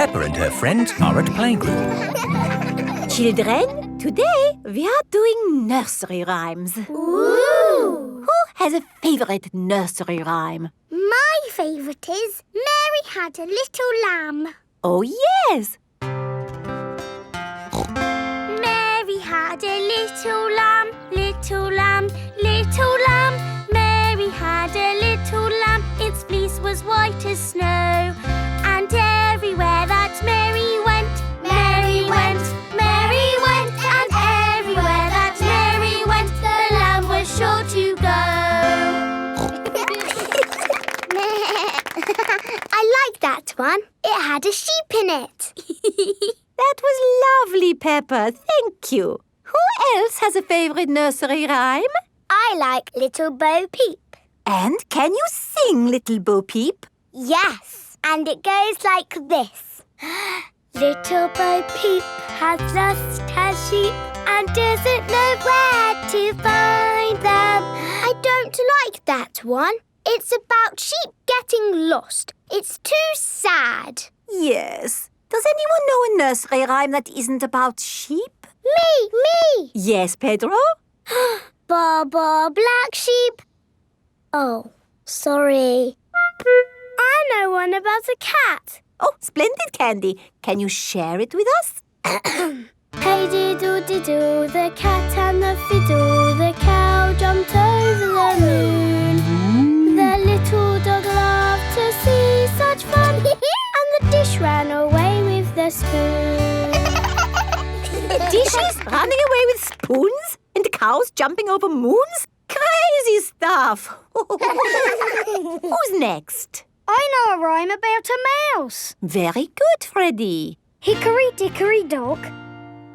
Peppa and her friends are at playgroup. Children, today we are doing nursery rhymes. Ooh! Who has a favourite nursery rhyme? My favourite is Mary Had a Little Lamb. Oh, yes! Mary had a little lamb, little lamb, little lamb. Mary had a little lamb, its fleece was white as snow. And everywhere that Mary went, Mary went, Mary went. And everywhere that Mary went, the lamb was sure to go. I like that one. It had a sheep in it. That was lovely, Peppa. Thank you. Who else has a favourite nursery rhyme? I like Little Bo Peep. And can you sing, Little Bo Peep? Yes, and it goes like this. Little Bo Peep has lost her sheep and doesn't know where to find them. I don't like that one. It's about sheep getting lost. It's too sad. Yes. Does anyone know a nursery rhyme that isn't about sheep? Me! Yes, Pedro? Ba ba black sheep. Oh, sorry. I know one about a cat. Oh, splendid, Candy. Can you share it with us? Hey diddle-diddle, the cat and the fiddle, the cow jumped over the moon. The little dog loved to see such fun, and the dish ran away with the spoon. Dishes running away with spoons and cows jumping over moons? Crazy stuff. Who's next? I know a rhyme about a mouse. Very good, Freddy. Hickory dickory dock,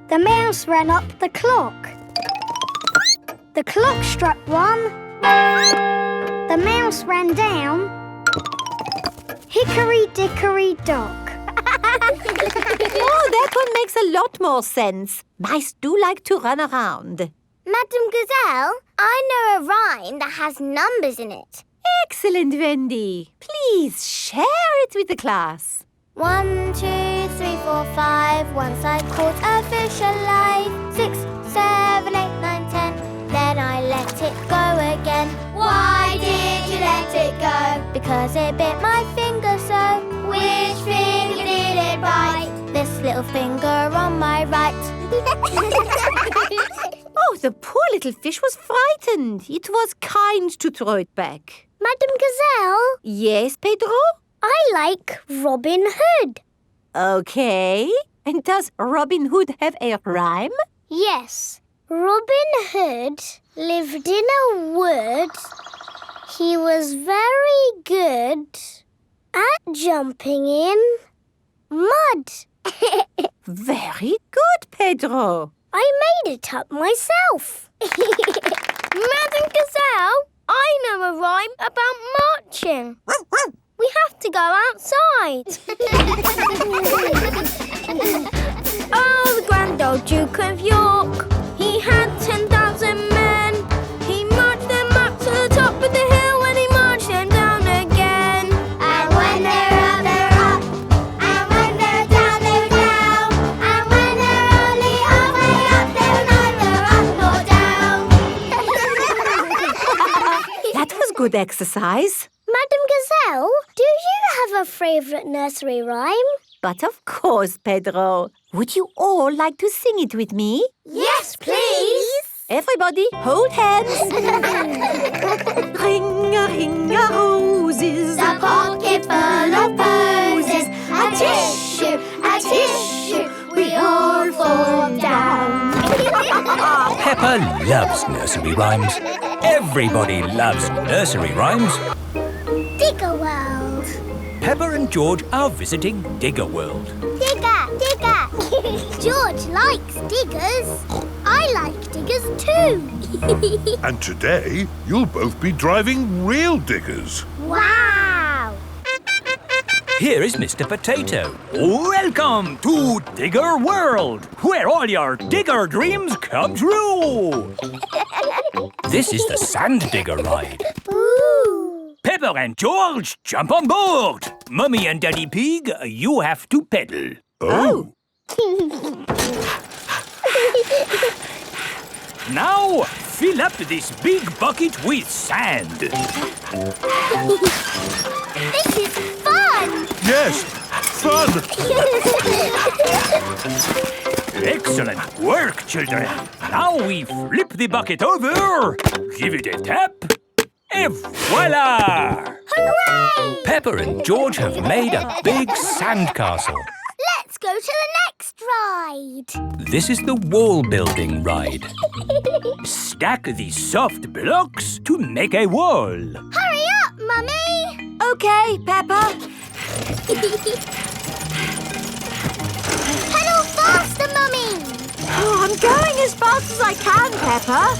the mouse ran up the clock. The clock struck one, the mouse ran down. Hickory dickory dock. Oh, that one makes a lot more sense. Mice do like to run around. Madam Gazelle, I know a rhyme that has numbers in it. Excellent, Wendy. Please share it with the class. 1, 2, 3, 4, 5. Once I caught a fish alive. 6, 7, 8, 9, 10. Then I let it go again. Why did you let it go? Because it bit my finger so. Which finger did it bite? This little finger on my right. Oh, the poor little fish was frightened. It was kind to throw it back. Madam Gazelle, Yes, Pedro? I like Robin Hood. Okay. And does Robin Hood have a rhyme? Yes. Robin Hood lived in a wood. He was very good at jumping in mud. Very good, Pedro. I made it up myself. Madam Gazelle, I know a rhyme about marching. We have to go outside. Oh, the grand old Duke of York. He had 10,000 men. He marched them up to the top of the hill and he marched them down again. And when they're up, they're up. And when they're down, they're down. And when they're only halfway up, they're neither up nor down. That was good exercise. Madam Gazelle, do you have a favourite nursery rhyme? But of course, Pedro. Would you all like to sing it with me? Yes, please. Everybody, hold hands. Ring-a-ring-a-roses, A pocket full of posies, a tissue, we all fall down. Peppa loves nursery rhymes. Everybody loves nursery rhymes. Digger World. Peppa and George are visiting Digger World. Digger, digger. George likes diggers. I like diggers too. And today, you'll both be driving real diggers. Wow. Here is Mr. Potato. Welcome to Digger World, where all your digger dreams come true. This is the Sand Digger ride. Ooh. Peppa and George, jump on board. Mummy and Daddy Pig, you have to pedal. Oh. Now, fill up this big bucket with sand. This is fun! Yes, fun. Excellent work, children. Now we flip the bucket over, give it a tap, and voila! Hooray! Peppa and George have made a big sandcastle. Let's go to the next ride. This is the wall building ride. Stack the soft blocks to make a wall. Hurry up, Mummy! Okay, Peppa. Pedal faster, Mummy! Oh, I'm going as fast as I can, Peppa.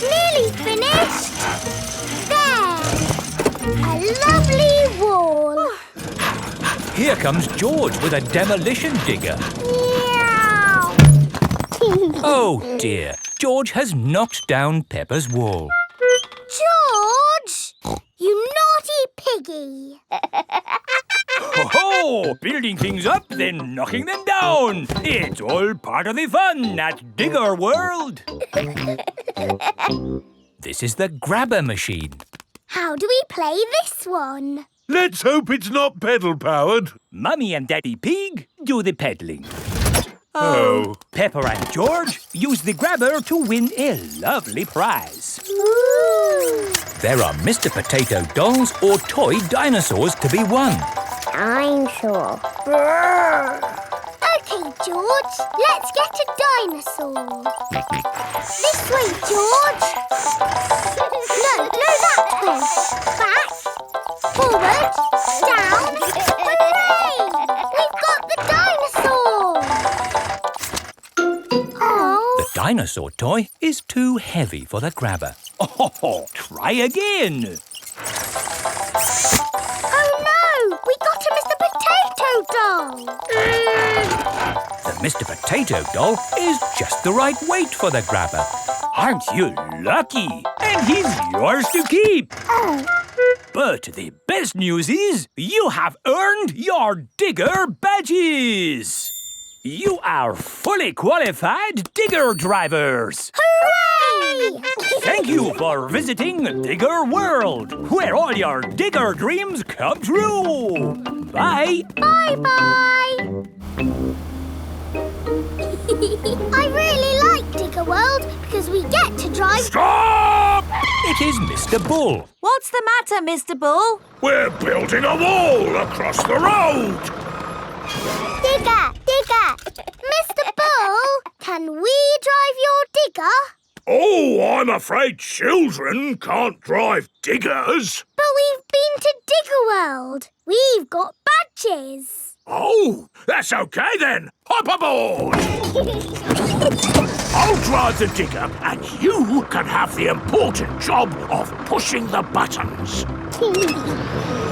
Nearly finished. There! A lovely wall. Here comes George with a demolition digger. Meow! Oh dear, George has knocked down Peppa's wall. George! You naughty piggy! Ho-ho! Building things up, then knocking them down. It's all part of the fun at Digger World. This is the grabber machine. How do we play this one? Let's hope it's not pedal-powered. Mummy and Daddy Pig do the peddling. Oh. Peppa and George use the grabber to win a lovely prize. Ooh! There are Mr. Potato dolls or toy dinosaurs to be won. Dinosaur. Okay, George, let's get a dinosaur. This way, George. No, that way. Back, forward, down. Hooray! We've got the dinosaur. Oh. The dinosaur toy is too heavy for the grabber. Oh, try again. Oh no! We got a Mr. Potato doll! The Mr. Potato doll is just the right weight for the grabber. Aren't you lucky? And he's yours to keep. Oh, But the best news is you have earned your digger badges. You are fully qualified digger drivers. hooray! Thank you for visiting Digger World, where all your digger dreams come true. Bye. Bye-bye! I really like Digger World because we get to drive... Stop! It is Mr. Bull. What's the matter, Mr. Bull? We're building a wall across the road. Digger! Mr. Bull, can we drive your digger? Oh, I'm afraid children can't drive diggers. But we've been to Digger World. We've got badges. Oh, that's okay then. Hop aboard. I'll drive the digger and you can have the important job of pushing the buttons.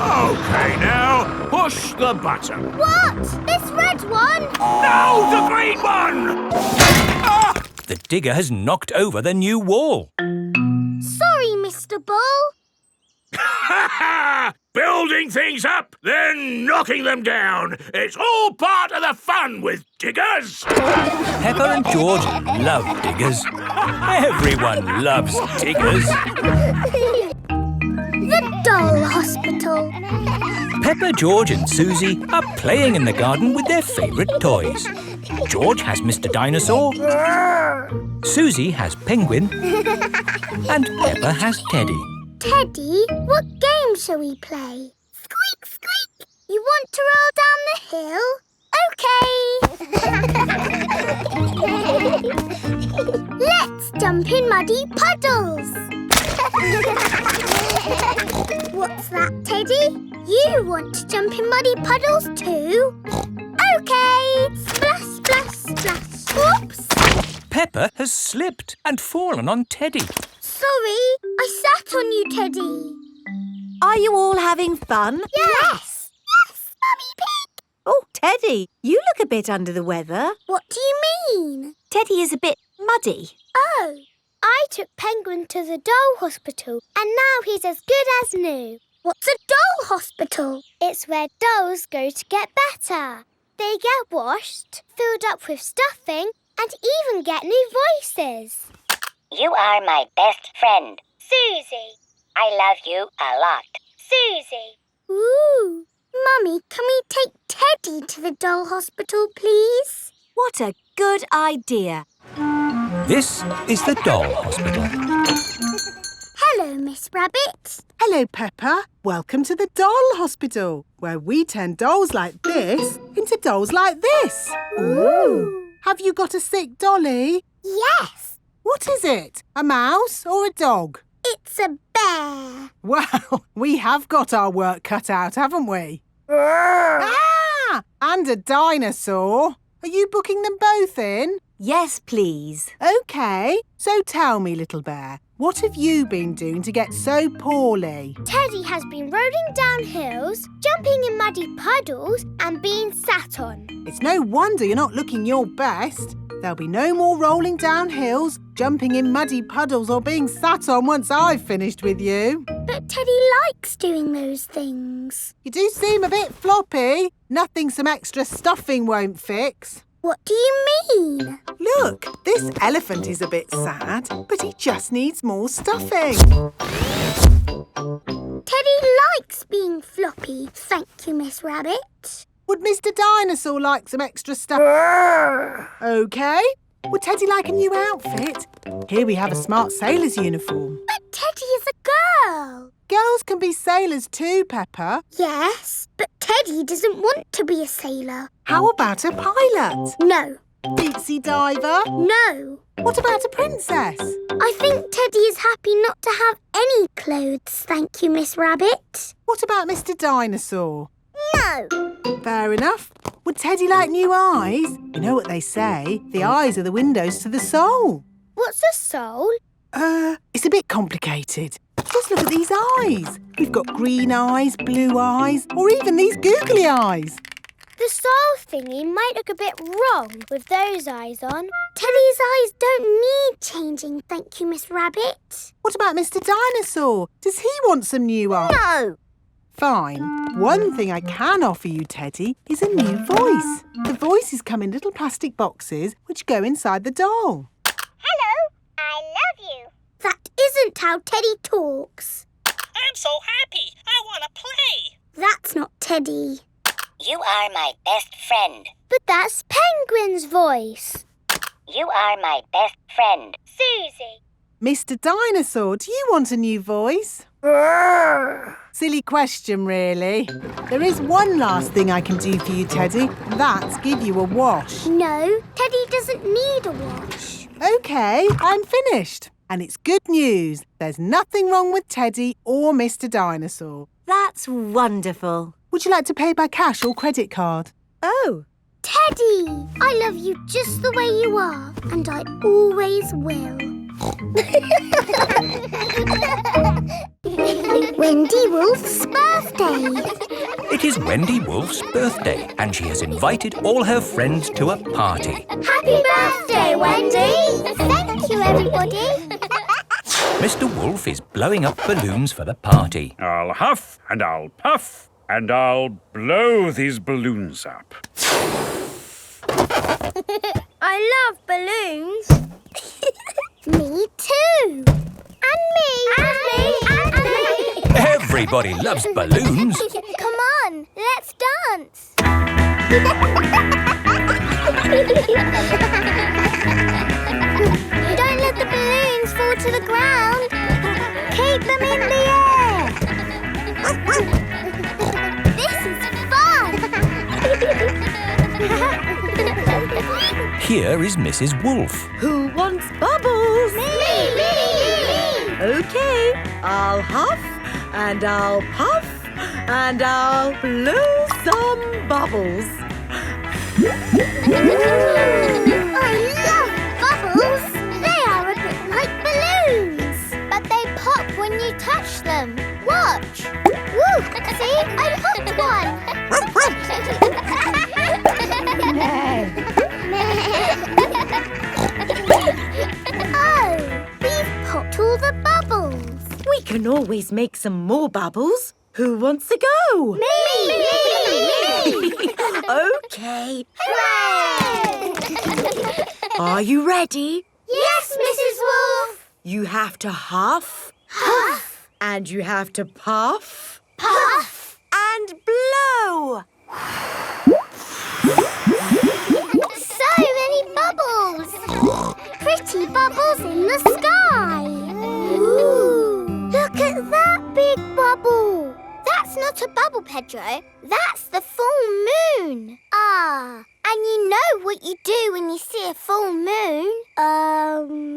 Okay, now, push the button. What? This red one? No, the green one! Ah! The digger has knocked over the new wall. Sorry, Mr. Bull. Building things up, then knocking them down. It's all part of the fun with diggers. Peppa and George love diggers. Everyone loves diggers. The doll hospital. Peppa, George and Susie are playing in the garden with their favourite toys. George has Mr. Dinosaur, Susie has Penguin, and Peppa has Teddy. Teddy, what game shall we play? Squeak, squeak. You want to roll down the hill? OK. Let's jump in muddy puddles. What's that, Teddy? You want to jump in muddy puddles too? OK. Splash, splash, splash. Oops. Peppa has slipped and fallen on Teddy. Sorry, I sat on you, Teddy. Are you all having fun? Yes. Yes, Mummy Pig. Oh, Teddy, you look a bit under the weather. What do you mean? Teddy is a bit muddy. Oh, I took Penguin to the doll hospital and now he's as good as new. What's a doll hospital? It's where dolls go to get better. They get washed, filled up with stuffing and even get new voices. You are my best friend. Susie. I love you a lot. Susie. Ooh. Mummy, can we take Teddy to the doll hospital, please? What a good idea. This is the doll hospital. Hello, Miss Rabbit. Hello, Peppa. Welcome to the doll hospital, where we turn dolls like this into dolls like this. Ooh. Have you got a sick dolly? Yes. What is it? A mouse or a dog? It's a bear. Well, we have got our work cut out, haven't we? Ah! And a dinosaur. Are you booking them both in? Yes, please. OK. So tell me, little bear, what have you been doing to get so poorly? Teddy has been rolling down hills, jumping in muddy puddles and being sat on. It's no wonder you're not looking your best. There'll be no more rolling down hills, jumping in muddy puddles or being sat on once I've finished with you. But Teddy likes doing those things. You do seem a bit floppy. Nothing some extra stuffing won't fix. What do you mean? Look, this elephant is a bit sad, but he just needs more stuffing. Teddy likes being floppy, thank you, Miss Rabbit. Would Mr. Dinosaur like some extra stuff? OK. Would Teddy like a new outfit? Here we have a smart sailor's uniform. But Teddy is a girl. Girls can be sailors too, Peppa. Yes, but Teddy doesn't want to be a sailor. How about a pilot? No. Deep sea diver? No. What about a princess? I think Teddy is happy not to have any clothes, thank you, Miss Rabbit. What about Mr. Dinosaur? No. Fair enough. Would Teddy like new eyes? You know what they say, the eyes are the windows to the soul. What's a soul? It's a bit complicated. Just look at these eyes. We've got green eyes, blue eyes, or even these googly eyes. The soul thingy might look a bit wrong with those eyes on. Teddy's eyes don't need changing, thank you, Miss Rabbit. What about Mr. Dinosaur? Does he want some new eyes? No. Fine. One thing I can offer you, Teddy, is a new voice. The voices come in little plastic boxes which go inside the doll. Hello, I love you. That isn't how Teddy talks. I'm so happy. I want to play. That's not Teddy. You are my best friend. But that's Penguin's voice. You are my best friend. Susie. Mr. Dinosaur, do you want a new voice? Silly question, really. There is one last thing I can do for you, Teddy. That's give you a wash. No, Teddy doesn't need a wash. OK, I'm finished. And it's good news. There's nothing wrong with Teddy or Mr. Dinosaur. That's wonderful. Would you like to pay by cash or credit card? Oh, Teddy, I love you just the way you are, and I always will. Wendy Wolf's birthday. It is Wendy Wolf's birthday and she has invited all her friends to a party. Happy birthday, Wendy! Thank you, everybody. Mr. Wolf is blowing up balloons for the party. I'll huff and I'll puff and I'll blow these balloons up. I love balloons. Me too. And me. And me. And me. Everybody loves balloons. Come on, let's dance. Don't let the balloons fall to the ground. Keep them in the air. This is fun. Here is Mrs. Wolf. who wants bubbles? Me. OK, I'll huff and I'll puff and I'll blow some bubbles. I love bubbles. They are a bit like balloons. But they pop when you touch them. Watch. Woo! See? I popped one. Oh, can always make some more bubbles. Who wants to go? Me! OK. Hooray! Are you ready? Yes, Mrs. Wolf. You have to huff. Huff. And you have to puff. Puff. And blow. So many bubbles. Pretty bubbles in the sky. Ooh. Look at that big bubble. That's not a bubble, Pedro. That's the full moon. Ah, and you know what you do when you see a full moon?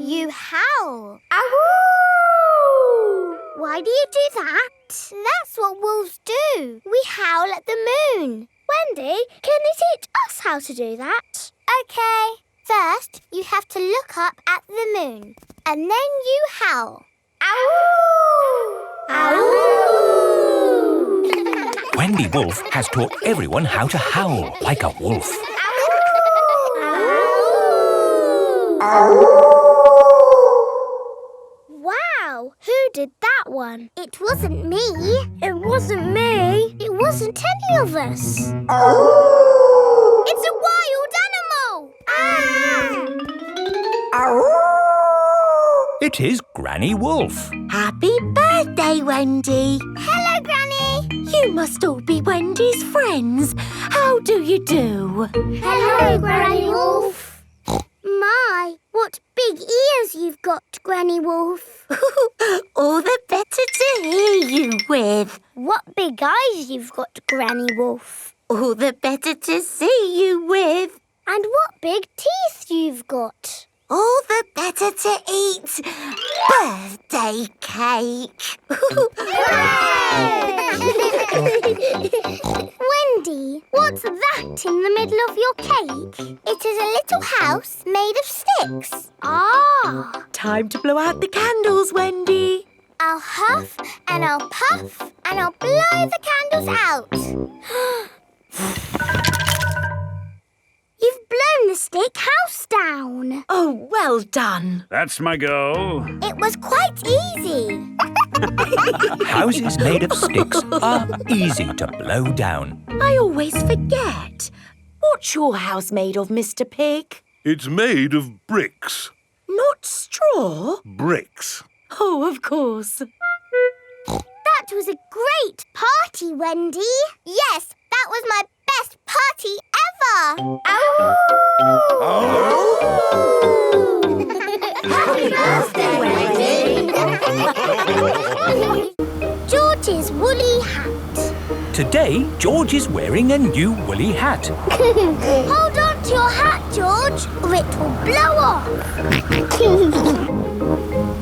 You howl. Ow! Why do you do that? That's what wolves do. We howl at the moon. Wendy, can you teach us how to do that? Okay. First, you have to look up at the moon. And then you howl. Ow! Ow! Wendy Wolf has taught everyone how to howl like a wolf. Wow, who did that one? It wasn't me. It wasn't me. It wasn't any of us. It's a wild animal. It is Granny Wolf. Happy birthday, Wendy. Hello, Granny. You must all be Wendy's friends. How do you do? Hello, Granny Wolf. My, what big ears you've got, Granny Wolf. All the better to hear you with. What big eyes you've got, Granny Wolf. All the better to see you with. And what big teeth you've got. All the better to eat birthday cake. Wendy, what's that in the middle of your cake? It is a little house made of sticks. Ah! Time to blow out the candles, Wendy. I'll huff and I'll puff and I'll blow the candles out. You've blown the stick house down. Oh, well done. That's my go. It was quite easy. Houses made of sticks are easy to blow down. I always forget. What's your house made of, Mr. Pig? It's made of bricks. Not straw? Bricks. Oh, of course. That was a great party, Wendy. Yes, that was my best party ever. Happy birthday, Wendy. George's woolly hat. Today, George is wearing a new woolly hat. Hold on to your hat, George, or it will blow off.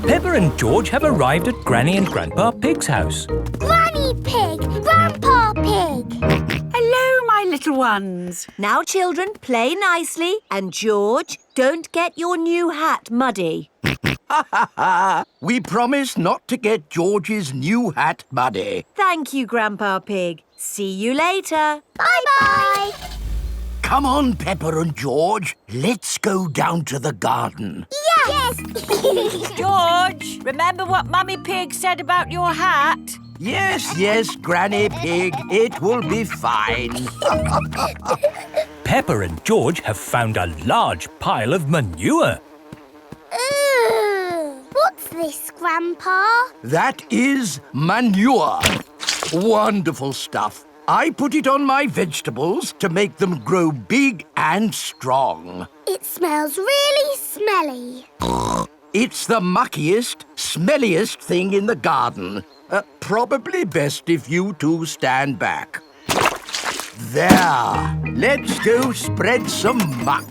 Peppa and George have arrived at Granny and Grandpa Pig's house. Granny Pig, Grandpa Pig. Hello, my little ones. Now, children, play nicely. And, George, don't get your new hat muddy. We promise not to get George's new hat muddy. Thank you, Grandpa Pig. See you later. Bye-bye. Come on, Peppa and George. Let's go down to the garden. Yes. George, remember what Mummy Pig said about your hat? Yes, Granny Pig. It will be fine. Peppa and George have found a large pile of manure. What's this, Grandpa? That is manure. Wonderful stuff. I put it on my vegetables to make them grow big and strong. It smells really smelly. It's the muckiest, smelliest thing in the garden. Probably best if you two stand back. There. Let's go spread some muck.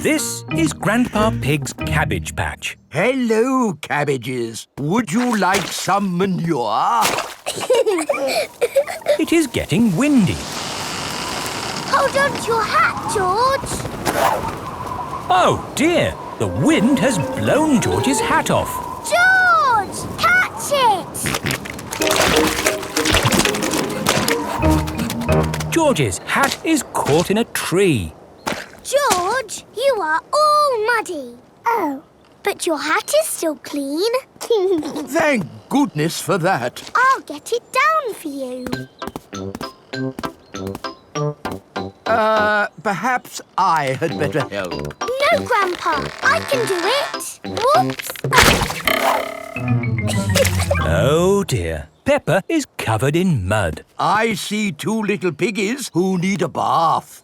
This is Grandpa Pig's cabbage patch. Hello, cabbages. Would you like some manure? It is getting windy. Hold on to your hat, George. Oh dear, the wind has blown George's hat off. George, catch it. George's hat is caught in a tree. George, you are all muddy. Oh, But your hat is still clean. Thank goodness for that. I'll get it down for you. Perhaps I had better help. No, Grandpa. I can do it. Whoops. Oh dear. Peppa is covered in mud. I see two little piggies who need a bath.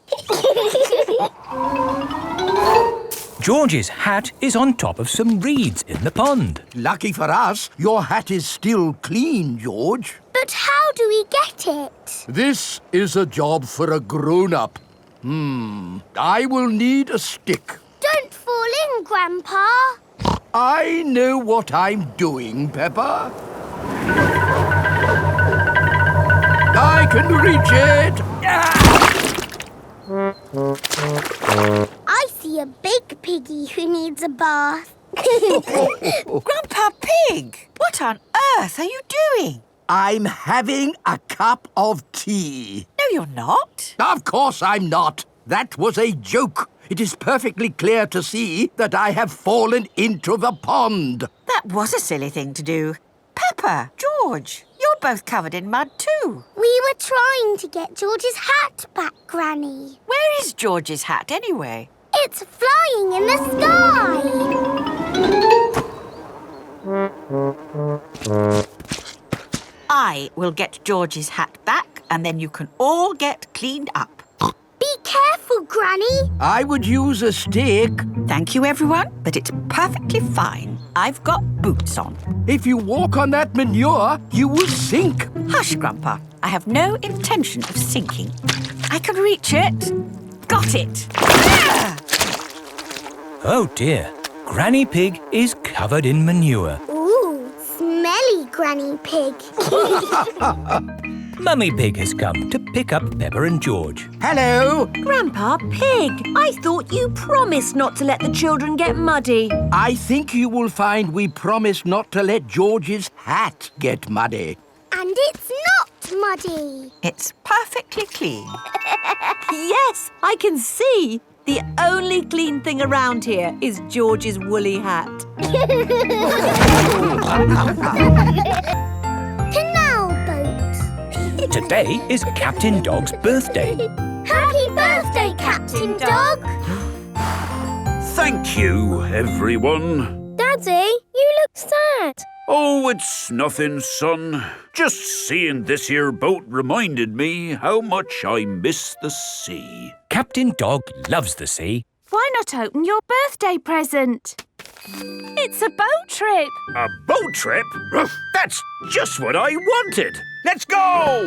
George's hat is on top of some reeds in the pond. Lucky for us, your hat is still clean, George. But how do we get it? This is a job for a grown-up. I will need a stick. Don't fall in, Grandpa. I know what I'm doing, Peppa. I can reach it. I see a big piggy who needs a bath. Grandpa Pig, what on earth are you doing? I'm having a cup of tea. No, you're not. Of course I'm not. That was a joke. It is perfectly clear to see that I have fallen into the pond. That was a silly thing to do. Peppa, George, you're both covered in mud too. We were trying to get George's hat back, Granny. Where is George's hat anyway? It's flying in the sky. I will get George's hat back and then you can all get cleaned up. Be careful, Granny. I would use a stick. Thank you, everyone, but it's perfectly fine. I've got boots on. If you walk on that manure, you will sink. Hush, Grandpa. I have no intention of sinking. I can reach it. Got it. Ah! Oh dear. Granny Pig is covered in manure. Ooh, smelly Granny Pig. Mummy Pig has come to pick up Peppa and George. Hello. Grandpa Pig, I thought you promised not to let the children get muddy. I think you will find we promised not to let George's hat get muddy. And it's not muddy. It's perfectly clean. Yes, I can see. The only clean thing around here is George's woolly hat. Canal boat. Today is Captain Dog's birthday. Happy birthday, Captain Dog. Thank you, everyone. Daddy, you look sad. Oh, it's nothing, son. Just seeing this here boat reminded me how much I miss the sea. Captain Dog loves the sea. Why not open your birthday present? It's a boat trip. A boat trip? That's just what I wanted. Let's go!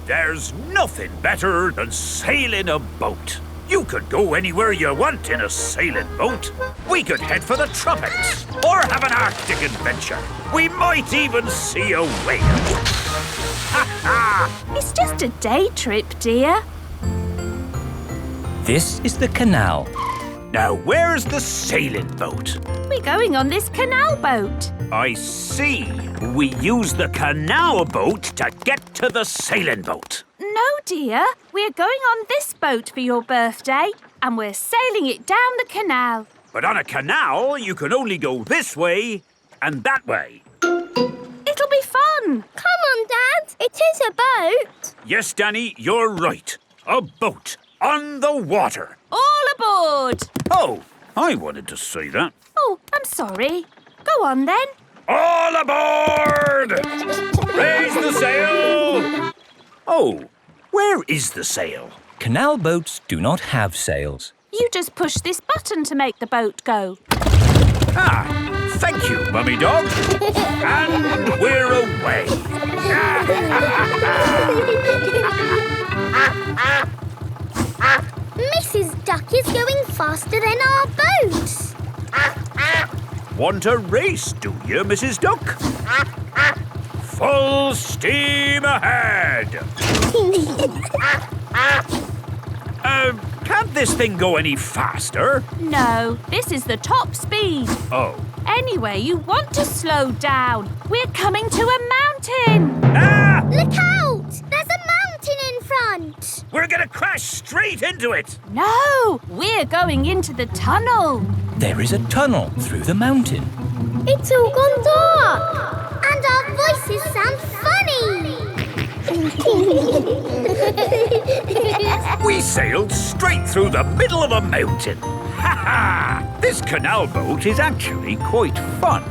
There's nothing better than sailing a boat. You could go anywhere you want in a sailing boat. We could head for the tropics or have an Arctic adventure. We might even see a whale. It's just a day trip, dear. This is the canal. Now, where's the sailing boat? We're going on this canal boat. I see. We use the canal boat to get to the sailing boat. No, dear. We're going on this boat for your birthday, and we're sailing it down the canal. But on a canal, you can only go this way and that way. It'll be fun. Come on, Dad. It is a boat. Yes, Danny, you're right. A boat on the water. All aboard. Oh, I wanted to say that. Oh, I'm sorry. Go on, then. All aboard! Raise the sail! Oh, where is the sail? Canal boats do not have sails. You just push this button to make the boat go. Ah, thank you, Mummy Dog. And we're away. Mrs. Duck is going faster than our boat. Want a race, do you, Mrs. Duck? Full steam ahead! Can't this thing go any faster? No, this is the top speed. Oh. Anyway, you want to slow down. We're coming to a mountain. Ah! Look out! There's a mountain in front. don't! We're going to crash straight into it. No, we're going into the tunnel. There is a tunnel through the mountain. It's all gone dark! And our voices sound funny! We sailed straight through the middle of a mountain. Ha ha! This canal boat is actually quite fun.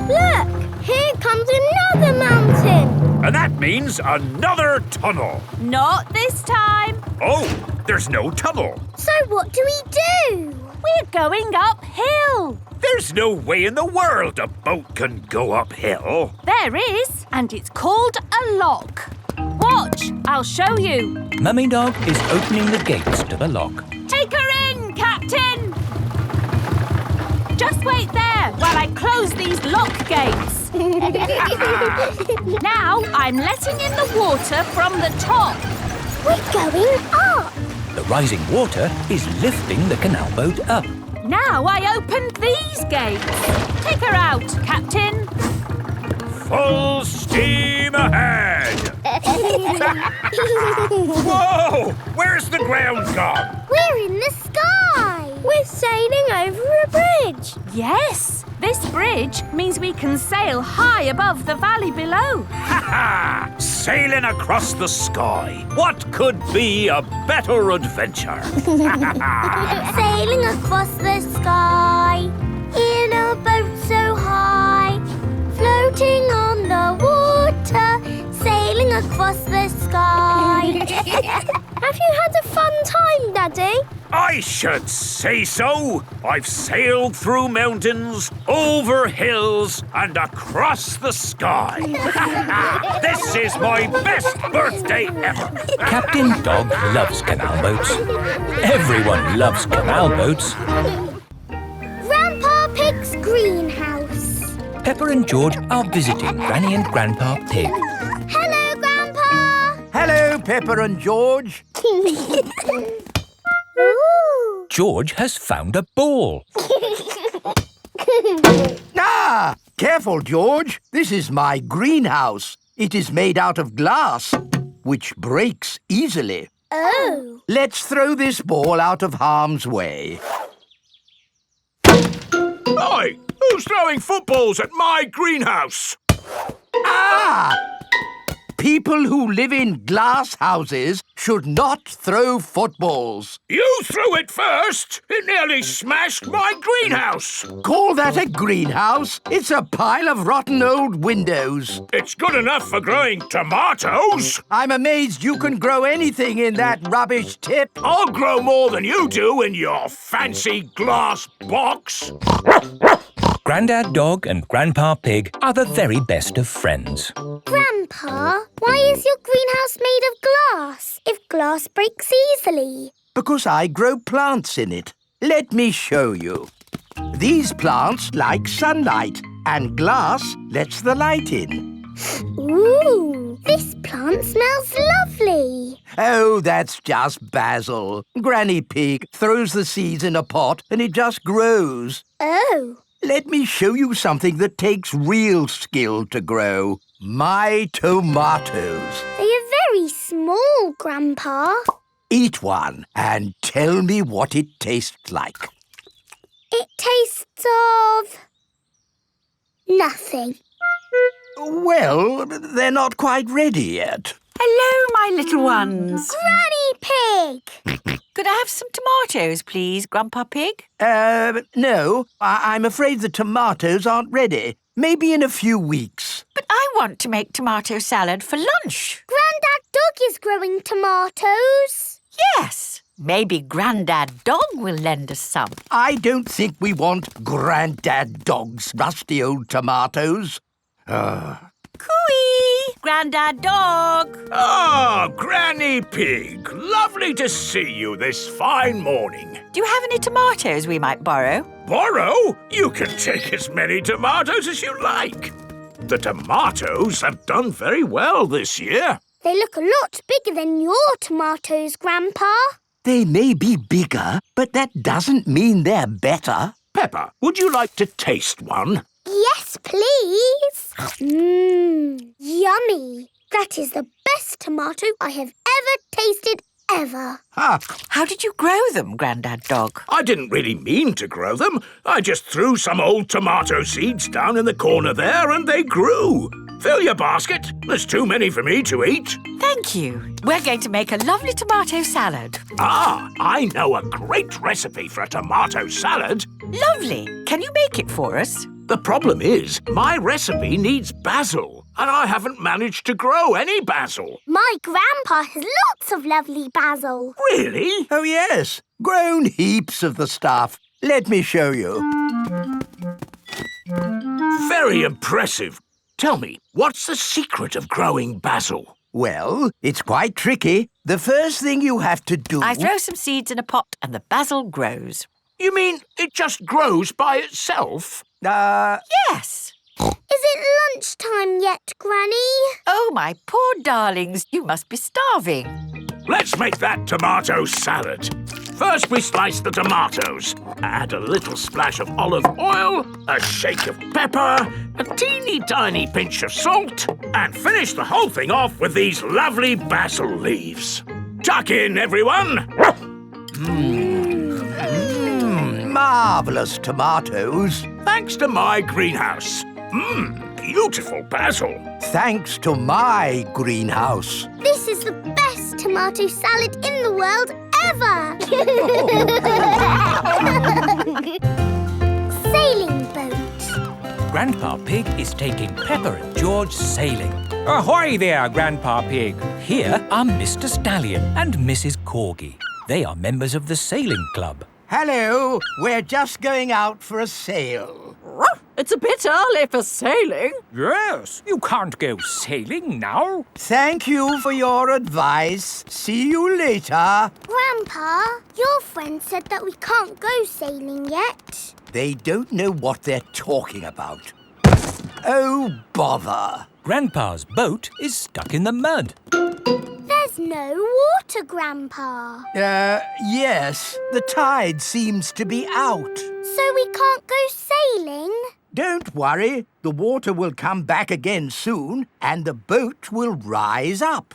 Look! Here comes another mountain! And that means another tunnel. Not this time. Oh, there's no tunnel. So what do we do? We're going uphill. There's no way in the world a boat can go uphill. There is, and it's called a lock. Watch, I'll show you. Mummy Dog is opening the gates to the lock. Take her in, Captain. Just wait there while I close these lock gates. Now I'm letting in the water from the top. We're going up! The rising water is lifting the canal boat up. Now I opened these gates. Take her out, Captain. Full steam ahead! Whoa! Where's the ground gone? We're in the sky! We're sailing over a bridge! Yes, this bridge means we can sail high above the valley below. Ha ha! Sailing across the sky. What could be a better adventure? Sailing across the sky in a boat so high, floating on the water, sailing across the sky. Have you had a fun time, Daddy? I should say so. I've sailed through mountains, over hills, and across the sky. This is my best birthday ever. Captain Dog loves canal boats. Everyone loves canal boats. Grandpa Pig's greenhouse. Peppa and George are visiting Granny and Grandpa Pig. Hello, Grandpa. Hello, Peppa and George. Ooh. George has found a ball. Ah! Careful, George. This is my greenhouse. It is made out of glass, which breaks easily. Oh. Let's throw this ball out of harm's way. Hi! Who's throwing footballs at my greenhouse? Ah! People who live in glass houses should not throw footballs. You threw it first. It nearly smashed my greenhouse. Call that a greenhouse? It's a pile of rotten old windows. It's good enough for growing tomatoes. I'm amazed you can grow anything in that rubbish tip. I'll grow more than you do in your fancy glass box. Grandad Dog and Grandpa Pig are the very best of friends. Grandpa, why is your greenhouse made of glass if glass breaks easily? Because I grow plants in it. Let me show you. These plants like sunlight, and glass lets the light in. Ooh, this plant smells lovely. Oh, that's just basil. Granny Pig throws the seeds in a pot and it just grows. Oh. Let me show you something that takes real skill to grow. My tomatoes. They are very small, Grandpa. Eat one and tell me what it tastes like. It tastes of... nothing. Well, they're not quite ready yet. Hello, my little ones. Granny Pig! Could I have some tomatoes, please, Grandpa Pig? No. I'm afraid the tomatoes aren't ready. Maybe in a few weeks. But I want to make tomato salad for lunch. Grandad Dog is growing tomatoes. Yes. Maybe Grandad Dog will lend us some. I don't think we want Grandad Dog's rusty old tomatoes. Cooey! Grandad Dog! Ah, Granny Pig. Lovely to see you this fine morning. Do you have any tomatoes we might borrow? Borrow? You can take as many tomatoes as you like. The tomatoes have done very well this year. They look a lot bigger than your tomatoes, Grandpa. They may be bigger, but that doesn't mean they're better. Peppa, would you like to taste one? Yes, please. Mmm, yummy. That is the best tomato I have ever tasted, ever. How did you grow them, Grandad Dog? I didn't really mean to grow them. I just threw some old tomato seeds down in the corner there and they grew. Fill your basket. There's too many for me to eat. Thank you. We're going to make a lovely tomato salad. Ah, I know a great recipe for a tomato salad. Lovely. Can you make it for us? The problem is, my recipe needs basil, and I haven't managed to grow any basil. My grandpa has lots of lovely basil. Really? Oh, yes. Grown heaps of the stuff. Let me show you. Very impressive. Tell me, what's the secret of growing basil? Well, it's quite tricky. The first thing you have to do... I throw some seeds in a pot and the basil grows. You mean it just grows by itself? Yes. Is it lunchtime yet, Granny? Oh, my poor darlings, you must be starving. Let's make that tomato salad. First, we slice the tomatoes. Add a little splash of olive oil, a shake of pepper, a teeny tiny pinch of salt, and finish the whole thing off with these lovely basil leaves. Tuck in, everyone. Marvellous tomatoes. Thanks to my greenhouse. Beautiful basil. Thanks to my greenhouse. This is the best tomato salad in the world ever! Sailing boat. Grandpa Pig is taking Peppa and George sailing. Ahoy there, Grandpa Pig. Here are Mr. Stallion and Mrs. Corgi. They are members of the sailing club. Hello. We're just going out for a sail. It's a bit early for sailing. Yes, you can't go sailing now. Thank you for your advice. See you later. Grandpa, your friend said that we can't go sailing yet. They don't know what they're talking about. Oh, bother. Grandpa's boat is stuck in the mud. There's no water, Grandpa. Yes. The tide seems to be out. So we can't go sailing? Don't worry. The water will come back again soon and the boat will rise up.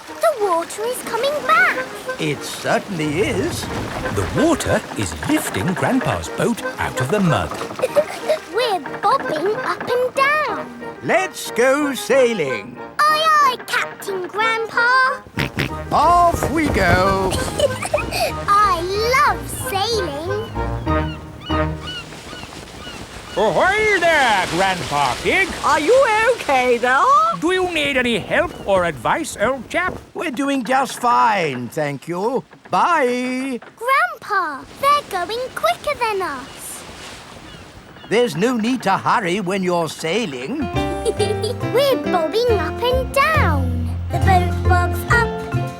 The water is coming back. It certainly is. The water is lifting Grandpa's boat out of the mud. We're bobbing up and down. Let's go sailing. Aye, aye, Captain Grandpa. Off we go. I love sailing. Ahoy there, Grandpa Pig. Are you okay there? Do you need any help or advice, old chap? We're doing just fine, thank you. Bye. Grandpa, they're going quicker than us. There's no need to hurry when you're sailing. We're bobbing up and down. The boat bobs up,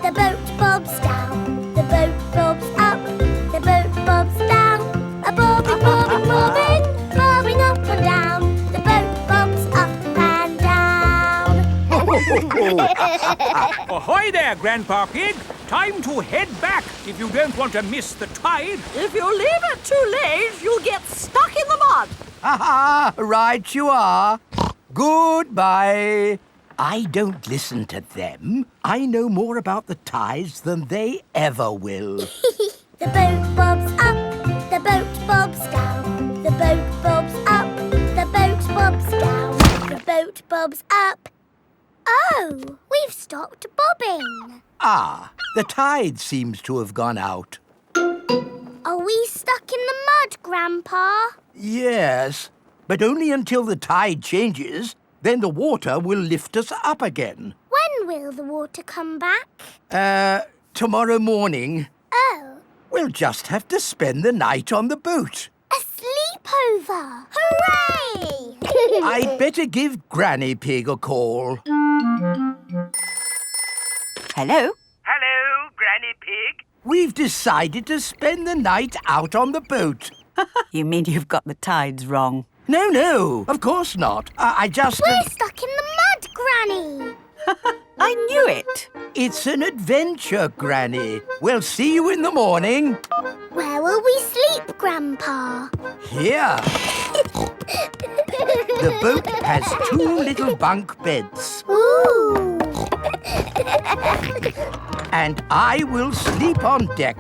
the boat bobs down. The boat bobs up, the boat bobs down. A bobbing, bobbing, bobbing, bobbing up and down. The boat bobs up and down. Ahoy there, Grandpa Pig. Time to head back if you don't want to miss the tide. If you leave it too late, you'll get stuck in the mud. Ha-ha, right you are. Goodbye. I don't listen to them. I know more about the tides than they ever will. The boat bobs up, the boat bobs down. The boat bobs up, the boat bobs down. The boat bobs up. Oh, we've stopped bobbing. Ah, the tide seems to have gone out. Are we stuck in the mud, Grandpa? Yes, but only until the tide changes. Then the water will lift us up again. When will the water come back? Tomorrow morning. Oh, We'll just have to spend the night on the boat. a sleepover! Hooray! I'd better give Granny Pig a call. Hello? Hello, Granny Pig. We've decided to spend the night out on the boat. You mean you've got the tides wrong? No, of course not. I just... We're stuck in the mud, Granny. I knew it. It's an adventure, Granny. We'll see you in the morning. Where will we sleep, Grandpa? Here. The boat has 2 little bunk beds. Ooh! Ooh. And I will sleep on deck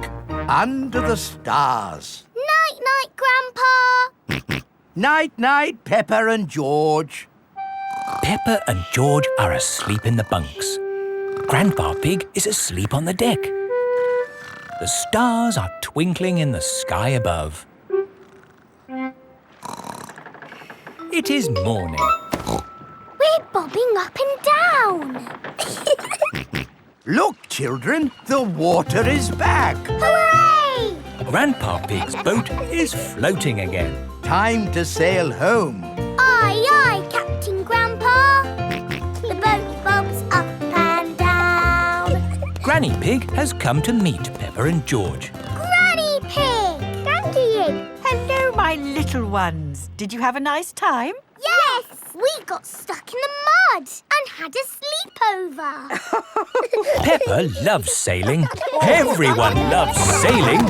under the stars. Night-night, Grandpa. Night-night, Peppa and George. Peppa and George are asleep in the bunks. Grandpa Pig is asleep on the deck. The stars are twinkling in the sky above. It is morning. We're bobbing up and down. Look, children, the water is back. Hooray! Grandpa Pig's boat is floating again. Time to sail home. Aye, aye, Captain Grandpa. The boat bobs up and down. Granny Pig has come to meet Peppa and George. Granny Pig! Granny! Hello, my little ones. Did you have a nice time? Yes! We got stuck in the mud and had a sleepover. Peppa loves sailing. Everyone loves sailing.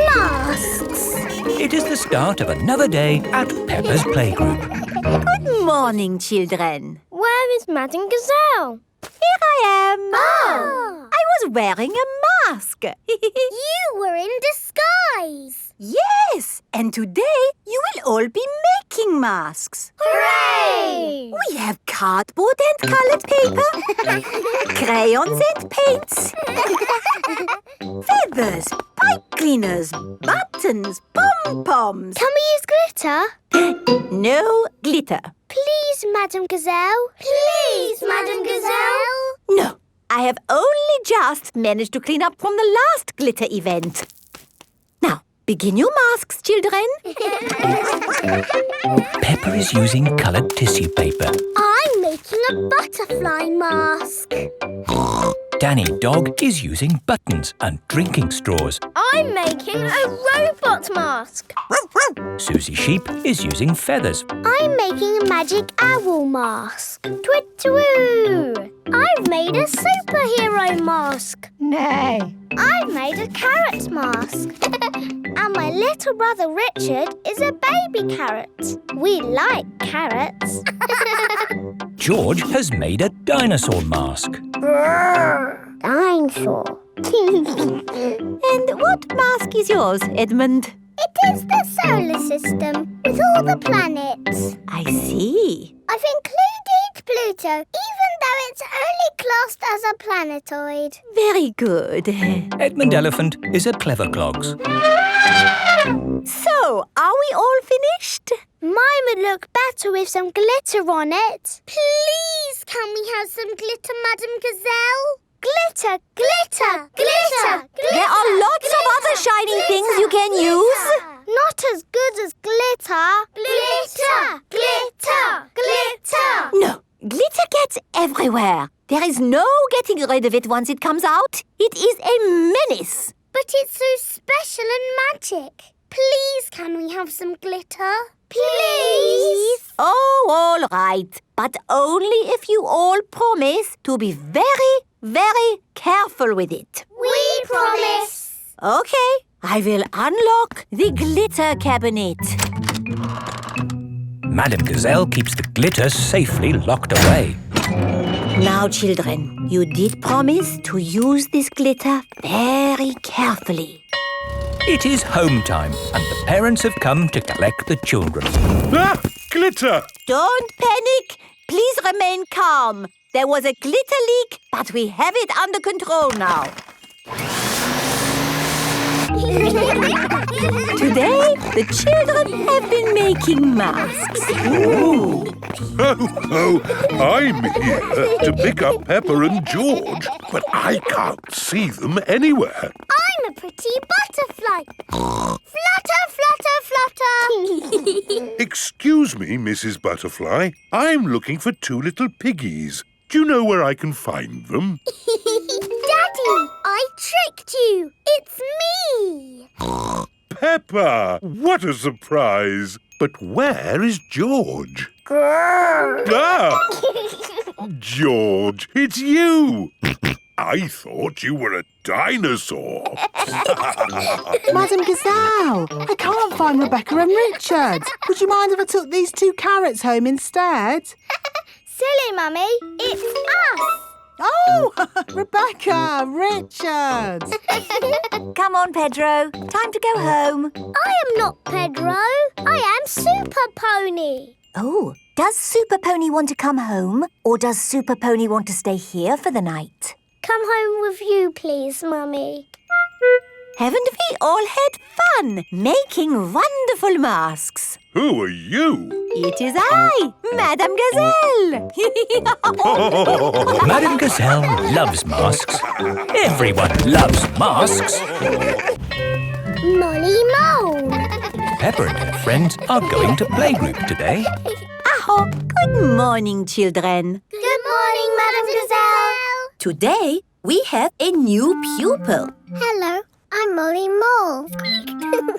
Masks. It is the start of another day at Peppa's playgroup. Good morning, children. Where is Madame Gazelle? Here I am. Oh! I was wearing a mask. You were in disguise. Yes, and today you will all be making masks. Hooray! We have cardboard and coloured paper, crayons and paints, feathers, pipe cleaners, buttons, pom-poms. Can we use glitter? No glitter. Please, Madame Gazelle. Please, Madame Gazelle. No, I have only just managed to clean up from the last glitter event. Now, begin your masks, children. Peppa is using coloured tissue paper. I'm making a butterfly mask. Danny Dog is using buttons and drinking straws. I'm making a robot mask. Susie Sheep is using feathers. I'm making a magic owl mask. Twit-twoo! I've made a superhero mask. Nay. I've made a carrot mask. And my little brother Richard is a baby carrot. We like carrots. George has made a dinosaur mask. Dinosaur. And what mask is yours, Edmund? It is the solar system with all the planets. I see. I've included Pluto, even though it's only classed as a planetoid. Very good. Edmund Elephant is a clever clogs. So, are we all finished? Mine would look better with some glitter on it. Please, can we have some glitter, Madame Gazelle? Glitter, glitter, glitter, glitter. There are lots of other shiny things you can use. Not as good as glitter. Glitter, glitter, glitter. No, glitter gets everywhere. There is no getting rid of it once it comes out. It is a menace. But it's so special and magic. Please, can we have some glitter? Please. Oh, all right. But only if you all promise to be very, very careful with it. We promise. Okay, I will unlock the glitter cabinet. Madame Gazelle keeps the glitter safely locked away. Now, children, you did promise to use this glitter very carefully. It is home time and the parents have come to collect the children. Ah! Glitter! Don't panic. Please remain calm. There was a glitter leak, but we have it under control now. Today, the children have been making masks. Ooh. Oh, I'm here to pick up Peppa and George, but I can't see them anywhere. I'm a pretty butterfly. Flutter, flutter, flutter. Excuse me, Mrs. Butterfly. I'm looking for two little piggies. Do you know where I can find them? Daddy, I tricked you. It's me. Peppa! What a surprise! But where is George? Ah! George, it's you! I thought you were a dinosaur. Madame Gazelle, I can't find Rebecca and Richard. Would you mind if I took these two carrots home instead? silly, Mummy. It's us. Oh, Rebecca, Richard. Come on, Pedro. Time to go home. I am not Pedro. I am Super Pony. Oh, does Super Pony want to come home? Or does Super Pony want to stay here for the night? Come home with you, please, Mummy. Haven't we all had fun making wonderful masks? Who are you? It is I, Madame Gazelle. Madame Gazelle loves masks. Everyone loves masks. Molly Mole. Peppa and her friends are going to playgroup today. Aho, good morning, children. Good morning, Madame Gazelle. Today, we have a new pupil. Hello, I'm Molly Mole.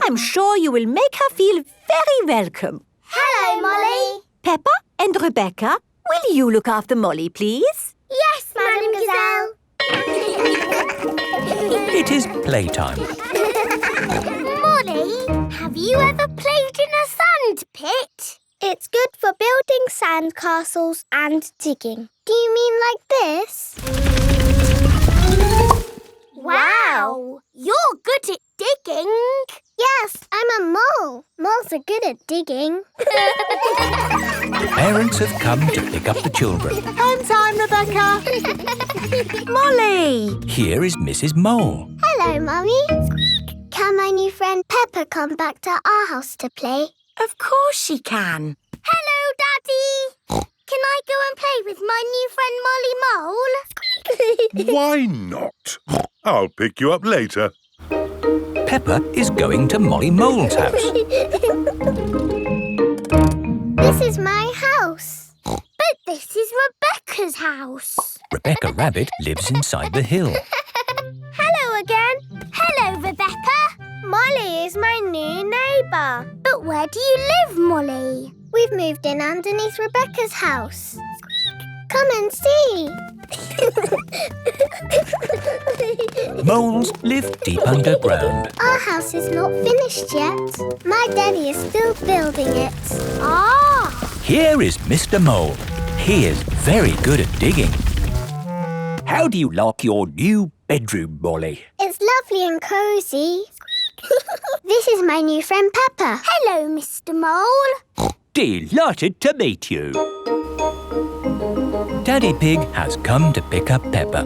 I'm sure you will make her feel very welcome. Hello, Molly. Peppa and Rebecca, will you look after Molly, please? Yes, Madame Gazelle. It is playtime. Molly, have you ever played in a sand pit? It's good for building sand castles and digging. Do you mean like this? Wow! You're good at digging. Yes, I'm a mole. Moles are good at digging. Parents have come to pick up the children. Home time, Rebecca. Molly! Here is Mrs. Mole. Hello, Mummy. Can my new friend Peppa come back to our house to play? Of course she can. Hello, Daddy. Can I go and play with my new friend Molly Mole? Why not? I'll pick you up later. Peppa is going to Molly Mole's house. This is my house. But this is Rebecca's house. Rebecca Rabbit lives inside the hill. Hello again. Hello, Rebecca. Molly is my new neighbour. But where do you live, Molly? We've moved in underneath Rebecca's house. Come and see. Moles live deep underground. Our house is not finished yet. My daddy is still building it. Ah! Here is Mr. Mole. He is very good at digging. How do you like your new bedroom, Molly? It's lovely and cosy. This is my new friend Peppa. Hello, Mr. Mole. Delighted to meet you. Daddy Pig has come to pick up Peppa.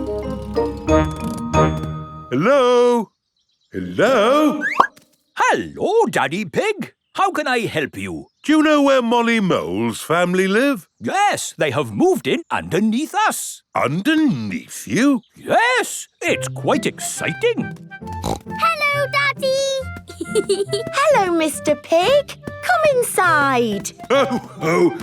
Hello? Hello? Hello, Daddy Pig. How can I help you? Do you know where Molly Mole's family live? Yes, they have moved in underneath us. Underneath you? Yes, it's quite exciting. Hello, Daddy. Hello, Mr. Pig. Come inside. Oh.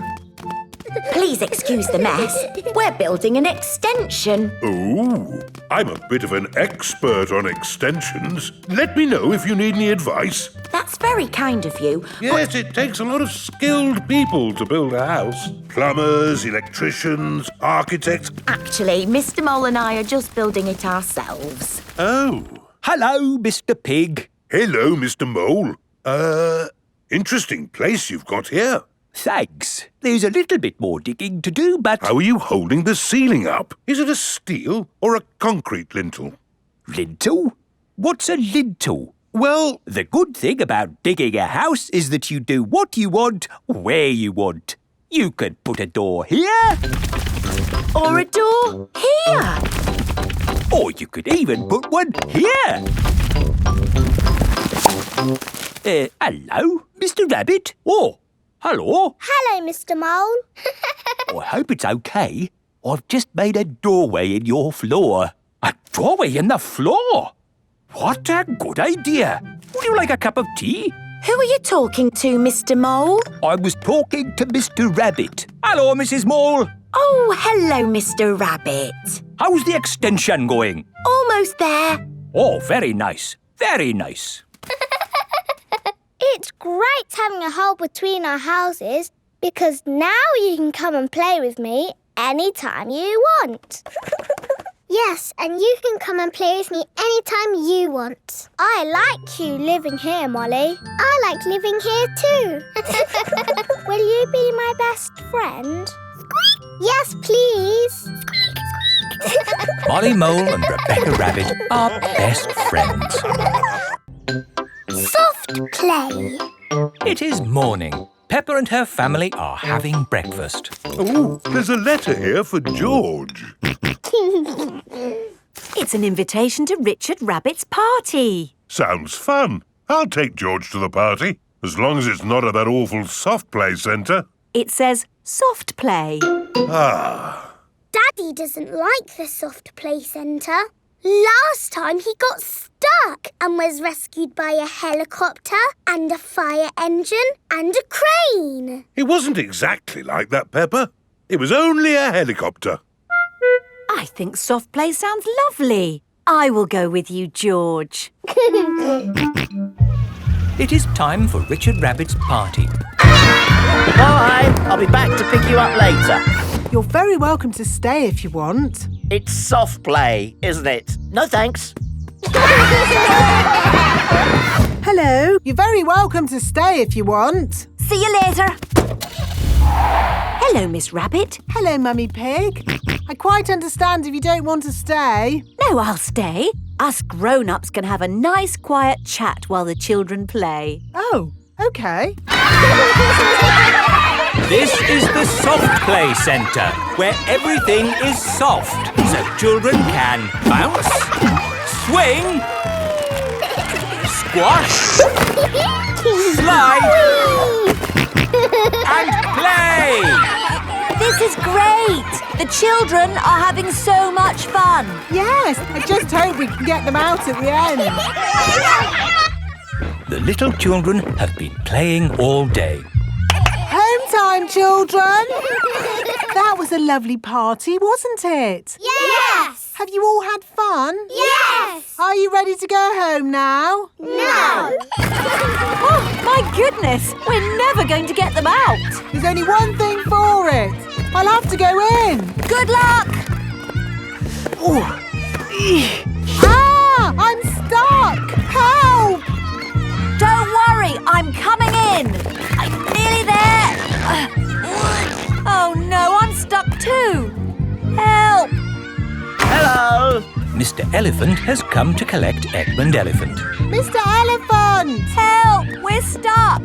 Please excuse the mess. We're building an extension. Oh, I'm a bit of an expert on extensions. Let me know if you need any advice. That's very kind of you. Yes, it takes a lot of skilled people to build a house. Plumbers, electricians, architects. Actually, Mr. Mole and I are just building it ourselves. Oh. Hello, Mr. Pig. Hello, Mr. Mole. Interesting place you've got here. Thanks. There's a little bit more digging to do, but... How are you holding the ceiling up? Is it a steel or a concrete lintel? Lintel? What's a lintel? Well, the good thing about digging a house is that you do what you want, where you want. You can put a door here. Or a door here. Or you could even put one here. Hello, Mr. Rabbit. Oh, hello. Hello, Mr. Mole. I hope it's okay. I've just made a doorway in your floor. A doorway in the floor? What a good idea. Would you like a cup of tea? Who are you talking to, Mr. Mole? I was talking to Mr. Rabbit. Hello, Mrs. Mole. Oh, hello, Mr. Rabbit. How's the extension going? Almost there. Oh, very nice. Very nice. It's great having a hole between our houses because now you can come and play with me anytime you want. Yes, and you can come and play with me anytime you want. I like you living here, Molly. I like living here too. Will you be my best friend? Yes, please. Molly Mole and Rebecca Rabbit are best friends. Soft play. It is morning. Peppa and her family are having breakfast. Oh, there's a letter here for George. It's an invitation to Richard Rabbit's party. Sounds fun. I'll take George to the party, as long as it's not at that awful soft play centre. It says soft play. Ah. Daddy doesn't like the soft play centre. Last time he got stuck and was rescued by a helicopter and a fire engine and a crane. It wasn't exactly like that, Peppa. It was only a helicopter. I think soft play sounds lovely. I will go with you, George. It is time for Richard Rabbit's party. Bye! I'll be back to pick you up later. You're very welcome to stay if you want. It's soft play, isn't it? No thanks. Hello. You're very welcome to stay if you want. See you later. Hello, Miss Rabbit. Hello, Mummy Pig. I quite understand if you don't want to stay. No, I'll stay. Us grown-ups can have a nice quiet chat while the children play. Oh, OK. This is the soft play centre, where everything is soft, so children can bounce, swing, squash, slide, and play. This is great. The children are having so much fun. Yes, I just hope we can get them out at the end. The little children have been playing all day. Home time, children. That was a lovely party, wasn't it? Yes! Have you all had fun? Yes! Are you ready to go home now? No! Oh, my goodness. We're never going to get them out. There's only one thing for it. I'll have to go in. Good luck. Ah! I'm stuck! Help! Don't worry, I'm coming in. I'm nearly there. Oh no, I'm stuck too. Help! Hello! Mr. Elephant has come to collect Edmund Elephant. Mr. Elephant! Help! We're stuck.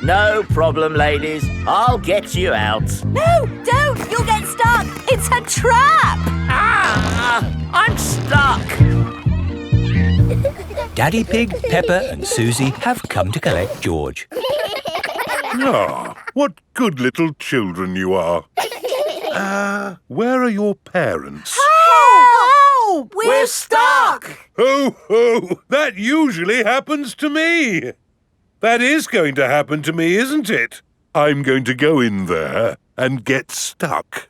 No problem, ladies. I'll get you out. No, don't! You'll get stuck. It's a trap. Ah! I'm stuck. Daddy Pig, Peppa and Susie have come to collect George. Ah, what good little children you are. Where are your parents? Help! We're stuck. Ho, ho! That usually happens to me. That is going to happen to me, isn't it? I'm going to go in there and get stuck.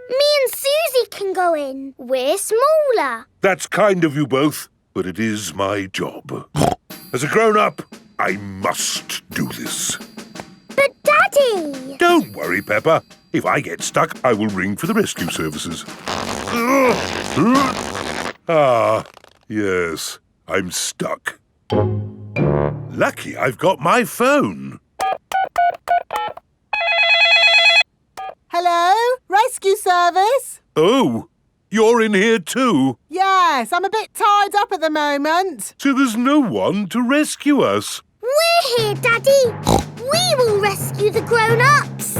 Me and Susie can go in. We're smaller. That's kind of you both, but it is my job. As a grown-up, I must do this. But Daddy! Don't worry, Peppa. If I get stuck, I will ring for the rescue services. Ah, yes, I'm stuck. Lucky I've got my phone. Hello? Rescue service? Oh, you're in here too? Yes, I'm a bit tied up at the moment. So there's no one to rescue us. We're here, Daddy. We will rescue the grown-ups.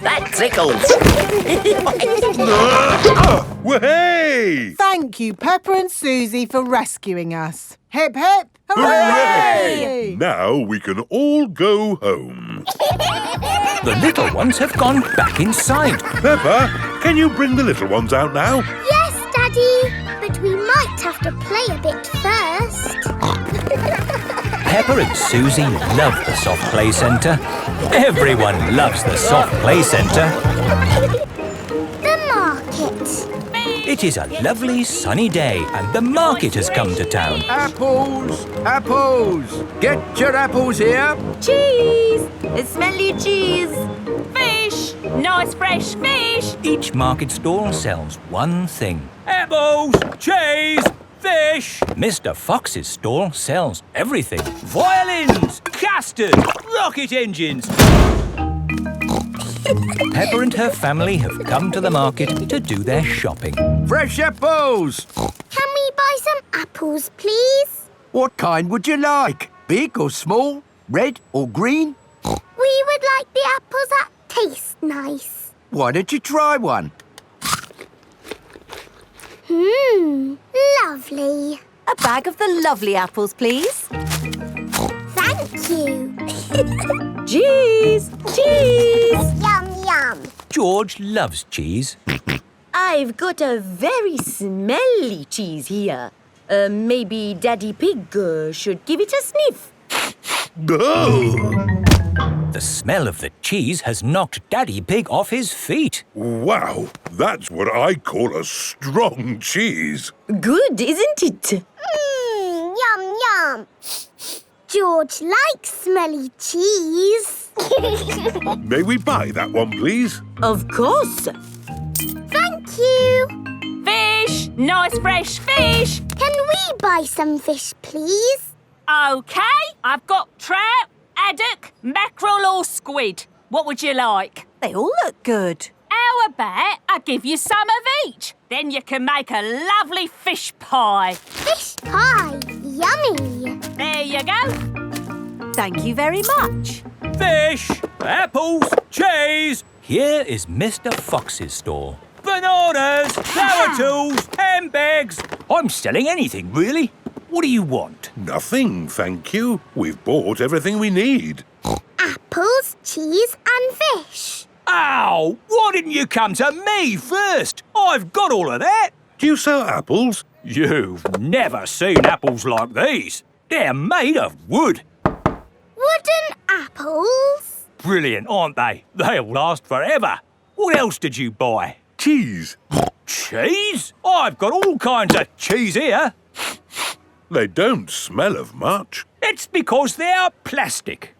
That tickles. Well, hey! Thank you, Peppa and Susie, for rescuing us. Hip, hip, Hooray! Now we can all go home. The little ones have gone back inside. Peppa, can you bring the little ones out now? Yes, Daddy. But we might have to play a bit first. Peppa and Susie love the soft play centre. Everyone loves the soft play centre. The market. It is a lovely sunny day and the market has come to town. Apples! Apples! Get your apples here. Cheese! Smelly cheese. Fish! Nice fresh fish! Each market stall sells one thing. Apples, cheese, Fish! Mr. Fox's stall sells everything. Violins, custard, rocket engines. Peppa and her family have come to the market to do their shopping. Fresh apples! Can we buy some apples, please? What kind would you like? Big or small? Red or green? We would like the apples that taste nice. Why don't you try one? Lovely. A bag of the lovely apples, please. Thank you. Cheese! Cheese! Yum, yum. George loves cheese. I've got a very smelly cheese here. Maybe Daddy Pig should give it a sniff. The smell of the cheese has knocked Daddy Pig off his feet. Wow, that's what I call a strong cheese. Good, isn't it? Yum, yum. George likes smelly cheese. May we buy that one, please? Of course. Thank you. Fish! Nice fresh fish! Can we buy some fish, please? OK, I've got trout, haddock, mackerel or squid. What would you like? They all look good. How about I give you some of each? Then you can make a lovely fish pie. Fish pie. Yummy. There you go. Thank you very much. Fish, apples, cheese. Here is Mr. Fox's store. Bananas, flower tools, handbags. I'm selling anything, really. What do you want? Nothing, thank you. We've bought everything we need. Apples, cheese and fish. Ow! Why didn't you come to me first? I've got all of that. Do you sell apples? You've never seen apples like these. They're made of wood. Wooden apples? Brilliant, aren't they? They'll last forever. What else did you buy? Cheese. Cheese? I've got all kinds of cheese here. They don't smell of much. It's because they're plastic.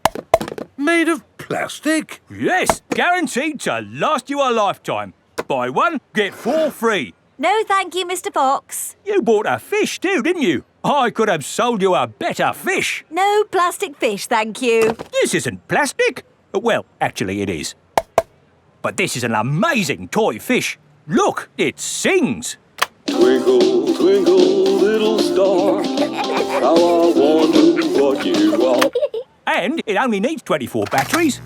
Made of plastic? Yes, guaranteed to last you a lifetime. Buy one, get 4 free. No, thank you, Mr. Fox. You bought a fish too, didn't you? I could have sold you a better fish. No plastic fish, thank you. This isn't plastic. Well, actually it is. But this is an amazing toy fish. Look, it sings. Twinkle, twinkle, little star, how I wonder what you are. And it only needs 24 batteries.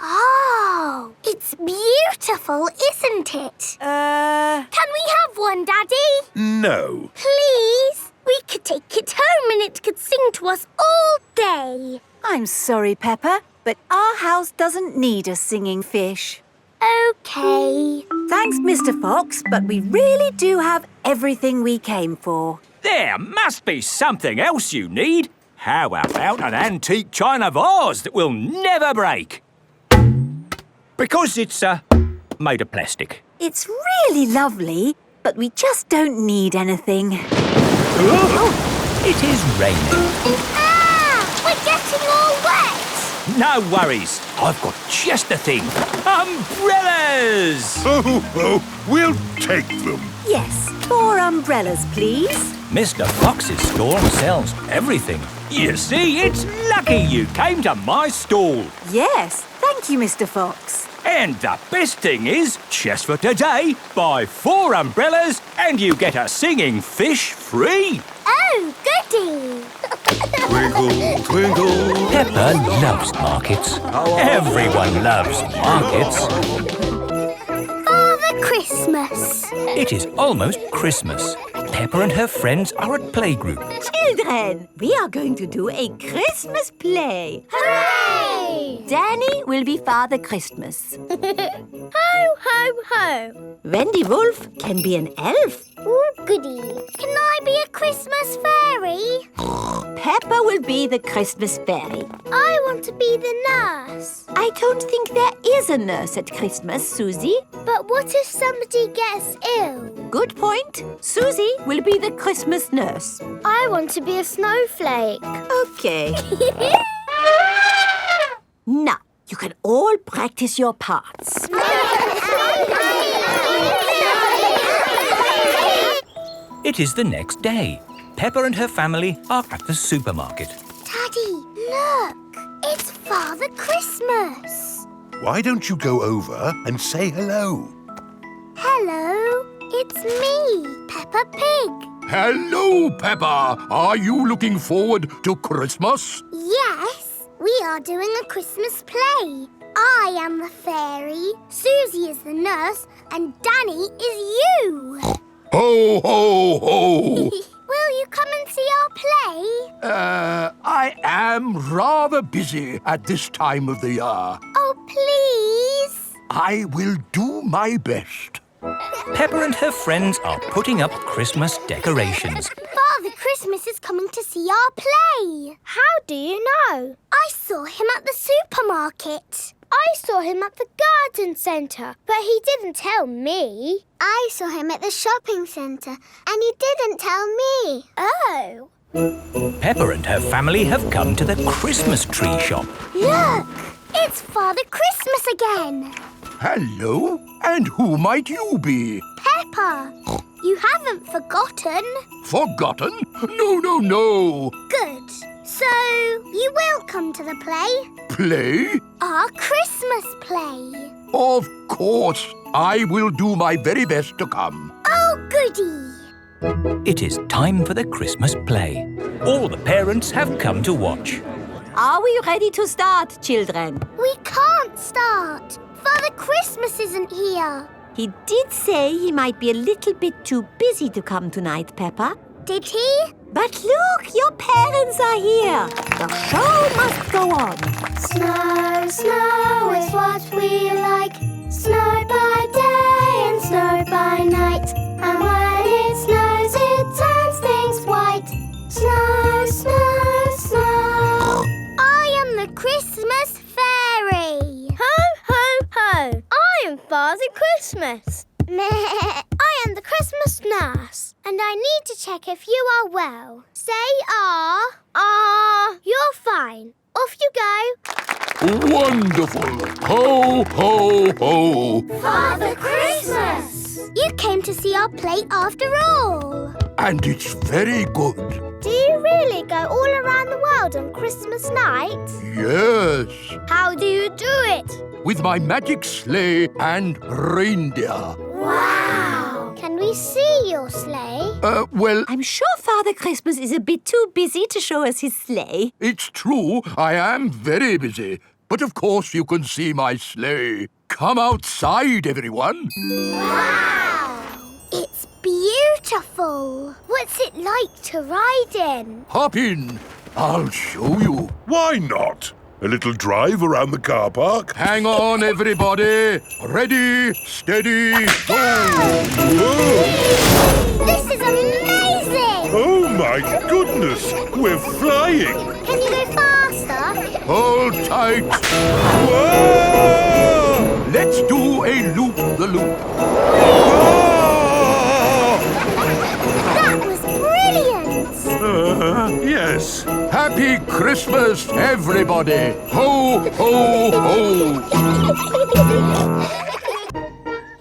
Oh, it's beautiful, isn't it? Can we have one, Daddy? No. Please? We could take it home and it could sing to us all day. I'm sorry, Peppa, but our house doesn't need a singing fish. OK. Thanks, Mr. Fox, but we really do have everything we came for. There must be something else you need. How about an antique china vase that will never break? Because it's made of plastic. It's really lovely, but we just don't need anything. It is raining. Ah! We're getting all wet! No worries. I've got just the thing. Umbrellas! Oh, we'll take them. Yes, 4 umbrellas, please. Mr. Fox's stall sells everything. You see, it's lucky you came to my stall. Yes, thank you, Mr. Fox. And the best thing is, just for today, buy 4 umbrellas and you get a singing fish free. Oh, goody! Twinkle, twinkle. Peppa loves markets. Everyone loves markets. Father Christmas. It is almost Christmas. Peppa and her friends are at playgroup. Children, we are going to do a Christmas play. Hooray! Danny will be Father Christmas. Ho, ho, ho. Wendy Wolf can be an elf. Oh, goody. Can I be a Christmas fairy? Peppa will be the Christmas fairy. I want to be the nurse. I don't think there is a nurse at Christmas, Susie. But what if somebody gets ill? Good point. Susie will be the Christmas nurse. I want to be a snowflake. Okay. Now, you can all practice your parts. It is the next day. Peppa and her family are at the supermarket. Daddy, look! It's Father Christmas! Why don't you go over and say hello? Hello, it's me, Peppa Pig. Hello, Peppa. Are you looking forward to Christmas? Yes, we are doing a Christmas play. I am the fairy, Susie is the nurse, and Danny is you. Ho, ho, ho! Will you come and see our play? I am rather busy at this time of the year. Oh, please. I will do my best. Peppa and her friends are putting up Christmas decorations. Father Christmas is coming to see our play. How do you know? I saw him at the supermarket. I saw him at the garden centre, but he didn't tell me. I saw him at the shopping centre, and he didn't tell me. Oh. Peppa and her family have come to the Christmas tree shop. Look! It's Father Christmas again. Hello, and who might you be? Peppa, you haven't forgotten. Forgotten? No, no, no. Good. So, you will come to the play? Play? Our Christmas play. Of course. I will do my very best to come. Oh, goody. It is time for the Christmas play. All the parents have come to watch. Are we ready to start, children? We can't start. Father Christmas isn't here. He did say he might be a little bit too busy to come tonight, Peppa. Did he? But look, your parents are here. The show must go on. Snow, snow is what we like. Snow by day and snow by night. And when it snows, it turns things white. Snow, snow, snow. I am the Christmas fairy. Ho, ho, ho. I am Father Christmas. I am the Christmas nurse, and I need to check if you are well. Say you're fine. Off you go. Wonderful. Ho, ho, ho. Father Christmas! You came to see our play after all. And it's very good. Do you really go all around the world on Christmas night? Yes. How do you do it? With my magic sleigh and reindeer. Wow! Can we see your sleigh? Well... I'm sure Father Christmas is a bit too busy to show us his sleigh. It's true, I am very busy. But of course you can see my sleigh. Come outside, everyone. Wow! It's beautiful. What's it like to ride in? Hop in. I'll show you. Why not? A little drive around the car park? Hang on, everybody. Ready, steady, go! Whoa! This is amazing! Oh, my goodness! We're flying! Can you go faster? Hold tight. Whoa! Let's do a loop-the-loop. That was brilliant! Yes. Happy Christmas, everybody. Ho, ho, ho.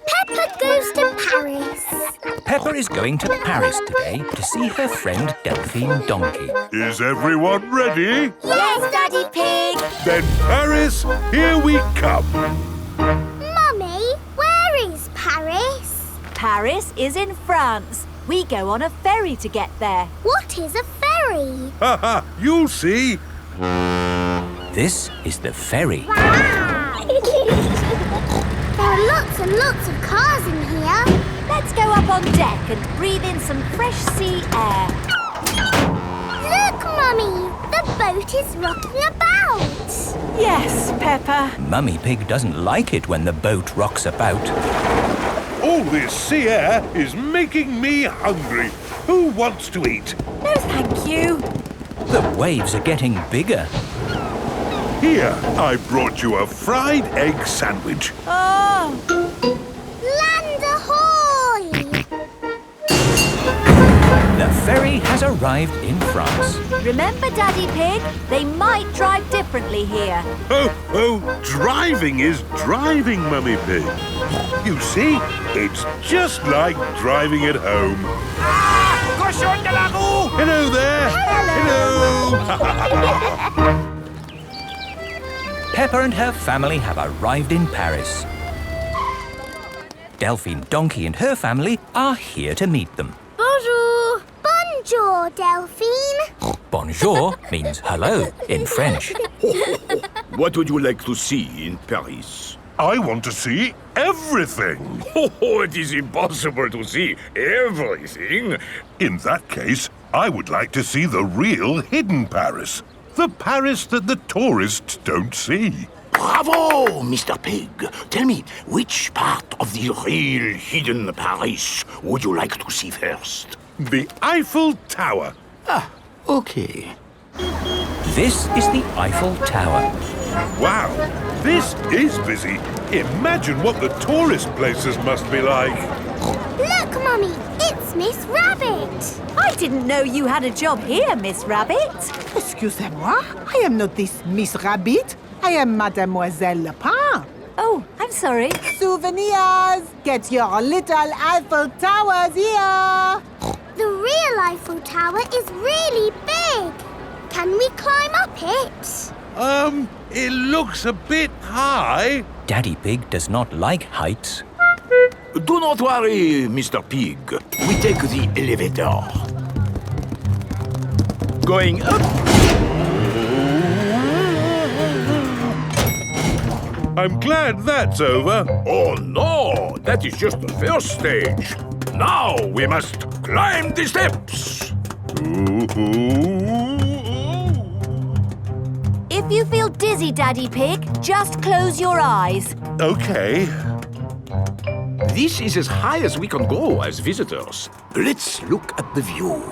Peppa goes to Paris. Peppa is going to Paris today to see her friend Delphine Donkey. Is everyone ready? Yes, Daddy Pig! Then Paris, here we come. Mummy, where is Paris? Paris is in France. We go on a ferry to get there. What is a ferry? Ha ha, you'll see. This is the ferry. Wow! There are lots and lots of cars in here. Let's go up on deck and breathe in some fresh sea air. Look, Mummy! The boat is rocking about. Yes, Peppa. Mummy Pig doesn't like it when the boat rocks about. All this sea air is making me hungry. Who wants to eat? No, thank you. The waves are getting bigger. Here, I brought you a fried egg sandwich. Oh! Land ahoy! The ferry has arrived in France. Remember, Daddy Pig? They might drive differently here. Oh, driving is driving, Mummy Pig. You see, it's just like driving at home. Attention de la roue! Hello there! Hello! Peppa and her family have arrived in Paris. Delphine Donkey and her family are here to meet them. Bonjour. Bonjour, Delphine. Bonjour means hello in French. What would you like to see in Paris? I want to see everything. Oh, it is impossible to see everything. In that case, I would like to see the real hidden Paris. The Paris that the tourists don't see. Bravo, Mr. Pig. Tell me, which part of the real hidden Paris would you like to see first? The Eiffel Tower. Ah, okay. This is the Eiffel Tower. Wow, this is busy. Imagine what the tourist places must be like. Look, Mummy, it's Miss Rabbit. I didn't know you had a job here, Miss Rabbit. Excusez-moi, I am not this Miss Rabbit. I am Mademoiselle Lapin. Oh, I'm sorry. Souvenirs! Get your little Eiffel Towers here! The real Eiffel Tower is really big. Can we climb up it? It looks a bit high. Daddy Pig does not like heights. Do not worry, Mr. Pig. We take the elevator. Going up. I'm glad that's over. Oh no, that is just the first stage. Now we must climb the steps. If you feel dizzy, Daddy Pig, just close your eyes. Okay. This is as high as we can go as visitors. Let's look at the view.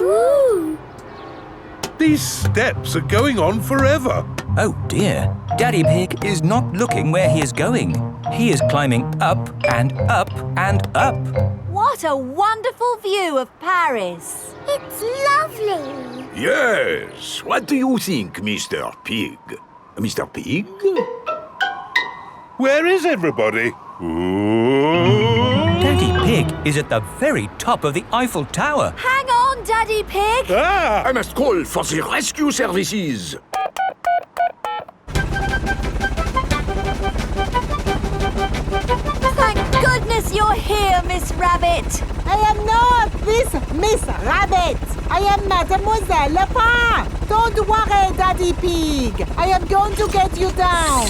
Ooh. These steps are going on forever. Oh dear, Daddy Pig is not looking where he is going. He is climbing up and up and up. What a wonderful view of Paris. It's lovely. Yes. What do you think, Mr. Pig? Mr. Pig? Where is everybody? Daddy Pig is at the very top of the Eiffel Tower. Hang on, Daddy Pig. Ah! I must call for the rescue services. Thank goodness you're here, Miss Rabbit. I am not this Miss Rabbit. I am Mademoiselle Lapin. Don't worry, Daddy Pig. I am going to get you down.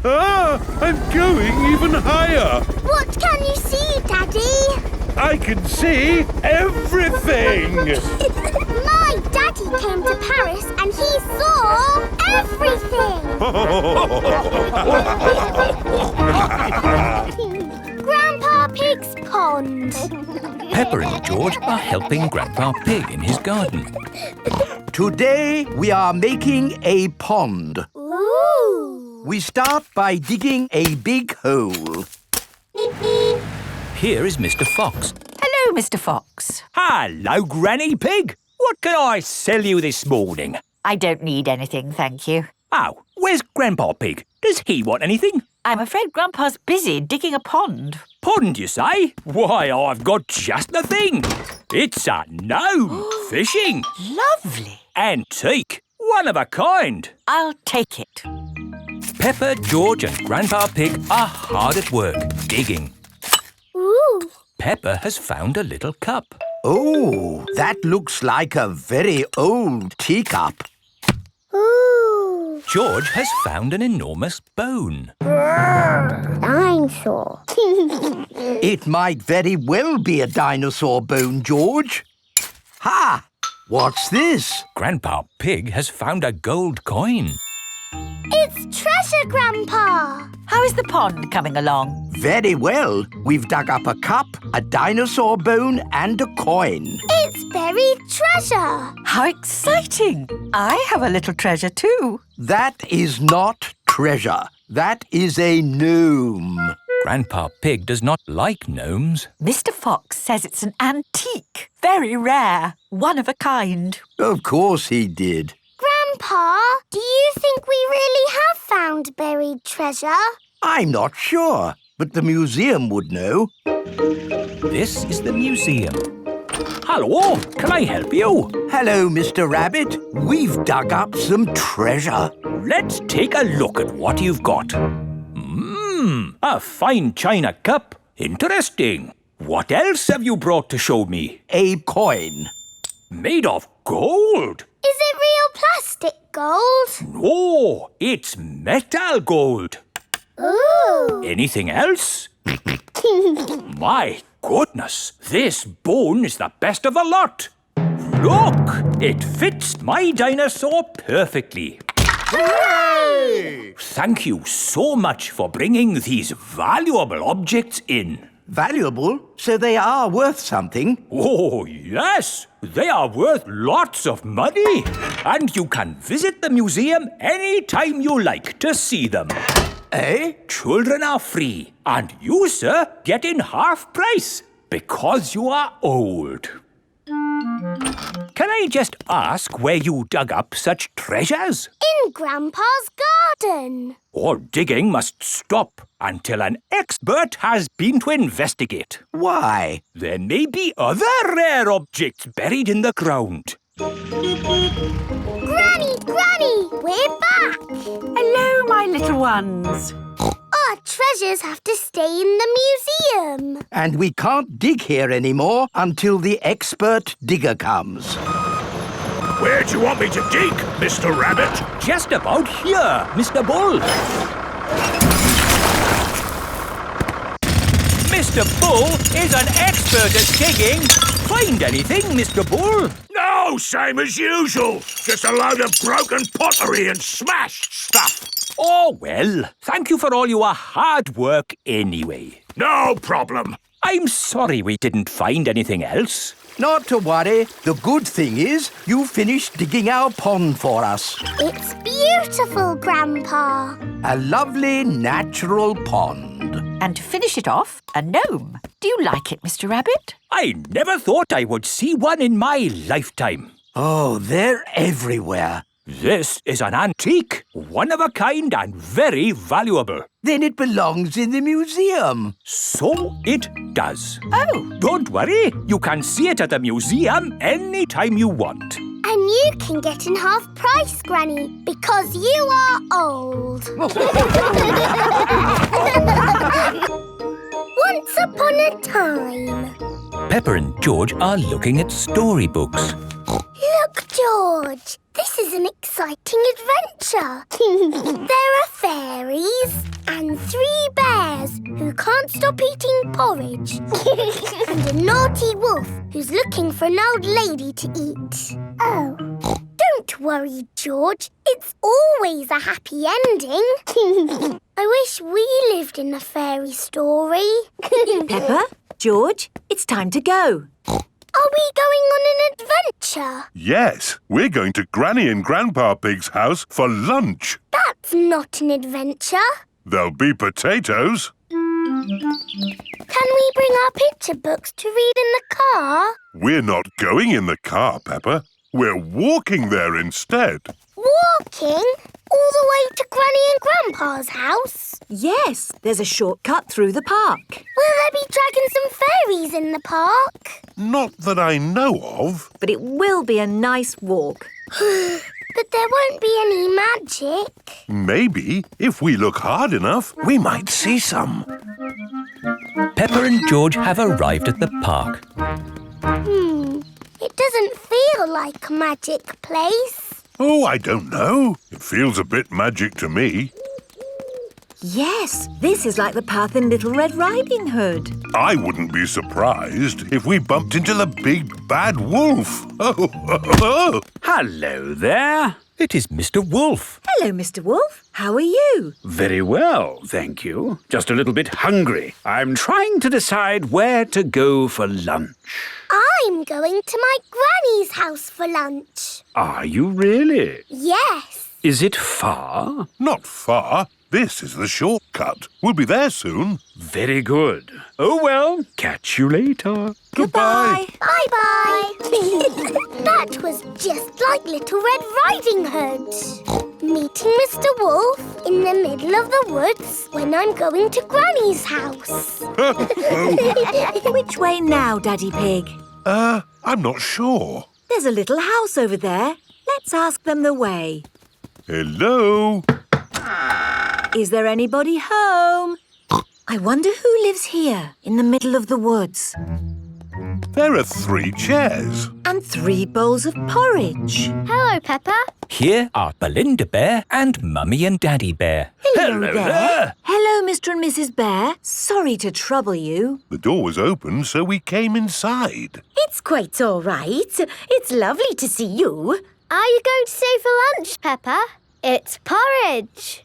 Ah! I'm going even higher. What can you see, Daddy? I can see everything. My daddy came to Paris and he saw everything. Grandpa Pig's pond. Peppa and George are helping Grandpa Pig in his garden. Today we are making a pond. Ooh. We start by digging a big hole. Here is Mr. Fox. Hello, Mr. Fox. Hello, Granny Pig. What can I sell you this morning? I don't need anything, thank you. Oh, where's Grandpa Pig? Does he want anything? I'm afraid Grandpa's busy digging a pond. Pond, you say? Why, I've got just the thing. It's a gnome fishing. Lovely. Antique. One of a kind. I'll take it. Peppa, George and Grandpa Pig are hard at work, digging. Ooh. Peppa has found a little cup. Oh, that looks like a very old teacup. Ooh. George has found an enormous bone. Dinosaur. It might very well be a dinosaur bone, George. Ha! What's this? Grandpa Pig has found a gold coin. It's treasure, Grandpa. How is the pond coming along? Very well. We've dug up a cup, a dinosaur bone and a coin. It's buried treasure. How exciting! I have a little treasure too. That is not treasure. That is a gnome. Grandpa Pig does not like gnomes. Mr. Fox says it's an antique, very rare, one of a kind. Of course he did. Grandpa, do you think we really have found buried treasure? I'm not sure, but the museum would know. This is the museum. Hello, can I help you? Hello, Mr. Rabbit. We've dug up some treasure. Let's take a look at what you've got. A fine china cup. Interesting. What else have you brought to show me? A coin. Made of gold? Is it real plastic gold? No, it's metal gold. Ooh. Anything else? My goodness, this bone is the best of the lot. Look, it fits my dinosaur perfectly. Hooray! Thank you so much for bringing these valuable objects in. Valuable? So they are worth something? Oh, yes. They are worth lots of money. And you can visit the museum any time you like to see them. Eh? Children are free. And you, sir, get in half price because you are old. Can I just ask where you dug up such treasures? In Grandpa's garden. All digging must stop until an expert has been to investigate. Why? There may be other rare objects buried in the ground. Granny, we're back. Hello, my little ones. Our treasures have to stay in the museum. And we can't dig here anymore until the expert digger comes. Where do you want me to dig, Mr. Rabbit? Just about here, Mr. Bull. Mr. Bull is an expert at digging. Find anything, Mr. Bull? No, same as usual. Just a load of broken pottery and smashed stuff. Oh, well, thank you for all your hard work anyway. No problem. I'm sorry we didn't find anything else. Not to worry. The good thing is you finished digging our pond for us. It's beautiful, Grandpa. A lovely natural pond. And to finish it off, a gnome. Do you like it, Mr. Rabbit? I never thought I would see one in my lifetime. Oh, they're everywhere. This is an antique, one of a kind and very valuable. Then it belongs in the museum. So it does. Oh. Don't worry, you can see it at the museum any time you want. And you can get in half price, Granny, because you are old. Once upon a time. Peppa and George are looking at storybooks. Look, George. This is an exciting adventure. There are fairies and 3 bears who can't stop eating porridge. And a naughty wolf who's looking for an old lady to eat. Oh. Don't worry, George. It's always a happy ending. I wish we lived in a fairy story. Peppa, George, it's time to go. Are we going on an adventure? Yes, we're going to Granny and Grandpa Pig's house for lunch. That's not an adventure. There'll be potatoes. Can we bring our picture books to read in the car? We're not going in the car, Peppa. We're walking there instead. Walking? All the way to Granny and Grandpa's house? Yes, there's a shortcut through the park. Will there be dragons and fairies in the park? Not that I know of. But it will be a nice walk. But there won't be any magic. Maybe, if we look hard enough, we might see some. Peppa and George have arrived at the park. It doesn't feel like a magic place. Oh, I don't know. It feels a bit magic to me. Yes, this is like the path in Little Red Riding Hood. I wouldn't be surprised if we bumped into the big bad wolf. Oh. Hello there. It is Mr. Wolf. Hello, Mr. Wolf. How are you? Very well, thank you. Just a little bit hungry. I'm trying to decide where to go for lunch. I'm going to my granny's house for lunch. Are you really? Yes. Is it far? Not far. This is the shortcut. We'll be there soon. Very good. Oh, well, catch you later. Goodbye. Bye-bye. That was just like Little Red Riding Hood. Meeting Mr. Wolf in the middle of the woods when I'm going to Granny's house. Which way now, Daddy Pig? I'm not sure. There's a little house over there. Let's ask them the way. Hello? Is there anybody home? I wonder who lives here in the middle of the woods. There are 3 chairs. And 3 bowls of porridge. Hello, Peppa. Here are Belinda Bear and Mummy and Daddy Bear. Hello there. Hello, Mr. and Mrs. Bear. Sorry to trouble you. The door was open, so we came inside. It's quite all right. It's lovely to see you. Are you going to stay for lunch, Peppa? It's porridge.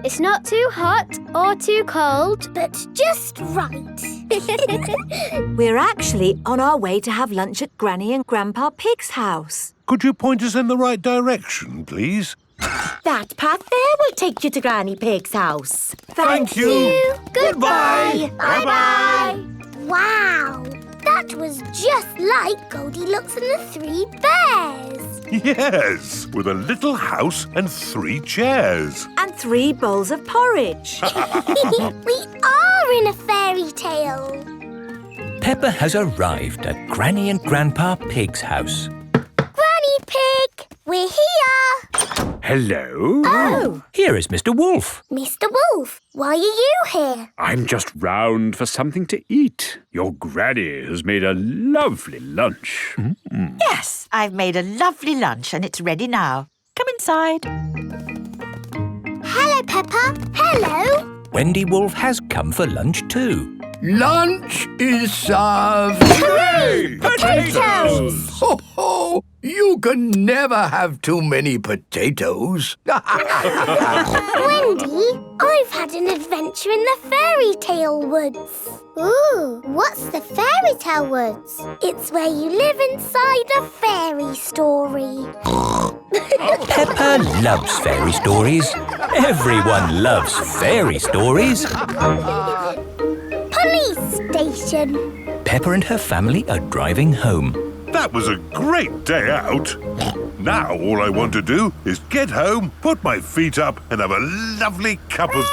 It's not too hot or too cold, but just right. We're actually on our way to have lunch at Granny and Grandpa Pig's house. Could you point us in the right direction, please? That path there will take you to Granny Pig's house. Thank you. Goodbye. Bye-bye. Wow, that was just like Goldilocks and the 3 bears. Yes, with a little house and 3 chairs. And 3 bowls of porridge. We are in a fairy tale. Peppa has arrived at Granny and Grandpa Pig's house. Granny Pig, we're here. Hello? Oh, Here is Mr. Wolf. Mr. Wolf, why are you here? I'm just round for something to eat. Your granny has made a lovely lunch. Yes, I've made a lovely lunch and it's ready now. Come inside. Hello, Peppa. Hello. Wendy Wolf has come for lunch too. Lunch is served. Hooray! Potatoes! Ho, ho! You can never have too many potatoes. Wendy, I've had an adventure in the fairy tale woods. Ooh, what's the fairy tale woods? It's where you live inside a fairy story. Peppa loves fairy stories. Everyone loves fairy stories. Police station. Peppa and her family are driving home. That was a great day out. Now all I want to do is get home, put my feet up and have a lovely cup of...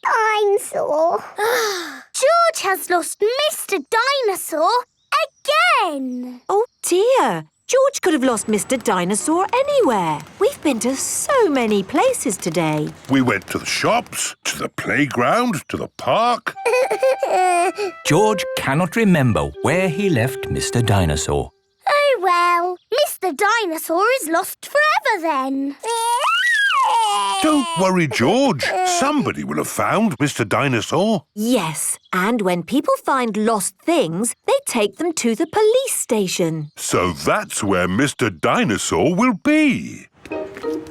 Dinosaur. George has lost Mr. Dinosaur again. Oh dear. George could have lost Mr. Dinosaur anywhere. We've been to so many places today. We went to the shops, to the playground, to the park. George cannot remember where he left Mr. Dinosaur. Oh well, Mr. Dinosaur is lost forever then. Don't worry, George. Somebody will have found Mr. Dinosaur. Yes, and when people find lost things, they take them to the police station. So that's where Mr. Dinosaur will be.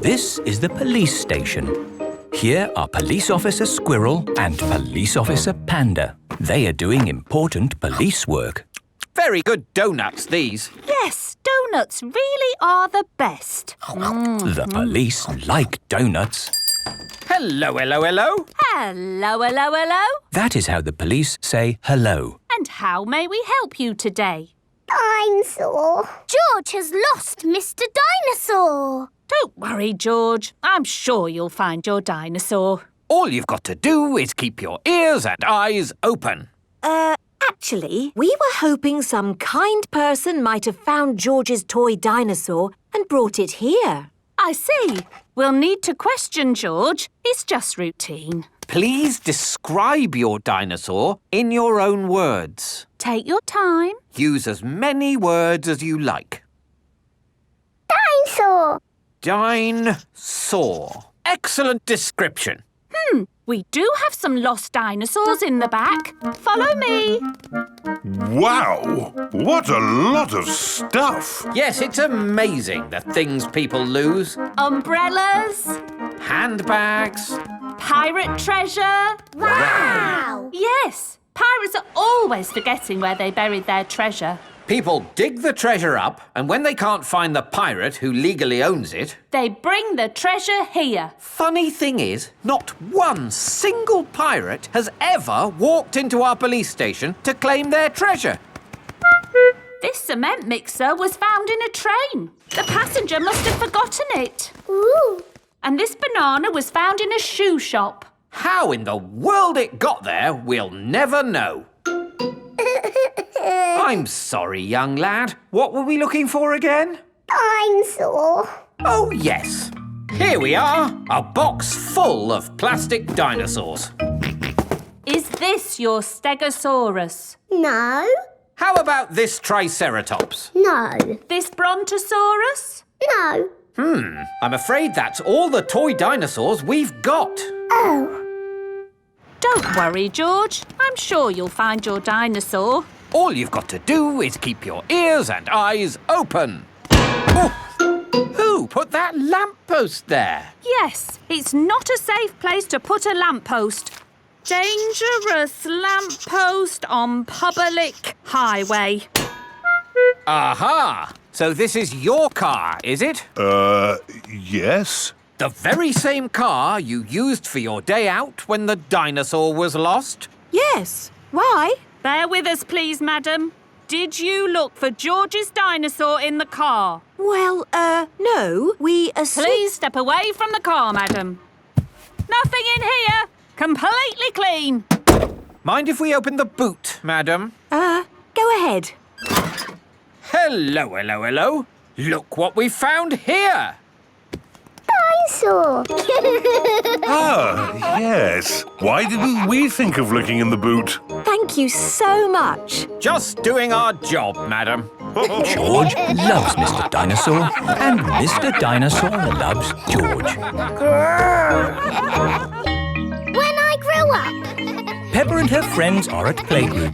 This is the police station. Here are Police Officer Squirrel and Police Officer Panda. They are doing important police work. Very good donuts, these. Yes, donuts really are the best. The police like donuts. Hello, hello, hello. Hello, hello, hello. That is how the police say hello. And how may we help you today? Dinosaur. George has lost Mr. Dinosaur. Don't worry, George. I'm sure you'll find your dinosaur. All you've got to do is keep your ears and eyes open. Actually, we were hoping some kind person might have found George's toy dinosaur and brought it here. I see. We'll need to question George. It's just routine. Please describe your dinosaur in your own words. Take your time. Use as many words as you like. Dinosaur. Dinosaur. Excellent description. We do have some lost dinosaurs in the back. Follow me. Wow! What a lot of stuff! Yes, it's amazing the things people lose. Umbrellas. Handbags. Pirate treasure. Wow! Yes, pirates are always forgetting where they buried their treasure. People dig the treasure up, and when they can't find the pirate who legally owns it, they bring the treasure here. Funny thing is, not one single pirate has ever walked into our police station to claim their treasure. This cement mixer was found in a train. The passenger must have forgotten it. Ooh. And this banana was found in a shoe shop. How in the world it got there, we'll never know. I'm sorry, young lad. What were we looking for again? Dinosaur. Oh, yes. Here we are, a box full of plastic dinosaurs. Is this your Stegosaurus? No. How about this Triceratops? No. This Brontosaurus? No. I'm afraid that's all the toy dinosaurs we've got. Oh. Don't worry, George. I'm sure you'll find your dinosaur. All you've got to do is keep your ears and eyes open. Oh, who put that lamppost there? Yes, it's not a safe place to put a lamppost. Dangerous lamppost on public highway. Aha! So this is your car, is it? Yes. The very same car you used for your day out when the dinosaur was lost? Yes. Why? Bear with us, please, madam. Did you look for George's dinosaur in the car? Well, no. Please step away from the car, madam. Nothing in here. Completely clean. Mind if we open the boot, madam? Go ahead. Hello, hello, hello. Look what we found here. Dinosaur. Ah, yes. Why didn't we think of looking in the boot? Thank you so much. Just doing our job, madam. George loves Mr. Dinosaur, and Mr. Dinosaur loves George. When I grow up. Peppa and her friends are at playgroup.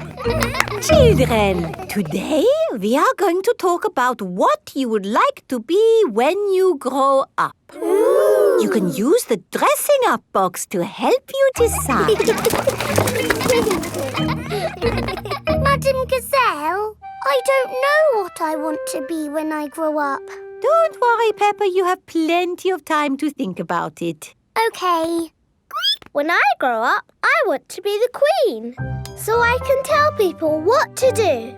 Children, today we are going to talk about what you would like to be when you grow up. Ooh. You can use the dressing up box to help you decide. Madam Gazelle, I don't know what I want to be when I grow up. Don't worry, Peppa, you have plenty of time to think about it. Okay. When I grow up, I want to be the queen, so I can tell people what to do.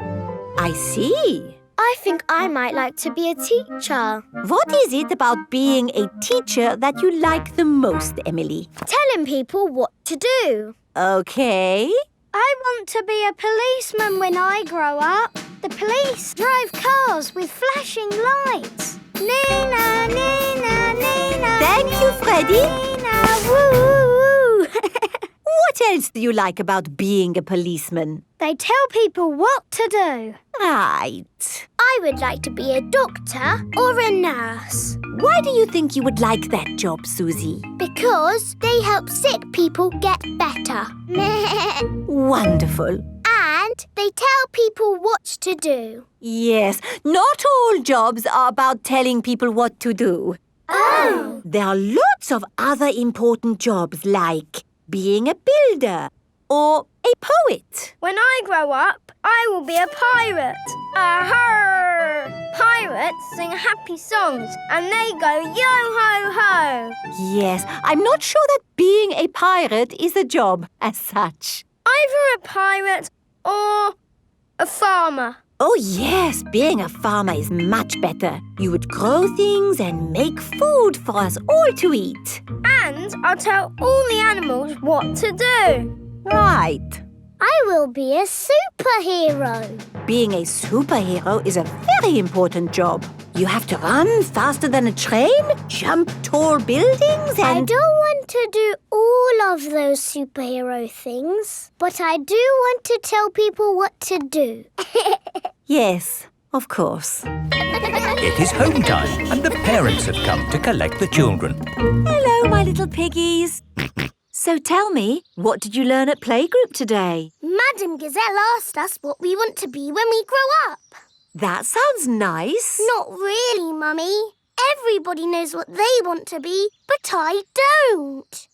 I see. I think I might like to be a teacher. What is it about being a teacher that you like the most, Emily? Telling people what to do. Okay. I want to be a policeman when I grow up. The police drive cars with flashing lights. Nina, Nina, Nina. Thank you, Freddie. Nina, woo. What else do you like about being a policeman? They tell people what to do. Right. I would like to be a doctor or a nurse. Why do you think you would like that job, Susie? Because they help sick people get better. Wonderful. And they tell people what to do. Yes, not all jobs are about telling people what to do. Oh! There are lots of other important jobs like being a builder or a poet. When I grow up, I will be a pirate. Aha! Pirates sing happy songs and they go yo-ho-ho. Yes, I'm not sure that being a pirate is a job as such. Either a pirate or a farmer. Oh yes, being a farmer is much better. You would grow things and make food for us all to eat. And I'll tell all the animals what to do. Right. I will be a superhero. Being a superhero is a very important job. You have to run faster than a train, jump tall buildings and... I don't want to do all of those superhero things, but I do want to tell people what to do. Yes, of course. It is home time, and the parents have come to collect the children. Hello, my little piggies. So tell me, what did you learn at playgroup today? Madam Gazelle asked us what we want to be when we grow up. That sounds nice. Not really, Mummy. Everybody knows what they want to be, but I don't.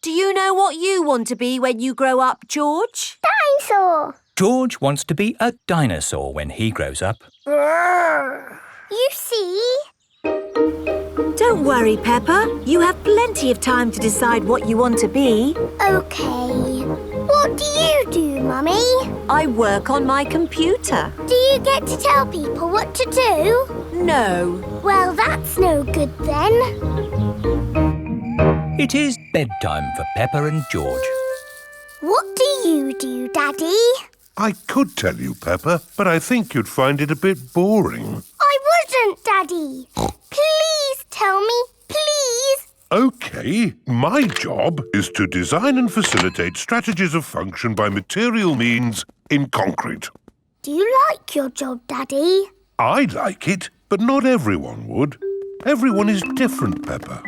Do you know what you want to be when you grow up, George? Dinosaur. George wants to be a dinosaur when he grows up. You see? Don't worry, Peppa. You have plenty of time to decide what you want to be. OK. What do you do, Mummy? I work on my computer. Do you get to tell people what to do? No. Well, that's no good then. It is bedtime for Peppa and George. What do you do, Daddy? I could tell you, Peppa, but I think you'd find it a bit boring. I wouldn't, Daddy. Please tell me, please. OK, my job is to design and facilitate strategies of function by material means in concrete. Do you like your job, Daddy? I like it, but not everyone would. Everyone is different, Peppa.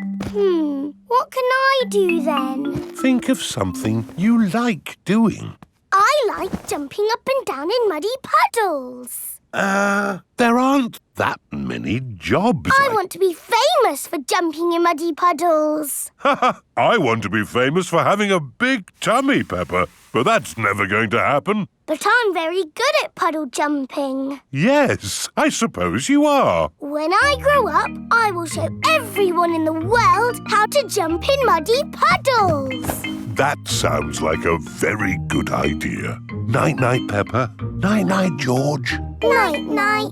What can I do then? Think of something you like doing. I like jumping up and down in muddy puddles. There aren't that many jobs. I want to be famous for jumping in muddy puddles. I want to be famous for having a big tummy, Peppa, but that's never going to happen. But I'm very good at puddle jumping. Yes, I suppose you are. When I grow up, I will show everyone in the world how to jump in muddy puddles. That sounds like a very good idea. Night-night, Peppa. Night-night, George. Night-night.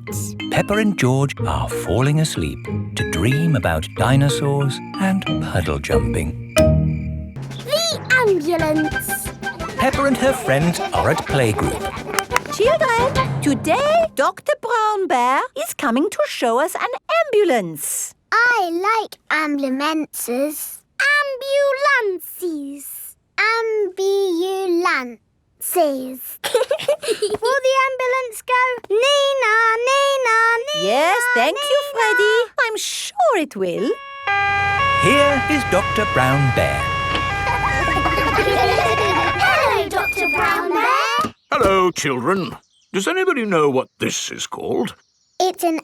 Peppa and George are falling asleep to dream about dinosaurs and puddle jumping. The ambulance. Peppa and her friends are at playgroup. Children, today Dr. Brown Bear is coming to show us an ambulance. I like ambulances. Ambulances. Ambulances. Will the ambulance go Nina, Nina, Nina? Yes, thank Nina. you, Freddy. I'm sure it will. Here is Dr. Brown Bear. Hello, Dr. Brown Bear. Hello, children. Does anybody know what this is called? It's an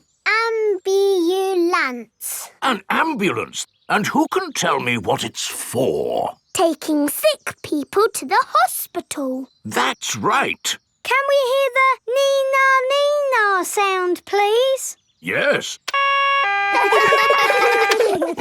ambulance. An ambulance. And who can tell me what it's for? Taking sick people to the hospital. That's right. Can we hear the Nina, Nina sound, please? Yes.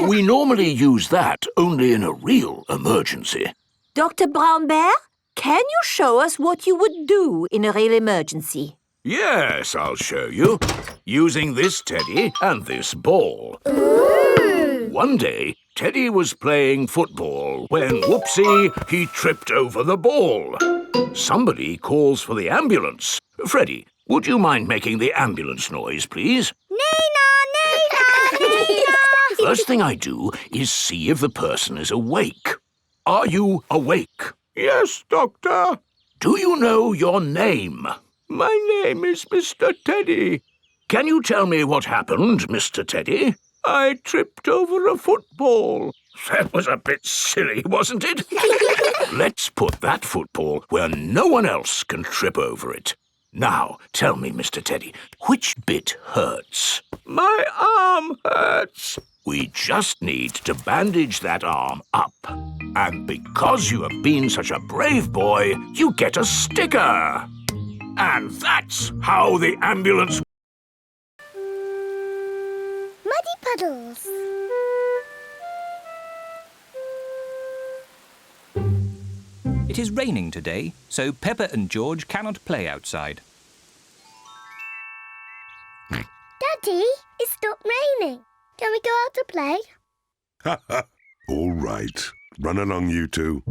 We normally use that only in a real emergency. Dr. Brown Bear, can you show us what you would do in a real emergency? Yes, I'll show you. Using this teddy and this ball. Ooh. One day, Teddy was playing football when, whoopsie, he tripped over the ball. Somebody calls for the ambulance. Freddie, would you mind making the ambulance noise, please? Nina, Nina, Nina. First thing I do is see if the person is awake. Are you awake? Yes, Doctor. Do you know your name? My name is Mr. Teddy. Can you tell me what happened, Mr. Teddy? I tripped over a football. That was a bit silly, wasn't it? Let's put that football where no one else can trip over it. Now, tell me, Mr. Teddy, which bit hurts? My arm hurts. We just need to bandage that arm up. And because you have been such a brave boy, you get a sticker. And that's how the ambulance... Muddy puddles. It is raining today, so Peppa and George cannot play outside. Daddy, it stopped raining. Can we go out to play? All right. Run along, you two.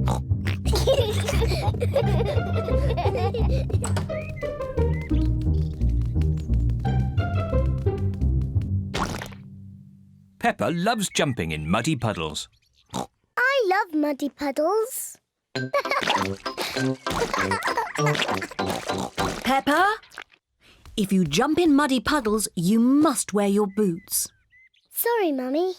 Peppa loves jumping in muddy puddles. I love muddy puddles. Peppa, if you jump in muddy puddles, you must wear your boots. Sorry, Mummy.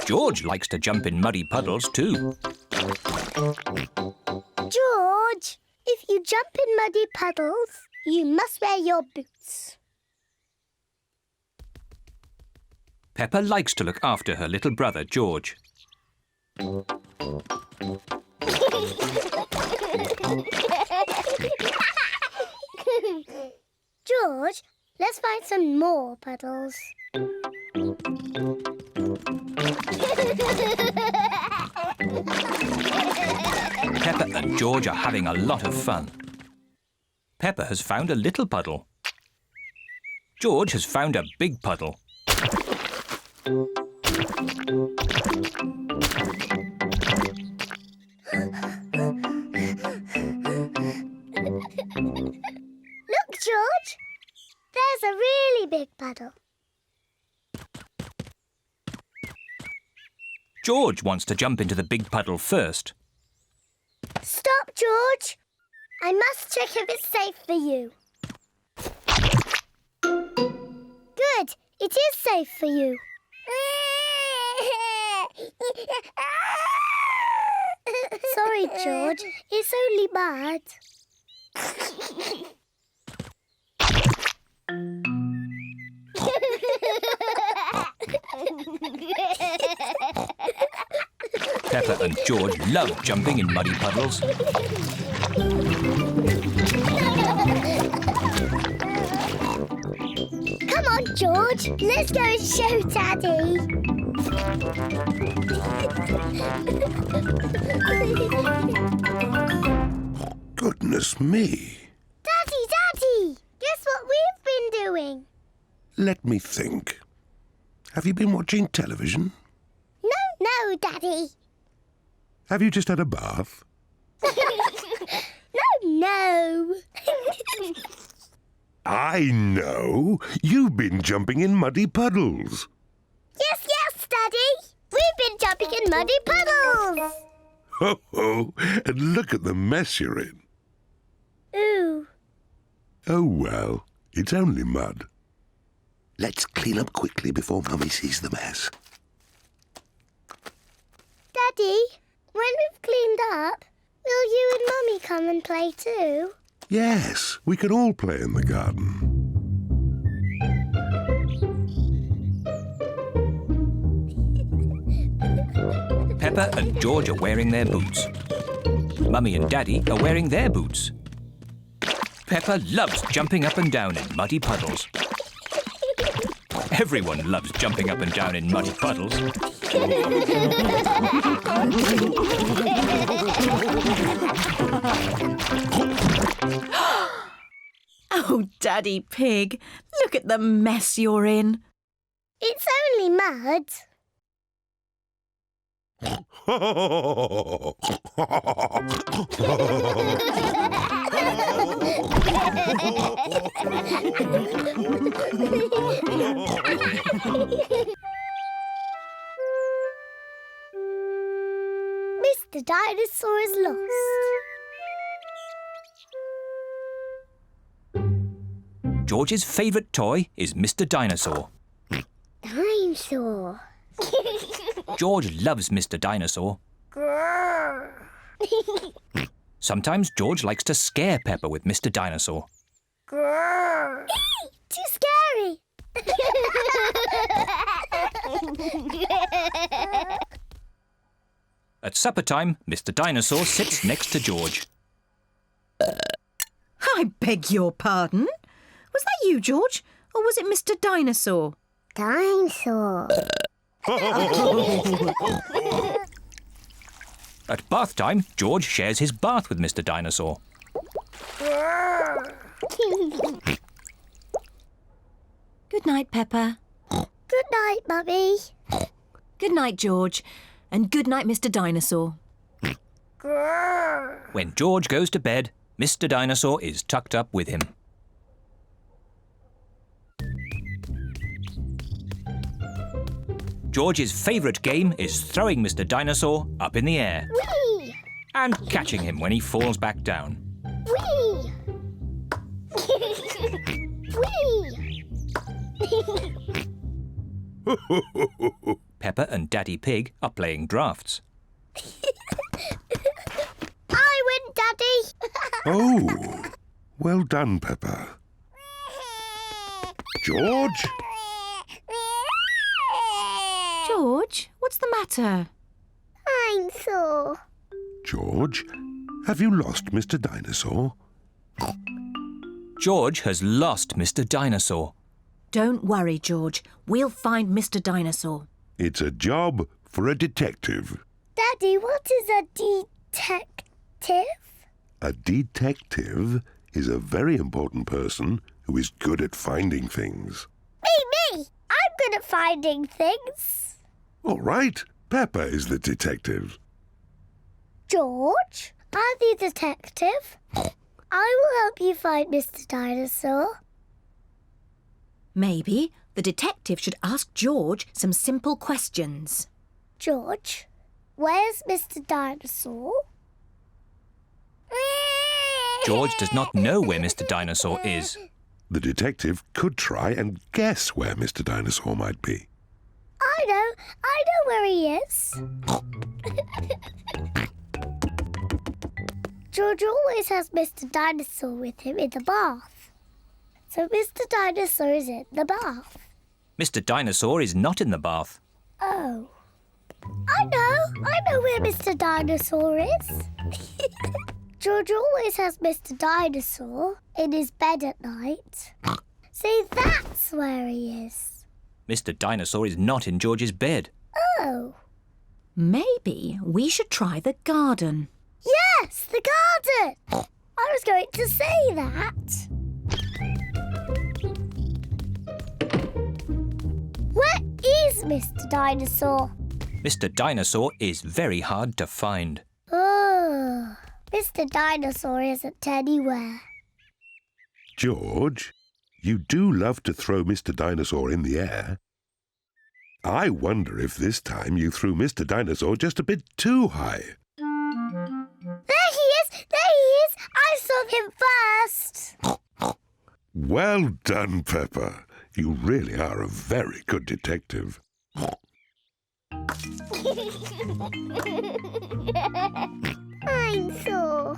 George likes to jump in muddy puddles too. George, if you jump in muddy puddles, you must wear your boots. Peppa likes to look after her little brother, George. George, let's find some more puddles. Peppa and George are having a lot of fun. Peppa has found a little puddle. George has found a big puddle. Look, George. There's a really big puddle. George wants to jump into the big puddle first. Stop, George. I must check if it's safe for you. Good. It is safe for you. Sorry, George. It's only mud. Peppa and George love jumping in muddy puddles. Come on, George. Let's go and show Daddy. Goodness me. Daddy! Guess what we've been doing? Let me think. Have you been watching television? No, Daddy. Have you just had a bath? No. I know. You've been jumping in muddy puddles. Yes, Daddy. We've been jumping in muddy puddles. Ho, ho. And look at the mess you're in. Ooh. Oh, well, it's only mud. Let's clean up quickly before Mummy sees the mess. Daddy, when we've cleaned up, will you and Mummy come and play too? Yes, we can all play in the garden. Peppa and George are wearing their boots. Mummy and Daddy are wearing their boots. Peppa loves jumping up and down in muddy puddles. Everyone loves jumping up and down in muddy puddles. Oh, Daddy Pig, look at the mess you're in. It's only mud. Mr. Dinosaur is lost. George's favourite toy is Mr. Dinosaur. Dinosaur. George loves Mr. Dinosaur. Sometimes George likes to scare Peppa with Mr. Dinosaur. Too scary. At supper time, Mr. Dinosaur sits next to George. I beg your pardon? Was that you, George? Or was it Mr. Dinosaur? Dinosaur. At bath time, George shares his bath with Mr. Dinosaur. Good night, Peppa. Good night, Mummy. Good night, George. And good night, Mr. Dinosaur. When George goes to bed, Mr. Dinosaur is tucked up with him. George's favourite game is throwing Mr. Dinosaur up in the air. Whee! And catching him when he falls back down. Whee! Whee! Peppa and Daddy Pig are playing drafts. I win, Daddy. Oh, well done, Peppa. George? George, what's the matter? Dinosaur. George, have you lost Mr. Dinosaur? George has lost Mr. Dinosaur. Don't worry, George. We'll find Mr. Dinosaur. It's a job for a detective. Daddy, what is a detective? A detective is a very important person who is good at finding things. Me! I'm good at finding things. All right, Peppa is the detective. George, I'm the detective. I will help you find Mr. Dinosaur. Maybe the detective should ask George some simple questions. George, where's Mr. Dinosaur? George does not know where Mr. Dinosaur is. The detective could try and guess where Mr. Dinosaur might be. I know where he is. George always has Mr. Dinosaur with him in the bath. So Mr. Dinosaur is in the bath. Mr. Dinosaur is not in the bath. Oh. I know where Mr. Dinosaur is. George always has Mr. Dinosaur in his bed at night. See, that's where he is. Mr. Dinosaur is not in George's bed. Oh. Maybe we should try the garden. Yes, the garden! I was going to say that. Where is Mr. Dinosaur? Mr. Dinosaur is very hard to find. Oh, Mr. Dinosaur isn't anywhere. George, you do love to throw Mr. Dinosaur in the air. I wonder if this time you threw Mr. Dinosaur just a bit too high. There he is! There he is! I saw him first! Well done, Peppa. You really are a very good detective. I'm sore.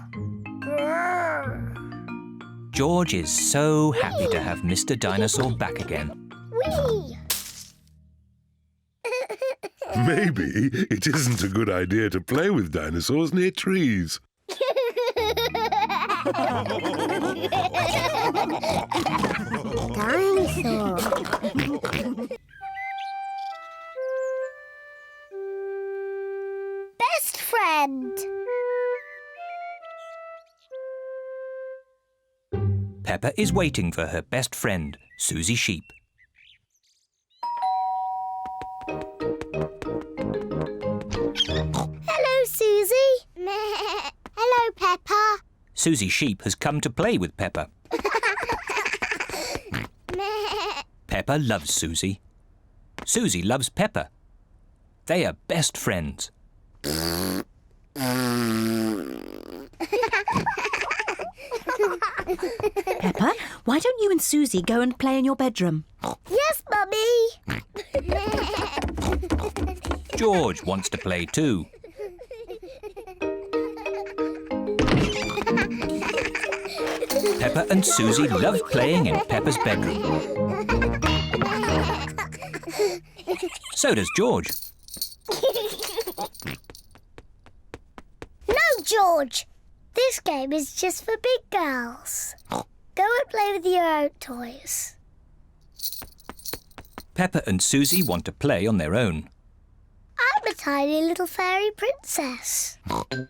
George is so happy to have Mr. Dinosaur back again. Whee! Maybe it isn't a good idea to play with dinosaurs near trees. Dinosaur. Best friend. Peppa is waiting for her best friend, Susie Sheep. Hello, Susie. Hello, Peppa. Susie Sheep has come to play with Peppa. Peppa loves Susie. Susie loves Peppa. They are best friends. Peppa, why don't you and Susie go and play in your bedroom? Yes, Mummy. George wants to play too. Peppa and Susie love playing in Peppa's bedroom. So does George. No, George. This game is just for big girls. Go and play with your own toys. Peppa and Susie want to play on their own. I'm a tiny little fairy princess. I'm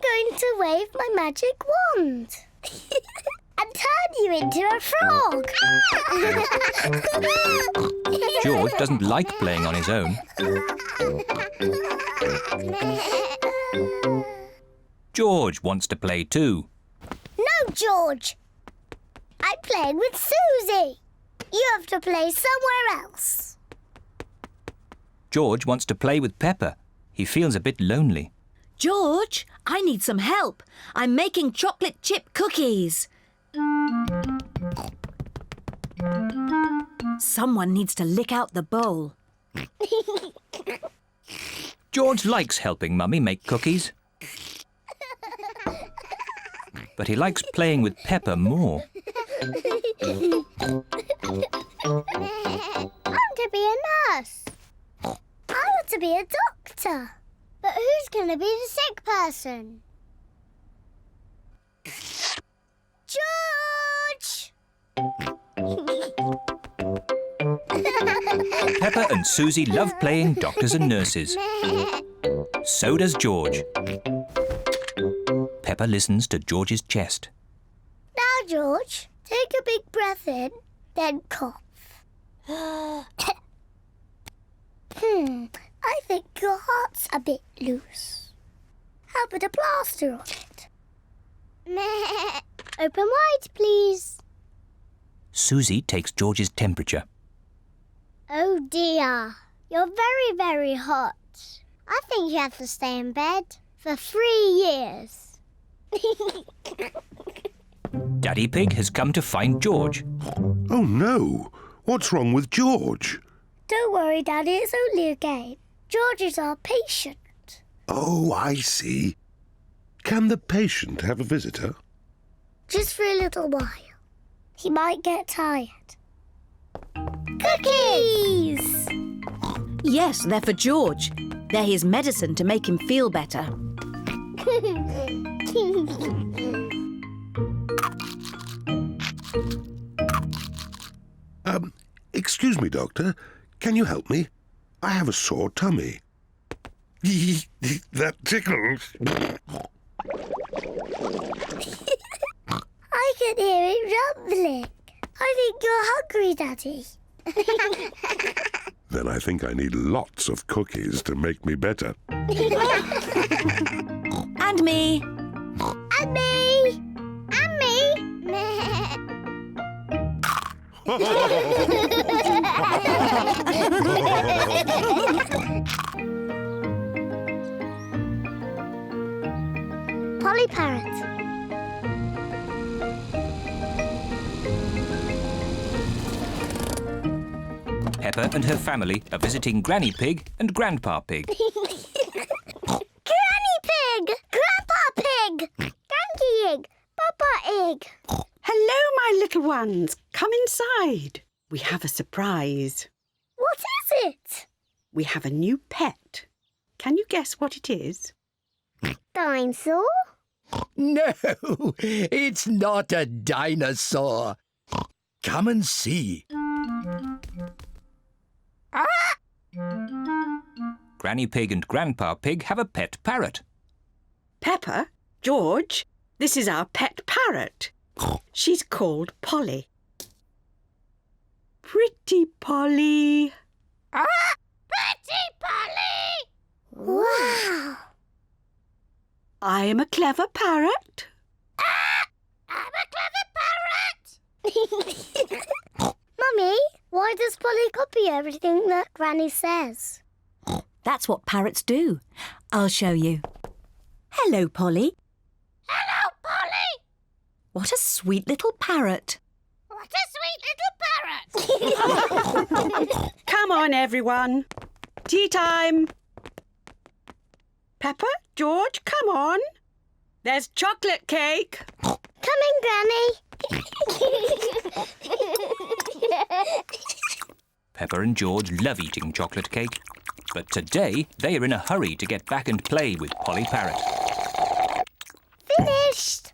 going to wave my magic wand and turn you into a frog. George doesn't like playing on his own. George wants to play too. No, George. I'm playing with Susie. You have to play somewhere else. George wants to play with Peppa. He feels a bit lonely. George, I need some help. I'm making chocolate chip cookies. Someone needs to lick out the bowl. George likes helping Mummy make cookies. But he likes playing with Peppa more. I'm to be a nurse. I want to be a doctor. But who's going to be the sick person? George! Peppa and Susie love playing doctors and nurses. So does George. Peppa listens to George's chest. Now, George, take a big breath in, then cough. I think your heart's a bit loose. How about a plaster on it? Meh. Open wide, please. Susie takes George's temperature. Oh dear, you're very, very hot. I think you have to stay in bed for 3 years. Daddy Pig has come to find George. Oh no! What's wrong with George? Don't worry, Daddy, it's only a game. George is our patient. Oh, I see. Can the patient have a visitor? Just for a little while. He might get tired. Cookies! Yes, they're for George. They're his medicine to make him feel better. Excuse me, Doctor. Can you help me? I have a sore tummy. That tickles. I can hear it rumbling. I think you're hungry, Daddy. Then I think I need lots of cookies to make me better. And me. And me. And me. Polly Parrot. Peppa and her family are visiting Granny Pig and Grandpa Pig. Granny Pig! Grandpa Pig! Granky Egg! Papa Egg! Hello, my little ones. Come inside. We have a surprise. What is it? We have a new pet. Can you guess what it is? Dinosaur? No, it's not a dinosaur. Come and see. Granny Pig and Grandpa Pig have a pet parrot. Peppa, George, this is our pet parrot. She's called Polly. Pretty Polly. Pretty Polly! Wow! I am a clever parrot. I'm a clever parrot! Mummy, why does Polly copy everything that Granny says? That's what parrots do. I'll show you. Hello, Polly. Hello, Polly! What a sweet little parrot. What a sweet little parrot! Come on, everyone. Tea time. Peppa, George, come on. There's chocolate cake. Coming, Granny. Peppa and George love eating chocolate cake, but today they are in a hurry to get back and play with Polly Parrot. Finished.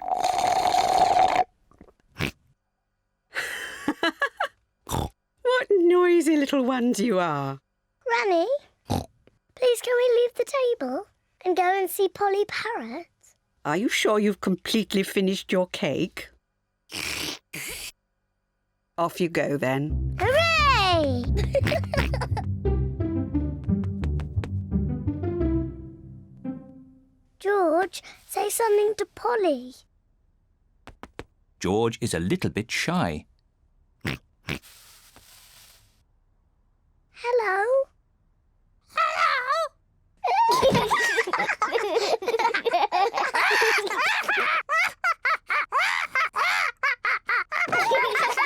What noisy little ones you are. Granny, please can we leave the table and go and see Polly Parrot? Are you sure you've completely finished your cake? Off you go then. Hooray! George, say something to Polly. George is a little bit shy. Hello?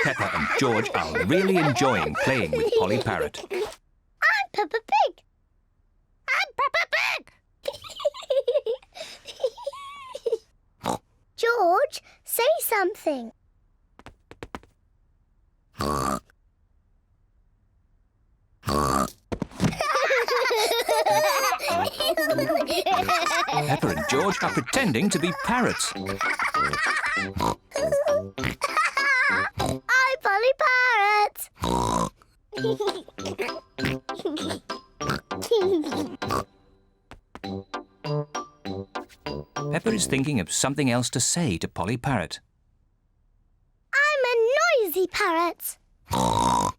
Peppa and George are really enjoying playing with Polly Parrot. I'm Peppa Pig. I'm Peppa Pig. George, say something. Peppa and George are pretending to be parrots. I'm Polly Parrot. Peppa is thinking of something else to say to Polly Parrot. I'm a noisy parrot. I'm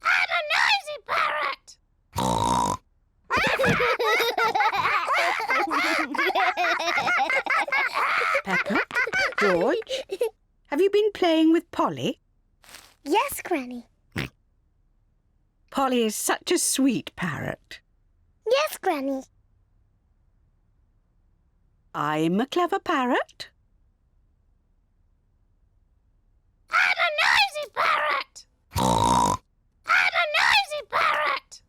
a noisy parrot. Peppa, George, have you been playing with Polly? Yes, Granny. Polly is such a sweet parrot. Yes, Granny. I'm a clever parrot. I'm a noisy parrot. I'm a noisy parrot.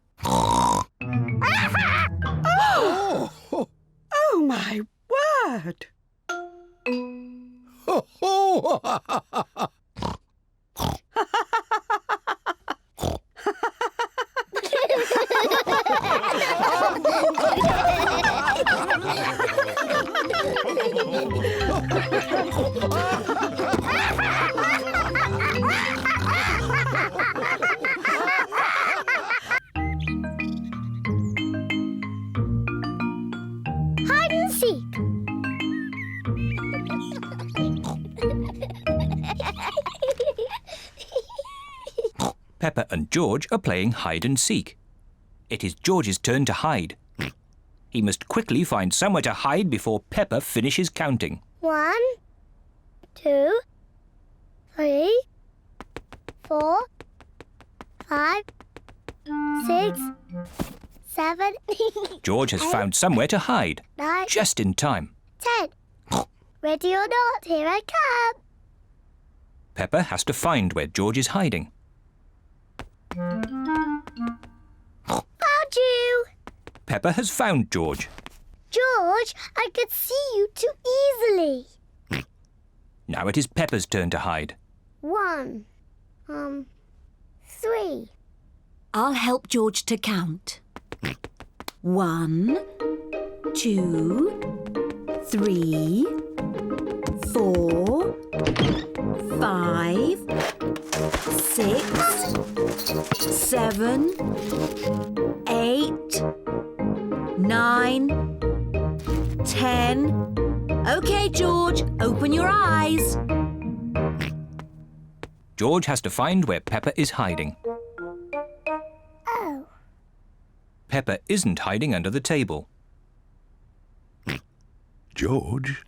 Oh, my word! Hide and seek. Peppa and George are playing hide and seek. It is George's turn to hide. He must quickly find somewhere to hide before Peppa finishes counting. 1, 2, 3, 4, 5, 6, 7. George has found somewhere to hide. 9, Just in time. 10. Ready or not, here I come. Peppa has to find where George is hiding. Found you. Peppa has found George. George, I could see you too easily. Now it is Peppa's turn to hide. 1, 3. I'll help George to count. 1, 2, 3, 4, 5, 6, 7, 8, 9, 10. OK, George, open your eyes. George has to find where Peppa is hiding. Oh. Peppa isn't hiding under the table. George,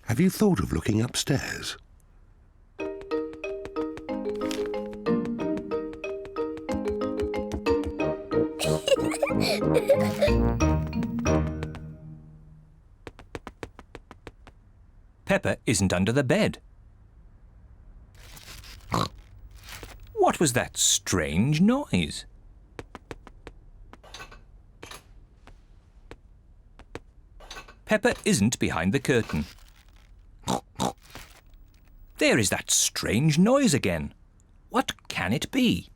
have you thought of looking upstairs? Peppa isn't under the bed. What was that strange noise? Peppa isn't behind the curtain. There is that strange noise again. What can it be?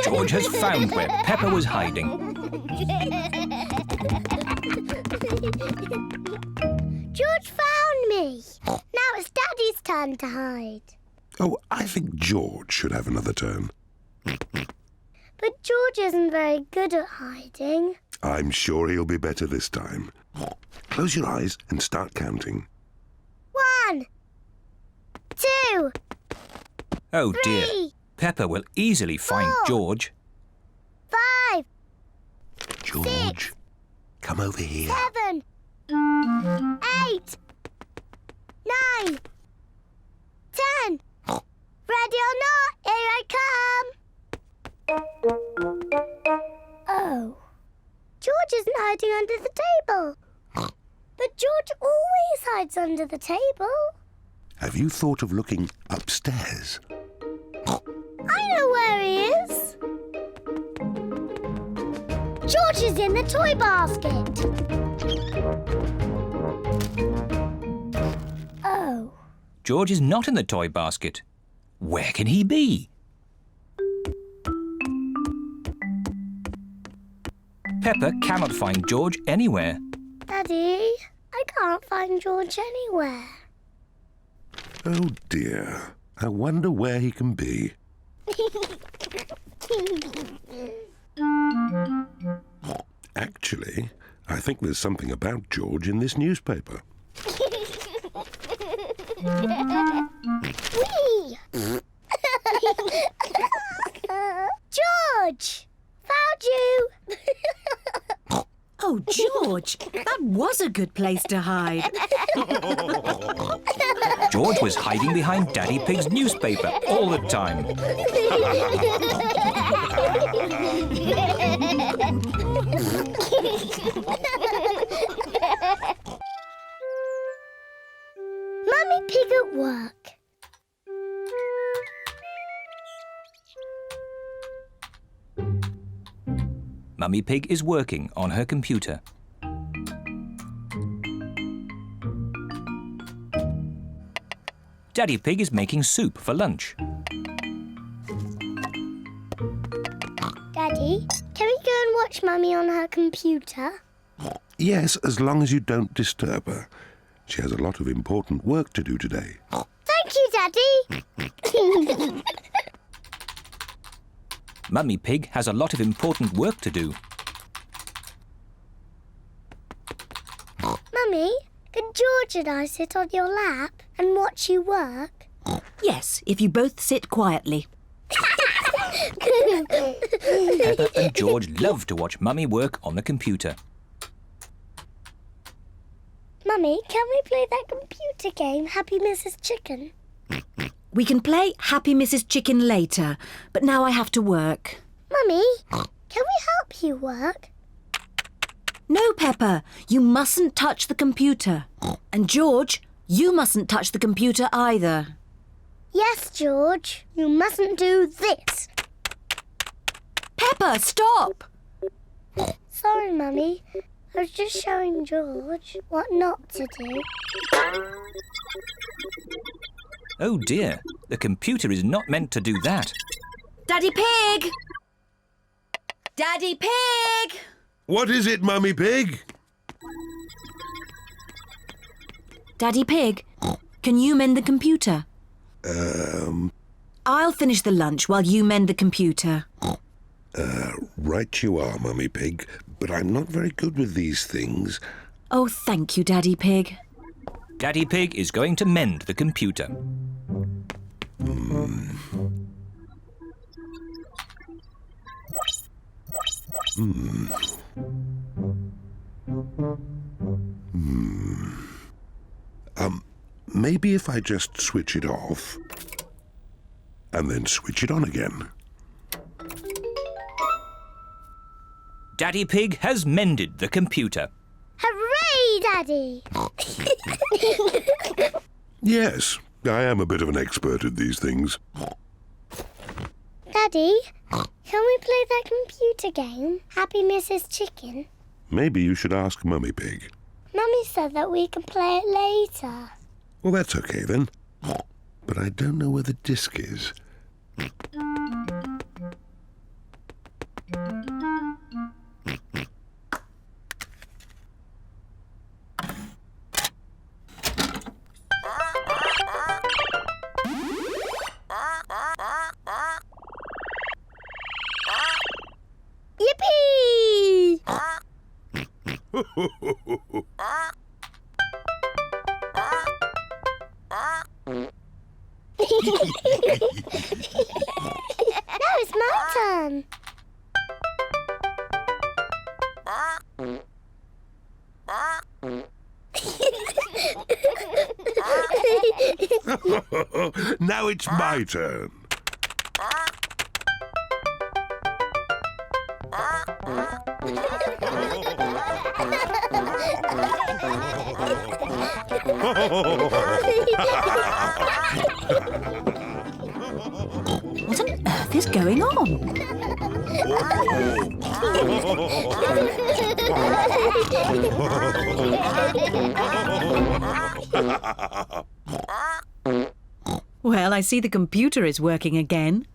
George has found where Peppa was hiding. George found me. Now it's Daddy's turn to hide. Oh, I think George should have another turn. But George isn't very good at hiding. I'm sure he'll be better this time. Close your eyes and start counting. 1, 2, Oh 3, dear. Peppa will easily find 4, George. 5, George, come over here. 7, 8, 9, 10. Ready or not, here I come. Oh. George isn't hiding under the table. But George always hides under the table. Have you thought of looking upstairs? I know where he is. George is in the toy basket. Oh. George is not in the toy basket. Where can he be? Peppa cannot find George anywhere. Daddy, I can't find George anywhere. Oh dear. I wonder where he can be. Actually, I think there's something about George in this newspaper. Whee! George! Found you! Oh, George, that was a good place to hide. George was hiding behind Daddy Pig's newspaper all the time. Mummy Pig at work. Mummy Pig is working on her computer. Daddy Pig is making soup for lunch. Daddy, can we go and watch Mummy on her computer? Yes, as long as you don't disturb her. She has a lot of important work to do today. Thank you, Daddy. Mummy Pig has a lot of important work to do. Mummy, can George and I sit on your lap and watch you work? Yes, if you both sit quietly. Peppa and George love to watch Mummy work on the computer. Mummy, can we play that computer game, Happy Mrs. Chicken? We can play Happy Mrs. Chicken later, but now I have to work. Mummy, can we help you work? No, Peppa, you mustn't touch the computer. And George, you mustn't touch the computer either. Yes, George, you mustn't do this. Peppa, stop! Sorry, Mummy. I was just showing George what not to do. Oh dear, the computer is not meant to do that. Daddy Pig! Daddy Pig! What is it, Mummy Pig? Daddy Pig, can you mend the computer? I'll finish the lunch while you mend the computer. Right you are, Mummy Pig, but I'm not very good with these things. Oh, thank you, Daddy Pig. Daddy Pig is going to mend the computer. Maybe if I just switch it off and then switch it on again. Daddy Pig has mended the computer. Hooray, Daddy! Yes, I am a bit of an expert at these things. Daddy, can we play that computer game, Happy Mrs. Chicken? Maybe you should ask Mummy Pig. Mummy said that we can play it later. Well, that's okay then. But I don't know where the disc is. Yippee! Now it's my turn. Now it's my turn. What on earth is going on? Well, I see the computer is working again.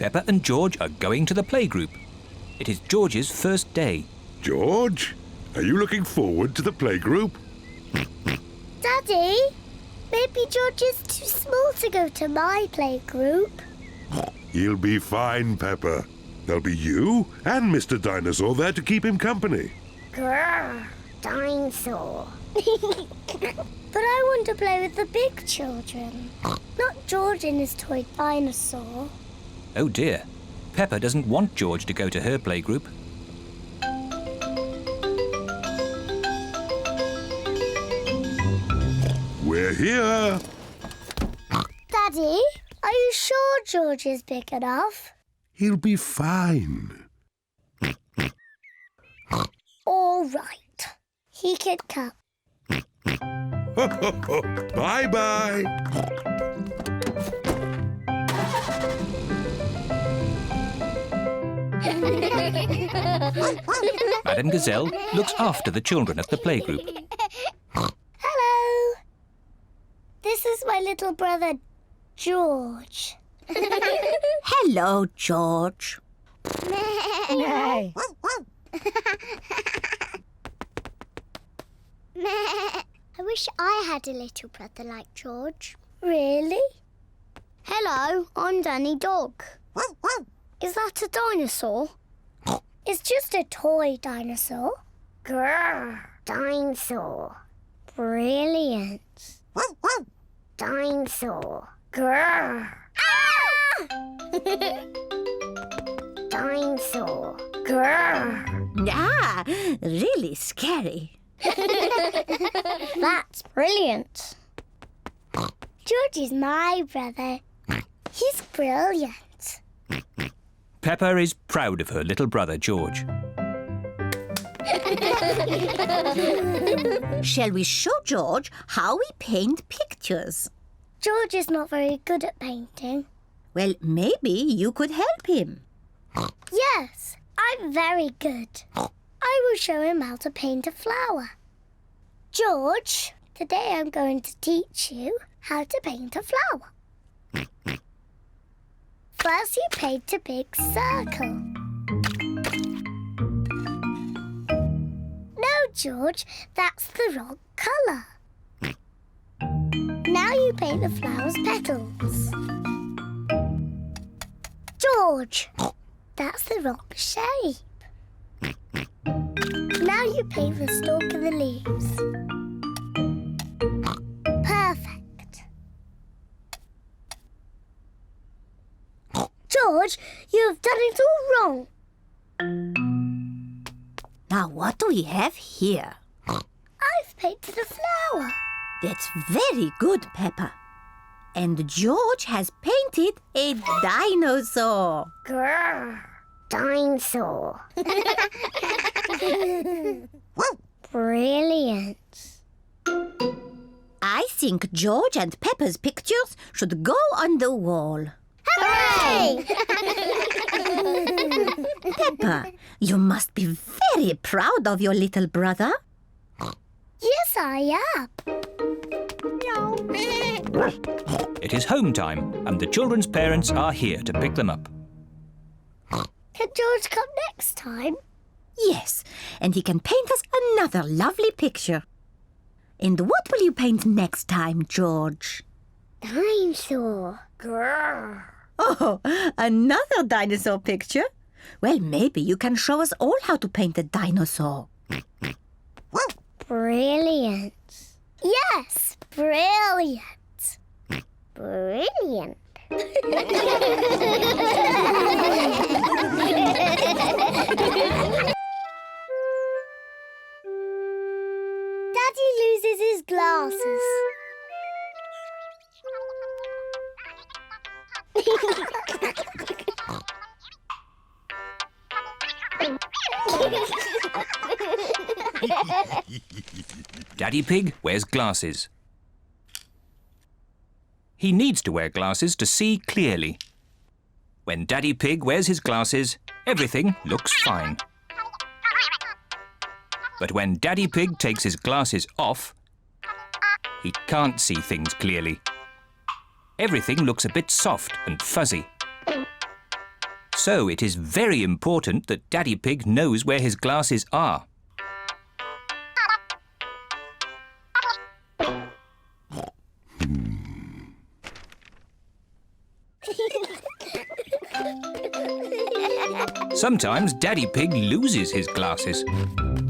Peppa and George are going to the playgroup. It is George's first day. George, are you looking forward to the playgroup? Daddy, maybe George is too small to go to my playgroup. He'll be fine, Peppa. There'll be you and Mr. Dinosaur there to keep him company. Grrr, Dinosaur. But I want to play with the big children, not George and his toy dinosaur. Oh dear, Peppa doesn't want George to go to her playgroup. We're here. Daddy, are you sure George is big enough? He'll be fine. All right. He can come. Bye-bye. Madame Gazelle looks after the children at the playgroup. Hello. This is my little brother, George. Hello, George. No. I wish I had a little brother like George. Really? Hello, I'm Danny Dog. Is that a dinosaur? It's just a toy dinosaur. Grrr, dinosaur. Brilliant. Dinosaur. Grrr. Ah! Dinosaur. Grrr. Ah, really scary. That's brilliant. George is my brother. He's brilliant. Peppa is proud of her little brother, George. Shall we show George how we paint pictures? George is not very good at painting. Well, maybe you could help him. Yes, I'm very good. I will show him how to paint a flower. George, today I'm going to teach you how to paint a flower. First you paint a big circle. No, George, that's the wrong colour. Now you paint the flower's petals. George, that's the wrong shape. Now you paint the stalk and the leaves. Perfect. George, you have done it all wrong. Now, what do we have here? I've painted a flower. That's very good, Peppa. And George has painted a dinosaur. Grrr, dinosaur. Brilliant. I think George and Peppa's pictures should go on the wall. Hooray! Peppa, you must be very proud of your little brother. Yes, I am. It is home time, and the children's parents are here to pick them up. Can George come next time? Yes, and he can paint us another lovely picture. And what will you paint next time, George? Dinosaur. Grrr. Oh, another dinosaur picture? Well, maybe you can show us all how to paint a dinosaur. Brilliant. Yes, brilliant. Brilliant. Daddy loses his glasses. Daddy Pig wears glasses. He needs to wear glasses to see clearly. When Daddy Pig wears his glasses, everything looks fine. But when Daddy Pig takes his glasses off, he can't see things clearly. Everything looks a bit soft and fuzzy. So it is very important that Daddy Pig knows where his glasses are. Sometimes Daddy Pig loses his glasses.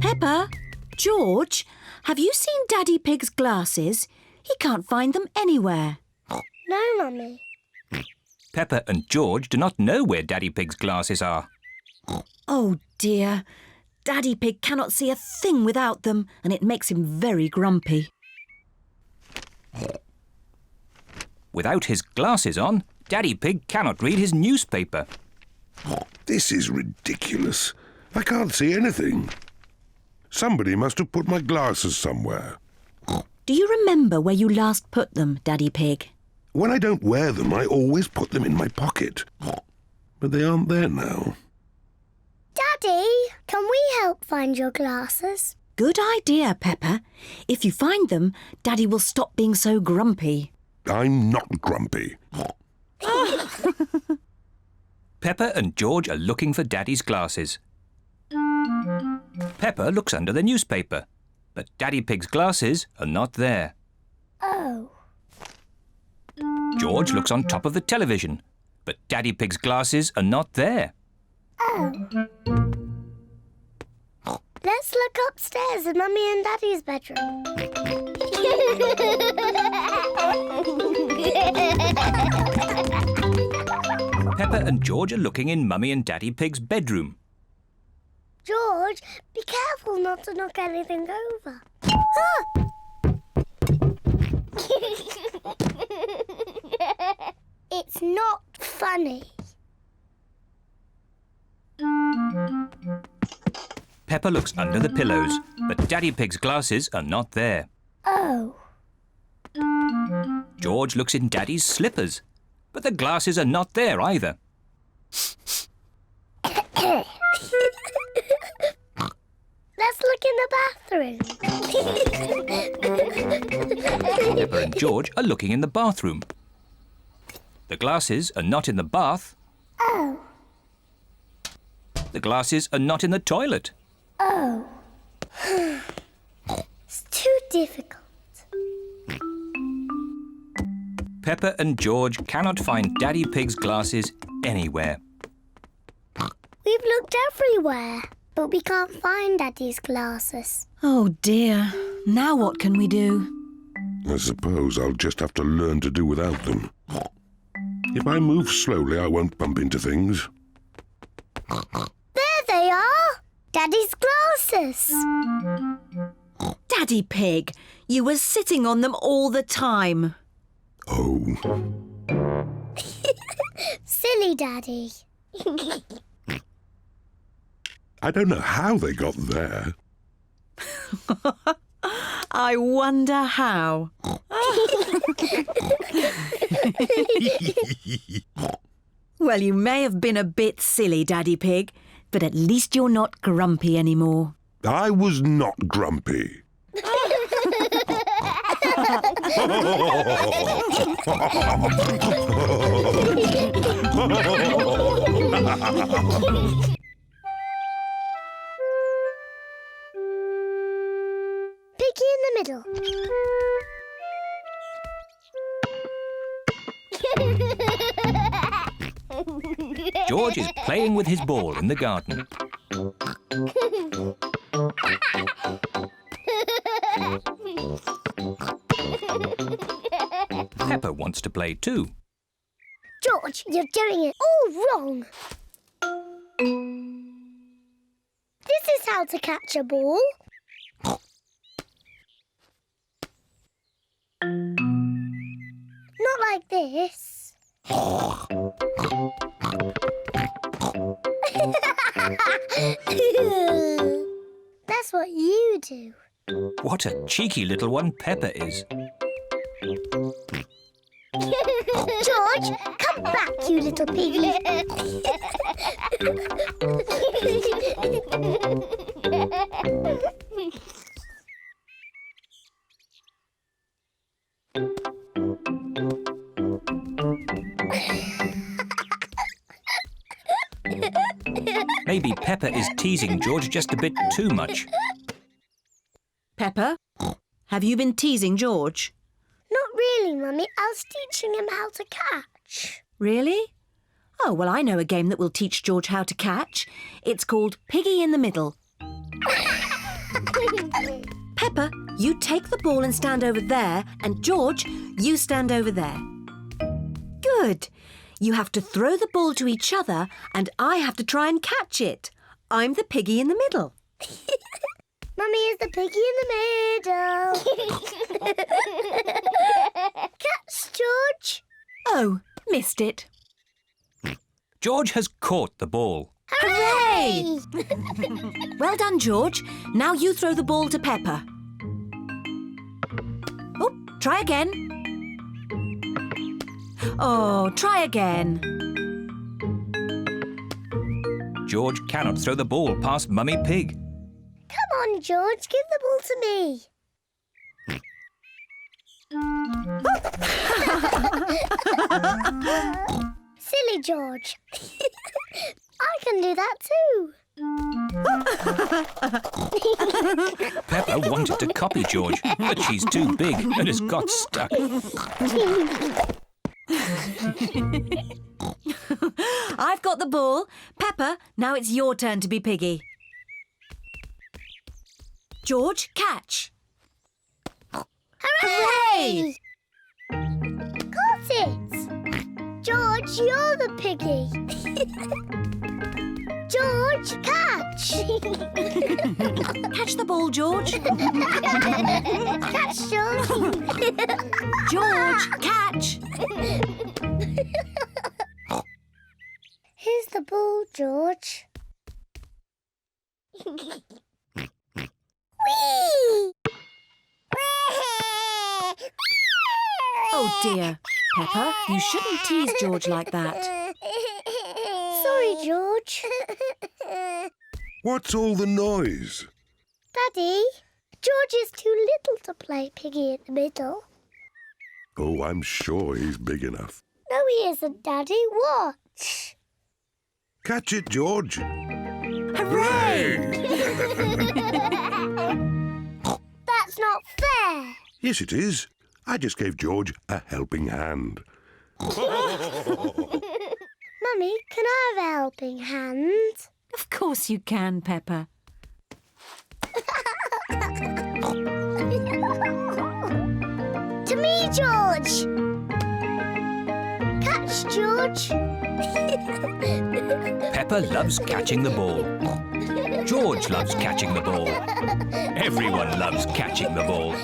Peppa, George, have you seen Daddy Pig's glasses? He can't find them anywhere. No, Mummy. Peppa and George do not know where Daddy Pig's glasses are. Oh dear. Daddy Pig cannot see a thing without them, and it makes him very grumpy. Without his glasses on, Daddy Pig cannot read his newspaper. This is ridiculous. I can't see anything. Somebody must have put my glasses somewhere. Do you remember where you last put them, Daddy Pig? When I don't wear them, I always put them in my pocket. But they aren't there now. Daddy, can we help find your glasses? Good idea, Peppa. If you find them, Daddy will stop being so grumpy. I'm not grumpy. Peppa and George are looking for Daddy's glasses. Peppa looks under the newspaper, but Daddy Pig's glasses are not there. Oh. George looks on top of the television, but Daddy Pig's glasses are not there. Oh. Let's look upstairs in Mummy and Daddy's bedroom. Peppa and George are looking in Mummy and Daddy Pig's bedroom. George, be careful not to knock anything over. Ah! It's not funny. Peppa looks under the pillows, but Daddy Pig's glasses are not there. Oh. George looks in Daddy's slippers, but the glasses are not there either. Let's look in the bathroom. Peppa and George are looking in the bathroom. The glasses are not in the bath. Oh. The glasses are not in the toilet. Oh. It's too difficult. Peppa and George cannot find Daddy Pig's glasses anywhere. We've looked everywhere, but we can't find Daddy's glasses. Oh dear. Now what can we do? I suppose I'll just have to learn to do without them. If I move slowly, I won't bump into things. There they are! Daddy's glasses! Daddy Pig, you were sitting on them all the time. Oh. Silly Daddy. I don't know how they got there. I wonder how. Well, you may have been a bit silly, Daddy Pig, but at least you're not grumpy anymore. I was not grumpy. Piggy in the middle. George is playing with his ball in the garden. Peppa wants to play too. George, you're doing it all wrong. This is how to catch a ball. Not like this. That's what you do. What a cheeky little one Peppa is. George, come back, you little piggy. Maybe Peppa is teasing George just a bit too much. Peppa, have you been teasing George? Not really, Mummy. I was teaching him how to catch. Really? Oh, well, I know a game that will teach George how to catch. It's called Piggy in the Middle. Peppa, you take the ball and stand over there, and George, you stand over there. Good. You have to throw the ball to each other, and I have to try and catch it. I'm the piggy in the middle. Mummy is the piggy in the middle. Catch, George. Oh, missed it. George has caught the ball. Hooray! Well done, George. Now you throw the ball to Peppa. Oh, try again. Oh, try again. George cannot throw the ball past Mummy Pig. Come on, George. Give the ball to me. Silly George. I can do that too. Peppa wanted to copy George, but she's too big and has got stuck. I've got the ball. Peppa, now it's your turn to be Piggy. George, catch. Hooray! Got it! George, you're the piggy. George, catch! Catch the ball, George. Catch, George. George, catch. Here's the ball, George. Whee! Oh dear. Peppa, you shouldn't tease George like that. Sorry, George. What's all the noise? Daddy, George is too little to play Piggy in the middle. Oh, I'm sure he's big enough. No, he isn't, Daddy. Watch. Catch it, George. Hooray! That's not fair. Yes, it is. I just gave George a helping hand. Mummy, can I have a helping hand? Of course you can, Peppa. To me, George. Catch, George. Peppa loves catching the ball. George loves catching the ball. Everyone loves catching the ball.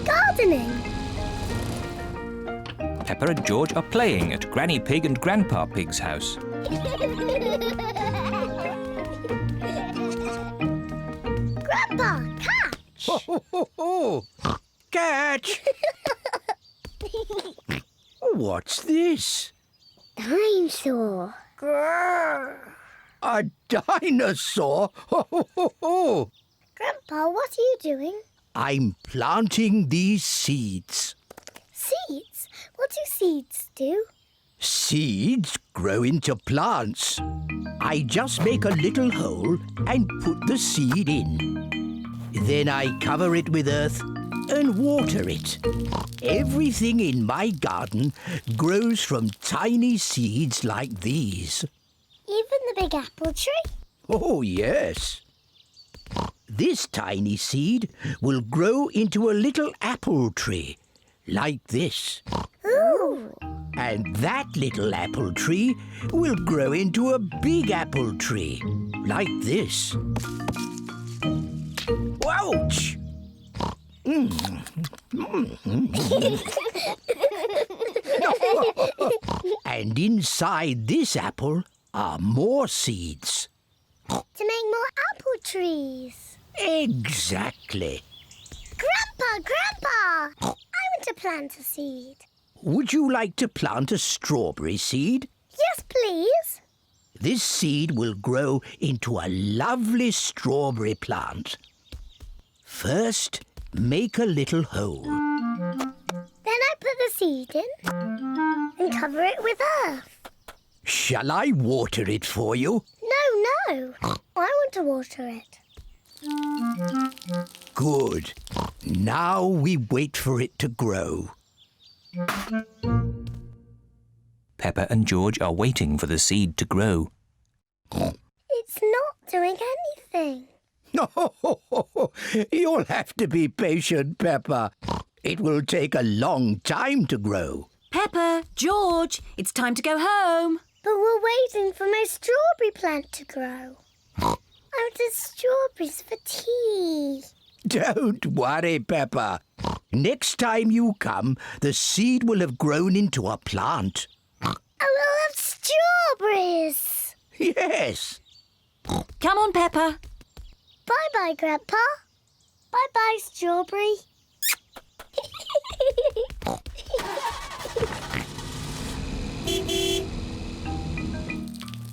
Gardening. Peppa and George are playing at Granny Pig and Grandpa Pig's house. Grandpa, catch. Ho, ho, ho, ho. Catch! What's this? Dinosaur. A dinosaur? Ho, ho, ho, ho. Grandpa, what are you doing? I'm planting these seeds. Seeds? What do seeds do? Seeds grow into plants. I just make a little hole and put the seed in. Then I cover it with earth and water it. Everything in my garden grows from tiny seeds like these. Even the big apple tree? Oh, yes. This tiny seed will grow into a little apple tree, like this. Ooh! And that little apple tree will grow into a big apple tree, like this. Ouch! And inside this apple are more seeds. To make more apple trees. Exactly. Grandpa! I want to plant a seed. Would you like to plant a strawberry seed? Yes, please. This seed will grow into a lovely strawberry plant. First, make a little hole. Then I put the seed in and cover it with earth. Shall I water it for you? No. I want to water it. Good. Now we wait for it to grow. Peppa and George are waiting for the seed to grow. It's not doing anything. You'll have to be patient, Peppa. It will take a long time to grow. Peppa, George, it's time to go home. But we're waiting for my strawberry plant to grow. I wanted strawberries for tea. Don't worry, Peppa. Next time you come, the seed will have grown into a plant. I will have strawberries. Yes. Come on, Peppa. Bye-bye, Grandpa. Bye-bye, strawberry.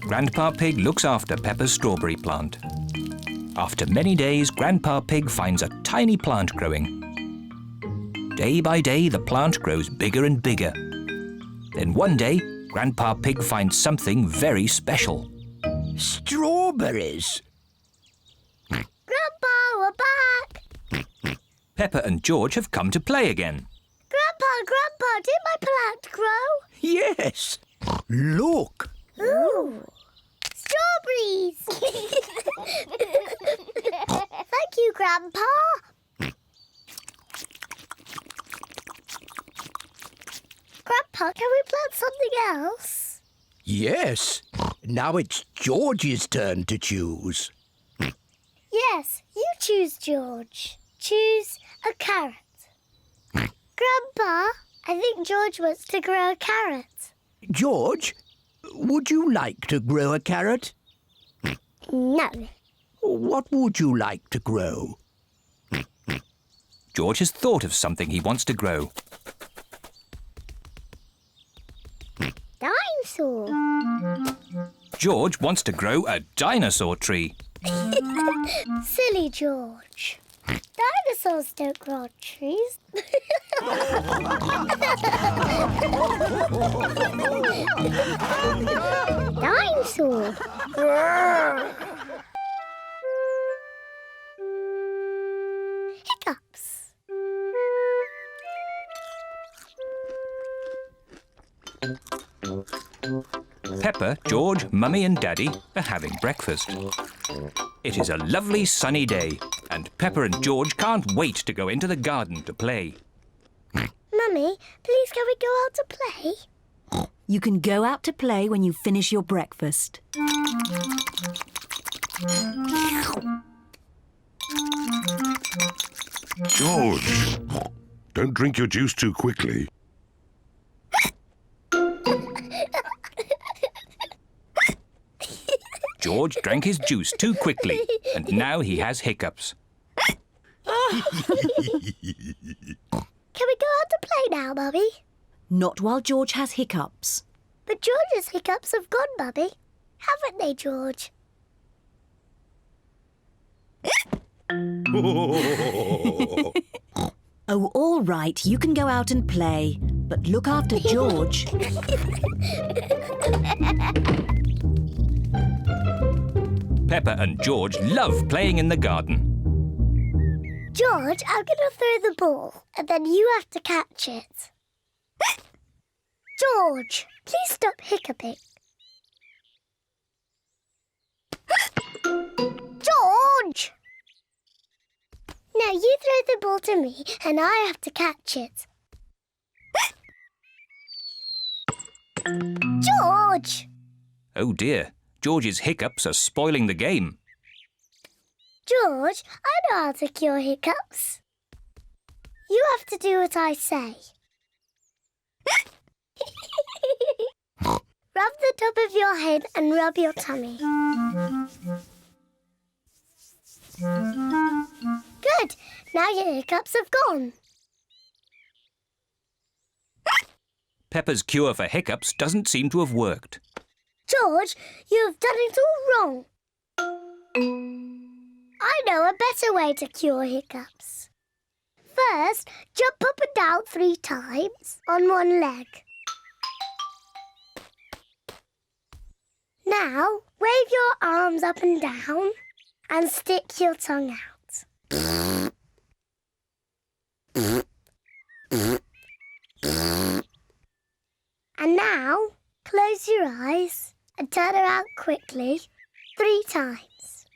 Grandpa Pig looks after Peppa's strawberry plant. After many days, Grandpa Pig finds a tiny plant growing. Day by day, the plant grows bigger and bigger. Then one day, Grandpa Pig finds something very special. Strawberries. Grandpa, we're back. Peppa and George have come to play again. Grandpa, did my plant grow? Yes. Look. Ooh. Strawberries! Thank you, Grandpa. Grandpa, can we plant something else? Yes. Now it's George's turn to choose. Yes, you choose, George. Choose a carrot. Grandpa, I think George wants to grow a carrot. George, would you like to grow a carrot? No. What would you like to grow? George has thought of something he wants to grow. Dinosaur. George wants to grow a dinosaur tree. Silly George. Dinosaurs don't grow on trees. Dinosaur. Hiccups. Peppa, George, Mummy and Daddy are having breakfast. It is a lovely sunny day and Peppa and George can't wait to go into the garden to play. Mummy, please can we go out to play? You can go out to play when you finish your breakfast. George, don't drink your juice too quickly. George drank his juice too quickly and now he has hiccups. Can we go out to play now, Mummy? Not while George has hiccups. But George's hiccups have gone, Mummy. Haven't they, George? Oh, all right, you can go out and play. But look after George. Peppa and George love playing in the garden. George, I'm going to throw the ball and then you have to catch it. George, please stop hiccuping. George! Now you throw the ball to me and I have to catch it. George! Oh dear, George's hiccups are spoiling the game. George, I know how to cure hiccups. You have to do what I say. Rub the top of your head and rub your tummy. Good. Now your hiccups have gone. Peppa's cure for hiccups doesn't seem to have worked. George, you have done it all wrong. I know a better way to cure hiccups. First, jump up and down 3 times on one leg. Now, wave your arms up and down and stick your tongue out. And now, close your eyes and turn around quickly 3 times.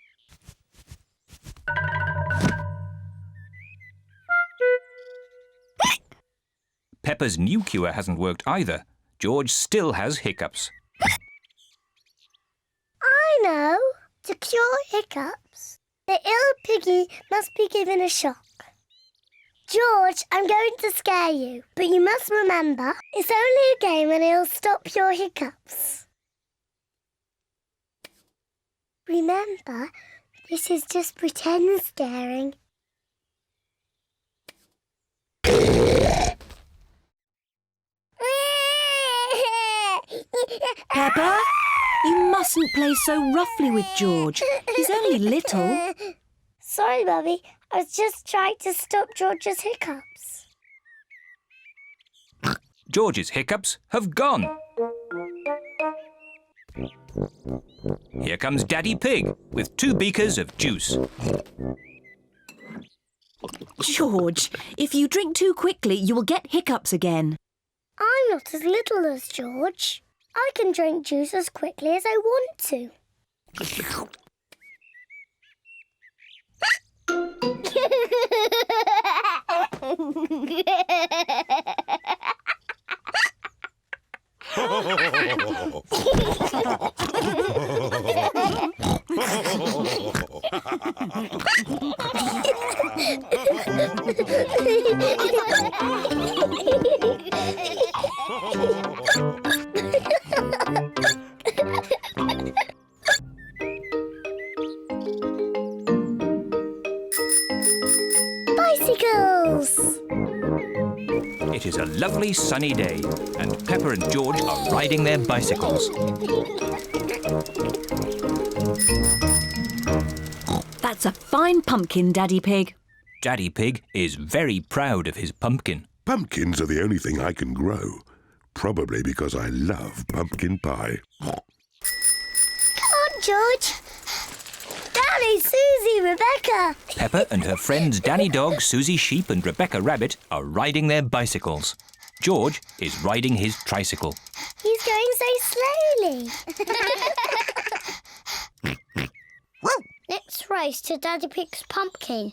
Peppa's new cure hasn't worked either. George still has hiccups. I know. To cure hiccups, the ill piggy must be given a shock. George, I'm going to scare you, but you must remember, it's only a game and it'll stop your hiccups. Remember, this is just pretend scaring. Peppa, you mustn't play so roughly with George. He's only little. Sorry, Mummy. I was just trying to stop George's hiccups. George's hiccups have gone. Here comes Daddy Pig with 2 beakers of juice. George, if you drink too quickly, you will get hiccups again. I'm not as little as George. I can drink juice as quickly as I want to. Bicycles! It is a lovely sunny day and Peppa and George are riding their bicycles. That's a fine pumpkin, Daddy Pig. Daddy Pig is very proud of his pumpkin. Pumpkins are the only thing I can grow. Probably because I love pumpkin pie. Come on, George. Danny, Susie, Rebecca. Peppa and her friends Danny Dog, Susie Sheep and Rebecca Rabbit are riding their bicycles. George is riding his tricycle. He's going so slowly. Let's race to Daddy Pig's pumpkin.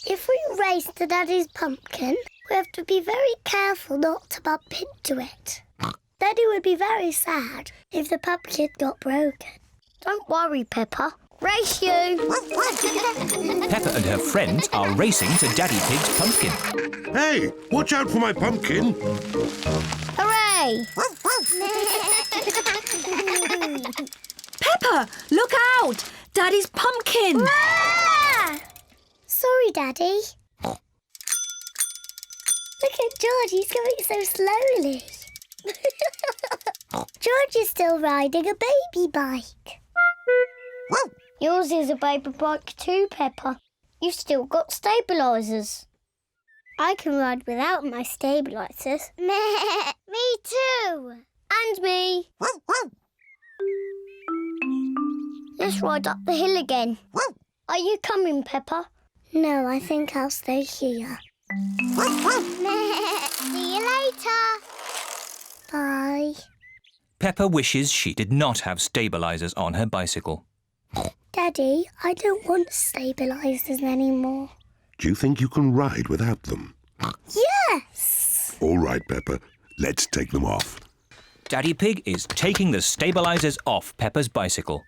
If we race to Daddy's pumpkin, we have to be very careful not to bump into it. Daddy would be very sad if the pumpkin got broken. Don't worry, Peppa. Race you! Peppa and her friends are racing to Daddy Pig's pumpkin. Hey, watch out for my pumpkin. Hooray! Peppa, look out! Daddy's pumpkin! Ah! Sorry, Daddy. Look at George, he's going so slowly. George is still riding a baby bike. Yours is a baby bike too, Peppa. You've still got stabilisers. I can ride without my stabilisers. Me too. And me. Let's ride up the hill again. Are you coming, Peppa? No, I think I'll stay here. See you later. Bye. Peppa wishes she did not have stabilisers on her bicycle. Daddy, I don't want stabilisers anymore. Do you think you can ride without them? Yes! All right, Peppa. Let's take them off. Daddy Pig is taking the stabilisers off Peppa's bicycle.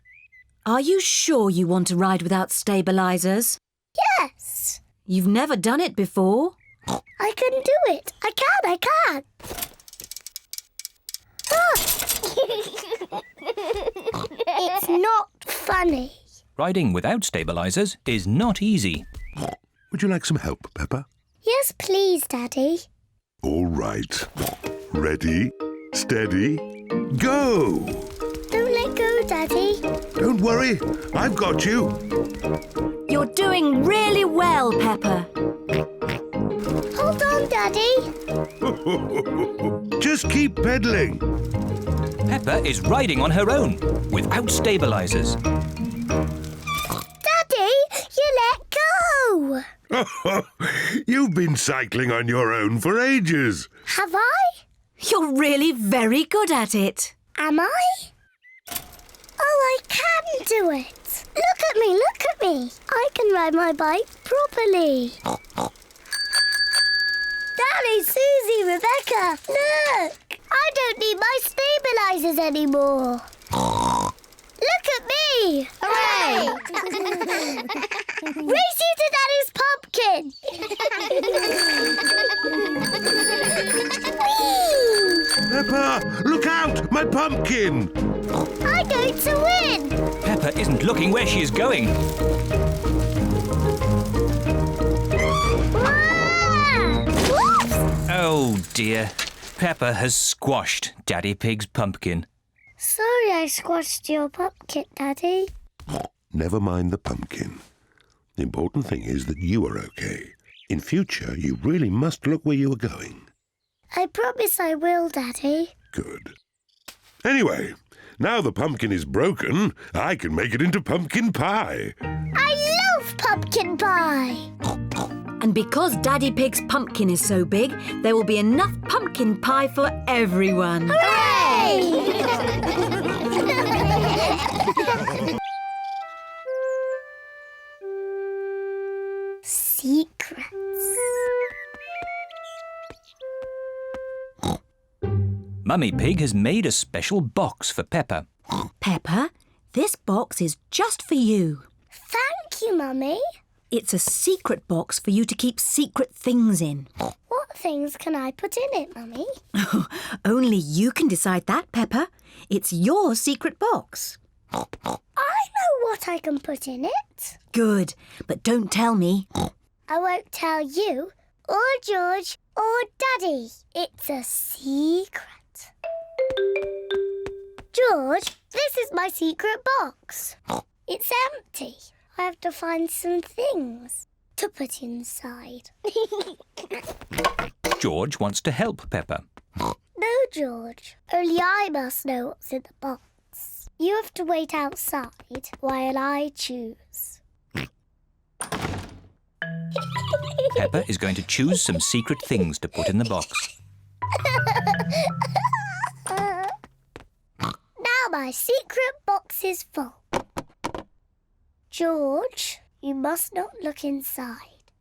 Are you sure you want to ride without stabilisers? Yes! You've never done it before. I can do it. I can. Ah! It's not funny. Riding without stabilisers is not easy. Would you like some help, Peppa? Yes, please, Daddy. All right. Ready, steady, go! Don't let go, Daddy. Don't worry, I've got you. You're doing really well, Peppa. Hold on, Daddy. Just keep pedaling. Peppa is riding on her own, without stabilisers. Daddy, you let go. You've been cycling on your own for ages. Have I? You're really very good at it. Am I? Oh, I can do it. Look at me, look at me. I can ride my bike properly. Daddy, Susie, Rebecca, look. I don't need my stabilisers anymore. Look at me. Hooray! Race you to Daddy's pumpkin. Peppa, look out! My pumpkin! I'm going to win. Peppa isn't looking where she is going. Oh dear. Peppa has squashed Daddy Pig's pumpkin. Sorry I squashed your pumpkin, Daddy. Never mind the pumpkin. The important thing is that you are okay. In future, you really must look where you are going. I promise I will, Daddy. Good. Anyway, now the pumpkin is broken, I can make it into pumpkin pie. I love pumpkin pie. And because Daddy Pig's pumpkin is so big, there will be enough pumpkin pie for everyone. Hooray! Secrets. Mummy Pig has made a special box for Peppa. Peppa, this box is just for you. Thank you, Mummy. It's a secret box for you to keep secret things in. What things can I put in it, Mummy? Only you can decide that, Peppa. It's your secret box. I know what I can put in it. Good, but don't tell me. I won't tell you, or George, or Daddy. It's a secret. George, this is my secret box. It's empty. I have to find some things to put inside. George wants to help Peppa. No, George. Only I must know what's in the box. You have to wait outside while I choose. Peppa is going to choose some secret things to put in the box. Now my secret box is full. George, you must not look inside.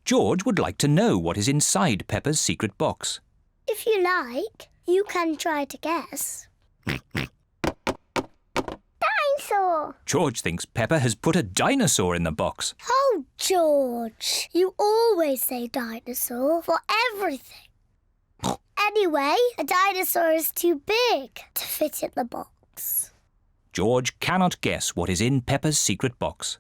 George would like to know what is inside Peppa's secret box. If you like, you can try to guess. Dinosaur! George thinks Peppa has put a dinosaur in the box. Oh, George, you always say dinosaur for everything. Anyway, a dinosaur is too big to fit in the box. George cannot guess what is in Peppa's secret box.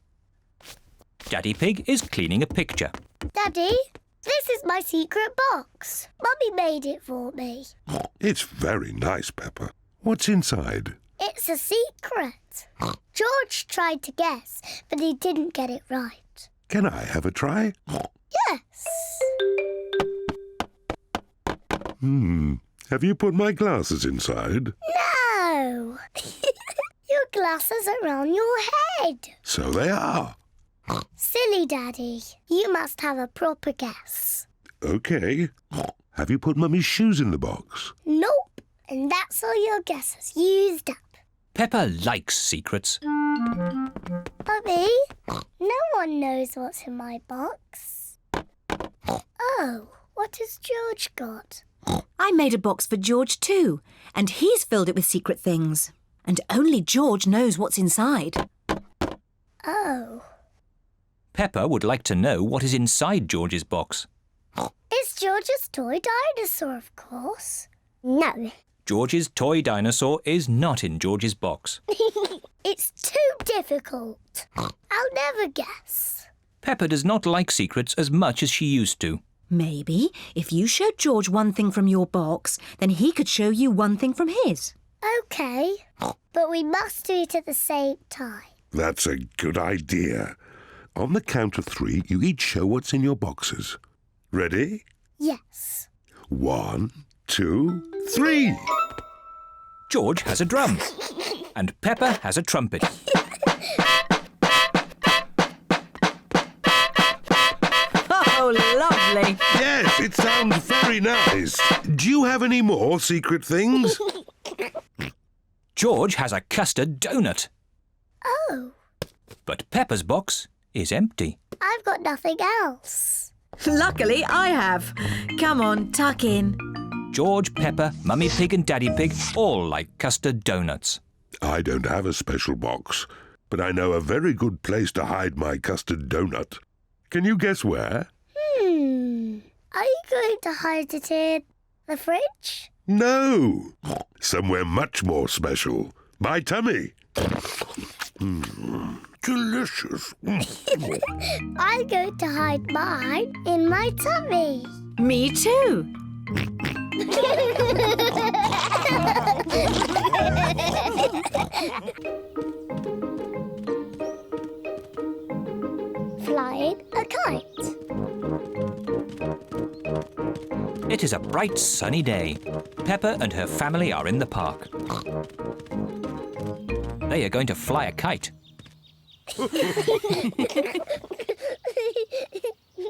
Daddy Pig is cleaning a picture. Daddy, this is my secret box. Mummy made it for me. It's very nice, Peppa. What's inside? It's a secret. George tried to guess, but he didn't get it right. Can I have a try? Yes. Have you put my glasses inside? No. Your glasses are on your head. So they are. Silly Daddy. You must have a proper guess. OK. Have you put Mummy's shoes in the box? Nope. And that's all your guesses used up. Peppa likes secrets. Mummy, no one knows what's in my box. Oh, what has George got? I made a box for George too, and he's filled it with secret things. And only George knows what's inside. Oh. Peppa would like to know what is inside George's box. It's George's toy dinosaur, of course. No. George's toy dinosaur is not in George's box. It's too difficult. I'll never guess. Peppa does not like secrets as much as she used to. Maybe if you showed George one thing from your box, then he could show you one thing from his. OK, but we must do it at the same time. That's a good idea. On the count of 3, you each show what's in your boxes. Ready? Yes. 1, 2, 3. George has a drum. And Peppa has a trumpet. Oh, lovely. Yes, it sounds very nice. Do you have any more secret things? George has a custard donut. Oh, But Peppa's box is empty. I've got nothing else. Luckily, I have. Come on, tuck in. George, Peppa, Mummy Pig and Daddy Pig all like custard donuts. I don't have a special box, but I know a very good place to hide my custard donut. Can you guess where? Are you going to hide it in the fridge? No. Somewhere much more special. My tummy. Delicious. I'm going to hide mine in my tummy. Me too. Flying a kite. It is a bright sunny day. Peppa and her family are in the park. They are going to fly a kite.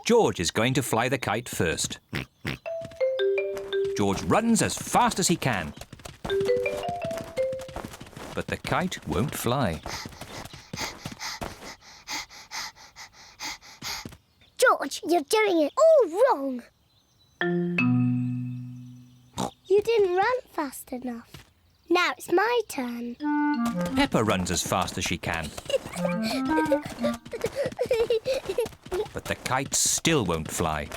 George is going to fly the kite first. George runs as fast as he can. But the kite won't fly. George, you're doing it all wrong. You didn't run fast enough. Now it's my turn. Peppa runs as fast as she can. But the kite still won't fly.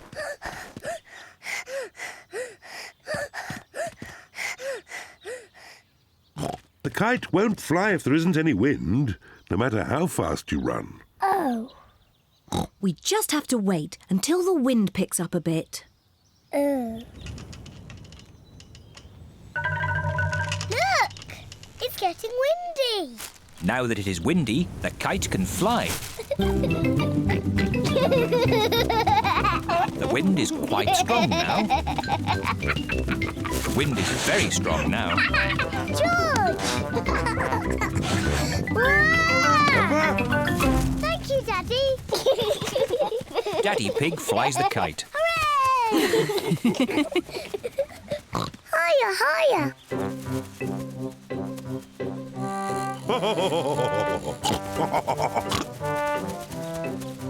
The kite won't fly if there isn't any wind, no matter how fast you run. Oh. We just have to wait until the wind picks up a bit. Look! It's getting windy. Now that it is windy, the kite can fly. The wind is quite strong now. The wind is very strong now. George! Thank you, Daddy. Daddy Pig flies the kite. Hooray! Higher, higher.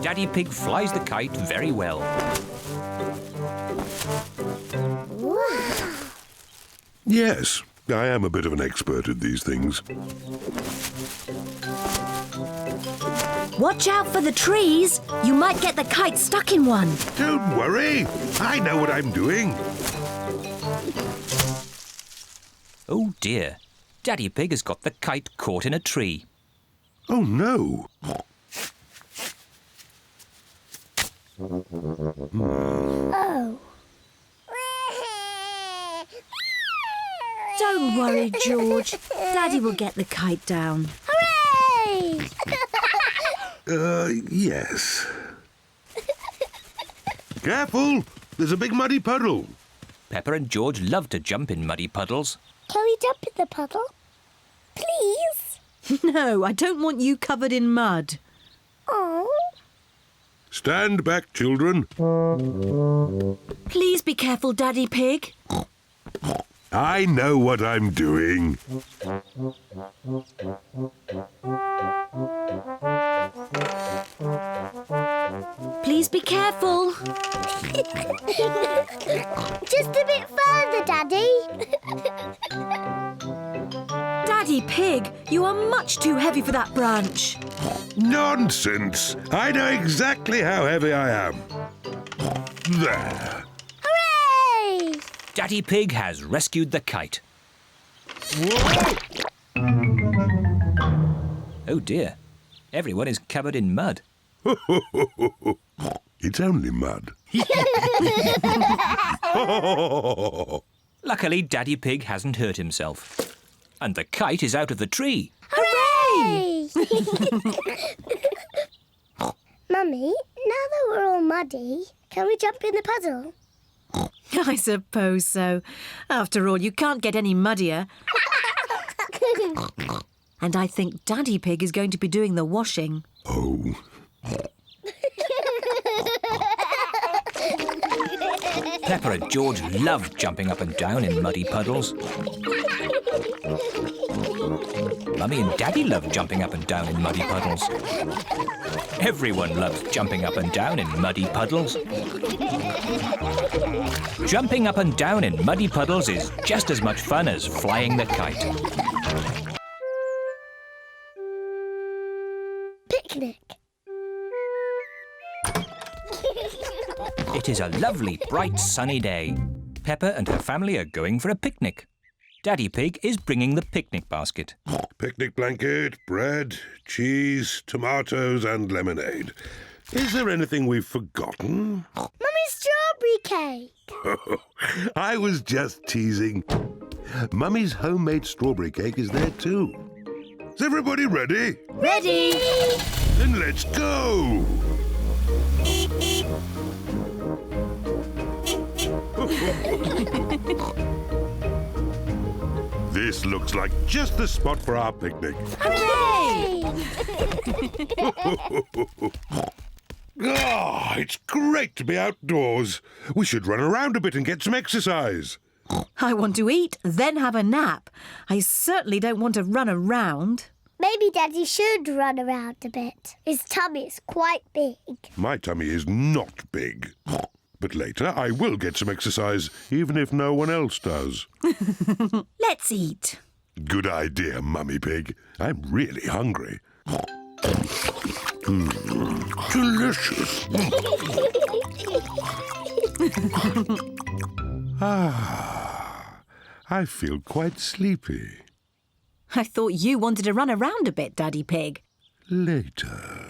Daddy Pig flies the kite very well. Wow. Yes, I am a bit of an expert at these things. Watch out for the trees. You might get the kite stuck in one. Don't worry. I know what I'm doing. Oh dear. Daddy Pig has got the kite caught in a tree. Oh no. Oh. Don't worry, George. Daddy will get the kite down. Hooray! Yes. Careful! There's a big muddy puddle. Peppa and George love to jump in muddy puddles. Can we jump in the puddle? Please? No, I don't want you covered in mud. Oh. Stand back, children. Please be careful, Daddy Pig. I know what I'm doing. Please be careful. Just a bit further, Daddy. Daddy Pig, you are much too heavy for that branch. Nonsense! I know exactly how heavy I am. There. Hooray! Daddy Pig has rescued the kite. Whoa! Oh dear. Everyone is covered in mud. It's only mud. Luckily, Daddy Pig hasn't hurt himself. And the kite is out of the tree. Hooray! Mummy, now that we're all muddy, can we jump in the puddle? I suppose so. After all, you can't get any muddier. And I think Daddy Pig is going to be doing the washing. Oh. Peppa and George love jumping up and down in muddy puddles. Mummy and Daddy love jumping up and down in muddy puddles. Everyone loves jumping up and down in muddy puddles. Jumping up and down in muddy puddles is just as much fun as flying the kite. Picnic. It is a lovely, bright, sunny day. Peppa and her family are going for a picnic. Daddy Pig is bringing the picnic basket. Picnic blanket, bread, cheese, tomatoes and lemonade. Is there anything we've forgotten? Mummy's strawberry cake. I was just teasing. Mummy's homemade strawberry cake is there too. Is everybody ready? Ready! Then let's go! This looks like just the spot for our picnic. Hooray! Ah, it's great to be outdoors. We should run around a bit and get some exercise. I want to eat, then have a nap. I certainly don't want to run around. Maybe Daddy should run around a bit. His tummy is quite big. My tummy is not big. But later I will get some exercise, even if no one else does. Let's eat. Good idea, Mummy Pig. I'm really hungry. Delicious. I feel quite sleepy. I thought you wanted to run around a bit, Daddy Pig. Later.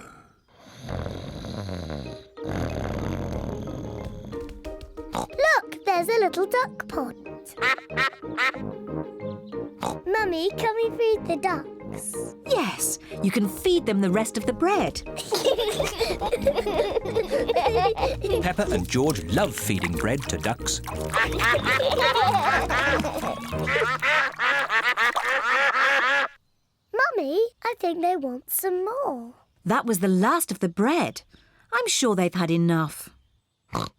Look, there's a little duck pond. Mummy, can we feed the ducks? Yes, you can feed them the rest of the bread. Peppa and George love feeding bread to ducks. Mummy, I think they want some more. That was the last of the bread. I'm sure they've had enough.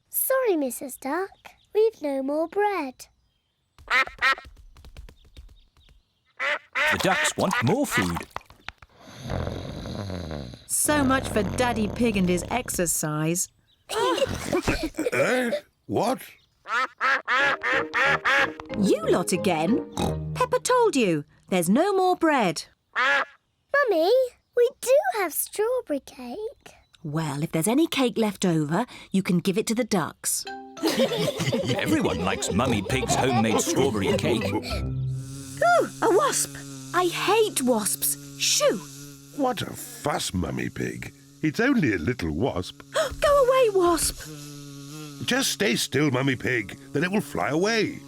Sorry, Mrs. Duck. We've no more bread. The ducks want more food. So much for Daddy Pig and his exercise. What? You lot again? Peppa told you. There's no more bread. Mummy, we do have strawberry cake. Well, if there's any cake left over, you can give it to the ducks. Everyone likes Mummy Pig's homemade strawberry cake. Ooh, a wasp! I hate wasps. Shoo! What a fuss, Mummy Pig. It's only a little wasp. Go away, wasp! Just stay still, Mummy Pig. Then it will fly away.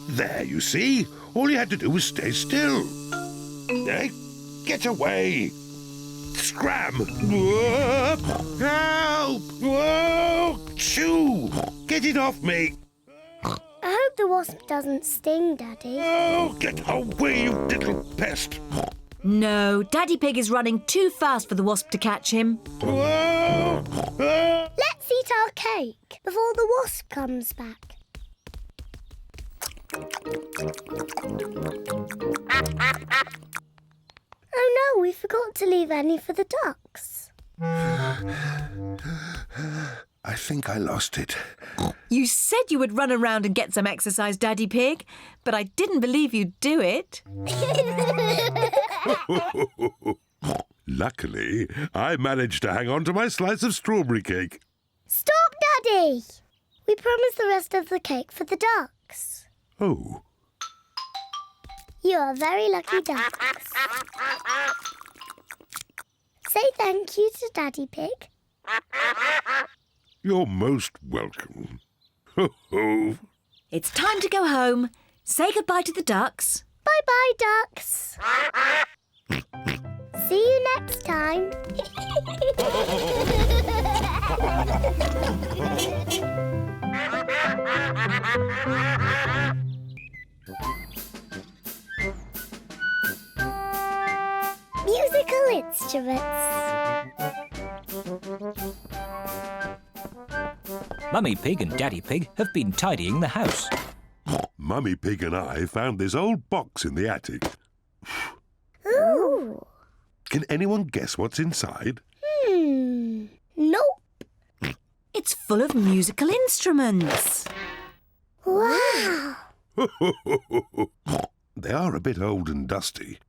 There, you see? All you had to do was stay still. Get away! Scram! Whoop! Help! Whoa! Shoo! Get it off me! I hope the wasp doesn't sting, Daddy. Oh, get away, you little pest! No, Daddy Pig is running too fast for the wasp to catch him. Whoa! Let's eat our cake before the wasp comes back. Oh no, we forgot to leave any for the ducks. I think I lost it. You said you would run around and get some exercise, Daddy Pig, but I didn't believe you'd do it. Luckily, I managed to hang on to my slice of strawberry cake. Stop, Daddy! We promised the rest of the cake for the ducks. Oh. You are very lucky ducks. Say thank you to Daddy Pig. You're most welcome. Ho ho. It's time to go home. Say goodbye to the ducks. Bye-bye, ducks. See you next time. Musical instruments. Mummy Pig and Daddy Pig have been tidying the house. Mummy Pig and I found this old box in the attic. Ooh. Can anyone guess what's inside? Nope. It's full of musical instruments. Wow. They are a bit old and dusty.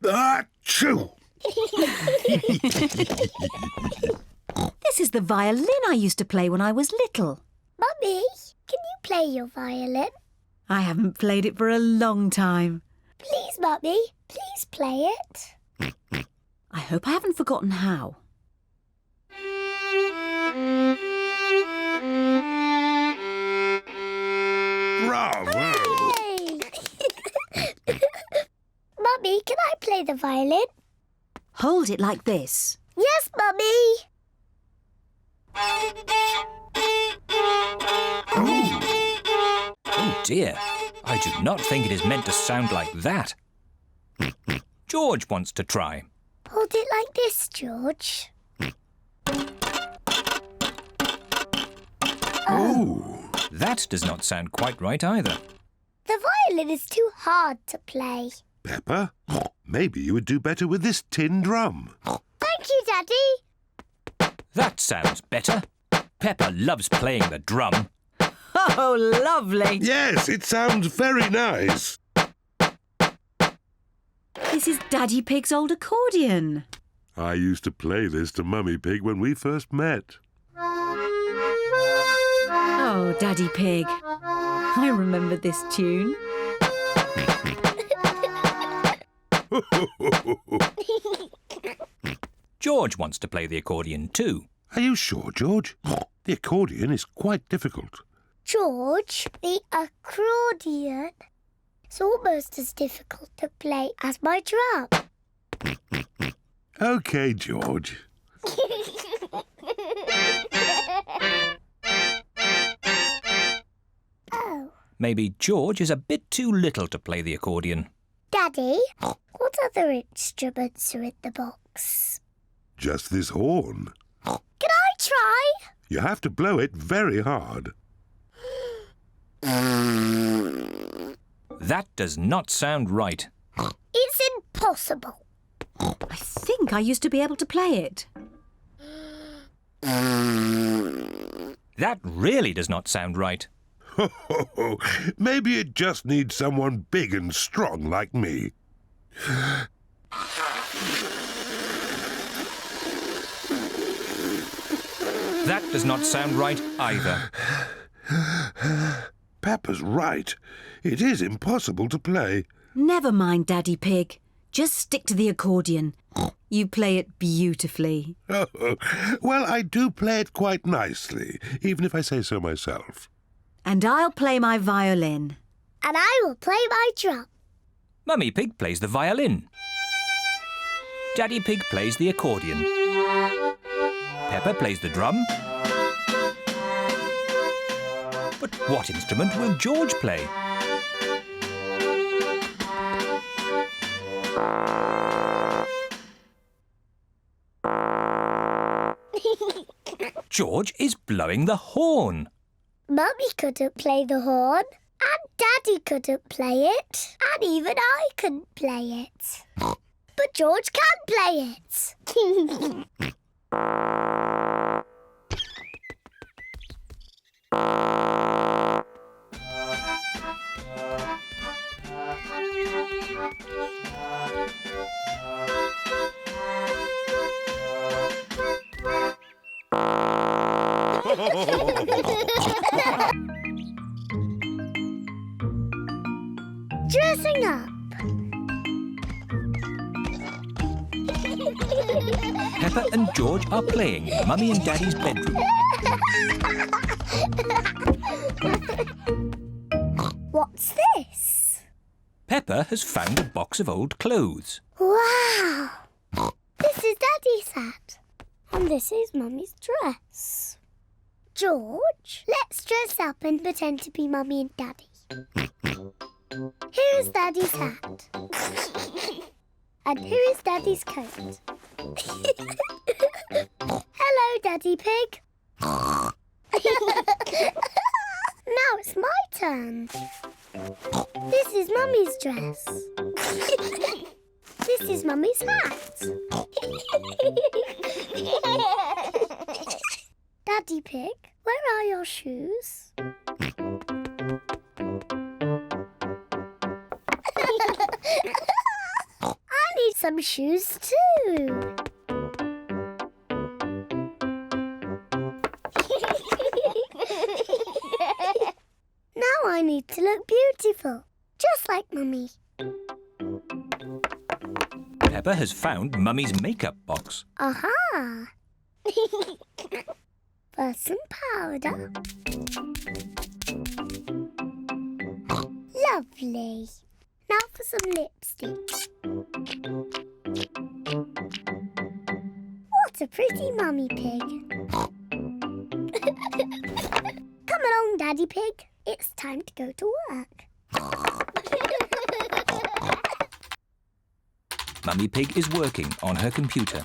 Achoo! This is the violin I used to play when I was little. Mummy, can you play your violin? I haven't played it for a long time. Please, Mummy, please play it. I hope I haven't forgotten how. Bravo! Mummy, can I play the violin? Hold it like this. Yes, Mummy. Oh dear, I do not think it is meant to sound like that. George wants to try. Hold it like this, George. Oh, that does not sound quite right either. The violin is too hard to play. Peppa, maybe you would do better with this tin drum. Thank you, Daddy. That sounds better. Peppa loves playing the drum. Oh, lovely. Yes, it sounds very nice. This is Daddy Pig's old accordion. I used to play this to Mummy Pig when we first met. Oh, Daddy Pig. I remember this tune. George wants to play the accordion too. Are you sure, George? The accordion is quite difficult. George, the accordion is almost as difficult to play as my drum. OK, George. Oh. Maybe George is a bit too little to play the accordion. Daddy, what other instruments are in the box? Just this horn. Can I try? You have to blow it very hard. That does not sound right. It's impossible. I think I used to be able to play it. That really does not sound right. Maybe it just needs someone big and strong like me. That does not sound right either. Peppa's right. It is impossible to play. Never mind, Daddy Pig. Just stick to the accordion. You play it beautifully. Well, I do play it quite nicely, even if I say so myself. And I'll play my violin. And I will play my drum. Mummy Pig plays the violin. Daddy Pig plays the accordion. Peppa plays the drum. But what instrument will George play? George is blowing the horn. Mummy couldn't play the horn, and Daddy couldn't play it, and even I couldn't play it. But George can play it. Dressing up. Peppa and George are playing in Mummy and Daddy's bedroom. What's this? Peppa has found a box of old clothes. Wow! This is Daddy's hat. And this is Mummy's dress. George, let's dress up and pretend to be Mummy and Daddy. Here is Daddy's hat. And here is Daddy's coat. Hello, Daddy Pig. Now it's my turn. This is Mummy's dress. This is Mummy's hat. Daddy Pig, where are your shoes? I need some shoes too. Now I need to look beautiful, just like Mummy. Peppa has found Mummy's makeup box. Aha! First some powder. Lovely. Now for some lipstick. What a pretty Mummy Pig. Come along, Daddy Pig. It's time to go to work. Mummy Pig is working on her computer.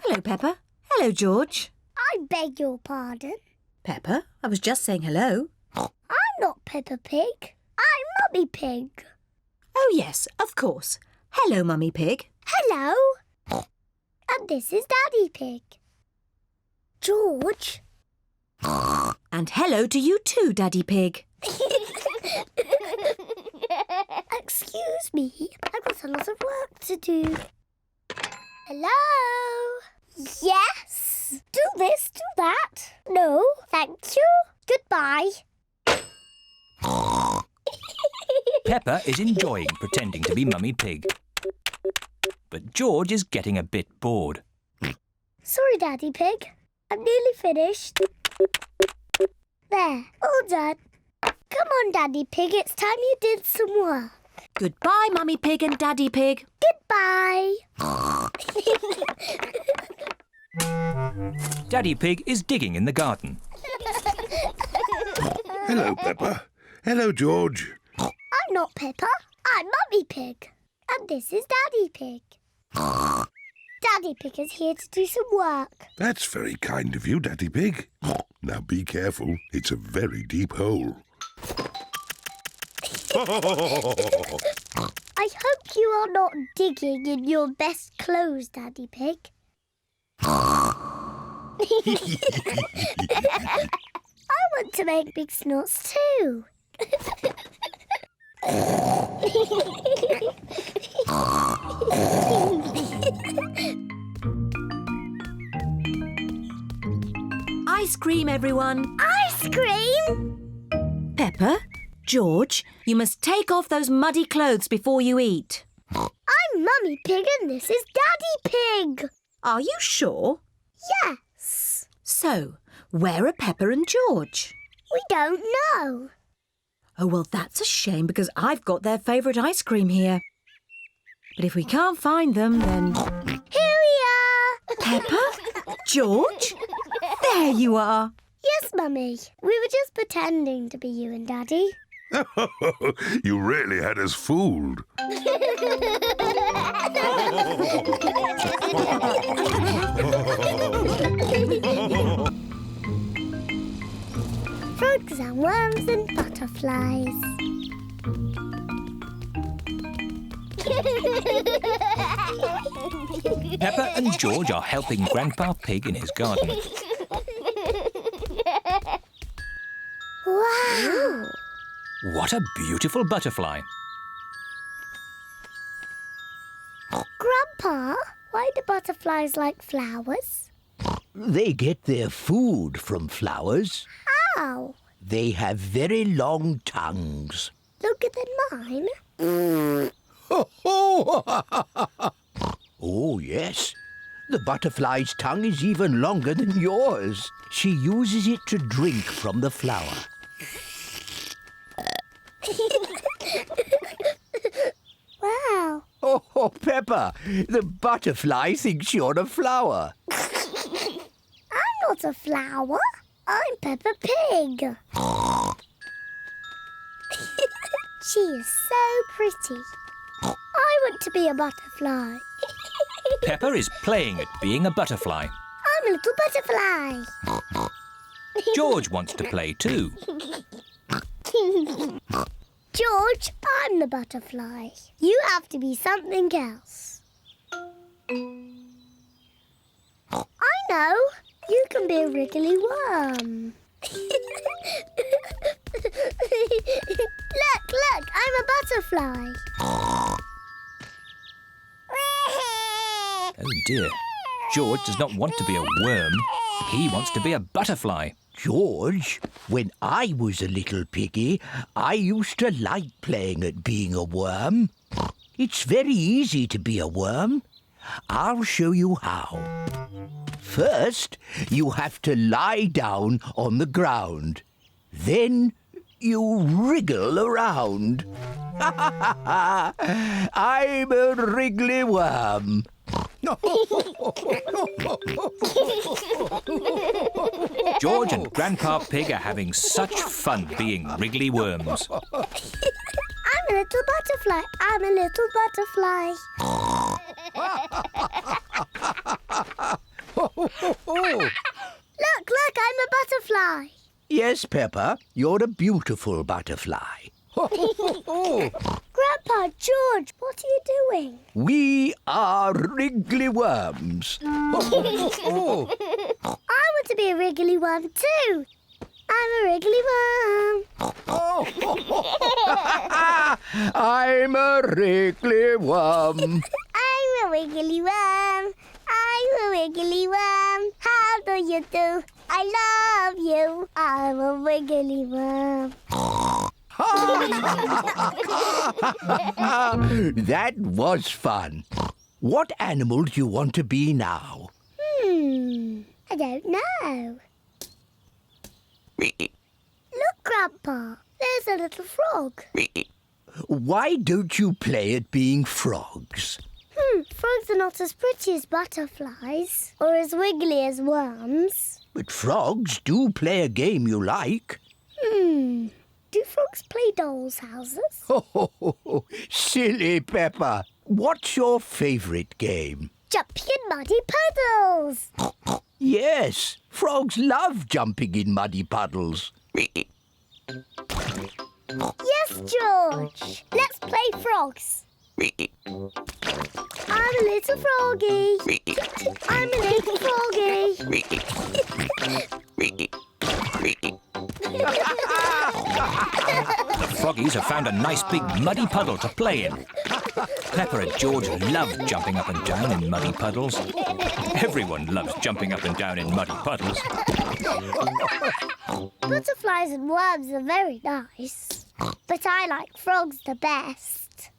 Hello, Peppa. Hello, George. I beg your pardon. Peppa, I was just saying hello. I'm not Peppa Pig. I'm Mummy Pig. Oh, yes, of course. Hello, Mummy Pig. Hello. And this is Daddy Pig. George. And hello to you too, Daddy Pig. Excuse me, I've got a lot of work to do. Hello? Yes? Do this, do that. No, thank you. Goodbye. Peppa is enjoying pretending to be Mummy Pig. But George is getting a bit bored. Sorry, Daddy Pig. I'm nearly finished. There, all done. Come on, Daddy Pig, it's time you did some work. Goodbye, Mummy Pig and Daddy Pig. Goodbye. Daddy Pig is digging in the garden. Hello, Peppa. Hello, George. I'm not Peppa. I'm Mummy Pig. And this is Daddy Pig. Daddy Pig is here to do some work. That's very kind of you, Daddy Pig. Now be careful. It's a very deep hole. I hope you are not digging in your best clothes, Daddy Pig. I want to make big snorts too. Ice cream, everyone. Ice cream? Peppa, George, you must take off those muddy clothes before you eat. I'm Mummy Pig and this is Daddy Pig. Are you sure? Yes. So, where are Peppa and George? We don't know. Oh, well, that's a shame because I've got their favourite ice cream here. But if we can't find them, then... Here we are. Peppa? George? There you are. Yes, Mummy. We were just pretending to be you and Daddy. You really had us fooled. Frogs and worms and butterflies. Peppa and George are helping Grandpa Pig in his garden. Wow! What a beautiful butterfly. Grandpa, why do butterflies like flowers? They get their food from flowers. How? They have very long tongues. Longer than mine? Oh, yes. The butterfly's tongue is even longer than yours. She uses it to drink from the flower. Oh, Peppa, the butterfly thinks you're a flower. I'm not a flower. I'm Peppa Pig. She is so pretty. I want to be a butterfly. Peppa is playing at being a butterfly. I'm a little butterfly. George wants to play too. George, I'm the butterfly. You have to be something else. I know. You can be a wriggly worm. Look, I'm a butterfly. Oh dear. George does not want to be a worm. He wants to be a butterfly. George, when I was a little piggy, I used to like playing at being a worm. It's very easy to be a worm. I'll show you how. First, you have to lie down on the ground. Then you wriggle around. I'm a wriggly worm. George and Grandpa Pig are having such fun being wriggly worms. I'm a little butterfly. I'm a little butterfly. Look, I'm a butterfly. Yes, Peppa, you're a beautiful butterfly. Grandpa, George, what are you doing? We are wriggly worms. I want to be a wriggly worm too. I'm a wriggly worm. I'm a wriggly worm. I'm a wiggly worm. I'm a wiggly worm. How do you do? I love you. I'm a wiggly worm. That was fun. What animal do you want to be now? I don't know. Look, Grandpa. There's a little frog. Why don't you play at being frogs? Frogs are not as pretty as butterflies or as wiggly as worms. But frogs do play a game you like. Do frogs play dolls' houses? Oh, silly Peppa. What's your favourite game? Jumping in muddy puddles. Yes, frogs love jumping in muddy puddles. Yes, George. Let's play frogs. I'm a little froggy. I'm a little froggy. The froggies have found a nice big muddy puddle to play in. Peppa and George love jumping up and down in muddy puddles. Everyone loves jumping up and down in muddy puddles. Butterflies and worms are very nice, but I like frogs the best.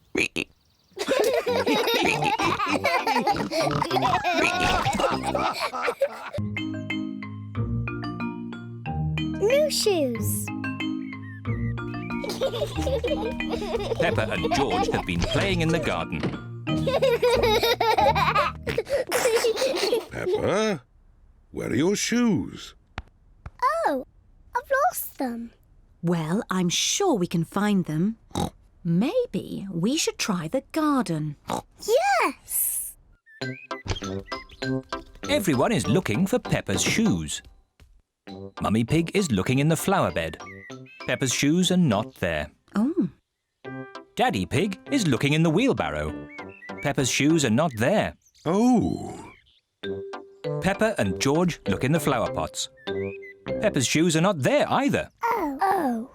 New shoes. Peppa and George have been playing in the garden. Peppa, where are your shoes? Oh, I've lost them. Well, I'm sure we can find them. Maybe we should try the garden. Yes! Everyone is looking for Peppa's shoes. Mummy Pig is looking in the flower bed. Peppa's shoes are not there. Oh. Daddy Pig is looking in the wheelbarrow. Peppa's shoes are not there. Oh. Peppa and George look in the flower pots. Peppa's shoes are not there either. Oh.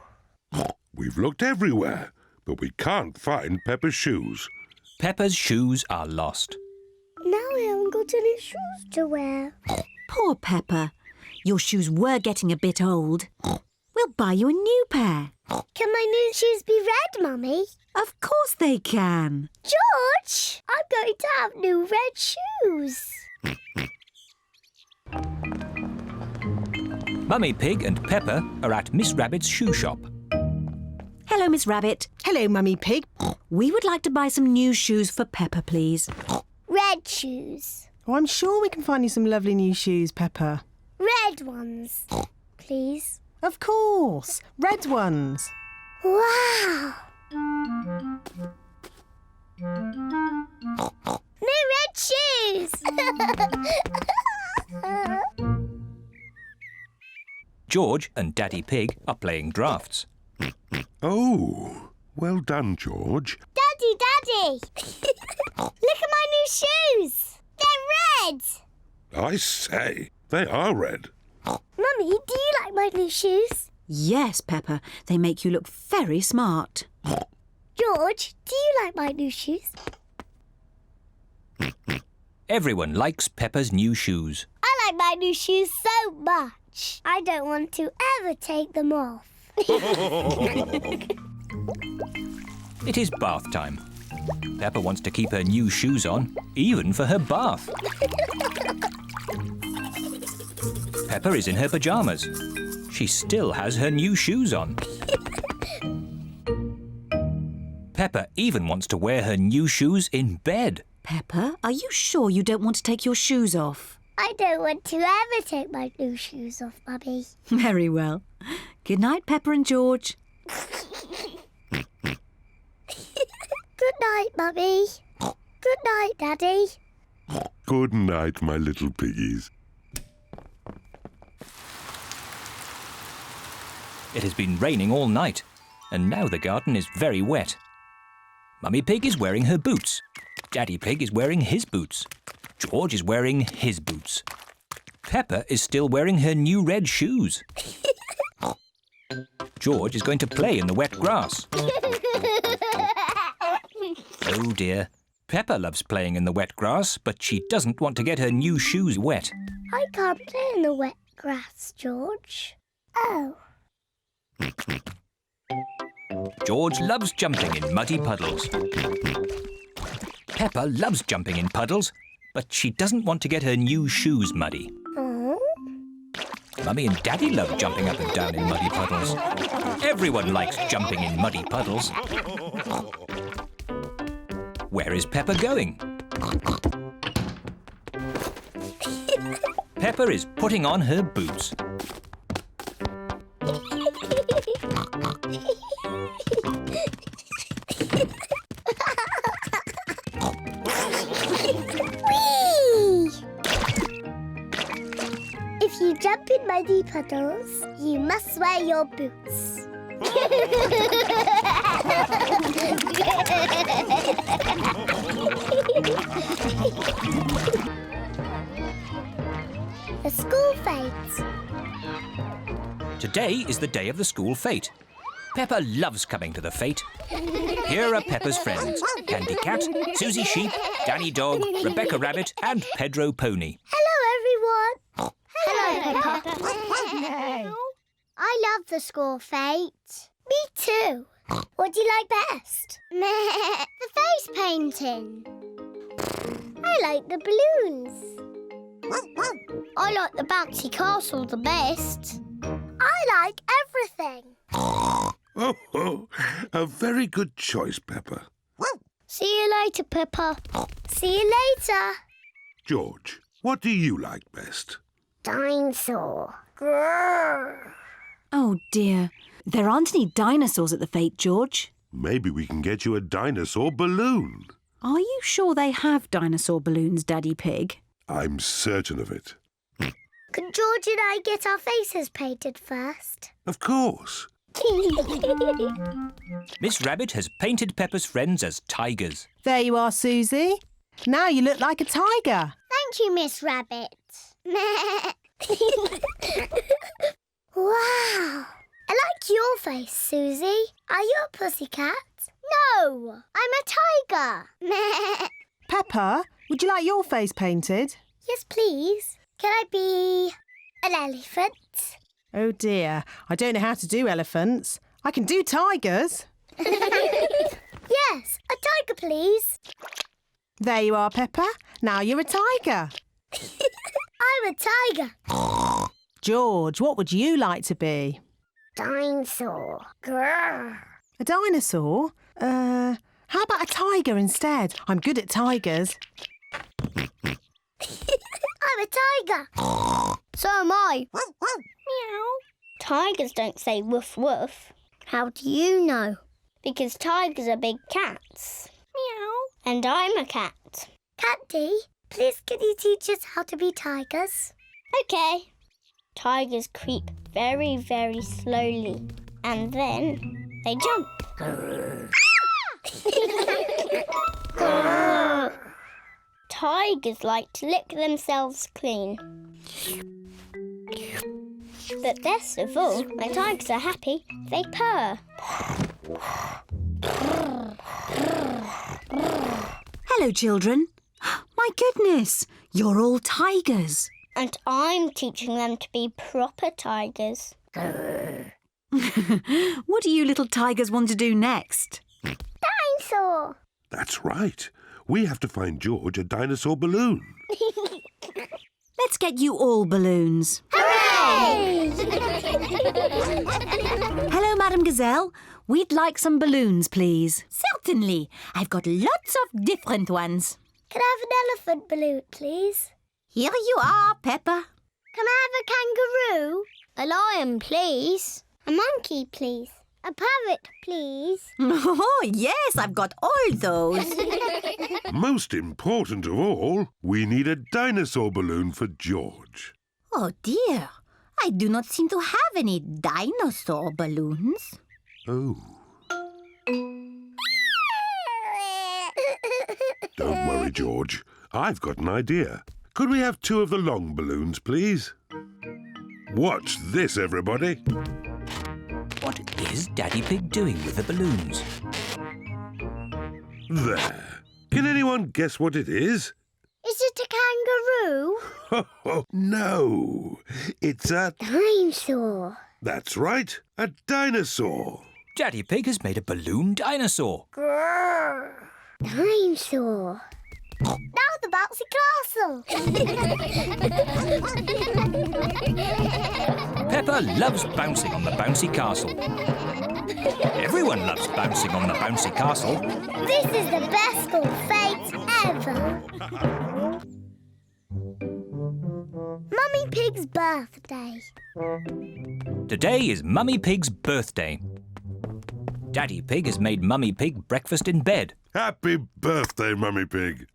We've looked everywhere, but we can't find Peppa's shoes. Peppa's shoes are lost. Now I haven't got any shoes to wear. Poor Peppa. Your shoes were getting a bit old. We'll buy you a new pair. Can my new shoes be red, Mummy? Of course they can. George, I'm going to have new red shoes. Mummy Pig and Peppa are at Miss Rabbit's shoe shop. Hello, Miss Rabbit. Hello, Mummy Pig. We would like to buy some new shoes for Peppa, please. Red shoes. Oh, I'm sure we can find you some lovely new shoes, Peppa. Red ones, please. Of course. Red ones. Wow! New red shoes! George and Daddy Pig are playing drafts. Oh, well done, George. Daddy! Look at my new shoes! They're red! I say, they are red. Mummy, do you like my new shoes? Yes, Peppa. They make you look very smart. George, do you like my new shoes? Everyone likes Peppa's new shoes. I like my new shoes so much. I don't want to ever take them off. It is bath time. Peppa wants to keep her new shoes on, even for her bath. Peppa is in her pyjamas. She still has her new shoes on. Peppa even wants to wear her new shoes in bed. Peppa, are you sure you don't want to take your shoes off? I don't want to ever take my new shoes off, Mummy. Very well. Good night, Peppa and George. Good night, Mummy. Good night, Daddy. Good night, my little piggies. It has been raining all night, and now the garden is very wet. Mummy Pig is wearing her boots. Daddy Pig is wearing his boots. George is wearing his boots. Peppa is still wearing her new red shoes. George is going to play in the wet grass. Oh dear. Peppa loves playing in the wet grass, but she doesn't want to get her new shoes wet. I can't play in the wet grass, George. Oh. George loves jumping in muddy puddles. Peppa loves jumping in puddles, but she doesn't want to get her new shoes muddy. Oh. Mummy and Daddy love jumping up and down in muddy puddles. Everyone likes jumping in muddy puddles. Where is Peppa going? Peppa is putting on her boots. If you jump in muddy puddles, you must wear your boots. The school fete. Today is the day of the school fete. Peppa loves coming to the fete. Here are Peppa's friends: Candy Cat, Susie Sheep, Danny Dog, Rebecca Rabbit and Pedro Pony. Hello, everyone. Hello, Peppa. I love the school fete. Me too. What do you like best? The face painting. I like the balloons. I like the bouncy castle the best. I like everything. Oh, a very good choice, Peppa. See you later, Peppa. See you later. George, what do you like best? Dinosaur. Oh dear. There aren't any dinosaurs at the fete, George. Maybe we can get you a dinosaur balloon. Are you sure they have dinosaur balloons, Daddy Pig? I'm certain of it. Can George and I get our faces painted first? Of course. Miss Rabbit has painted Peppa's friends as tigers. There you are, Susie. Now you look like a tiger. Thank you, Miss Rabbit. Wow. I like your face, Susie. Are you a pussycat? No, I'm a tiger. Peppa, would you like your face painted? Yes, please. Can I be an elephant? Oh dear, I don't know how to do elephants. I can do tigers. Yes, a tiger, please. There you are, Peppa. Now you're a tiger. I'm a tiger. George, what would you like to be? Dinosaur. Grrr. A dinosaur? How about a tiger instead? I'm good at tigers. I'm a tiger. So am I. Meow. Tigers don't say woof woof. How do you know? Because tigers are big cats. Meow. And I'm a cat. Catty, please can you teach us how to be tigers? Okay. Tigers creep very, very slowly. And then they jump. Tigers like to lick themselves clean. But best of all, when tigers are happy, they purr. Hello, children. My goodness, you're all tigers. And I'm teaching them to be proper tigers. What do you little tigers want to do next? Dinosaur! That's right. We have to find George a dinosaur balloon. Let's get you all balloons. Hooray! Hello, Madam Gazelle. We'd like some balloons, please. Certainly. I've got lots of different ones. Can I have an elephant balloon, please? Here you are, Peppa. Can I have a kangaroo? A lion, please. A monkey, please. A parrot, please. Oh, yes, I've got all those. Most important of all, we need a dinosaur balloon for George. Oh, dear. I do not seem to have any dinosaur balloons. Oh. Don't worry, George. I've got an idea. Could we have 2 of the long balloons, please? Watch this, everybody. What is Daddy Pig doing with the balloons? There. Can anyone guess what it is? Is it a kangaroo? No. It's a... Dinosaur. That's right. A dinosaur. Daddy Pig has made a balloon dinosaur. Dinosaur. Now the bouncy castle. Peppa loves bouncing on the bouncy castle. Everyone loves bouncing on the bouncy castle. This is the best school fete ever. Mummy Pig's birthday. Today is Mummy Pig's birthday. Daddy Pig has made Mummy Pig breakfast in bed. Happy birthday, Mummy Pig.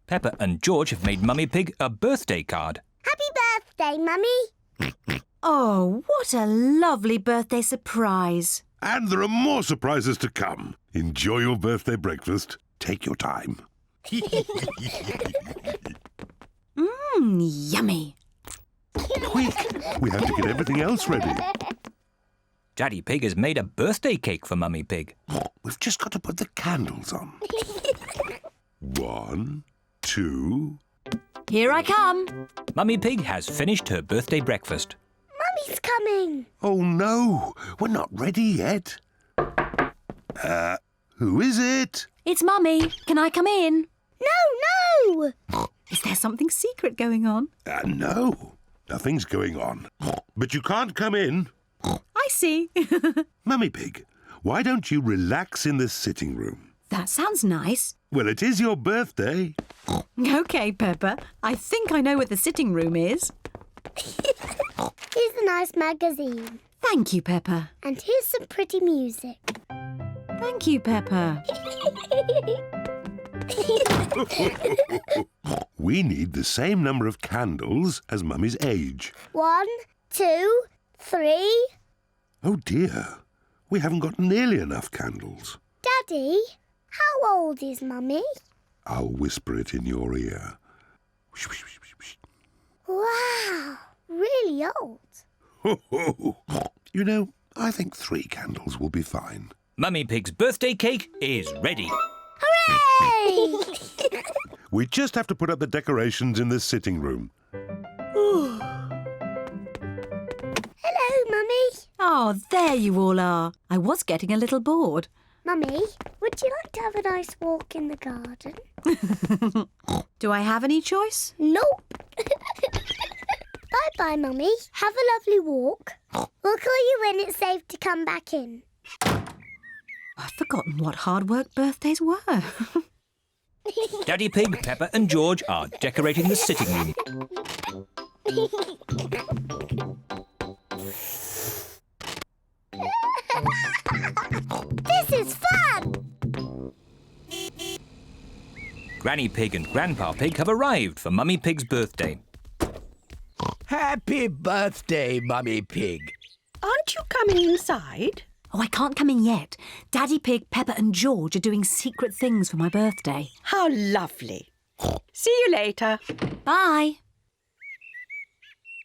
Peppa and George have made Mummy Pig a birthday card. Happy birthday, Mummy. Oh, what a lovely birthday surprise. And there are more surprises to come. Enjoy your birthday breakfast. Take your time. Yummy. Quick, we have to get everything else ready. Daddy Pig has made a birthday cake for Mummy Pig. We've just got to put the candles on. 1, 2... Here I come. Mummy Pig has finished her birthday breakfast. Mummy's coming. Oh, no. We're not ready yet. Who is it? It's Mummy. Can I come in? No! Is there something secret going on? No. Nothing's going on. But you can't come in. I see. Mummy Pig, why don't you relax in the sitting room? That sounds nice. Well, it is your birthday. OK, Peppa. I think I know where the sitting room is. Here's a nice magazine. Thank you, Peppa. And here's some pretty music. Thank you, Peppa. We need the same number of candles as Mummy's age. 1, 2, 3... Oh, dear. We haven't got nearly enough candles. Daddy, how old is Mummy? I'll whisper it in your ear. Wow, really old. You know, I think 3 candles will be fine. Mummy Pig's birthday cake is ready. Hooray! We just have to put up the decorations in the sitting room. Hello, Mummy. Oh, there you all are. I was getting a little bored. Mummy, would you like to have a nice walk in the garden? Do I have any choice? Nope. Bye-bye, Mummy. Have a lovely walk. We'll call you when it's safe to come back in. I've forgotten what hard work birthdays were. Daddy Pig, Peppa and George are decorating the sitting room. This is fun! Granny Pig and Grandpa Pig have arrived for Mummy Pig's birthday. Happy birthday, Mummy Pig. Aren't you coming inside? Oh, I can't come in yet. Daddy Pig, Peppa and George are doing secret things for my birthday. How lovely. See you later. Bye.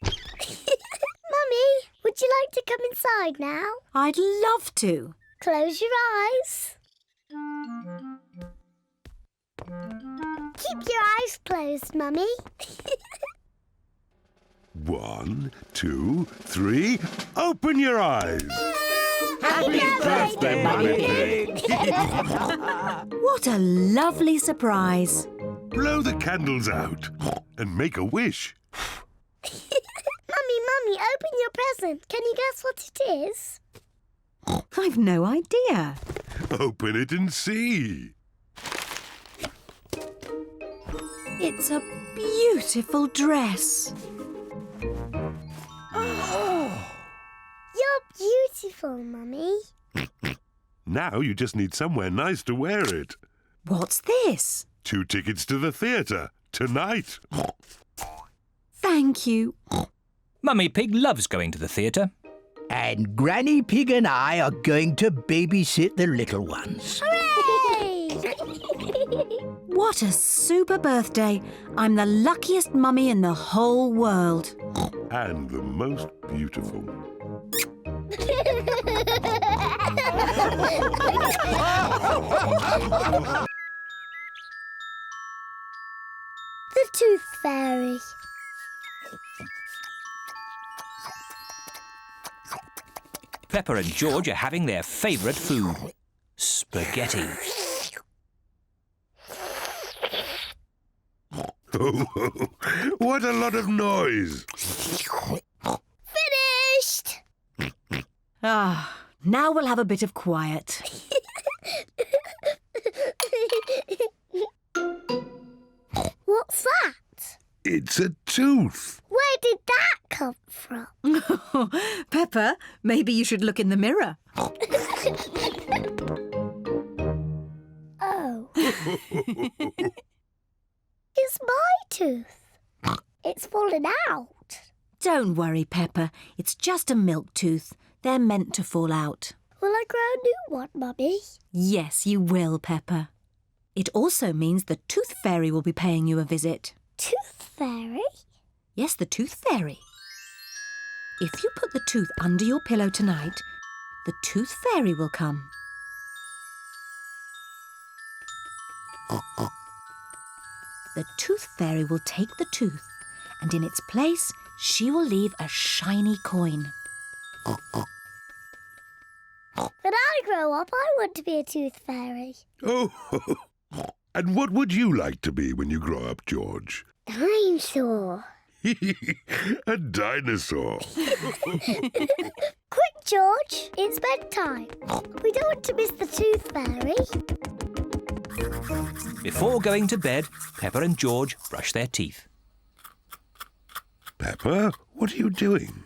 Mummy, would you like to come inside now? I'd love to. Close your eyes. Keep your eyes closed, Mummy. 1, 2, 3. Open your eyes. Happy birthday, Mummy Pig. What a lovely surprise. Blow the candles out and make a wish. Mummy, open your present. Can you guess what it is? I've no idea. Open it and see. It's a beautiful dress. You're beautiful, Mummy. Now you just need somewhere nice to wear it. What's this? 2 tickets to the theatre tonight. Thank you. Mummy Pig loves going to the theatre. And Granny Pig and I are going to babysit the little ones. Hooray! What a super birthday. I'm the luckiest mummy in the whole world. And the most beautiful. The Tooth Fairy. Peppa and George are having their favourite food, spaghetti. What a lot of noise! Finished! Ah, now we'll have a bit of quiet. What's that? It's a tooth. Where did that come from? Peppa, maybe you should look in the mirror. Oh. It's my tooth. It's fallen out. Don't worry, Peppa. It's just a milk tooth. They're meant to fall out. Will I grow a new one, Mummy? Yes, you will, Peppa. It also means the Tooth Fairy will be paying you a visit. Tooth Fairy? Yes, the Tooth Fairy. If you put the tooth under your pillow tonight, the Tooth Fairy will come. The Tooth Fairy will take the tooth, and in its place, she will leave a shiny coin. When I grow up, I want to be a Tooth Fairy. Oh, and what would you like to be when you grow up, George? Dinosaur. A dinosaur. Quick, George, it's bedtime. We don't want to miss the Tooth Fairy. Before going to bed, Peppa and George brush their teeth. Peppa, what are you doing?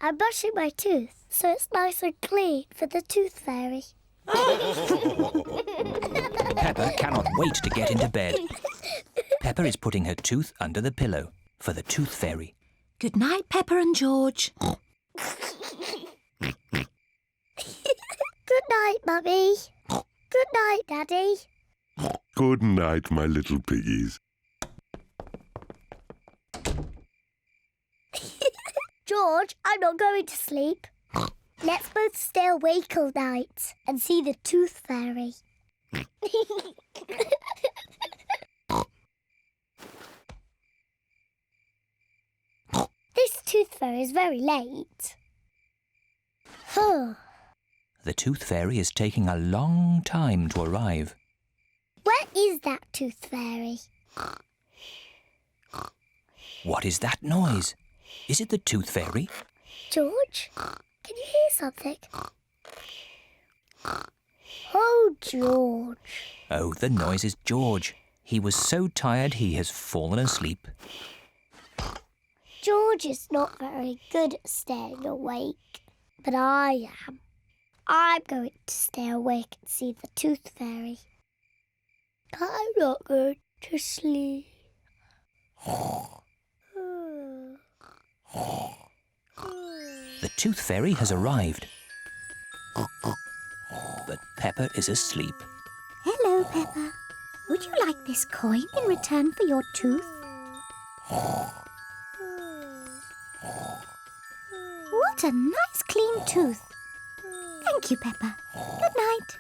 I'm brushing my tooth so it's nice and clean for the Tooth Fairy. Peppa cannot wait to get into bed. Peppa is putting her tooth under the pillow for the Tooth Fairy. Good night, Peppa and George. Good night, Mummy. Good night, Daddy. Good night, my little piggies. George, I'm not going to sleep. Let's both stay awake all night and see the Tooth Fairy. This Tooth Fairy is very late. The Tooth Fairy is taking a long time to arrive. Where is that Tooth Fairy? What is that noise? Is it the Tooth Fairy? George, can you hear something? Oh, George. Oh, the noise is George. He was so tired he has fallen asleep. George is not very good at staying awake, but I am. I'm going to stay awake and see the Tooth Fairy. I'm not going to sleep. The Tooth Fairy has arrived. But Peppa is asleep. Hello, Peppa. Would you like this coin in return for your tooth? What a nice clean tooth. Thank you, Peppa. Good night.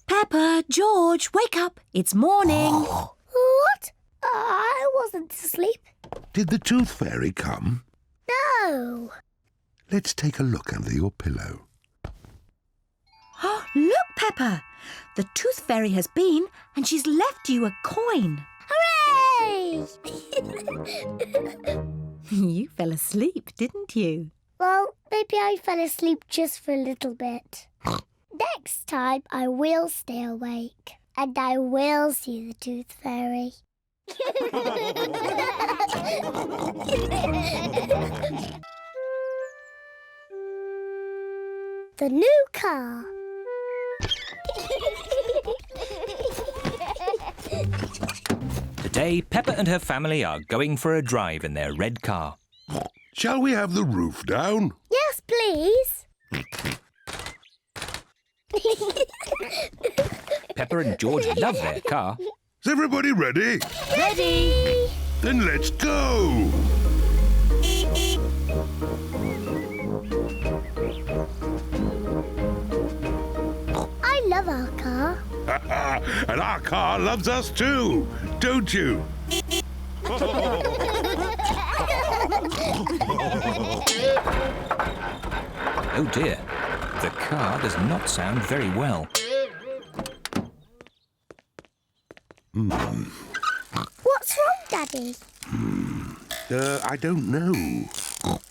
Peppa, George, wake up. It's morning. What? I wasn't asleep. Did the Tooth Fairy come? No. Let's take a look under your pillow. Look, Peppa. The Tooth Fairy has been and she's left you a coin. Hooray! You fell asleep, didn't you? Well, maybe I fell asleep just for a little bit. Next time I will stay awake and I will see the Tooth Fairy. The new car. Today, Peppa and her family are going for a drive in their red car. Shall we have the roof down? Yes, please. Peppa and George love their car. Is everybody ready? Ready. Then let's go! I love our car. And our car loves us too, don't you? Oh dear, the car does not sound very well. What's wrong, Daddy? I don't know.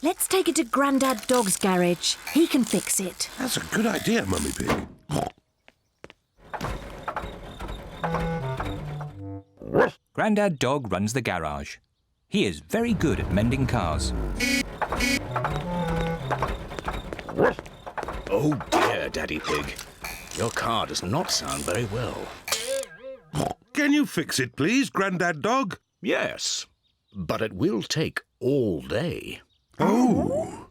Let's take it to Grandad Dog's garage. He can fix it. That's a good idea, Mummy Pig. Grandad Dog runs the garage. He is very good at mending cars. Oh dear, Daddy Pig. Your car does not sound very well. Can you fix it, please, Grandad Dog? Yes, but it will take all day. Oh.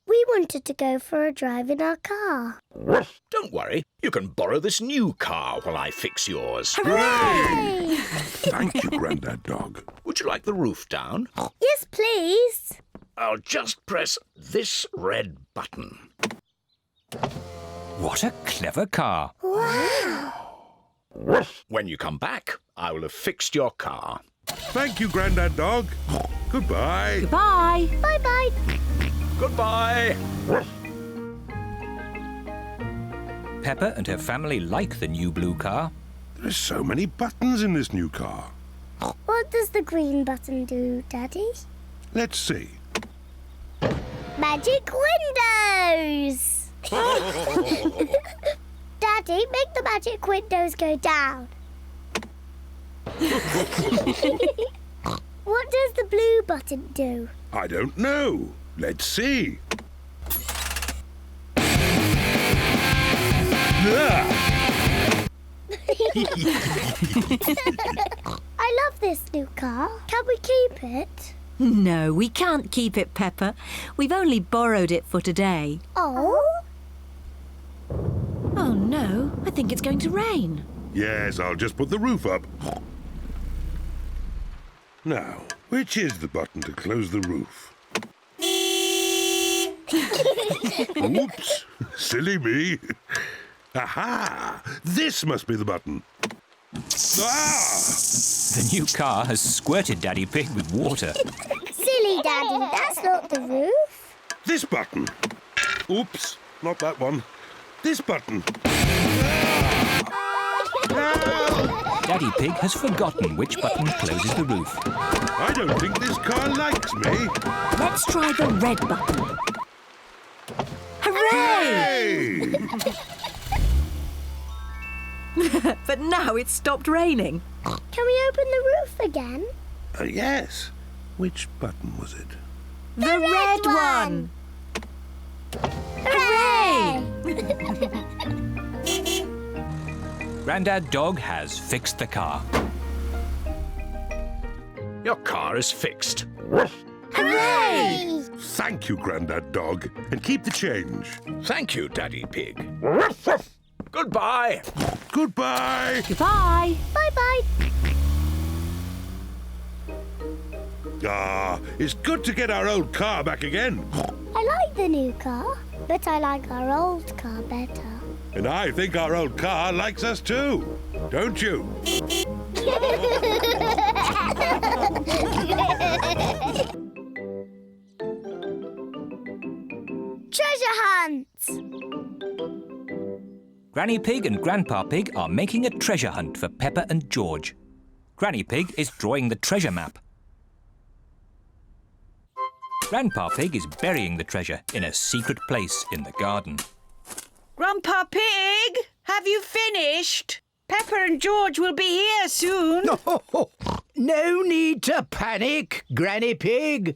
We wanted to go for a drive in our car. Don't worry, you can borrow this new car while I fix yours. Hooray! Thank you, Grandad Dog. Would you like the roof down? Yes, please. I'll just press this red button. What a clever car. Wow. When you come back, I will have fixed your car. Thank you, Grandad Dog. Goodbye. Goodbye. Bye-bye. Goodbye. Peppa and her family like the new blue car. There's so many buttons in this new car. What does the green button do, Daddy? Let's see. Magic windows! Daddy, make the magic windows go down. What does the blue button do? I don't know. Let's see. I love this new car. Can we keep it? No, we can't keep it, Peppa. We've only borrowed it for today. Oh? Oh no, I think it's going to rain. Yes, I'll just put the roof up. Now, which is the button to close the roof? Oops, silly me. Aha! This must be the button. Ah! The new car has squirted Daddy Pig with water. Silly Daddy, that's not the roof. This button. Oops, not that one. This button. Daddy Pig has forgotten which button closes the roof. I don't think this car likes me. Let's try the red button. Hooray! But now it's stopped raining. Can we open the roof again? Yes. Which button was it? The red one! Hooray! Grandad Dog has fixed the car. Your car is fixed. Hooray! Thank you, Grandad Dog. And keep the change. Thank you, Daddy Pig. Goodbye. Goodbye. Goodbye. Bye-bye. Ah, it's good to get our old car back again. I like the new car, but I like our old car better. And I think our old car likes us too. Don't you? Treasure hunt! Granny Pig and Grandpa Pig are making a treasure hunt for Peppa and George. Granny Pig is drawing the treasure map. Grandpa Pig is burying the treasure in a secret place in the garden. Grandpa Pig, have you finished? Peppa and George will be here soon. No need to panic, Granny Pig.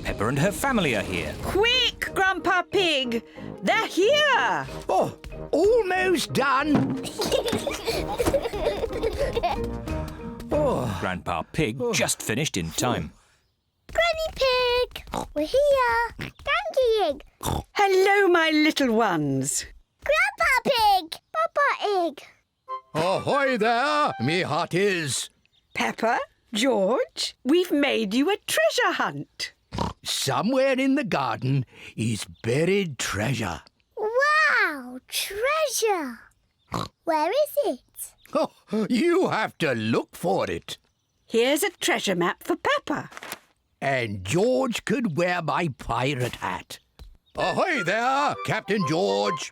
Peppa and her family are here. Quick, Grandpa Pig! They're here! Oh, almost done. Grandpa Pig just finished in time. Granny Pig! We're here! Granny Pig! Hello, my little ones. Grandpa Pig! Papa Pig! Ahoy there, me hearties. Peppa, George, we've made you a treasure hunt. Somewhere in the garden is buried treasure. Wow! Treasure! Where is it? Oh, you have to look for it. Here's a treasure map for Peppa. And George could wear my pirate hat. Ahoy there, Captain George.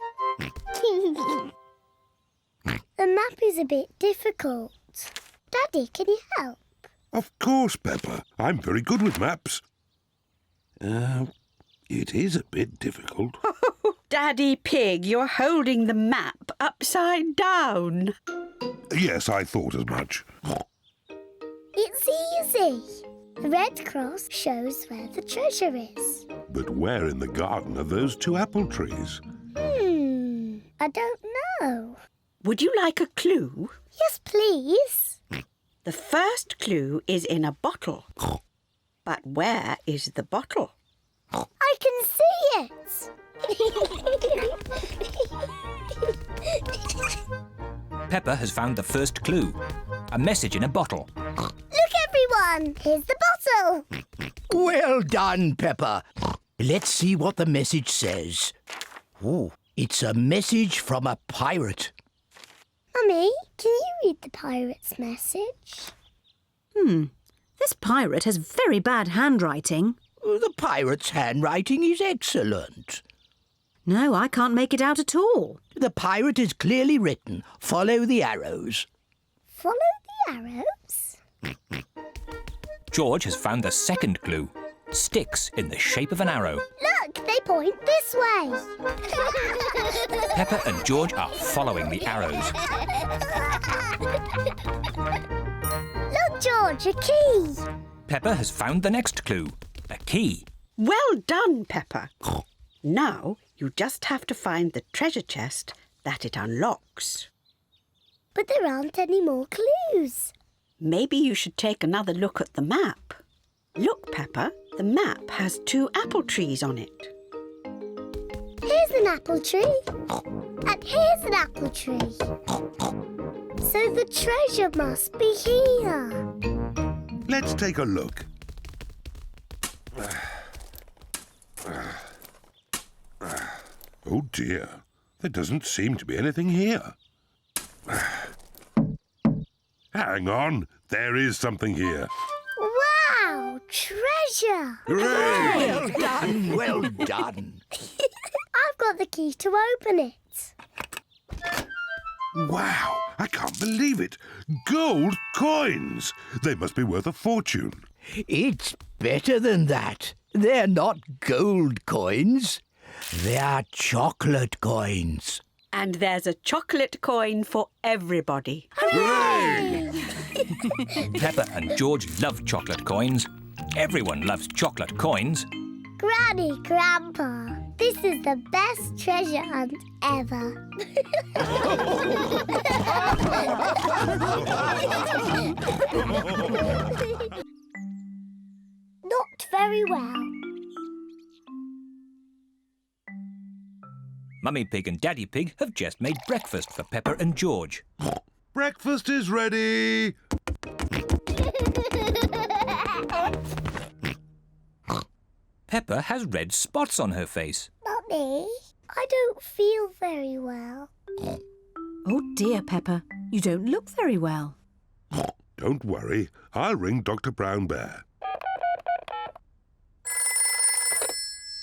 The map is a bit difficult. Daddy, can you help? Of course, Peppa. I'm very good with maps. It is a bit difficult. Daddy Pig, you're holding the map upside down. Yes, I thought as much. It's easy. The red cross shows where the treasure is. But where in the garden are those two apple trees? I don't know. Would you like a clue? Yes, please. The first clue is in a bottle. But where is the bottle? I can see it. Peppa has found the first clue. A message in a bottle. Look, everyone. Here's the bottle. Well done, Peppa. Let's see what the message says. Oh, it's a message from a pirate. Mummy, can you read the pirate's message? This pirate has very bad handwriting. The pirate's handwriting is excellent. No, I can't make it out at all. The pirate is clearly written, follow the arrows. Follow the arrows? George has found the second clue. Sticks in the shape of an arrow. Look, they point this way. Peppa and George are following the arrows. Look, George, a key. Peppa has found the next clue. A key. Well done, Peppa. Now you just have to find the treasure chest that it unlocks. But there aren't any more clues. Maybe you should take another look at the map. Look, Peppa, the map has 2 apple trees on it. Here's an apple tree. And here's an apple tree. So the treasure must be here. Let's take a look. Oh dear, there doesn't seem to be anything here. Hang on, there is something here. Wow, treasure! Hooray! Well done, well done. I've got the key to open it. Wow, I can't believe it. Gold coins. They must be worth a fortune. It's better than that. They're not gold coins. They're chocolate coins. And there's a chocolate coin for everybody. Hooray! Peppa and George love chocolate coins. Everyone loves chocolate coins. Granny, Grandpa, this is the best treasure hunt ever. Not very well. Mummy Pig and Daddy Pig have just made breakfast for Peppa and George. Breakfast is ready. Peppa has red spots on her face. Mummy, I don't feel very well. Oh dear, Peppa. You don't look very well. Don't worry. I'll ring Dr. Brown Bear.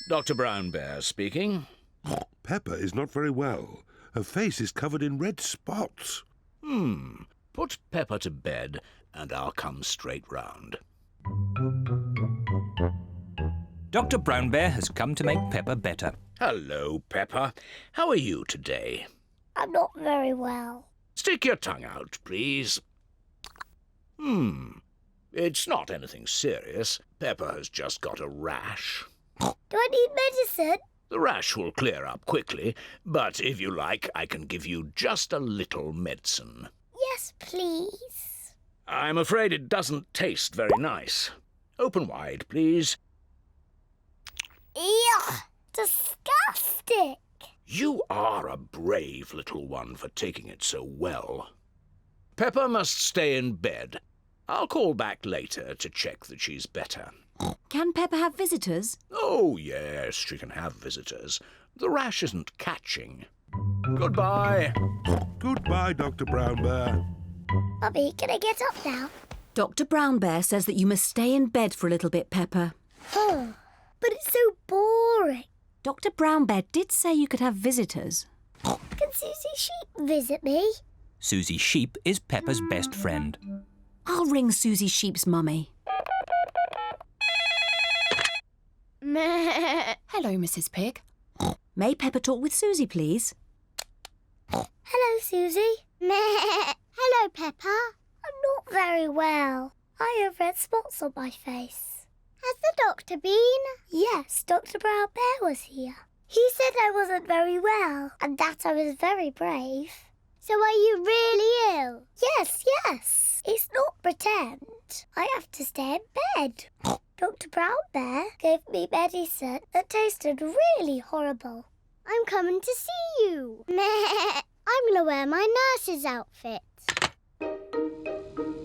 Dr. Brown Bear speaking. Peppa is not very well. Her face is covered in red spots. Put Peppa to bed and I'll come straight round. Dr. Brown Bear has come to make Peppa better. Hello, Peppa. How are you today? I'm not very well. Stick your tongue out, please. It's not anything serious. Peppa has just got a rash. Do I need medicine? The rash will clear up quickly, but if you like, I can give you just a little medicine. Yes, please. I'm afraid it doesn't taste very nice. Open wide, please. Ew! Disgusting! You are a brave little one for taking it so well. Peppa must stay in bed. I'll call back later to check that she's better. Can Peppa have visitors? Oh, yes, she can have visitors. The rash isn't catching. Goodbye. Goodbye, Dr. Brown Bear. Mummy, can I get up now? Dr. Brown Bear says that you must stay in bed for a little bit, Peppa. Oh, but it's so boring. Dr. Brown Bear did say you could have visitors. Can Susie Sheep visit me? Susie Sheep is Peppa's best friend. I'll ring Susie Sheep's mummy. Hello, Mrs. Pig. May Peppa talk with Susie, please? Hello, Susie. Hello, Peppa. I'm not very well. I have red spots on my face. Has the doctor been? Yes, Dr. Brown Bear was here. He said I wasn't very well and that I was very brave. So are you really ill? Yes. It's not pretend. I have to stay in bed. Dr. Brown Bear gave me medicine that tasted really horrible. I'm coming to see you. I'm going to wear my nurse's outfit.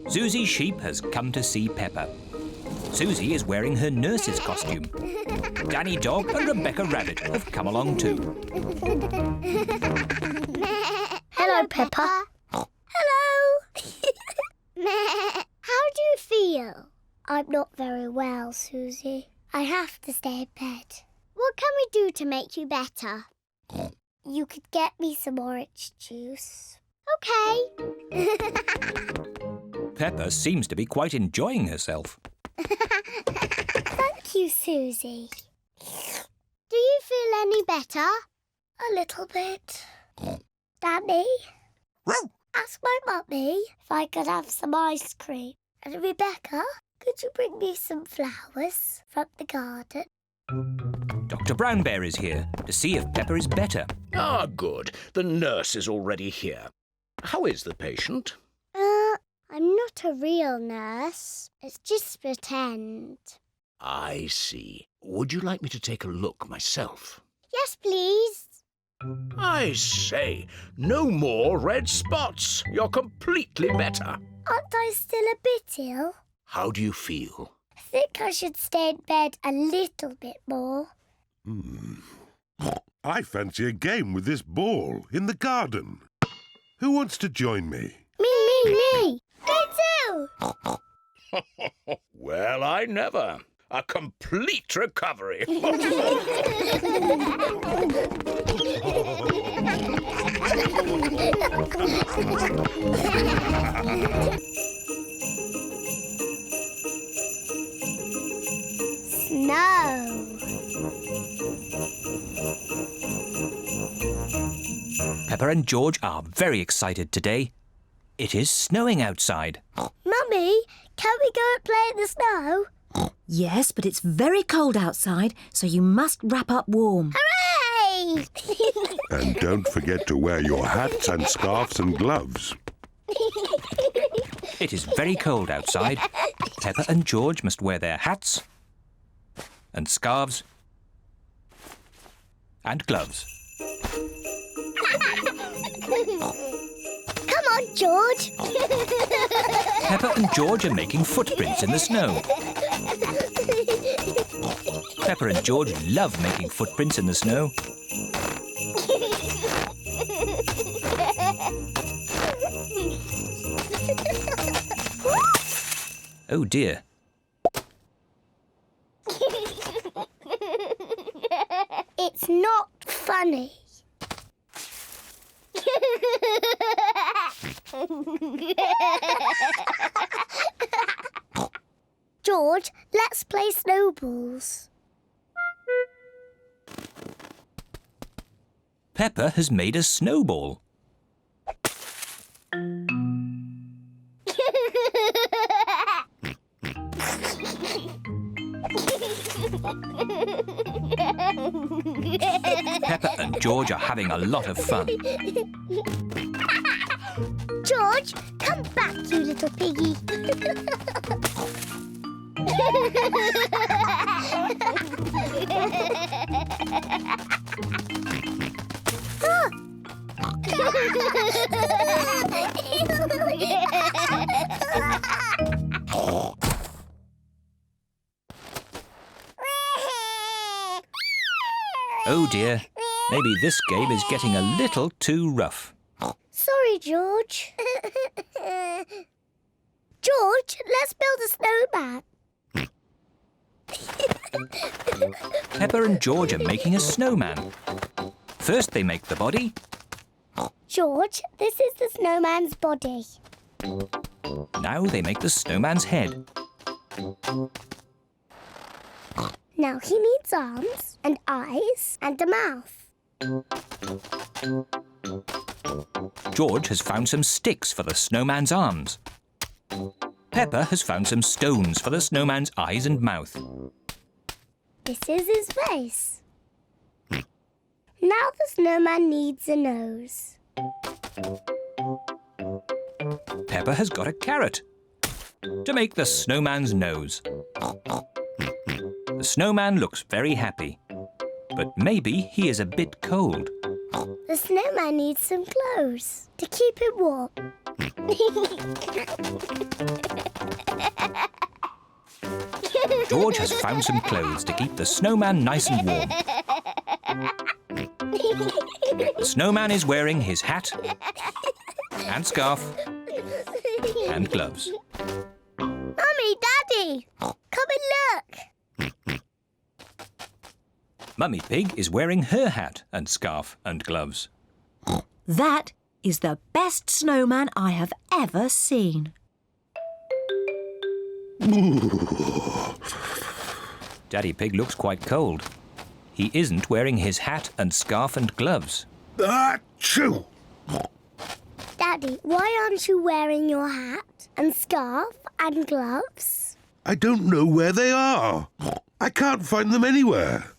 Susie Sheep has come to see Peppa. Susie is wearing her nurse's costume. Danny Dog and Rebecca Rabbit have come along too. Hello, Peppa. Hello. How do you feel? I'm not very well, Susie. I have to stay in bed. What can we do to make you better? You could get me some orange juice. OK. Peppa seems to be quite enjoying herself. Thank you, Susie. Do you feel any better? A little bit. Danny? Ask my mummy if I could have some ice cream. And Rebecca, could you bring me some flowers from the garden? Dr. Brown Bear is here to see if Peppa is better. Ah, good. The nurse is already here. How is the patient? I'm not a real nurse. It's just pretend. I see. Would you like me to take a look myself? Yes, please. I say, no more red spots. You're completely better. Aren't I still a bit ill? How do you feel? I think I should stay in bed a little bit more. I fancy a game with this ball in the garden. Who wants to join me? Me! Me too! Well, I never. A complete recovery. Snow. Peppa and George are very excited today. It is snowing outside. Mummy, can we go and play in the snow? Yes, but it's very cold outside, so you must wrap up warm. Hooray! And don't forget to wear your hats and scarves and gloves. It is very cold outside. Peppa and George must wear their hats and scarves and gloves. Come on, George. Peppa and George are making footprints in the snow. Peppa and George love making footprints in the snow. Oh dear. It's not funny. George, let's play snowballs. Peppa has made a snowball. Peppa and George are having a lot of fun. George, come back, you little piggy. Oh dear, maybe this game is getting a little too rough. Sorry, George. George, let's build a snowman. Peppa and George are making a snowman. First they make the body. George, this is the snowman's body. Now they make the snowman's head. Now he needs arms and eyes and a mouth. George has found some sticks for the snowman's arms. Peppa has found some stones for the snowman's eyes and mouth. This is his face. Now the snowman needs a nose. Peppa has got a carrot to make the snowman's nose. The snowman looks very happy, but maybe he is a bit cold. The snowman needs some clothes to keep him warm. George has found some clothes to keep the snowman nice and warm. The snowman is wearing his hat and scarf and gloves. Mummy, Daddy, come and look. Mummy Pig is wearing her hat and scarf and gloves. That is the best snowman I have ever seen. Daddy Pig looks quite cold. He isn't wearing his hat and scarf and gloves. Achoo! Daddy, why aren't you wearing your hat and scarf and gloves? I don't know where they are. I can't find them anywhere.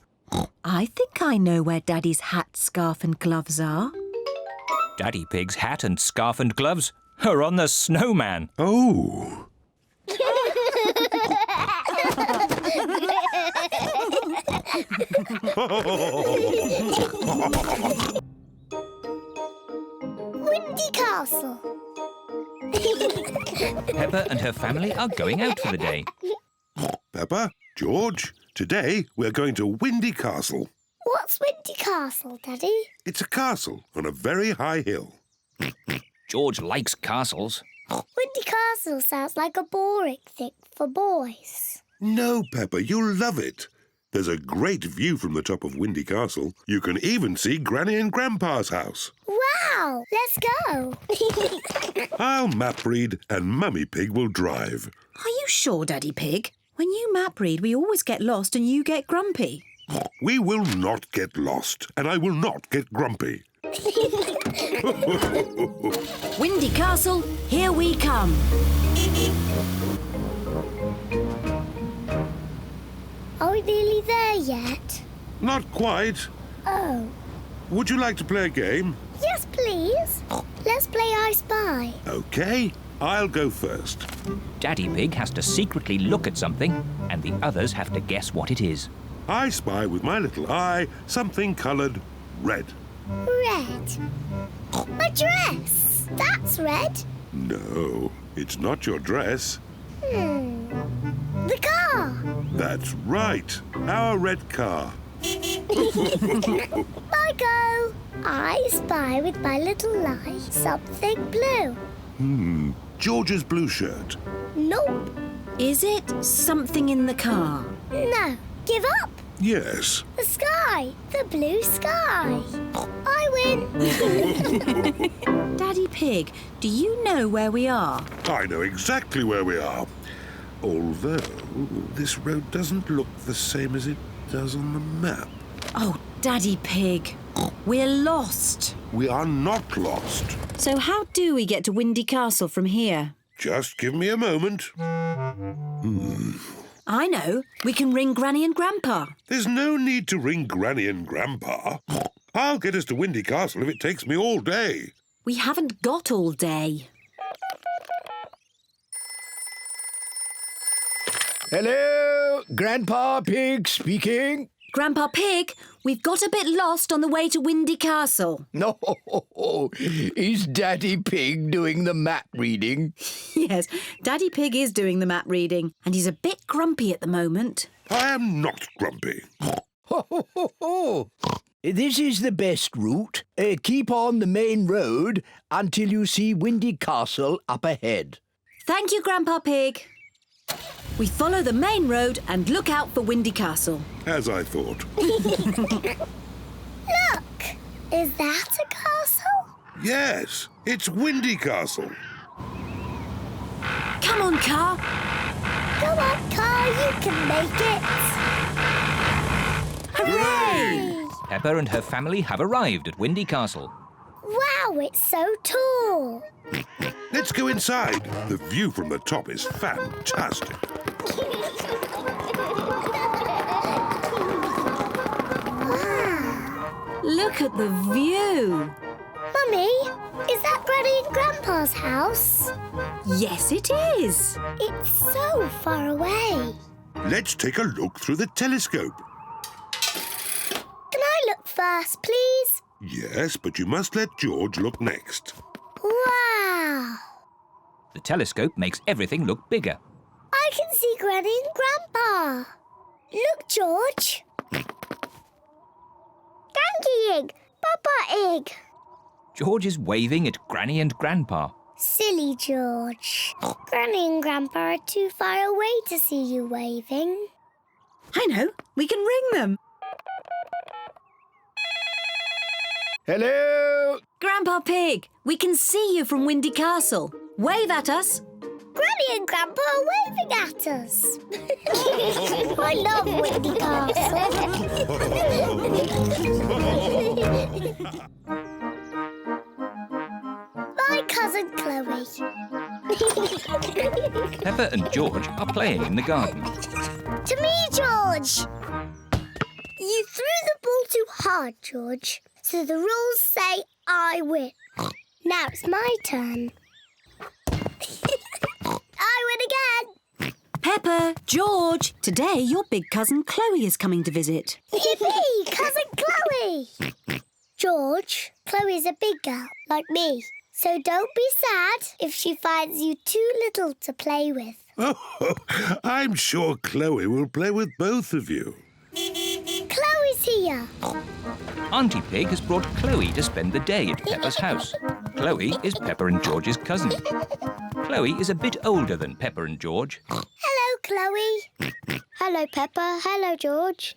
I think I know where Daddy's hat, scarf and gloves are. Daddy Pig's hat and scarf and gloves are on the snowman. Oh. Windy Castle. Peppa and her family are going out for the day. Peppa, George, today we're going to Windy Castle. What's Windy Castle, Daddy? It's a castle on a very high hill. George likes castles. Windy Castle sounds like a boring thing for boys. No, Peppa, you'll love it. There's a great view from the top of Windy Castle. You can even see Granny and Grandpa's house. Wow! Let's go! I'll map read and Mummy Pig will drive. Are you sure, Daddy Pig? When you map read, we always get lost and you get grumpy. We will not get lost, and I will not get grumpy. Windy Castle, here we come. Are we nearly there yet? Not quite. Oh. Would you like to play a game? Yes, please. Let's play I Spy. OK, I'll go first. Daddy Pig has to secretly look at something, and the others have to guess what it is. I spy with my little eye something coloured red. Red. My dress. That's red. No, it's not your dress. The car. That's right, our red car. I go. I spy with my little eye something blue. George's blue shirt. Nope. Is it something in the car? No. Give up. Yes. The sky. The blue sky. I win. Daddy Pig, do you know where we are? I know exactly where we are. Although this road doesn't look the same as it does on the map. Oh, Daddy Pig, we're lost. We are not lost. So how do we get to Windy Castle from here? Just give me a moment. I know. We can ring Granny and Grandpa. There's no need to ring Granny and Grandpa. I'll get us to Windy Castle if it takes me all day. We haven't got all day. Hello, Grandpa Pig speaking. Grandpa Pig, we've got a bit lost on the way to Windy Castle. No, is Daddy Pig doing the map reading? Yes, Daddy Pig is doing the map reading, and he's a bit grumpy at the moment. I am not grumpy. This is the best route. Keep on the main road until you see Windy Castle up ahead. Thank you, Grandpa Pig. We follow the main road and look out for Windy Castle. As I thought. Look! Is that a castle? Yes, it's Windy Castle. Come on, car. Come on, car, you can make it. Hooray! Peppa and her family have arrived at Windy Castle. Wow, it's so tall. Let's go inside. The view from the top is fantastic. Look at the view. Mummy, is that Granny and Grandpa's house? Yes, it is. It's so far away. Let's take a look through the telescope. Can I look first, please? Yes, but you must let George look next. Wow! The telescope makes everything look bigger. I can see Granny and Grandpa. Look, George. Donkey egg, Papa egg. George is waving at Granny and Grandpa. Silly George. Granny and Grandpa are too far away to see you waving. I know. We can ring them. Hello? Grandpa Pig, we can see you from Windy Castle. Wave at us. Granny and Grandpa are waving at us. I love Windy Castle. My cousin Chloe. Peppa and George are playing in the garden. To me, George. You threw the ball too hard, George. So the rules say I win. Now it's my turn. I win again. Peppa, George, today your big cousin Chloe is coming to visit. Yippee, cousin Chloe. George, Chloe's a big girl, like me. So don't be sad if she finds you too little to play with. Oh, I'm sure Chloe will play with both of you. Chloe's here. Auntie Pig has brought Chloe to spend the day at Peppa's house. Chloe is Peppa and George's cousin. Chloe is a bit older than Peppa and George. Hello, Chloe. Hello, Peppa. Hello, George.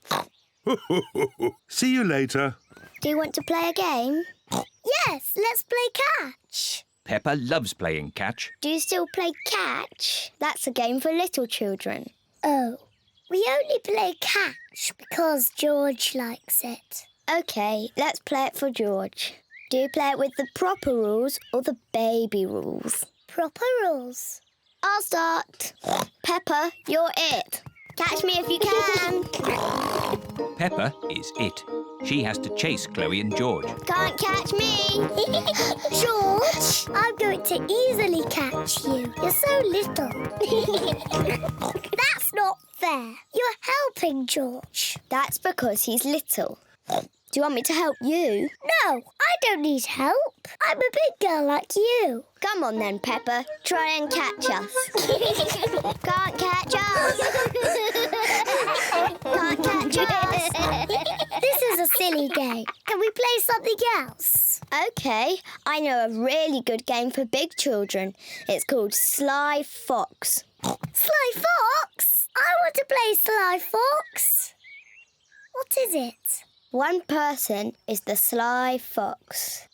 See you later. Do you want to play a game? Yes, let's play catch. Peppa loves playing catch. Do you still play catch? That's a game for little children. Oh, we only play catch because George likes it. OK, let's play it for George. Do you play it with the proper rules or the baby rules? Proper rules. I'll start. Peppa, you're it. Catch me if you can. Peppa is it. She has to chase Chloe and George. Can't catch me. George, I'm going to easily catch you. You're so little. That's not fair. You're helping George. That's because he's little. Do you want me to help you? No, I don't need help. I'm a big girl like you. Come on then, Peppa. Try and catch us. Can't catch us. Can't catch us. This is a silly game. Can we play something else? OK, I know a really good game for big children. It's called Sly Fox. Sly Fox? I want to play Sly Fox. What is it? One person is the sly fox,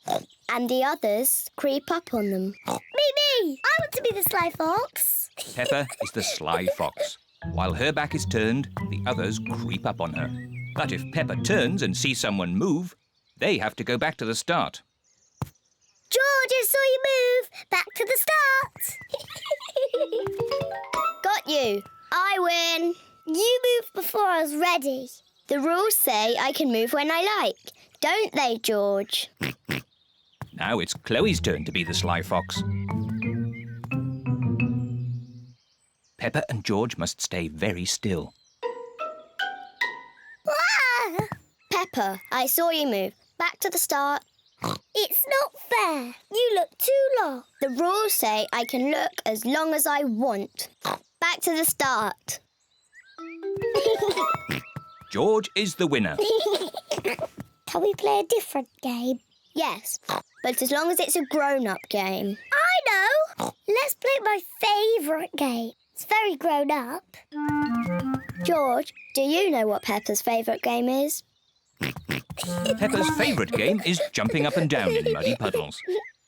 and the others creep up on them. Me! I want to be the sly fox. Peppa is the sly fox. While her back is turned, the others creep up on her. But if Peppa turns and sees someone move, they have to go back to the start. George, I saw you move. Back to the start. Got you. I win. You moved before I was ready. The rules say I can move when I like, don't they, George? Now it's Chloe's turn to be the sly fox. Peppa and George must stay very still. Ah! Peppa, I saw you move. Back to the start. It's not fair. You look too long. The rules say I can look as long as I want. Back to the start. George is the winner. Can we play a different game? Yes, but as long as it's a grown-up game. I know! Let's play my favourite game. It's very grown-up. George, do you know what Peppa's favourite game is? Peppa's favourite game is jumping up and down in muddy puddles.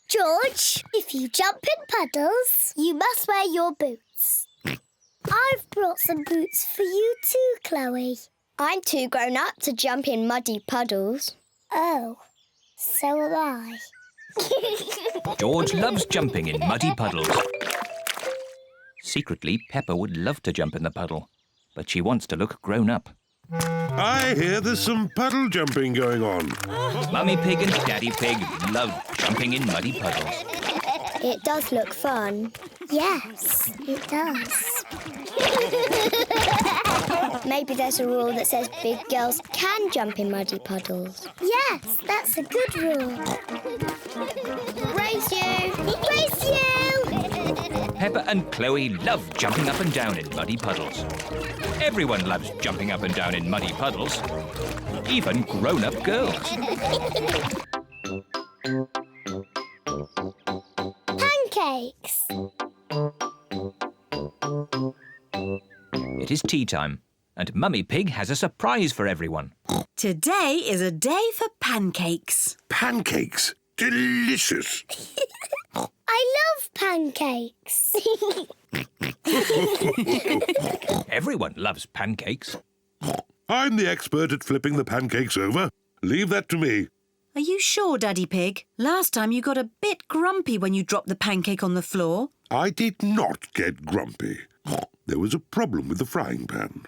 George, if you jump in puddles, you must wear your boots. I've brought some boots for you too, Chloe. I'm too grown up to jump in muddy puddles. Oh, so am I. George loves jumping in muddy puddles. Secretly, Peppa would love to jump in the puddle, but she wants to look grown up. I hear there's some puddle jumping going on. Mummy Pig and Daddy Pig love jumping in muddy puddles. It does look fun. Yes, it does. Maybe there's a rule that says big girls can jump in muddy puddles. Yes, that's a good rule. Race you! Race you! Peppa and Chloe love jumping up and down in muddy puddles. Everyone loves jumping up and down in muddy puddles, even grown-up girls. Pancakes! It is tea time, and Mummy Pig has a surprise for everyone. Today is a day for pancakes. Pancakes? Delicious. I love pancakes. Everyone loves pancakes. I'm the expert at flipping the pancakes over. Leave that to me. Are you sure, Daddy Pig? Last time you got a bit grumpy when you dropped the pancake on the floor. I did not get grumpy. There was a problem with the frying pan.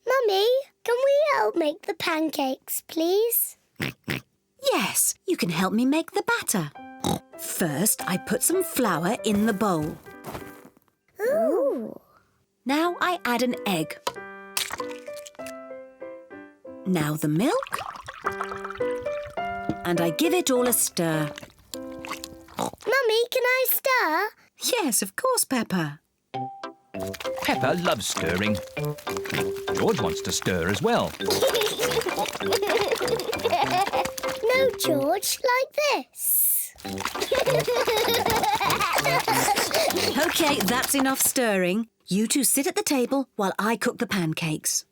Mummy, can we help make the pancakes, please? Yes, you can help me make the batter. First, I put some flour in the bowl. Ooh. Now I add an egg. Now the milk. And I give it all a stir. Mummy, can I stir? Yes, of course, Peppa. Peppa loves stirring. George wants to stir as well. No, George, like this. OK, that's enough stirring. You two sit at the table while I cook the pancakes.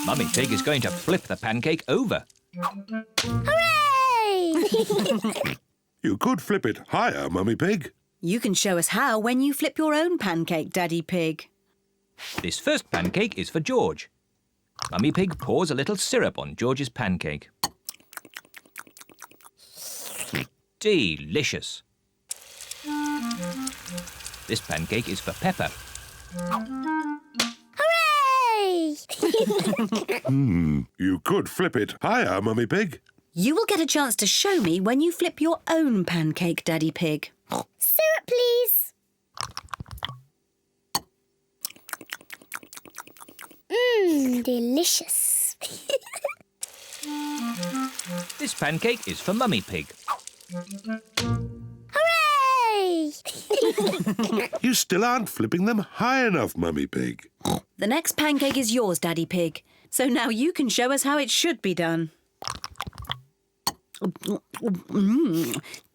Mummy Pig is going to flip the pancake over. Hooray! You could flip it higher, Mummy Pig. You can show us how when you flip your own pancake, Daddy Pig. This first pancake is for George. Mummy Pig pours a little syrup on George's pancake. Delicious. This pancake is for Peppa. Hooray! You could flip it higher, Mummy Pig. You will get a chance to show me when you flip your own pancake, Daddy Pig. Syrup, please. Delicious. This pancake is for Mummy Pig. Hooray! You still aren't flipping them high enough, Mummy Pig. The next pancake is yours, Daddy Pig. So now you can show us how it should be done.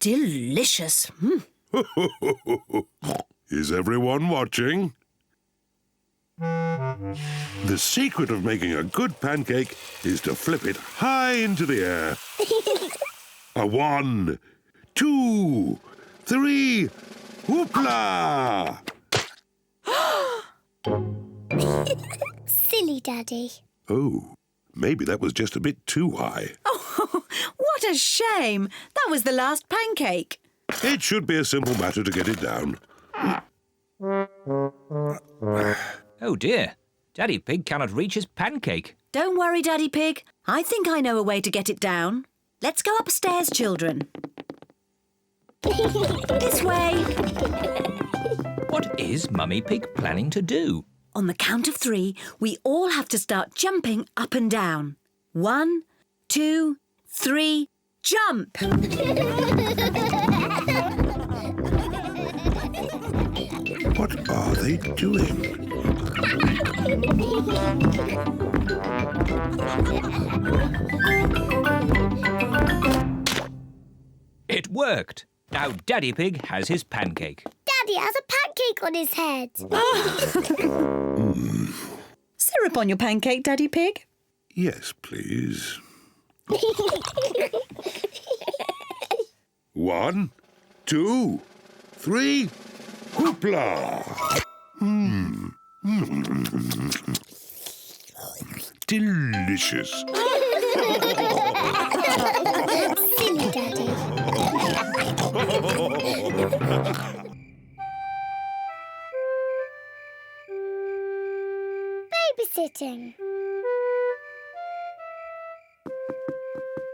Delicious. Is everyone watching? The secret of making a good pancake is to flip it high into the air. A 1, 2, 3, whoopla! Silly Daddy. Oh, maybe that was just a bit too high. Oh, what a shame. That was the last pancake. It should be a simple matter to get it down. Oh dear, Daddy Pig cannot reach his pancake. Don't worry, Daddy Pig. I think I know a way to get it down. Let's go upstairs, children. This way. What is Mummy Pig planning to do? On the count of 3, we all have to start jumping up and down. 1, 2, 3, jump! What are they doing? It worked. Now Daddy Pig has his pancake. Daddy has a pancake on his head. Syrup on your pancake, Daddy Pig? Yes, please. 1, 2, 3, whoopla! Delicious. Silly Daddy. Babysitting.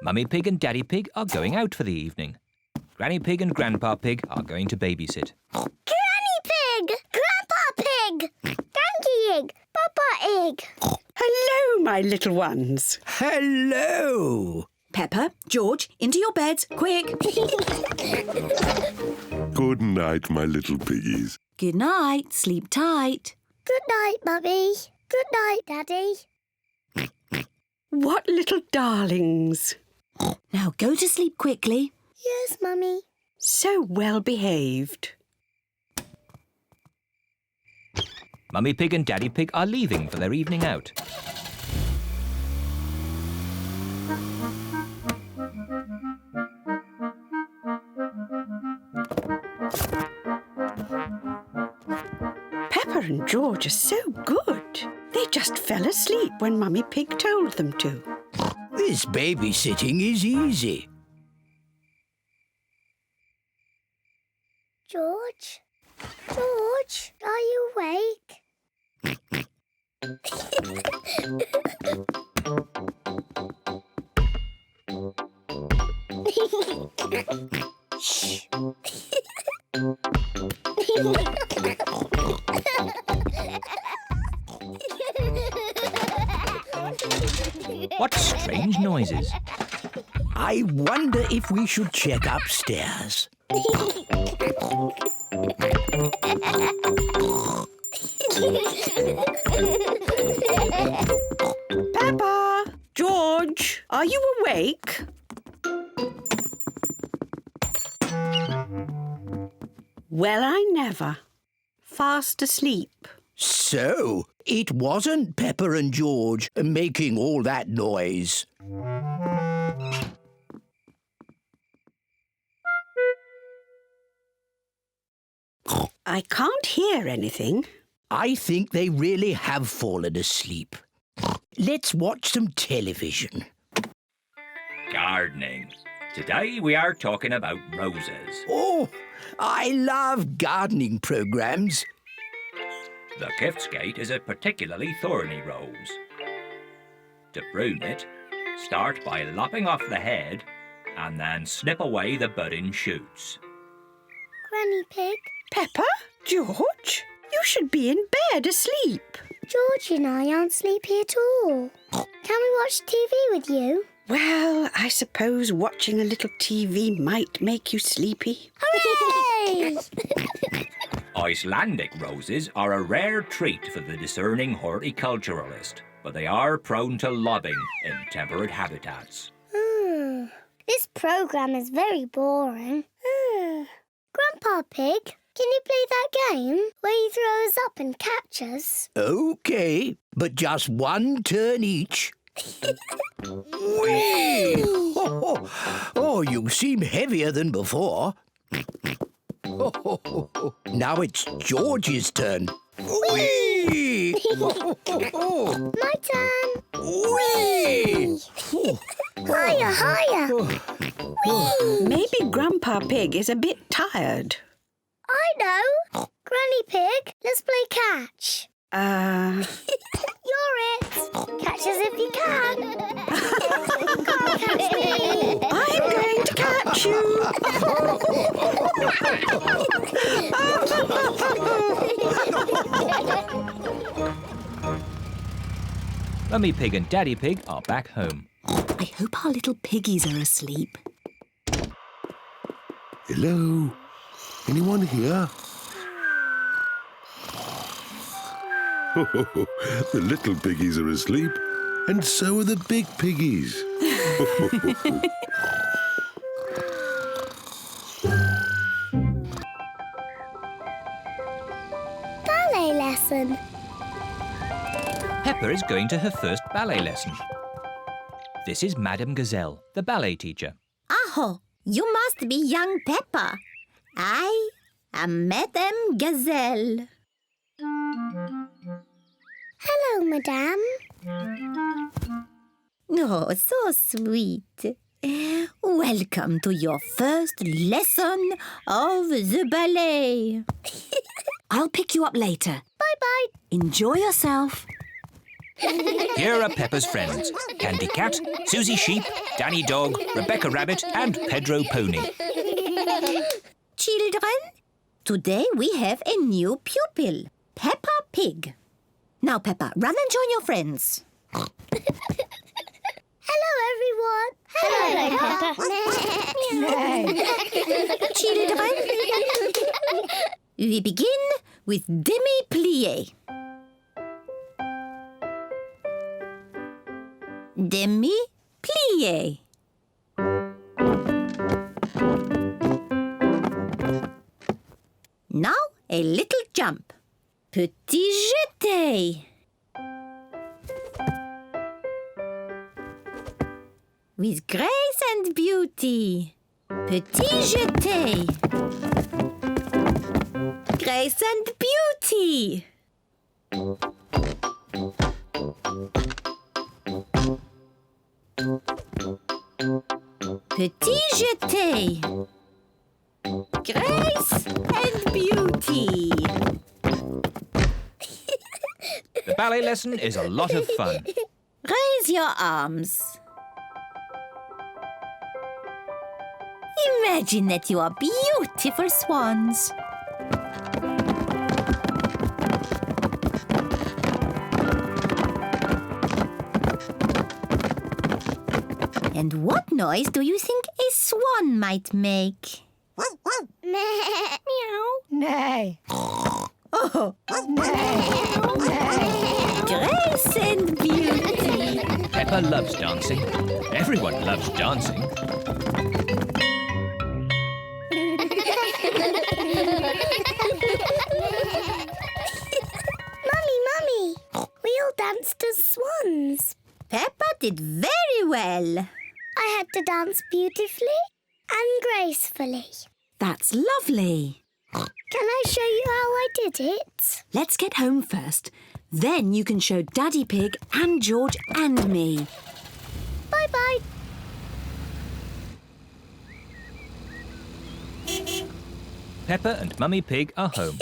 Mummy Pig and Daddy Pig are going out for the evening. Granny Pig and Grandpa Pig are going to babysit. Granny Pig! Grandpa Pig! Granky Egg! Papa Egg! Hello, my little ones. Hello. Peppa, George, into your beds, quick. Good night, my little piggies. Good night, sleep tight. Good night, Mummy. Good night, Daddy. What little darlings. Now go to sleep quickly. Yes, Mummy. So well behaved. Mummy Pig and Daddy Pig are leaving for their evening out. Peppa and George are so good. They just fell asleep when Mummy Pig told them to. This babysitting is easy. George? George, are you awake? Shh. What strange noises. I wonder if we should check upstairs. Peppa! George, are you awake? Well, I never. Fast asleep. So, it wasn't Peppa and George making all that noise. I can't hear anything. I think they really have fallen asleep. Let's watch some television. Gardening. Today we are talking about roses. Oh, I love gardening programs. The Giftsgate is a particularly thorny rose. To prune it, start by lopping off the head and then snip away the budding shoots. Granny Pig. Peppa? George? You should be in bed asleep. George and I aren't sleepy at all. Can we watch TV with you? Well, I suppose watching a little TV might make you sleepy. Hooray! Icelandic roses are a rare treat for the discerning horticulturalist, but they are prone to lobbing in temperate habitats. This programme is very boring. Grandpa Pig, can you play that game where you throw us up and catch us? OK, but just one turn each. Whee! Oh, you seem heavier than before. Now it's George's turn. Whee! My turn. Whee! Higher, higher. Maybe Grandpa Pig is a bit tired. I know. Granny Pig, let's play catch. You're it. Catch us if you can. Can't catch me. I'm going to catch you. Mummy Pig and Daddy Pig are back home. I hope our little piggies are asleep. Hello? Anyone here? The little piggies are asleep, and so are the big piggies. Ballet lesson. Peppa is going to her first ballet lesson. This is Madame Gazelle, the ballet teacher. Aho, you must be young Peppa. I am Madame Gazelle. Hello, Madame. Oh, so sweet. Welcome to your first lesson of the ballet. I'll pick you up later. Bye-bye. Enjoy yourself. Here are Peppa's friends. Candy Cat, Susie Sheep, Danny Dog, Rebecca Rabbit and Pedro Pony. Children, today we have a new pupil, Peppa Pig. Now, Peppa, run and join your friends. Hello, everyone. Hello, Peppa. Children, we begin with demi-plie. Demi-plie. Now, a little jump. Petit jeté. With grace and beauty. Petit jeté. Grace and beauty. Petit jeté. Grace and beauty. The ballet lesson is a lot of fun. Raise your arms. Imagine that you are beautiful swans. And what noise do you think a swan might make? Meow. Nay. Oh, nay. Grace and beauty. Peppa loves dancing. Everyone loves dancing. Mummy, we all danced as swans. Peppa did very well. I had to dance beautifully and gracefully. That's lovely. Can I show you how I did it? Let's get home first. Then you can show Daddy Pig and George and me. Bye-bye. Peppa and Mummy Pig are home.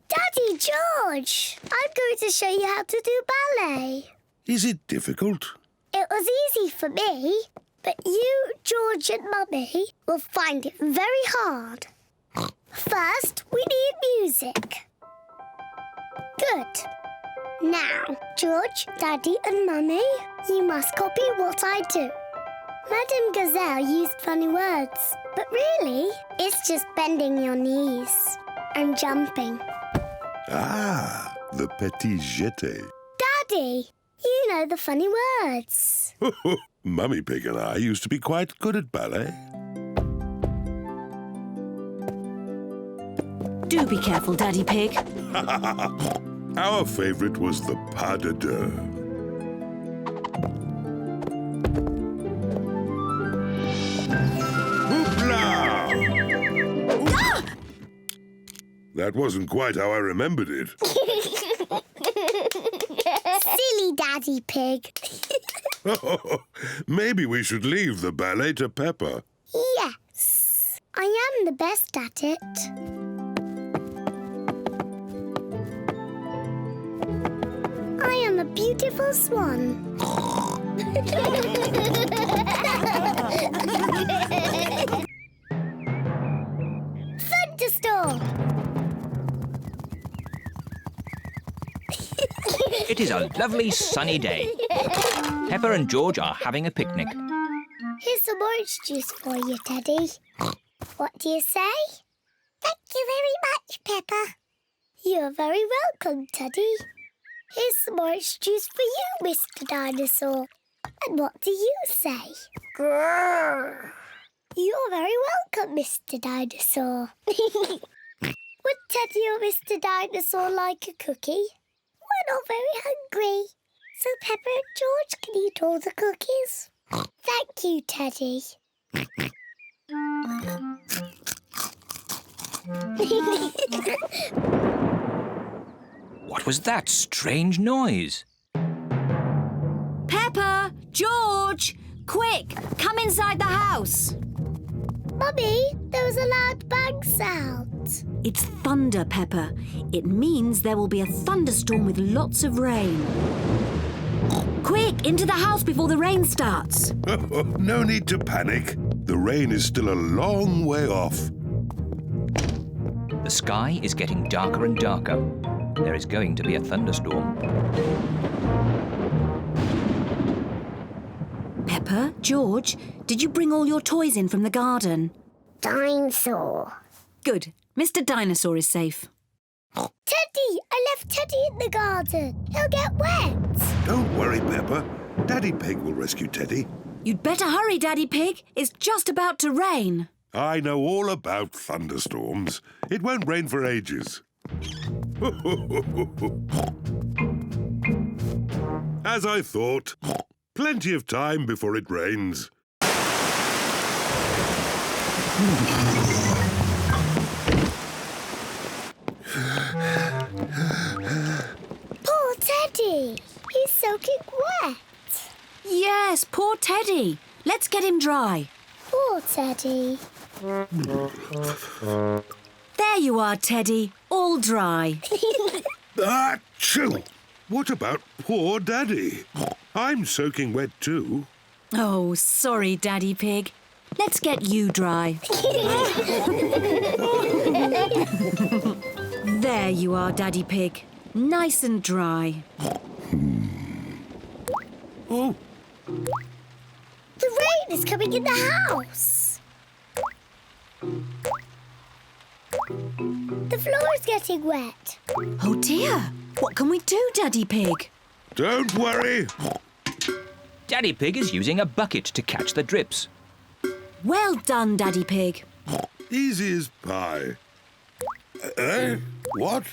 Daddy George, I'm going to show you how to do ballet. Is it difficult? It was easy for me, but you, George and Mummy will find it very hard. First, we need music. Good. Now, George, Daddy and Mummy, you must copy what I do. Madame Gazelle used funny words, but really, it's just bending your knees and jumping. Ah, the petit jeté. Daddy, you know the funny words. Mummy Pig and I used to be quite good at ballet. Do be careful, Daddy Pig. Our favourite was the pas de deux. Hoopla! Ah! That wasn't quite how I remembered it. Silly Daddy Pig. Maybe we should leave the ballet to Peppa. Yes, I am the best at it. I am a beautiful swan. Thunderstorm! It is a lovely sunny day. Peppa and George are having a picnic. Here's some orange juice for you, Teddy. What do you say? Thank you very much, Peppa. You're very welcome, Teddy. Here's some orange juice for you, Mr. Dinosaur. And what do you say? Grrr. You're very welcome, Mr. Dinosaur. Would Teddy or Mr. Dinosaur like a cookie? We're not very hungry, so Peppa and George can eat all the cookies. Thank you, Teddy. What was that strange noise? Peppa! George! Quick! Come inside the house! Mummy, there was a loud bang sound. It's thunder, Peppa. It means there will be a thunderstorm with lots of rain. Quick, into the house before the rain starts. No need to panic. The rain is still a long way off. The sky is getting darker and darker. There is going to be a thunderstorm. Peppa, George, did you bring all your toys in from the garden? Dinosaur. Good. Mr. Dinosaur is safe. Teddy! I left Teddy in the garden. He'll get wet. Don't worry, Peppa. Daddy Pig will rescue Teddy. You'd better hurry, Daddy Pig. It's just about to rain. I know all about thunderstorms. It won't rain for ages. As I thought. Plenty of time before it rains. Poor Teddy. He's soaking wet. Yes, poor Teddy. Let's get him dry. Poor Teddy. There you are, Teddy. All dry. Achoo! What about poor Daddy? I'm soaking wet too. Oh, sorry, Daddy Pig. Let's get you dry. There you are, Daddy Pig. Nice and dry. Oh. The rain is coming in the house. The floor is getting wet. Oh dear. What can we do, Daddy Pig? Don't worry. Daddy Pig is using a bucket to catch the drips. Well done, Daddy Pig. Easy as pie. What?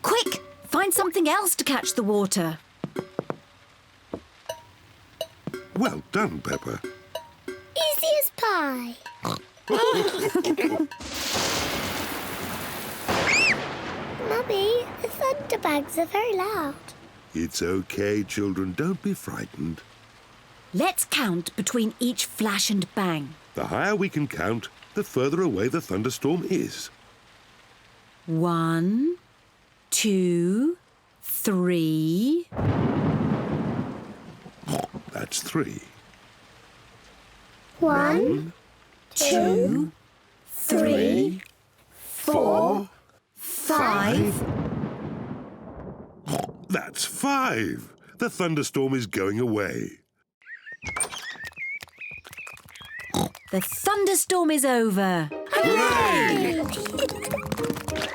Quick, find something else to catch the water. Well done, Peppa. Easy as pie. Mummy, the thunderbags are very loud. It's okay, children. Don't be frightened. Let's count between each flash and bang. The higher we can count, the further away the thunderstorm is. 1, 2, 3. That's 3. 1, 2, 3, 4, 5. That's 5. The thunderstorm is going away. The thunderstorm is over. Hooray!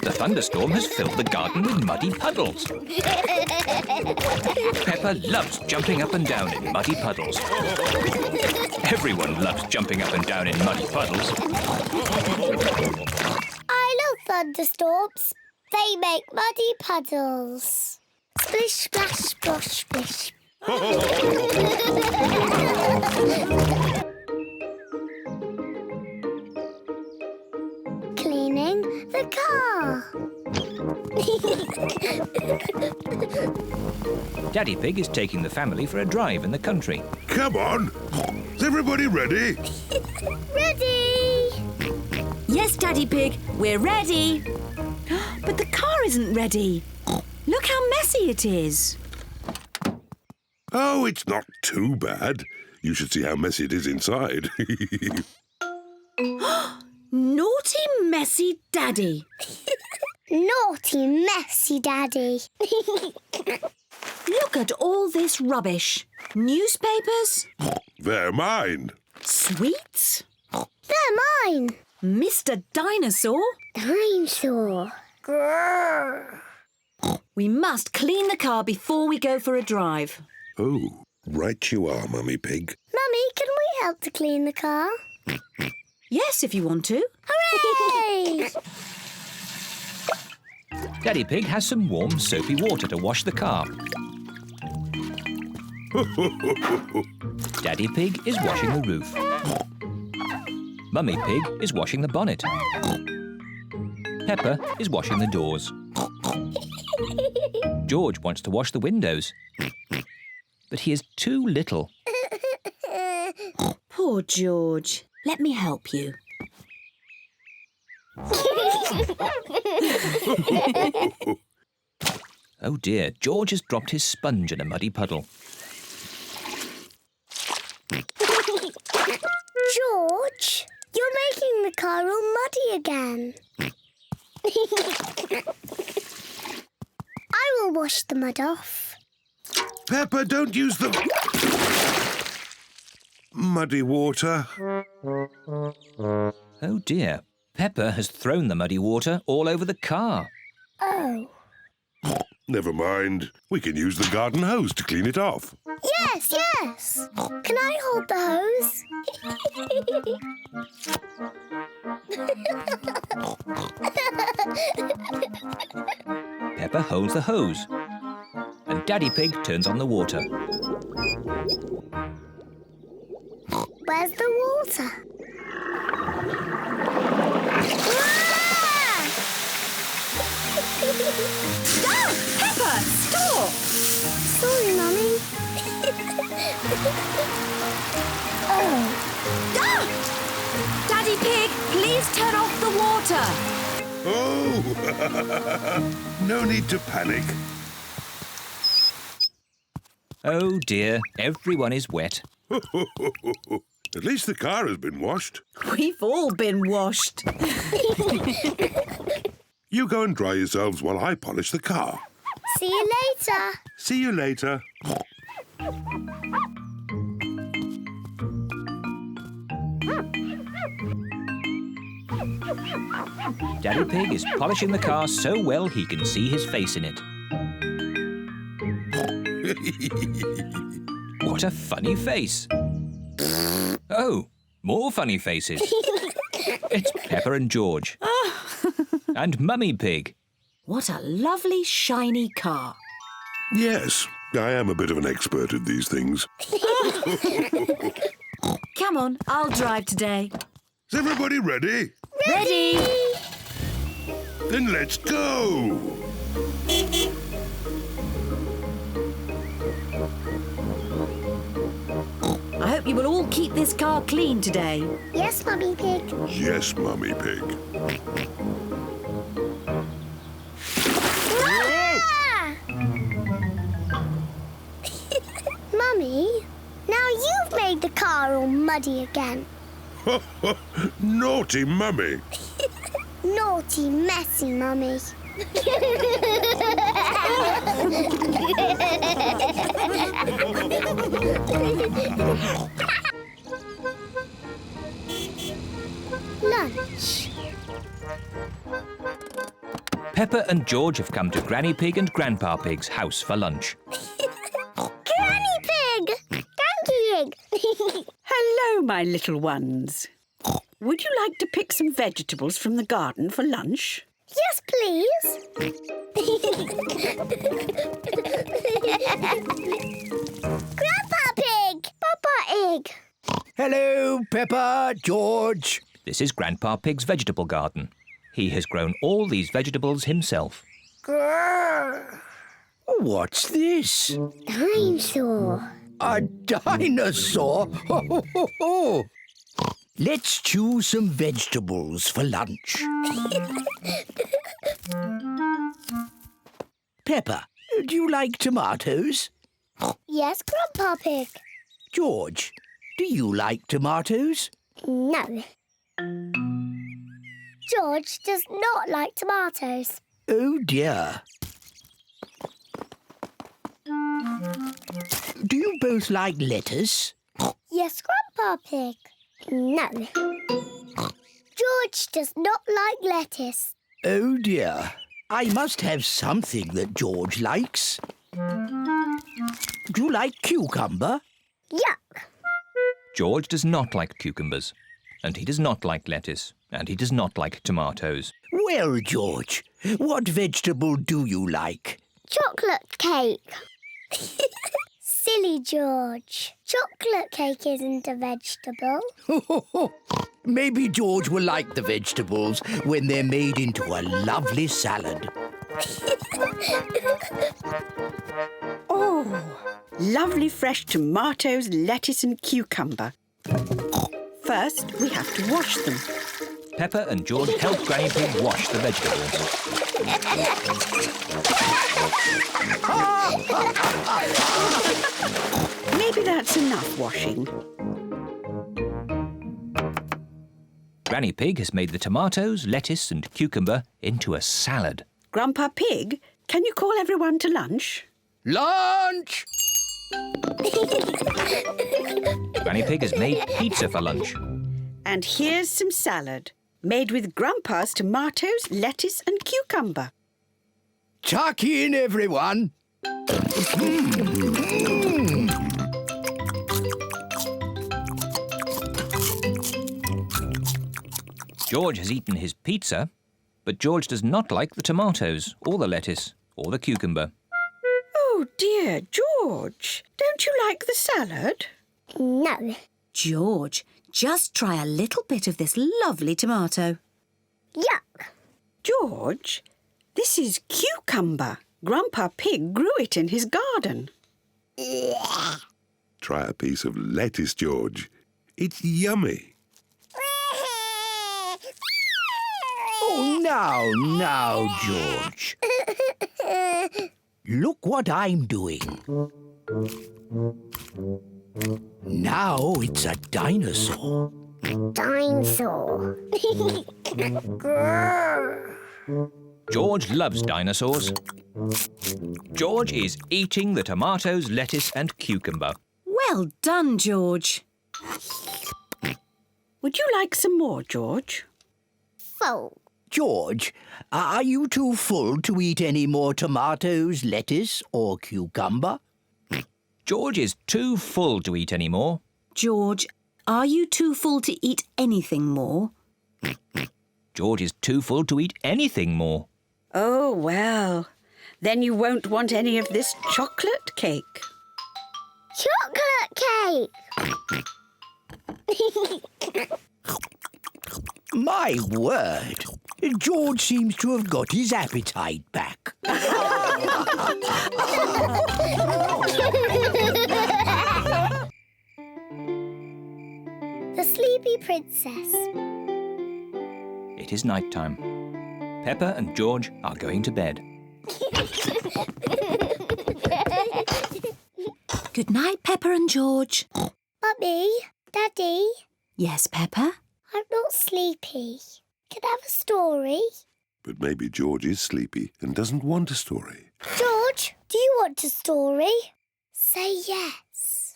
The thunderstorm has filled the garden with muddy puddles. Peppa loves jumping up and down in muddy puddles. Everyone loves jumping up and down in muddy puddles. I love thunderstorms. They make muddy puddles. Splish, splash, splosh, splish. Cleaning the car. Daddy Pig is taking the family for a drive in the country. Come on. Is everybody ready? Ready? Yes, Daddy Pig, we're ready. But the car isn't ready. Look how messy it is. Oh, it's not too bad. You should see how messy it is inside. Naughty, messy Daddy. Naughty, messy Daddy. Look at all this rubbish. Newspapers. They're mine. Sweets. They're mine. Mr. Dinosaur. Dinosaur. Grrr. We must clean the car before we go for a drive. Oh, right you are, Mummy Pig. Mummy, can we help to clean the car? Yes, if you want to. Hooray! Daddy Pig has some warm, soapy water to wash the car. Daddy Pig is washing the roof. Mummy Pig is washing the bonnet. Peppa is washing the doors. George wants to wash the windows, but he is too little. Poor George. Let me help you. Oh dear, George has dropped his sponge in a muddy puddle. George, you're making the car all muddy again. I will wash the mud off. Peppa, don't use the muddy water. Oh dear, Peppa has thrown the muddy water all over the car. Oh. Never mind. We can use the garden hose to clean it off. Yes, yes. Can I hold the hose? Peppa holds the hose, and Daddy Pig turns on the water. Where's the water? Stop! Peppa, stop! Sorry, Mummy. Oh. Ah! Daddy Pig, please turn off the water. Oh! No need to panic. Oh dear, everyone is wet. At least the car has been washed. We've all been washed. You go and dry yourselves while I polish the car. See you later. See you later. Daddy Pig is polishing the car so well he can see his face in it. What a funny face. Oh, more funny faces. It's Peppa and George. And Mummy Pig. What a lovely shiny car. Yes, I am a bit of an expert at these things. Come on, I'll drive today. Is everybody ready? Ready! Then let's go! I hope you will all keep this car clean today. Yes, Mummy Pig. Yes, Mummy Pig. Ah! Mummy, now you've made the car all muddy again. Naughty Mummy. Naughty, messy Mummy. Lunch. Peppa and George have come to Granny Pig and Grandpa Pig's house for lunch. Granny Pig! Granny Pig! Hello, my little ones. Would you like to pick some vegetables from the garden for lunch? Yes, please. Grandpa Pig! Papa Egg! Hello, Peppa, George. This is Grandpa Pig's vegetable garden. He has grown all these vegetables himself. What's this? Dinosaur. A dinosaur? Ho, ho, ho, ho. Let's choose some vegetables for lunch. Peppa, do you like tomatoes? Yes, Grandpa Pig. George, do you like tomatoes? No. George does not like tomatoes. Oh dear. Do you both like lettuce? Yes, Grandpa Pig. No. George does not like lettuce. Oh dear. I must have something that George likes. Do you like cucumber? Yuck. George does not like cucumbers. And he does not like lettuce. And he does not like tomatoes. Well, George, what vegetable do you like? Chocolate cake. Silly George. Chocolate cake isn't a vegetable. Maybe George will like the vegetables when they're made into a lovely salad. Oh, lovely fresh tomatoes, lettuce and cucumber. First, we have to wash them. Peppa and George help Granny Pig wash the vegetables. Maybe that's enough washing. Granny Pig has made the tomatoes, lettuce and cucumber into a salad. Grandpa Pig, can you call everyone to lunch? Lunch! Granny Pig has made pizza for lunch. And here's some salad, made with Grandpa's tomatoes, lettuce and cucumber. Tuck in, everyone. George has eaten his pizza, but George does not like the tomatoes, or the lettuce, or the cucumber. Oh dear, George, don't you like the salad? No. George, just try a little bit of this lovely tomato. Yuck. George, this is cucumber. Grandpa Pig grew it in his garden. Try a piece of lettuce, George. It's yummy. Oh, now, George. Look what I'm doing. Now it's a dinosaur. Dinosaur. George loves dinosaurs. George is eating the tomatoes, lettuce and cucumber. Well done, George. Would you like some more, George? Full. George, are you too full to eat any more tomatoes, lettuce or cucumber? George is too full to eat any more. George, are you too full to eat anything more? George is too full to eat anything more. Oh, well, then you won't want any of this chocolate cake. Chocolate cake! My word! George seems to have got his appetite back. The Sleepy Princess. It is night time. Peppa and George are going to bed. Good night, Peppa and George. Mummy, Daddy, Yes, Peppa? I'm not sleepy. Can I have a story? But maybe George is sleepy and doesn't want a story. George, do you want a story? Say yes.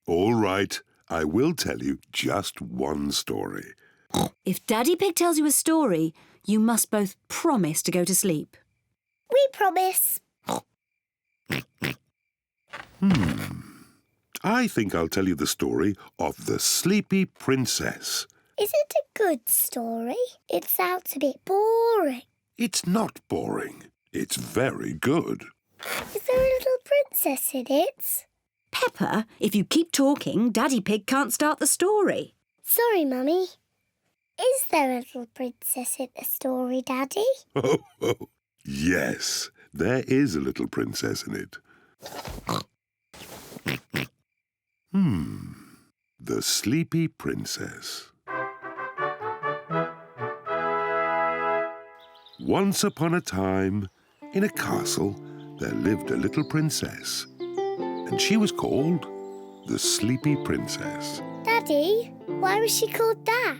All right, I will tell you just one story. If Daddy Pig tells you a story, you must both promise to go to sleep. We promise. I think I'll tell you the story of the Sleepy Princess. Is it a good story? It sounds a bit boring. It's not boring. It's very good. Is there a little princess in it? Peppa, if you keep talking, Daddy Pig can't start the story. Sorry, Mummy. Is there a little princess in the story, Daddy? Oh, yes, there is a little princess in it. The Sleepy Princess. Once upon a time, in a castle, there lived a little princess, and she was called the Sleepy Princess. Daddy, why was she called that?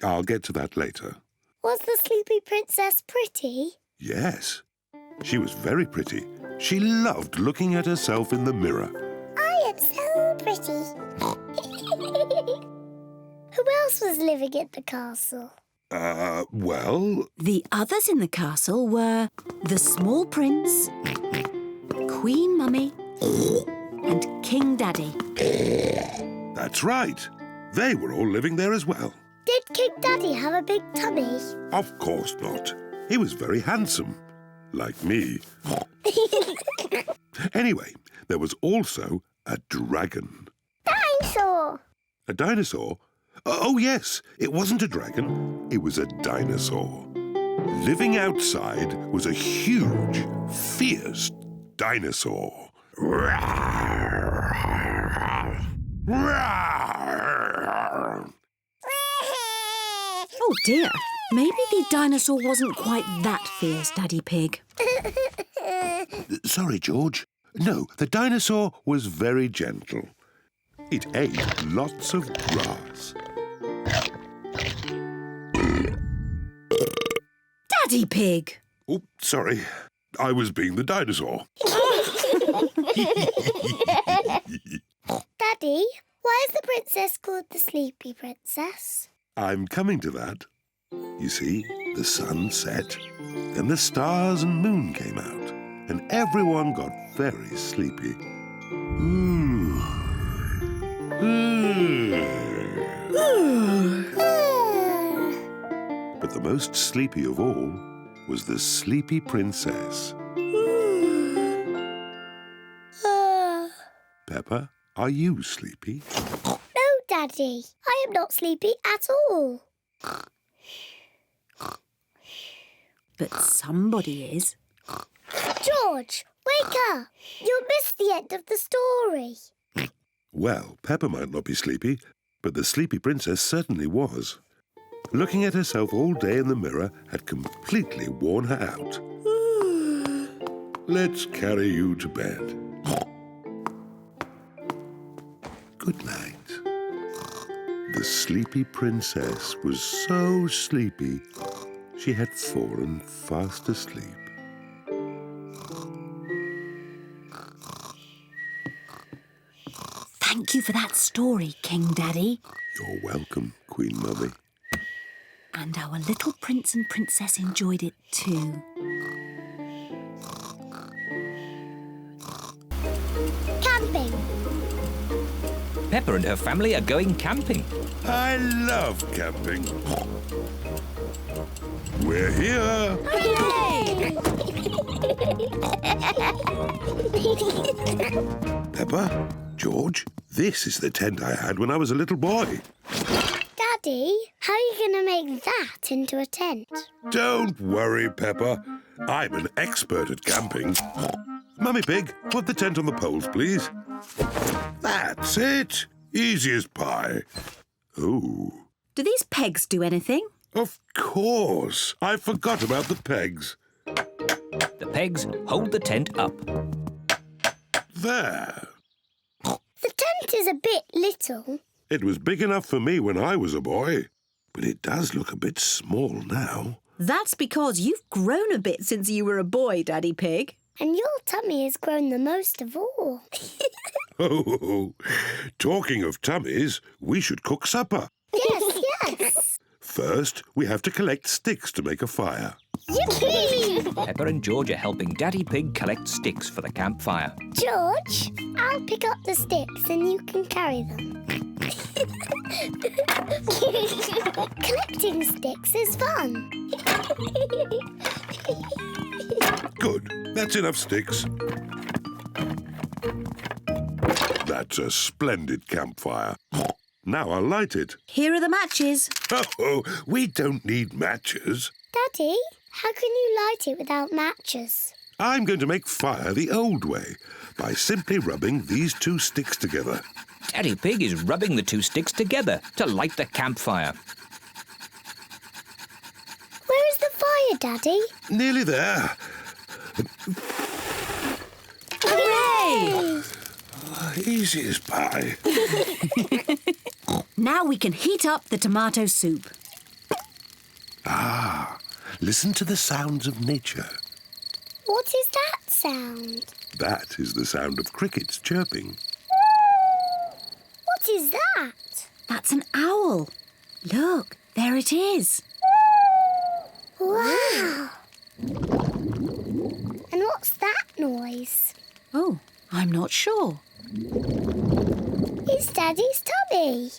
I'll get to that later. Was the Sleepy Princess pretty? Yes, she was very pretty. She loved looking at herself in the mirror. I am so pretty. Who else was living at the castle? Well... The others in the castle were the small prince, Queen Mummy, and King Daddy. That's right. They were all living there as well. Did King Daddy have a big tummy? Of course not. He was very handsome. Like me. Anyway, there was also a dragon. Dinosaur! A dinosaur? Oh, yes. It wasn't a dragon. It was a dinosaur. Living outside was a huge, fierce dinosaur. Oh dear, maybe the dinosaur wasn't quite that fierce, Daddy Pig. Sorry, George. No, the dinosaur was very gentle. It ate lots of grass. Daddy Pig! Oh, sorry. I was being the dinosaur. Daddy, why is the princess called the Sleepy Princess? I'm coming to that. You see, the sun set, then the stars and moon came out, and everyone got very sleepy. But the most sleepy of all was the Sleepy Princess. Peppa, are you sleepy? No, Daddy. I am not sleepy at all. But somebody is. George, wake up. You'll miss the end of the story. Well, Peppa might not be sleepy, but the Sleepy Princess certainly was. Looking at herself all day in the mirror had completely worn her out. Let's carry you to bed. Good night. The Sleepy Princess was so sleepy, she had fallen fast asleep. Thank you for that story, King Daddy. You're welcome, Queen Mummy. And our little prince and princess enjoyed it too. Peppa and her family are going camping. I love camping. We're here. Peppa, George, this is the tent I had when I was a little boy. Daddy, how are you going to make that into a tent? Don't worry, Peppa. I'm an expert at camping. Mummy Pig, put the tent on the poles, please. That's it. Easy as pie. Oh. Do these pegs do anything? Of course. I forgot about the pegs. The pegs hold the tent up. There. The tent is a bit little. It was big enough for me when I was a boy, but it does look a bit small now. That's because you've grown a bit since you were a boy, Daddy Pig. And your tummy has grown the most of all. Oh, talking of tummies, we should cook supper. Yes. First, we have to collect sticks to make a fire. Yippee! Peppa and George are helping Daddy Pig collect sticks for the campfire. George, I'll pick up the sticks and you can carry them. Collecting sticks is fun. Good. That's enough sticks. That's a splendid campfire. Now I'll light it. Here are the matches. Oh, we don't need matches. Daddy, how can you light it without matches? I'm going to make fire the old way by simply rubbing these two sticks together. Daddy Pig is rubbing the two sticks together to light the campfire. Where is the fire, Daddy? Nearly there. Hooray! Easy as pie. Now we can heat up the tomato soup. Ah, listen to the sounds of nature. What is that sound? That is the sound of crickets chirping. What is that? That's an owl. Look, there it is. Wow! And what's that noise? Oh, I'm not sure. It's Daddy's tummy.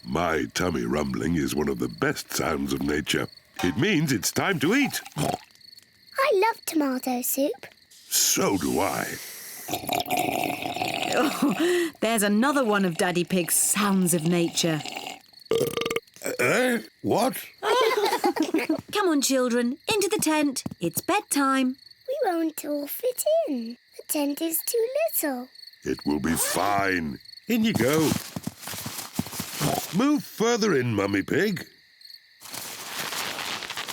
My tummy rumbling is one of the best sounds of nature. It means it's time to eat. I love tomato soup. So do I. Oh, there's another one of Daddy Pig's sounds of nature. What? Come on, children, into the tent. It's bedtime. We won't all fit in. The tent is too little. It will be fine. In you go. Move further in, Mummy Pig.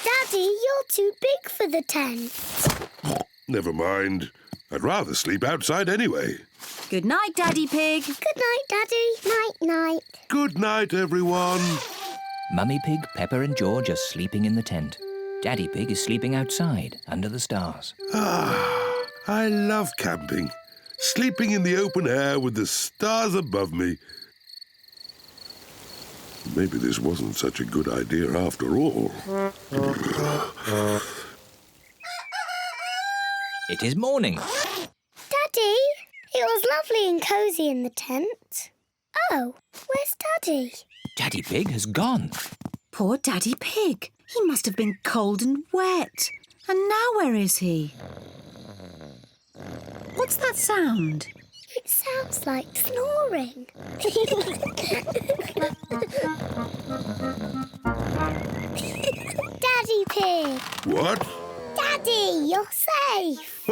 Daddy, you're too big for the tent. Never mind. I'd rather sleep outside anyway. Good night, Daddy Pig. Good night, Daddy. Night-night. Good night, everyone. Mummy Pig, Peppa and George are sleeping in the tent. Daddy Pig is sleeping outside, under the stars. Ah, I love camping. Sleeping in the open air with the stars above me. Maybe this wasn't such a good idea after all. It is morning. Daddy, it was lovely and cosy in the tent. Oh, where's Daddy? Daddy Pig has gone. Poor Daddy Pig. He must have been cold and wet. And now where is he? What's that sound? It sounds like snoring. Daddy Pig! What? Daddy, you're safe!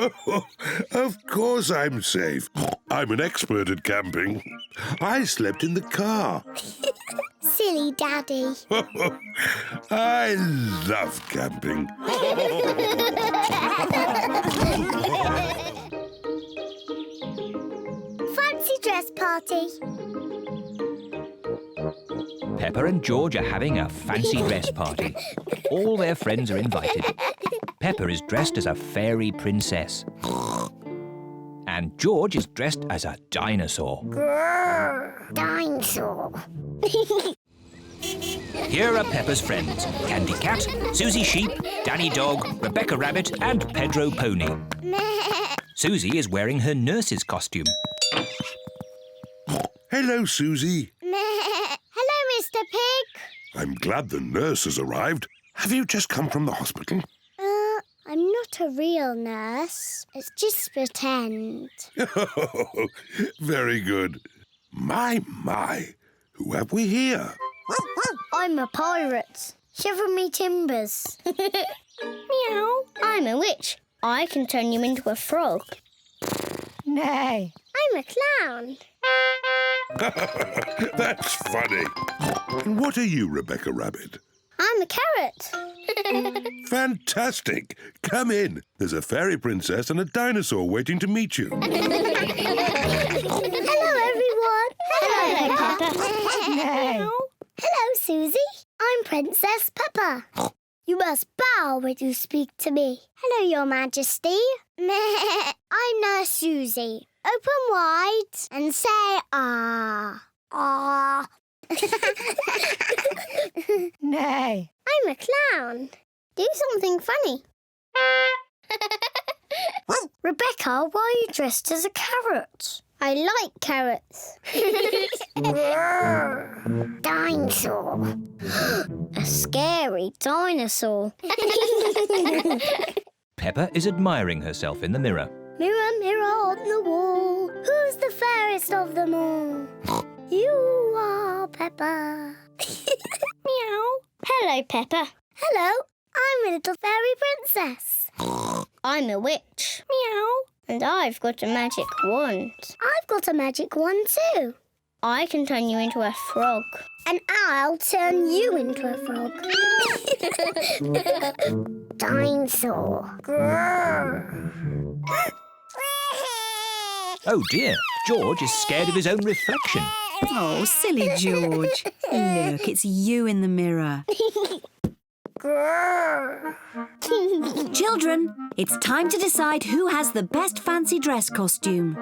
Of course I'm safe. I'm an expert at camping. I slept in the car. Silly Daddy. I love camping. Fancy dress party. Peppa and George are having a fancy dress party. All their friends are invited. Peppa is dressed as a fairy princess. And George is dressed as a dinosaur. Grrr, dinosaur. Here are Peppa's friends. Candy Cat, Susie Sheep, Danny Dog, Rebecca Rabbit and Pedro Pony. Susie is wearing her nurse's costume. Hello, Susie. Hello, Mr. Pig. I'm glad the nurse has arrived. Have you just come from the hospital? I'm not a real nurse. It's just pretend. Very good. My. Who have we here? I'm a pirate. Shiver me timbers. Meow. I'm a witch. I can turn you into a frog. Nay. I'm a clown. That's funny. And what are you, Rebecca Rabbit? I'm a carrot. Fantastic. Come in. There's a fairy princess and a dinosaur waiting to meet you. Hello, everyone. Hello, Peppa. Nay. Hello, Susie. I'm Princess Peppa. You must bow when you speak to me. Hello, Your Majesty. I'm Nurse Susie. Open wide and say ah. Ah. Nay. I'm a clown. Do something funny. Rebecca, why are you dressed as a carrot? I like carrots. Dinosaur. A scary dinosaur. Peppa is admiring herself in the mirror. Mirror, mirror on the wall, who's the fairest of them all? You are Peppa. Meow. Hello, Peppa. Hello, I'm a little fairy princess. I'm a witch. Meow. And I've got a magic wand. I've got a magic wand too. I can turn you into a frog. And I'll turn you into a frog. Dinosaur. Oh dear, George is scared of his own reflection. Oh, silly George. Look, it's you in the mirror. Children, it's time to decide who has the best fancy dress costume.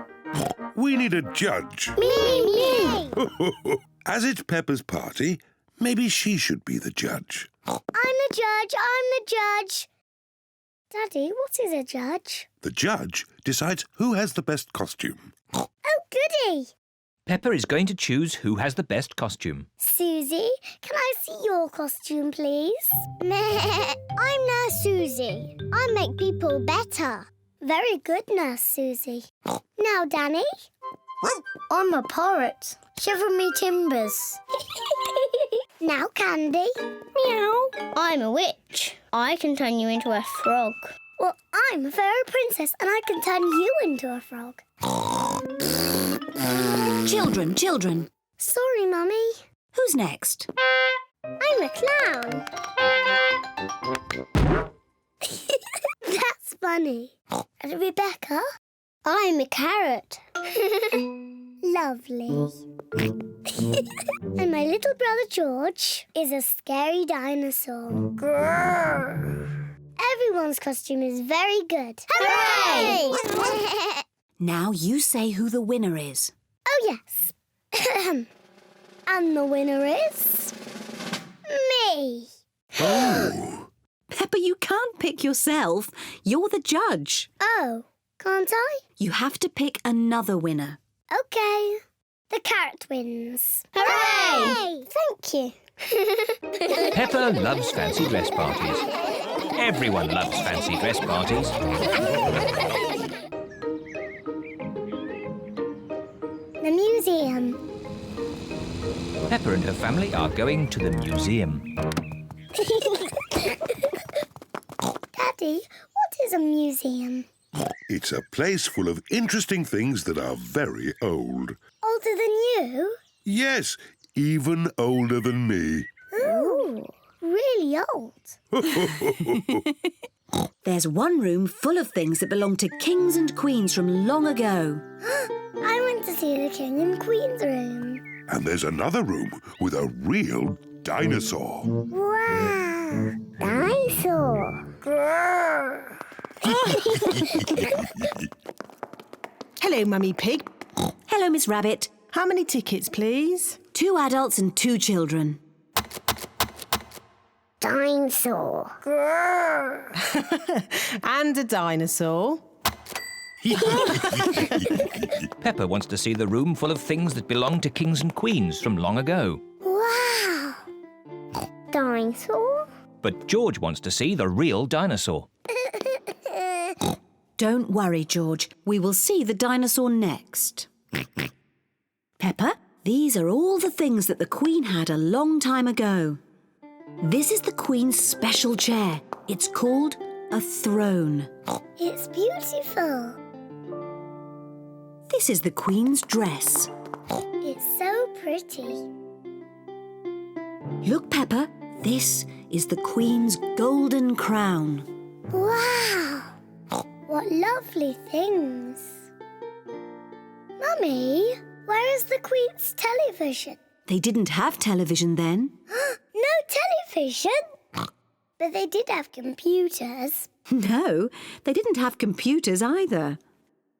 We need a judge. Me! As it's Peppa's party, maybe she should be the judge. I'm the judge. Daddy, what is a judge? The judge decides who has the best costume. Oh, goody! Peppa is going to choose who has the best costume. Susie, can I see your costume, please? I'm Nurse Susie. I make people better. Very good, Nurse Susie. Now, Danny. I'm a parrot. Shiver me timbers. Now, Candy. Meow. I'm a witch. I can turn you into a frog. Well, I'm a fairy princess and I can turn you into a frog. Children. Sorry, Mummy. Who's next? I'm a clown. That's funny. And Rebecca, I'm a carrot. Lovely. And my little brother George is a scary dinosaur. Everyone's costume is very good. Hooray! Now you say who the winner is. Oh, yes. And the winner is... me. Oh. Peppa, you can't pick yourself. You're the judge. Oh, can't I? You have to pick another winner. OK. The carrot wins. Hooray! Thank you. Peppa loves fancy dress parties. Everyone loves fancy dress parties. The museum. Peppa and her family are going to the museum. Daddy, what is a museum? It's a place full of interesting things that are very old. Older than you? Yes, even older than me. Ooh, really old. There's one room full of things that belong to kings and queens from long ago. I want to see the King and Queen's room. And there's another room with a real dinosaur. Wow! Dinosaur! Hello, Mummy Pig. Hello, Miss Rabbit. How many tickets, please? 2 adults and 2 children. Dinosaur. And a dinosaur. Peppa wants to see the room full of things that belonged to kings and queens from long ago. Wow! Dinosaur? But George wants to see the real dinosaur. Don't worry, George. We will see the dinosaur next. Peppa, these are all the things that the Queen had a long time ago. This is the Queen's special chair. It's called a throne. It's beautiful. This is the Queen's dress. It's so pretty. Look, Peppa, this is the Queen's golden crown. Wow! What lovely things. Mummy, where is the Queen's television? They didn't have television then. No television? But they did have computers. No, they didn't have computers either.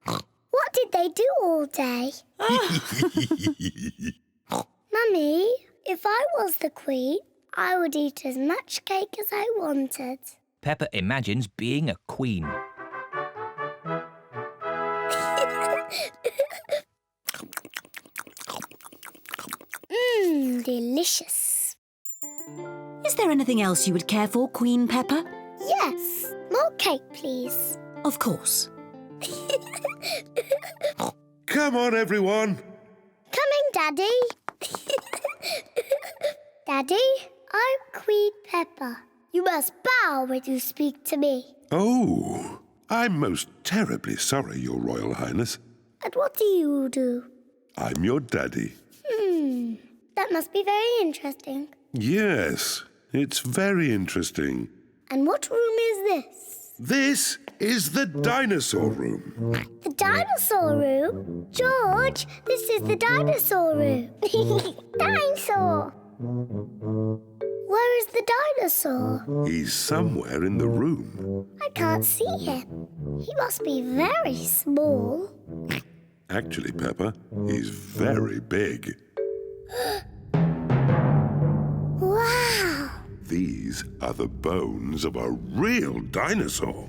What did they do all day? Mummy, if I was the Queen, I would eat as much cake as I wanted. Peppa imagines being a queen. Delicious. Is there anything else you would care for, Queen Peppa? Yes, more cake, please. Of course. Come on, everyone. Coming, Daddy. Daddy, I'm Queen Peppa. You must bow when you speak to me. Oh, I'm most terribly sorry, Your Royal Highness. And what do you do? I'm your daddy. That must be very interesting. Yes, it's very interesting. And what room is this? This is the dinosaur room. The dinosaur room? George, this is the dinosaur room. Dinosaur! Where is the dinosaur? He's somewhere in the room. I can't see him. He must be very small. Actually, Peppa, he's very big. Wow! These are the bones of a real dinosaur.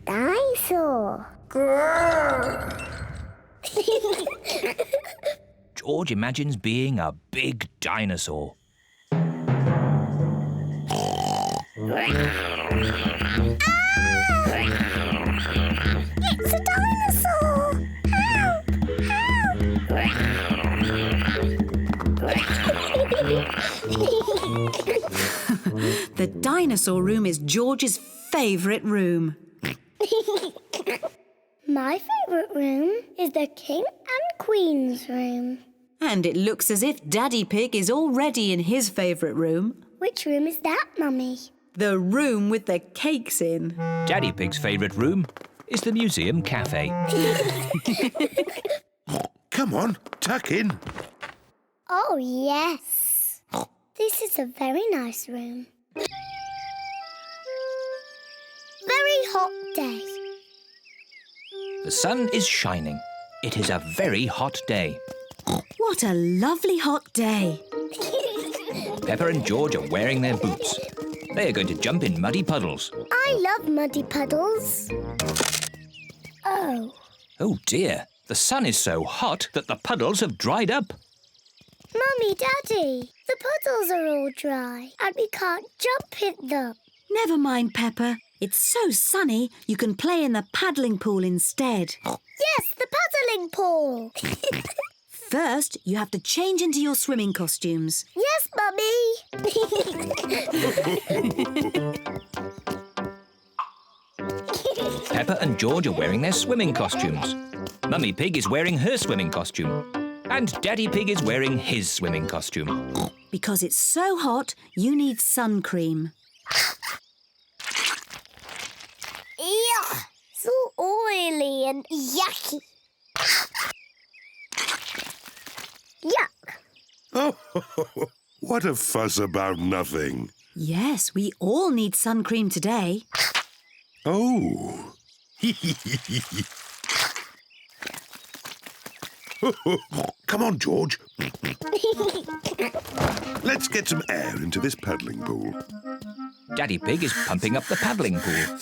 Dinosaur! George imagines being a big dinosaur. It's a dinosaur! The dinosaur room is George's favourite room. My favourite room is the King and Queen's room. And it looks as if Daddy Pig is already in his favourite room. Which room is that, Mummy? The room with the cakes in. Daddy Pig's favourite room is the museum cafe. Come on, tuck in. Oh, yes. This is a very nice room. Very hot day. The sun is shining. It is a very hot day. What a lovely hot day. Peppa and George are wearing their boots. They are going to jump in muddy puddles. I love muddy puddles. Oh. Oh dear, the sun is so hot that the puddles have dried up. Mummy, Daddy, the puddles are all dry and we can't jump in them. Never mind, Peppa. It's so sunny you can play in the paddling pool instead. Yes, the paddling pool. First, you have to change into your swimming costumes. Yes, Mummy. Peppa and George are wearing their swimming costumes. Mummy Pig is wearing her swimming costume. And Daddy Pig is wearing his swimming costume. Because it's so hot, you need sun cream. Yuck! So oily and yucky. Yuck! Oh, what a fuss about nothing. Yes, we all need sun cream today. Oh. Come on, George. Let's get some air into this paddling pool. Daddy Pig is pumping up the paddling pool.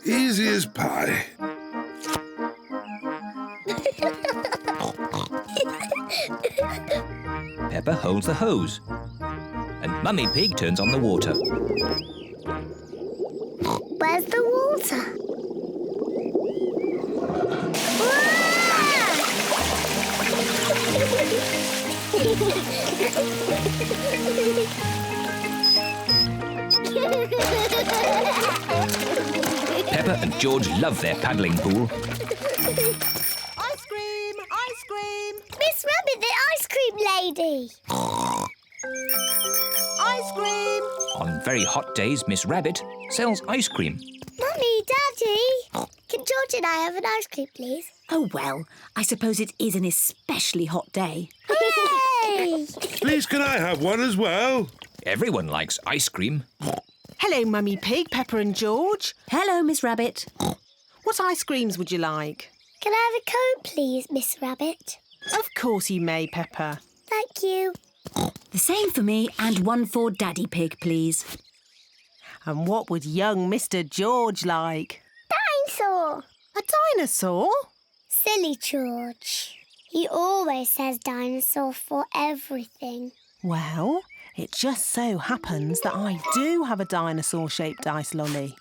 Easy as pie. Peppa holds the hose. And Mummy Pig turns on the water. Where's the water? Peppa and George love their paddling pool. Ice cream! Ice cream! Miss Rabbit, the ice cream lady. Ice cream! On very hot days, Miss Rabbit sells ice cream. Mummy, Daddy, can George and I have an ice cream, please? Oh, well, I suppose it is an especially hot day. Hooray! Please, can I have one as well? Everyone likes ice cream. Hello, Mummy Pig, Peppa and George. Hello, Miss Rabbit. What ice creams would you like? Can I have a cone, please, Miss Rabbit? Of course you may, Peppa. Thank you. The same for me, and one for Daddy Pig, please. And what would young Mr. George like? Dinosaur. A dinosaur? Silly George. He always says dinosaur for everything. Well, it just so happens that I do have a dinosaur-shaped ice lolly.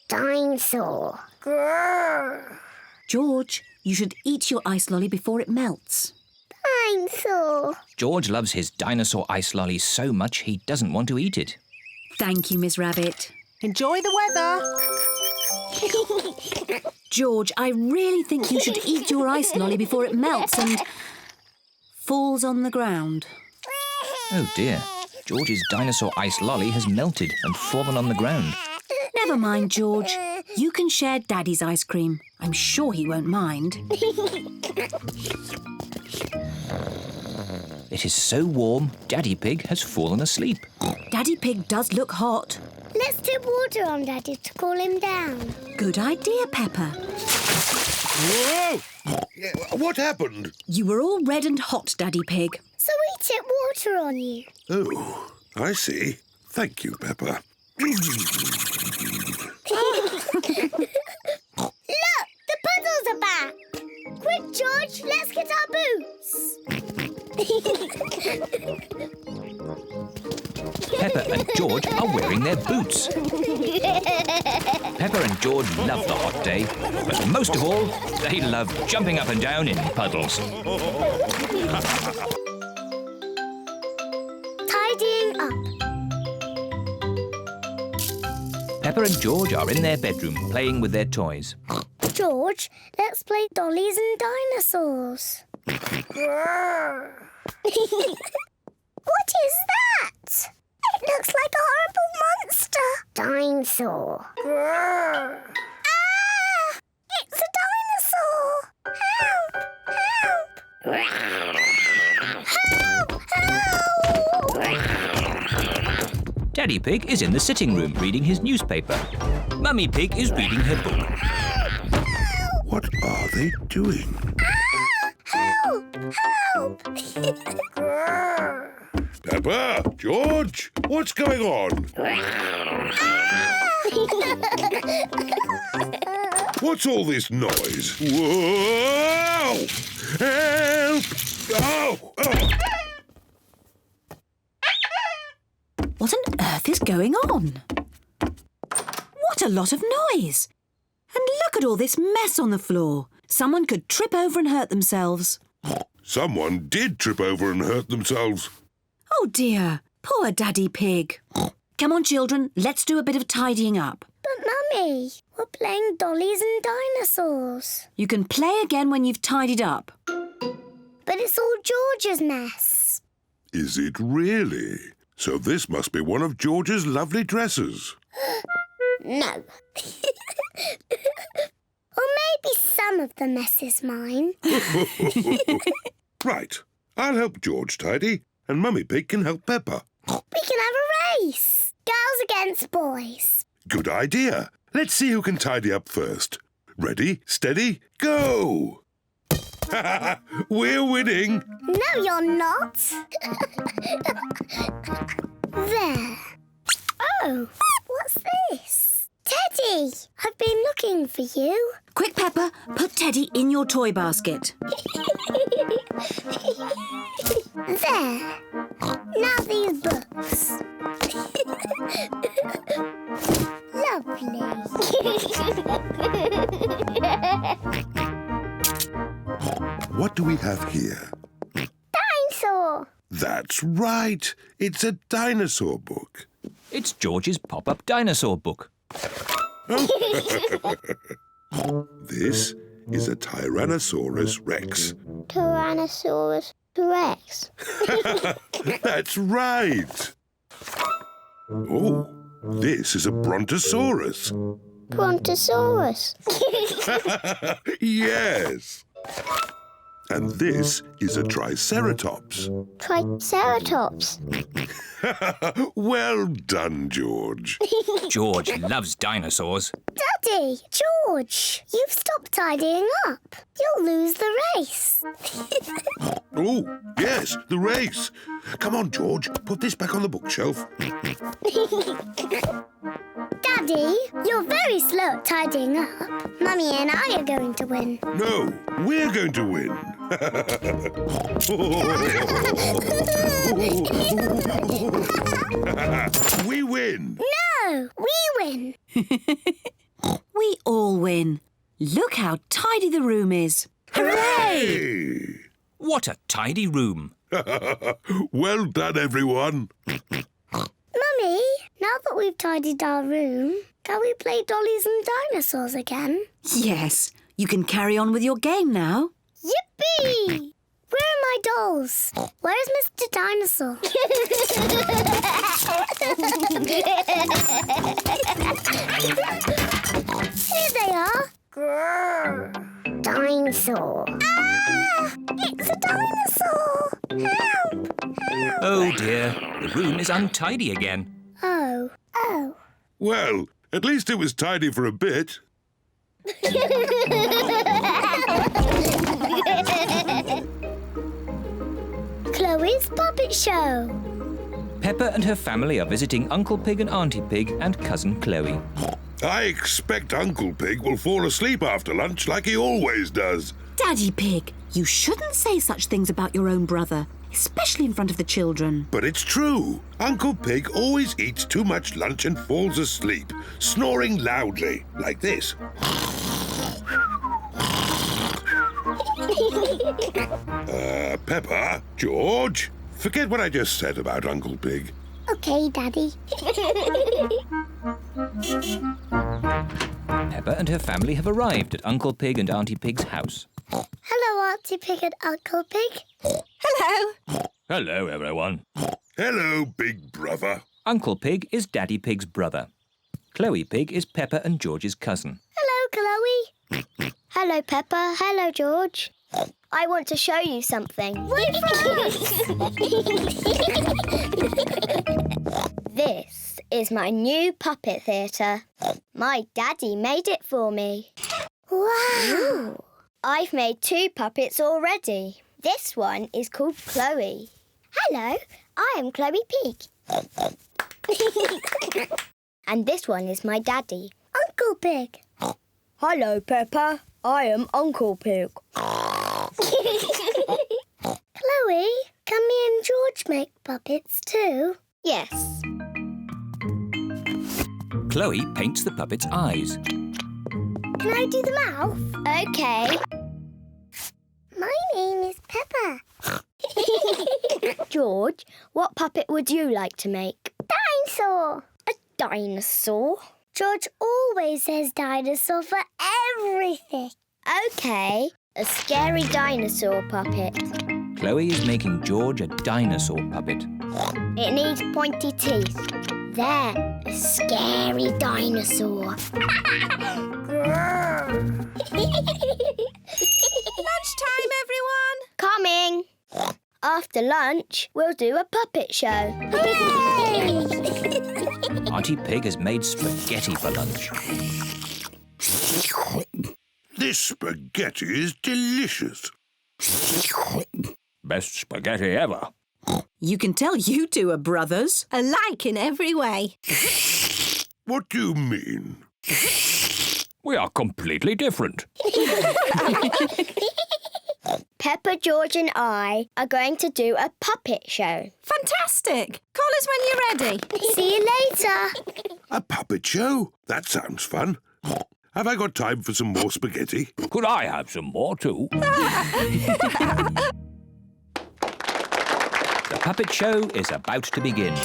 Dinosaur. Grrr. George, you should eat your ice lolly before it melts. Dinosaur. George loves his dinosaur ice lolly so much he doesn't want to eat it. Thank you, Miss Rabbit. Enjoy the weather. George, I really think you should eat your ice lolly before it melts and falls on the ground. Oh dear, George's dinosaur ice lolly has melted and fallen on the ground. Never mind, George. You can share Daddy's ice cream. I'm sure he won't mind. It is so warm, Daddy Pig has fallen asleep. Daddy Pig does look hot. Let's dip water on Daddy to cool him down. Good idea, Peppa. Whoa! What happened? You were all red and hot, Daddy Pig. So we tip water on you. Oh, I see. Thank you, Peppa. Look, the puddles are back. Quick, George, let's get our boots. Peppa and George are wearing their boots. Peppa and George love the hot day, but most of all, they love jumping up and down in puddles. Tidying up. Peppa and George are in their bedroom playing with their toys. George, let's play dollies and dinosaurs. What is that? It looks like a horrible monster. Dinosaur. Ah! It's a dinosaur. Help! Help! Daddy Pig is in the sitting room reading his newspaper. Mummy Pig is reading her book. What are they doing? Help! Help! Peppa, George, what's going on? What's all this noise? Whoa! Help! Oh! Oh! What on earth is going on? What a lot of noise! And look at all this mess on the floor. Someone could trip over and hurt themselves. Someone did trip over and hurt themselves. Oh dear, poor Daddy Pig. Come on, children, let's do a bit of tidying up. But, Mummy, we're playing dollies and dinosaurs. You can play again when you've tidied up. But it's all George's mess. Is it really? So this must be one of George's lovely dresses. No. Or maybe some of the mess is mine. Right. I'll help George tidy, and Mummy Pig can help Peppa. We can have a race. Girls against boys. Good idea. Let's see who can tidy up first. Ready, steady, go! We're winning. No, you're not. There. Oh, what's this? Teddy, I've been looking for you. Quick, Peppa, put Teddy in your toy basket. There. Now these books. Lovely. What do we have here? Dinosaur. That's right. It's a dinosaur book. It's George's pop-up dinosaur book. This is a Tyrannosaurus Rex. Tyrannosaurus Rex. That's right. Oh, this is a Brontosaurus. Brontosaurus. Yes. And this is a Triceratops. Triceratops. Well done, George. George loves dinosaurs. Daddy, George, you've stopped tidying up. You'll lose the race. Oh, yes, the race. Come on, George, put this back on the bookshelf. Daddy, you're very slow at tidying up. Mummy and I are going to win. No, we're going to win. We win. No, we win. We all win. Look how tidy the room is. Hooray! What a tidy room. Well done, everyone. Mummy, now that we've tidied our room, can we play dollies and dinosaurs again? Yes, you can carry on with your game now. Yippee! Where are my dolls? Where is Mr. Dinosaur? Here they are. Dinosaur. Ah! It's a dinosaur! Help! Help! Oh dear, the room is untidy again. Oh. Well, at least it was tidy for a bit. Chloe's Puppet Show. Peppa and her family are visiting Uncle Pig and Auntie Pig and Cousin Chloe. I expect Uncle Pig will fall asleep after lunch like he always does. Daddy Pig, you shouldn't say such things about your own brother, especially in front of the children. But it's true. Uncle Pig always eats too much lunch and falls asleep, snoring loudly, like this. Peppa, George, forget what I just said about Uncle Pig. Okay, Daddy. Peppa and her family have arrived at Uncle Pig and Auntie Pig's house. Hello, Auntie Pig and Uncle Pig. Hello. Hello, everyone. Hello, big brother. Uncle Pig is Daddy Pig's brother. Chloe Pig is Peppa and George's cousin. Hello, Chloe. Hello, Peppa. Hello, George. I want to show you something. Wait for us! This is my new puppet theatre. My daddy made it for me. Wow! I've made 2 puppets already. This one is called Chloe. Hello, I am Chloe Pig. And this one is my daddy, Uncle Pig. Hello, Peppa. I am Uncle Pig. Chloe, can me and George make puppets too? Yes. Chloe paints the puppet's eyes. Can I do the mouth? Okay. My name is Peppa. George, what puppet would you like to make? Dinosaur. A dinosaur? George always says dinosaur for everything. Okay, a scary dinosaur puppet. Chloe is making George a dinosaur puppet. It needs pointy teeth. There, a scary dinosaur. Lunchtime, everyone. Coming. After lunch, we'll do a puppet show. Hooray! Auntie Pig has made spaghetti for lunch. This spaghetti is delicious. Best spaghetti ever. You can tell you two are brothers. Alike in every way. What do you mean? We are completely different. Peppa, George and I are going to do a puppet show. Fantastic! Call us when you're ready. See you later. A puppet show? That sounds fun. Have I got time for some more spaghetti? Could I have some more too? The puppet show is about to begin.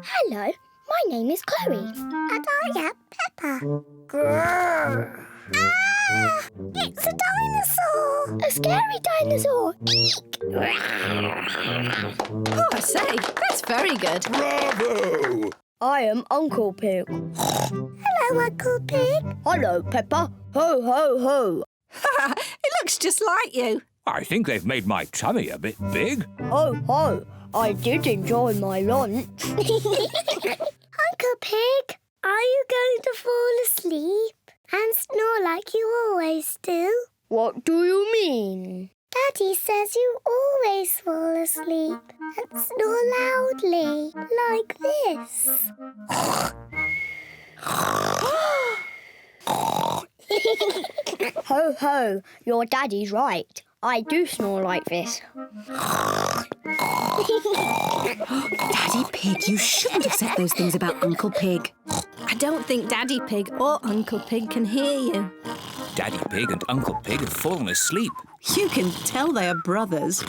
Hello, my name is Chloe. And I am Peppa. Grrr. Ah! It's a dinosaur! A scary dinosaur! Eek! Oh, I say, that's very good. Bravo! I am Uncle Pig. Hello, Uncle Pig. Hello, Peppa. Ho, ho, ho. It looks just like you. I think they've made my tummy a bit big. Ho, ho. I did enjoy my lunch. Uncle Pig, are you going to fall asleep and snore like you always do? What do you mean? Daddy says you always fall asleep and snore loudly, like this. Ho, ho, your daddy's right. I do snore like this. Daddy Pig, you shouldn't have said those things about Uncle Pig. I don't think Daddy Pig or Uncle Pig can hear you. Daddy Pig and Uncle Pig have fallen asleep. You can tell they are brothers.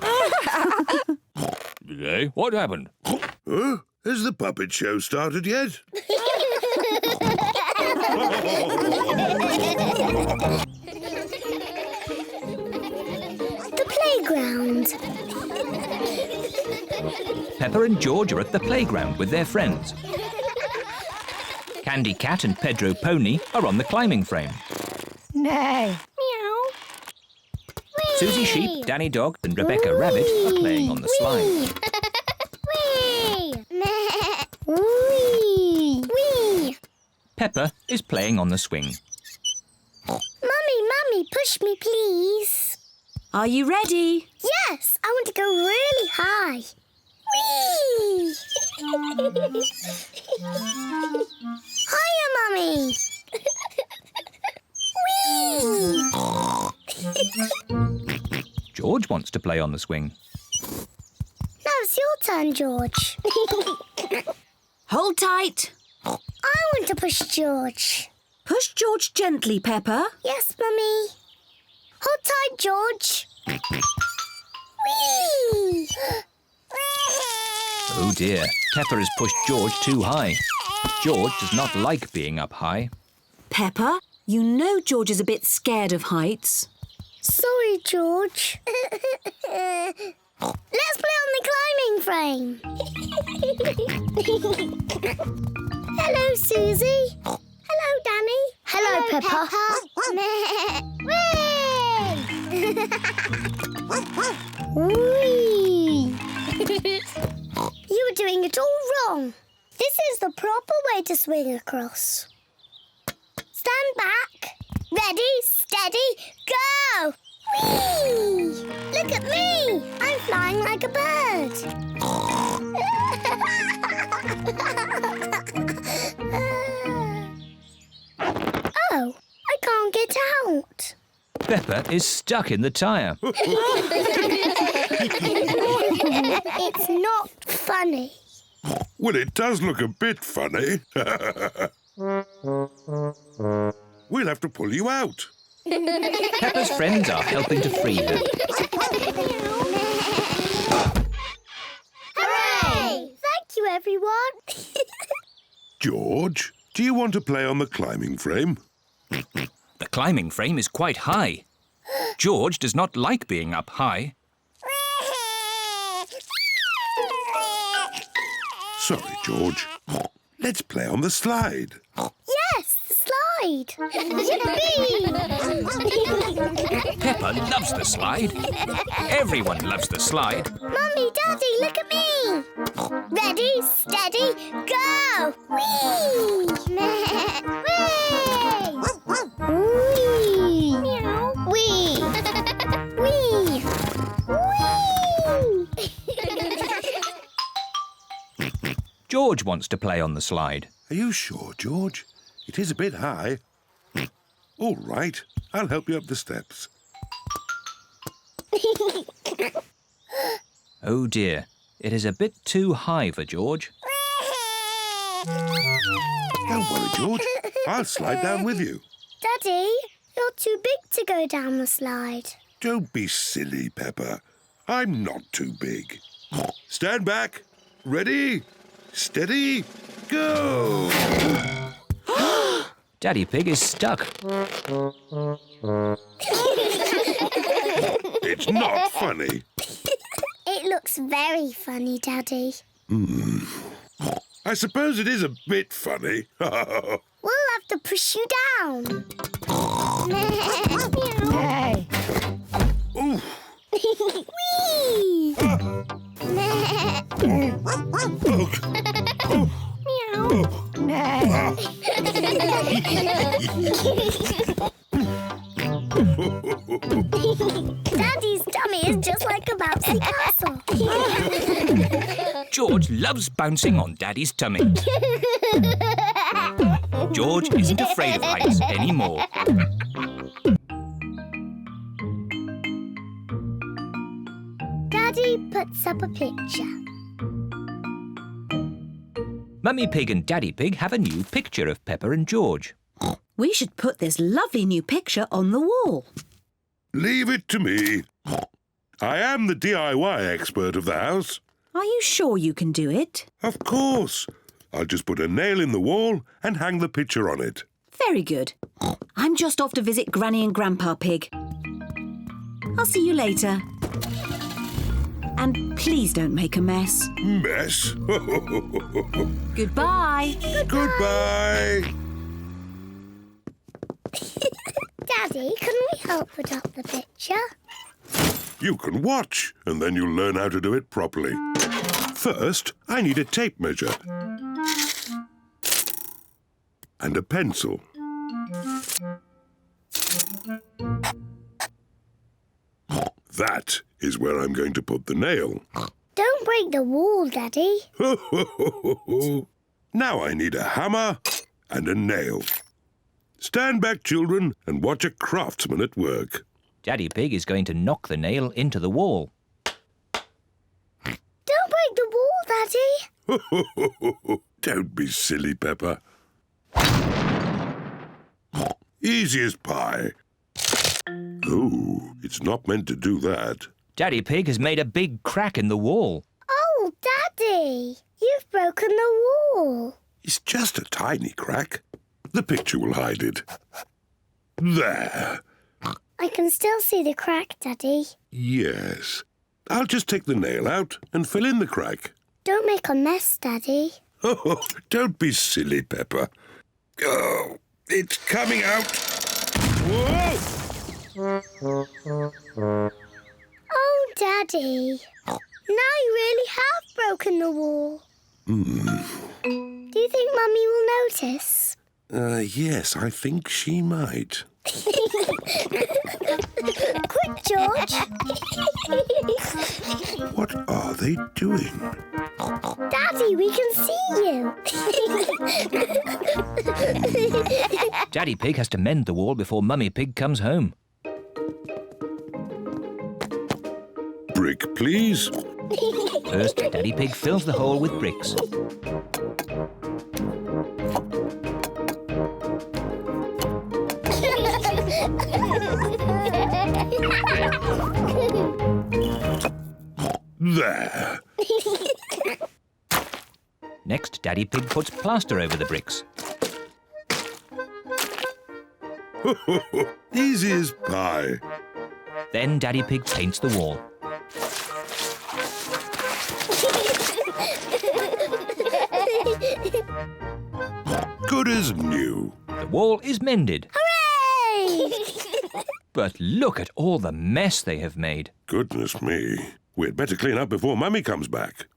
Did they? What happened? Has the puppet show started yet? The playground. Peppa and George are at the playground with their friends. Candy Cat and Pedro Pony are on the climbing frame. Nay. Meow. Susie Sheep, Danny Dog and Rebecca Rabbit are playing on the slide. Wee. Wee. Wee. Peppa is playing on the swing. Mummy, push me, please. Are you ready? Yes, I want to go really high. Whee! Hiya, Mummy. Whee! George wants to play on the swing. Now it's your turn, George. Hold tight. I want to push George. Push George gently, Peppa. Yes, Mummy. Hold tight, George. Whee! Oh dear, Peppa has pushed George too high. George does not like being up high. Peppa, you know George is a bit scared of heights. Sorry, George. Let's play on the climbing frame. Hello, Susie. Hello, Danny. Hello, Peppa. Whee! You were doing it all wrong. This is the proper way to swing across. Stand back. Ready, steady, go! Whee! Look at me! I'm flying like a bird. Oh, I can't get out. Peppa is stuck in the tyre. It's not funny. Well, it does look a bit funny. We'll have to pull you out. Peppa's friends are helping to free her. Hooray! Thank you, everyone. George, do you want to play on the climbing frame? The climbing frame is quite high. George does not like being up high. Sorry, George. Let's play on the slide. Yes, the slide. Yippee! Peppa loves the slide. Everyone loves the slide. Mummy, Daddy, look at me. Ready, steady, go! Whee! Whee! Whee! Meow. Whee! Whee! George wants to play on the slide. Are you sure, George? It is a bit high. All right, I'll help you up the steps. Oh dear, it is a bit too high for George. Don't worry, George. I'll slide down with you. Daddy, you're too big to go down the slide. Don't be silly, Peppa. I'm not too big. Stand back. Ready? Steady? Go! Daddy Pig is stuck. It's not funny. It looks very funny, Daddy. I suppose it is a bit funny. We'll have to push you down. Ooh. Whee! Daddy's tummy is just like a bouncy castle. George loves bouncing on Daddy's tummy. George isn't afraid of heights anymore. Daddy puts up a picture. Mummy Pig and Daddy Pig have a new picture of Peppa and George. We should put this lovely new picture on the wall. Leave it to me. I am the DIY expert of the house. Are you sure you can do it? Of course. I'll just put a nail in the wall and hang the picture on it. Very good. I'm just off to visit Granny and Grandpa Pig. I'll see you later. And please don't make a mess. Mess? Goodbye. Goodbye. Daddy, can we help put up the picture? You can watch, and then you'll learn how to do it properly. First, I need a tape measure. And a pencil. That is where I'm going to put the nail. Don't break the wall, Daddy. Now I need a hammer and a nail. Stand back, children, and watch a craftsman at work. Daddy Pig is going to knock the nail into the wall. Don't break the wall, Daddy. Don't be silly, Peppa. Easy as pie. Oh, it's not meant to do that. Daddy Pig has made a big crack in the wall. Oh, Daddy, you've broken the wall. It's just a tiny crack. The picture will hide it. There. I can still see the crack, Daddy. Yes. I'll just take the nail out and fill in the crack. Don't make a mess, Daddy. Oh, don't be silly, Peppa. Oh, it's coming out. Whoa! Oh, Daddy. Now you really have broken the wall. Do you think Mummy will notice? Yes, I think she might. Quick, George. What are they doing? Daddy, we can see you. Daddy Pig has to mend the wall before Mummy Pig comes home. Brick, please. First, Daddy Pig fills the hole with bricks. There. Next, Daddy Pig puts plaster over the bricks. Easy as pie. Then Daddy Pig paints the wall. Good as new. The wall is mended. Hooray! But look at all the mess they have made. Goodness me. We'd better clean up before Mummy comes back.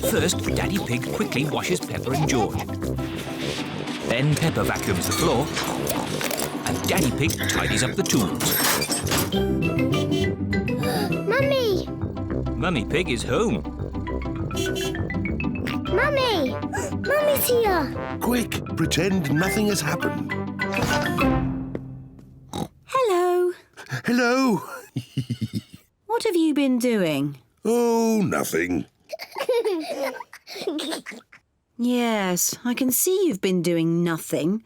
First, Daddy Pig quickly washes Peppa and George. Then Peppa vacuums the floor. And Daddy Pig tidies up the tools. Mummy! Mummy Pig is home. Mummy! Mummy's here. Quick, pretend nothing has happened. Hello. Hello. What have you been doing? Oh, nothing. Yes, I can see you've been doing nothing.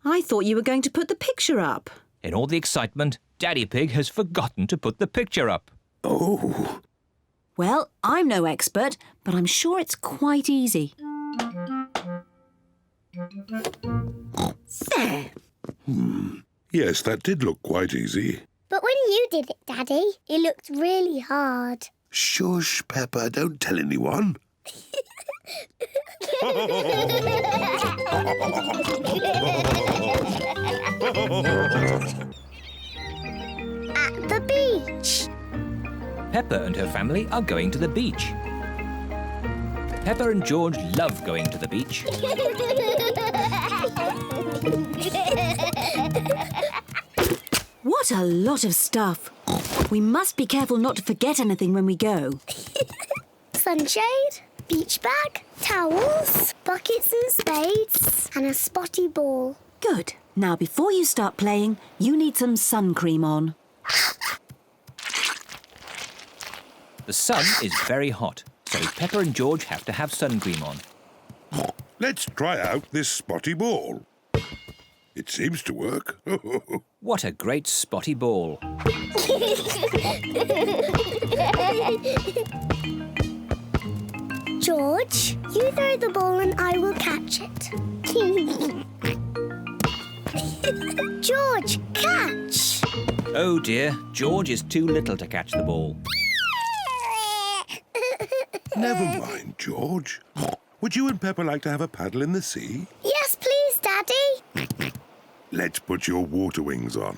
I thought you were going to put the picture up. In all the excitement, Daddy Pig has forgotten to put the picture up. Oh. Well, I'm no expert, but I'm sure it's quite easy. There. Yes, that did look quite easy. But when you did it, Daddy, it looked really hard. Shush, Peppa, don't tell anyone. At the beach. Peppa and her family are going to the beach. Peppa and George love going to the beach. What a lot of stuff. We must be careful not to forget anything when we go. Sunshade, beach bag, towels, buckets and spades, and a spotty ball. Good. Now, before you start playing, you need some sun cream on. The sun is very hot, so Peppa and George have to have sun cream on. Let's try out this spotty ball. It seems to work. What a great spotty ball. George, you throw the ball and I will catch it. George, catch! Oh dear, George is too little to catch the ball. Never mind, George. Would you and Peppa like to have a paddle in the sea? Yes, please, Daddy. Let's put your water wings on.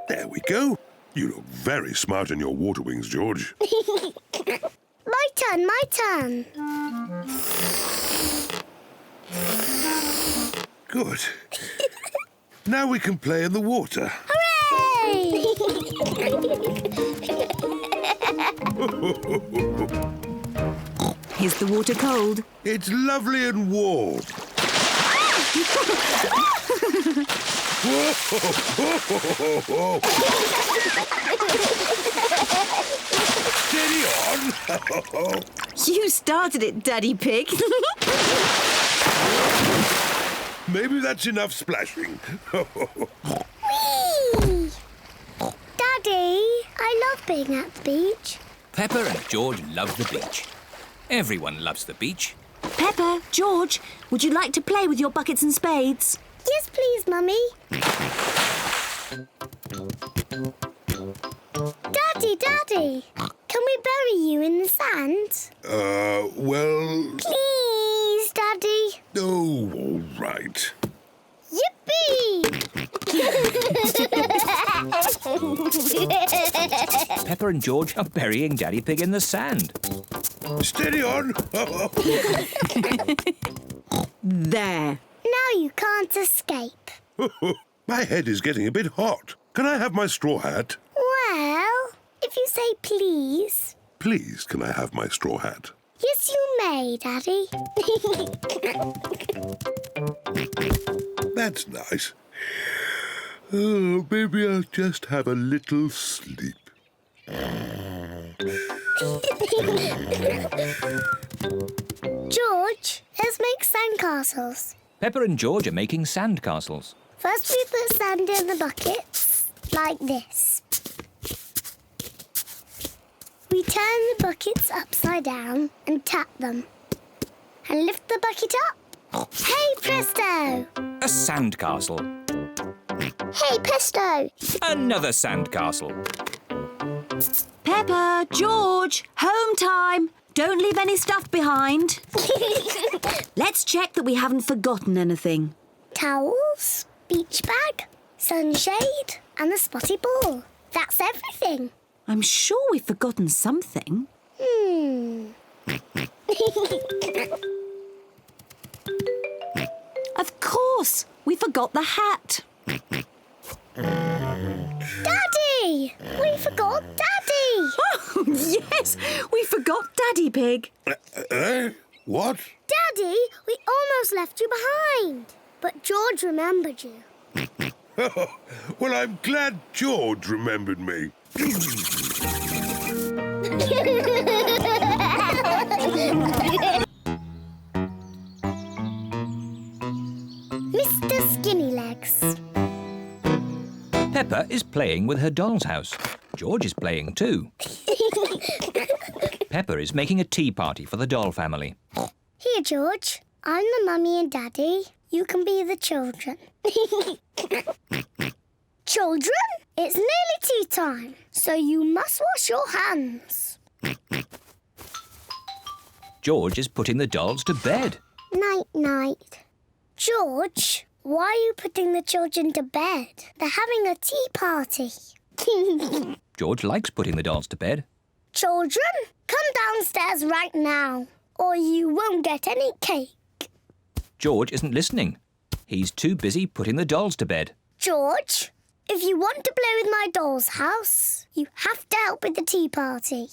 There we go. You look very smart in your water wings, George. My turn, my turn. Good. Now we can play in the water. Hooray! Is the water cold? It's lovely and warm. Steady on. You started it, Daddy Pig. Maybe that's enough splashing. Whee! Daddy, I love being at the beach. Peppa and George love the beach. Everyone loves the beach. Peppa, George, would you like to play with your buckets and spades? Yes, please, Mummy. Daddy, can we bury you in the sand? Well... Please, Daddy. Oh, all right. Yippee! Peppa and George are burying Daddy Pig in the sand. Steady on. There. Now you can't escape. My head is getting a bit hot. Can I have my straw hat? Well, if you say please. Please, can I have my straw hat? Yes, you may, Daddy. That's nice. Oh, maybe I'll just have a little sleep. George, let's make sandcastles. Peppa and George are making sand castles. First we put sand in the buckets, like this. We turn the buckets upside down and tap them. And lift the bucket up. Hey, presto! A sand castle. Hey, presto! Another sand castle. Peppa, George, home time. Don't leave any stuff behind. Let's check that we haven't forgotten anything. Towels, beach bag, sunshade, and the spotty ball. That's everything. I'm sure we've forgotten something. Of course, we forgot the hat. Daddy! We forgot Daddy! Oh, yes! We forgot Daddy Pig. What? Daddy, we almost left you behind. But George remembered you. Well, I'm glad George remembered me. Mr. Skinnylegs. Peppa is playing with her doll's house. George is playing too. Peppa is making a tea party for the doll family. Here, George. I'm the mummy and daddy. You can be the children. Children, it's nearly tea time, so you must wash your hands. George is putting the dolls to bed. Night-night. George, why are you putting the children to bed? They're having a tea party. George likes putting the dolls to bed. Children, come downstairs right now, or you won't get any cake. George isn't listening. He's too busy putting the dolls to bed. George, if you want to play with my doll's house, you have to help with the tea party.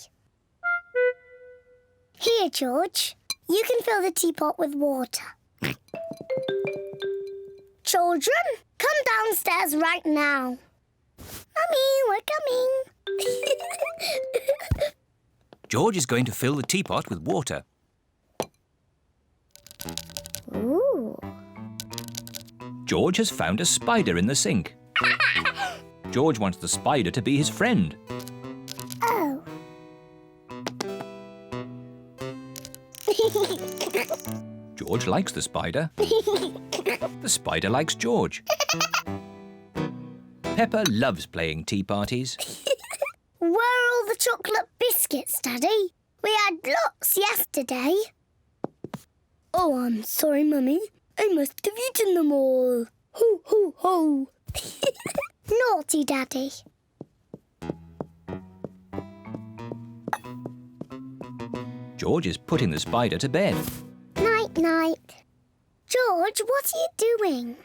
Here, George, you can fill the teapot with water. Children, come downstairs right now. Mummy, we're coming. George is going to fill the teapot with water. Ooh. George has found a spider in the sink. George wants the spider to be his friend. Oh. George likes the spider. The spider likes George. Peppa loves playing tea parties. Where are all the chocolate biscuits, Daddy? We had lots yesterday. Oh, I'm sorry, Mummy. I must have eaten them all. Ho, ho, ho. Naughty Daddy. George is putting the spider to bed. Night-night. George, what are you doing?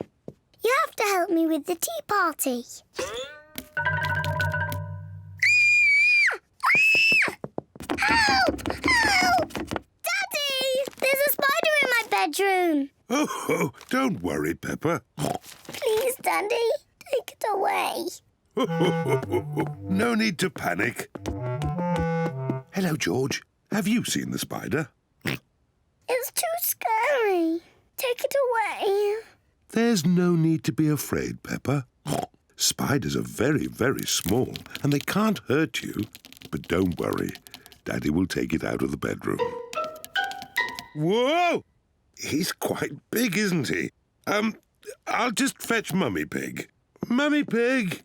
You have to help me with the tea party. Help! Help! Daddy! There's a spider in my bedroom. Oh, don't worry, Peppa. Please, Daddy, take it away. No need to panic. Hello, George. Have you seen the spider? It's too scary. Take it away. There's no need to be afraid, Peppa. Spiders are very, very small and they can't hurt you. But don't worry. Daddy will take it out of the bedroom. Whoa! He's quite big, isn't he? I'll just fetch Mummy Pig. Mummy Pig!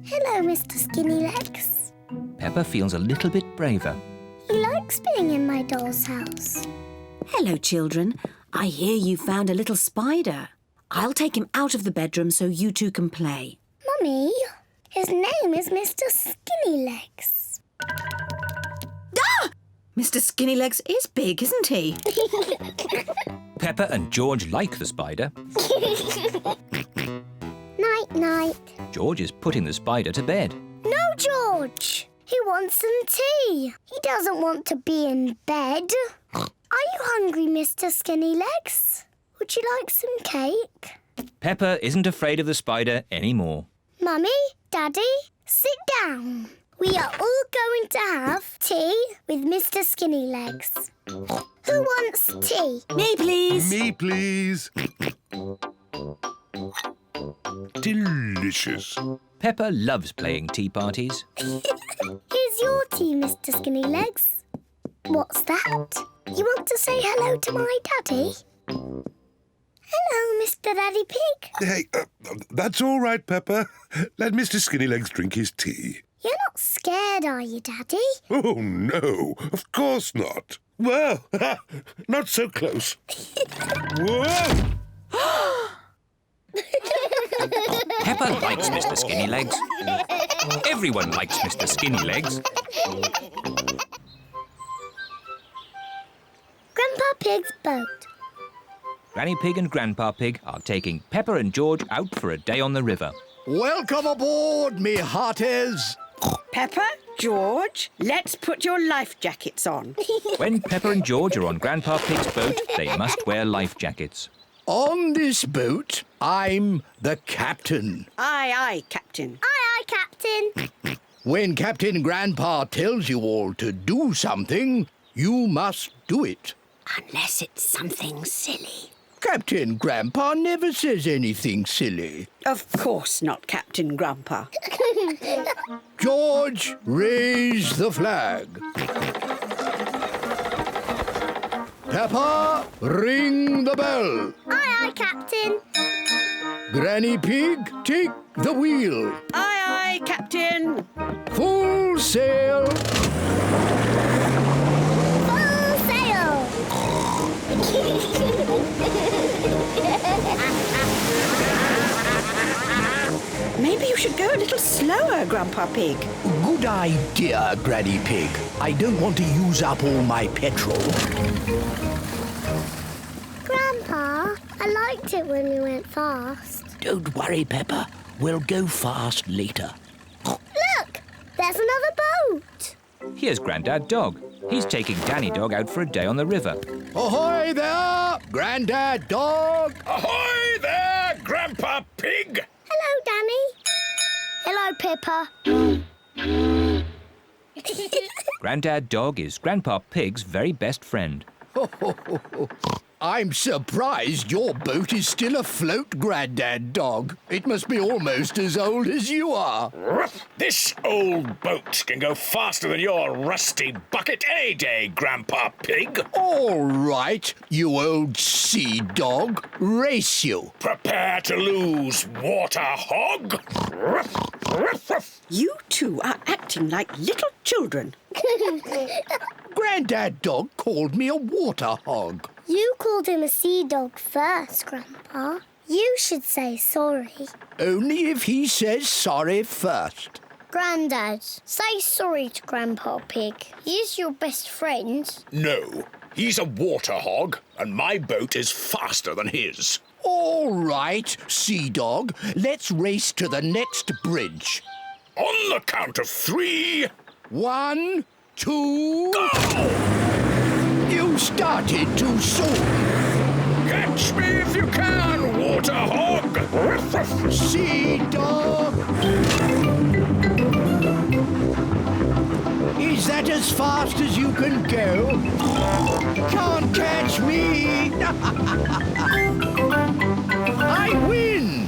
Hello, Mr. Skinnylegs. Peppa feels a little bit braver. He likes being in my doll's house. Hello, children. I hear you found a little spider. I'll take him out of the bedroom so you two can play. Mummy, his name is Mr. Skinnylegs. Ah! Mr. Skinnylegs is big, isn't he? Peppa and George like the spider. Night-night. George is putting the spider to bed. No, George. He wants some tea. He doesn't want to be in bed. Are you hungry, Mr. Skinnylegs? Would you like some cake? Peppa isn't afraid of the spider anymore. Mummy, Daddy, sit down. We are all going to have tea with Mr. Skinnylegs. Who wants tea? Me, please. Me, please. Delicious. Peppa loves playing tea parties. Here's your tea, Mr. Skinnylegs. What's that? You want to say hello to my daddy? Hello, Mr. Daddy Pig. Hey, that's all right, Peppa. Let Mr. Skinnylegs drink his tea. You're not scared, are you, Daddy? Oh, no, of course not. Well, not so close. Whoa! Peppa likes Mr. Skinnylegs. Everyone likes Mr. Skinnylegs. Grandpa Pig's boat. Granny Pig and Grandpa Pig are taking Peppa and George out for a day on the river. Welcome aboard, me hearties. Peppa, George, let's put your life jackets on. When Peppa and George are on Grandpa Pig's boat, they must wear life jackets. On this boat, I'm the captain. Aye, aye, Captain. Aye, aye, Captain. When Captain Grandpa tells you all to do something, you must do it. Unless it's something silly. Captain Grandpa never says anything silly. Of course not, Captain Grandpa. George, raise the flag. Peppa, ring the bell. Aye, aye, Captain. Granny Pig, take the wheel. Aye, aye, Captain. Full sail. Full sail. Maybe you should go a little slower, Grandpa Pig. Good idea, Granny Pig. I don't want to use up all my petrol. Grandpa, I liked it when we went fast. Don't worry, Peppa. We'll go fast later. Look! There's another boat. Here's Grandad Dog. He's taking Danny Dog out for a day on the river. Ahoy there, Grandad Dog! Ahoy there, Grandpa Pig! Hello, Danny. Hello, Peppa. Grandad Dog is Grandpa Pig's very best friend. I'm surprised your boat is still afloat, Grandad Dog. It must be almost as old as you are. This old boat can go faster than your rusty bucket any day, Grandpa Pig. All right, you old sea dog. Race you. Prepare to lose, water hog. You two are acting like little children. Grandad Dog called me a water hog. You called him a sea dog first, Grandpa. You should say sorry. Only if he says sorry first. Grandad, say sorry to Grandpa Pig. He's your best friend. No, he's a water hog, and my boat is faster than his. All right, sea dog. Let's race to the next bridge. On the count of 3... 1, 2... Go! You started too soon. Catch me if you can, water hog! Sea dog! Is that as fast as you can go? Can't catch me! I win!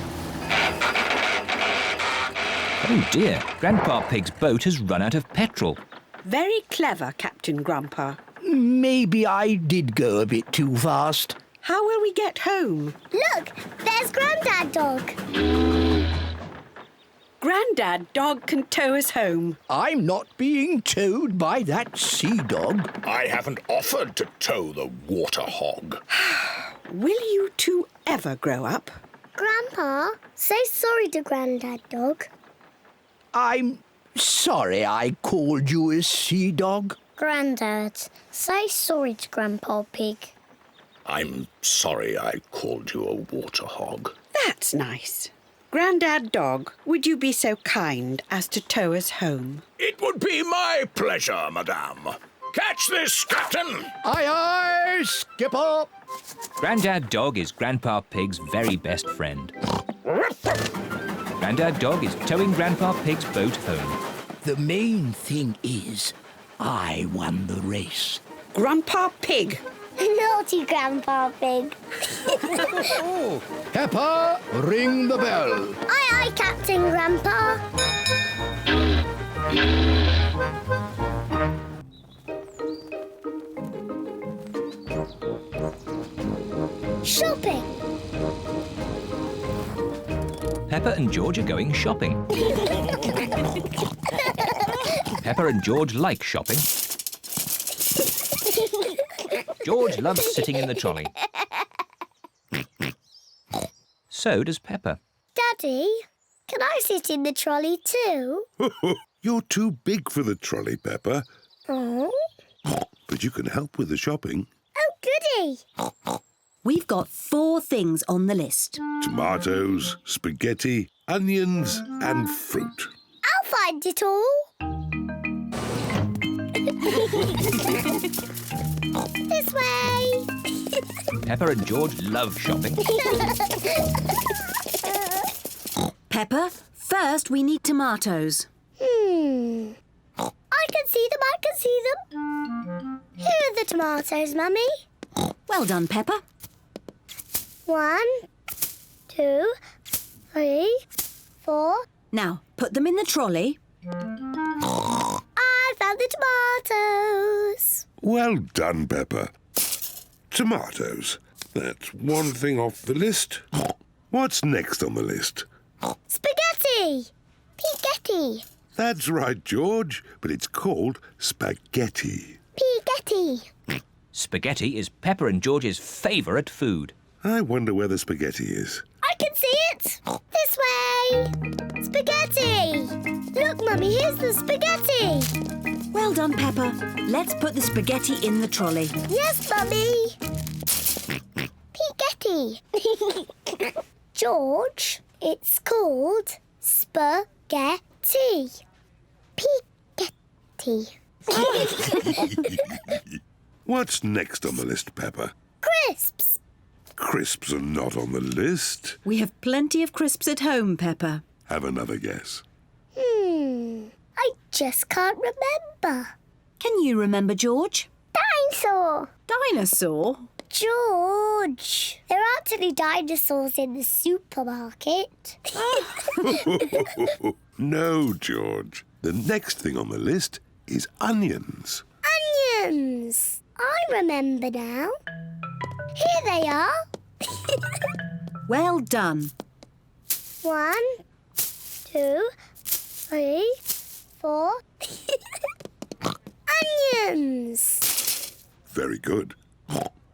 Oh dear, Grandpa Pig's boat has run out of petrol. Very clever, Captain Grandpa. Maybe I did go a bit too fast. How will we get home? Look, there's Grandad Dog. Grandad Dog can tow us home. I'm not being towed by that sea dog. I haven't offered to tow the water hog. Will you two ever grow up? Grandpa, say sorry to Grandad Dog. I'm sorry I called you a sea dog. Grandad, say sorry to Grandpa Pig. I'm sorry I called you a water hog. That's nice. Grandad Dog, would you be so kind as to tow us home? It would be my pleasure, madame. Catch this, Captain! Aye, aye, Skipper! Grandad Dog is Grandpa Pig's very best friend. Grandad Dog is towing Grandpa Pig's boat home. The main thing is, I won the race. Grandpa Pig! Naughty Grandpa Pig. Peppa, ring the bell. Aye, aye, Captain Grandpa. Shopping. Peppa and George are going shopping. Peppa and George like shopping. George loves sitting in the trolley. So does Peppa. Daddy, can I sit in the trolley too? You're too big for the trolley, Peppa. Oh. But you can help with the shopping. Oh, goody. We've got 4 things on the list. Tomatoes, spaghetti onions and fruit. I'll find it all. This way. Peppa and George love shopping. Peppa, first we need tomatoes. I can see them, Here are the tomatoes, Mummy. Well done, Peppa. 1, 2, 3, 4. Now, put them in the trolley. I found the tomatoes. Well done, Peppa. Tomatoes. That's one thing off the list. What's next on the list? Spaghetti. Piggetti. That's right, George, but it's called spaghetti. Piggetti. Spaghetti is Peppa and George's favourite food. I wonder where the spaghetti is. I can see it. This way. Spaghetti. Look, Mummy, here's the spaghetti. Well done, Peppa. Let's put the spaghetti in the trolley. Yes, Mummy. Piggetti. George, it's called spaghetti. Piggetti. What's next on the list, Peppa? Crisps. Crisps are not on the list. We have plenty of crisps at home, Peppa. Have another guess. I just can't remember. Can you remember, George? Dinosaur. Dinosaur? George, there aren't any dinosaurs in the supermarket. No, George. The next thing on the list is onions. Onions. I remember now. Here they are. Well done. 1, 2, 3, 4. Onions. Very good.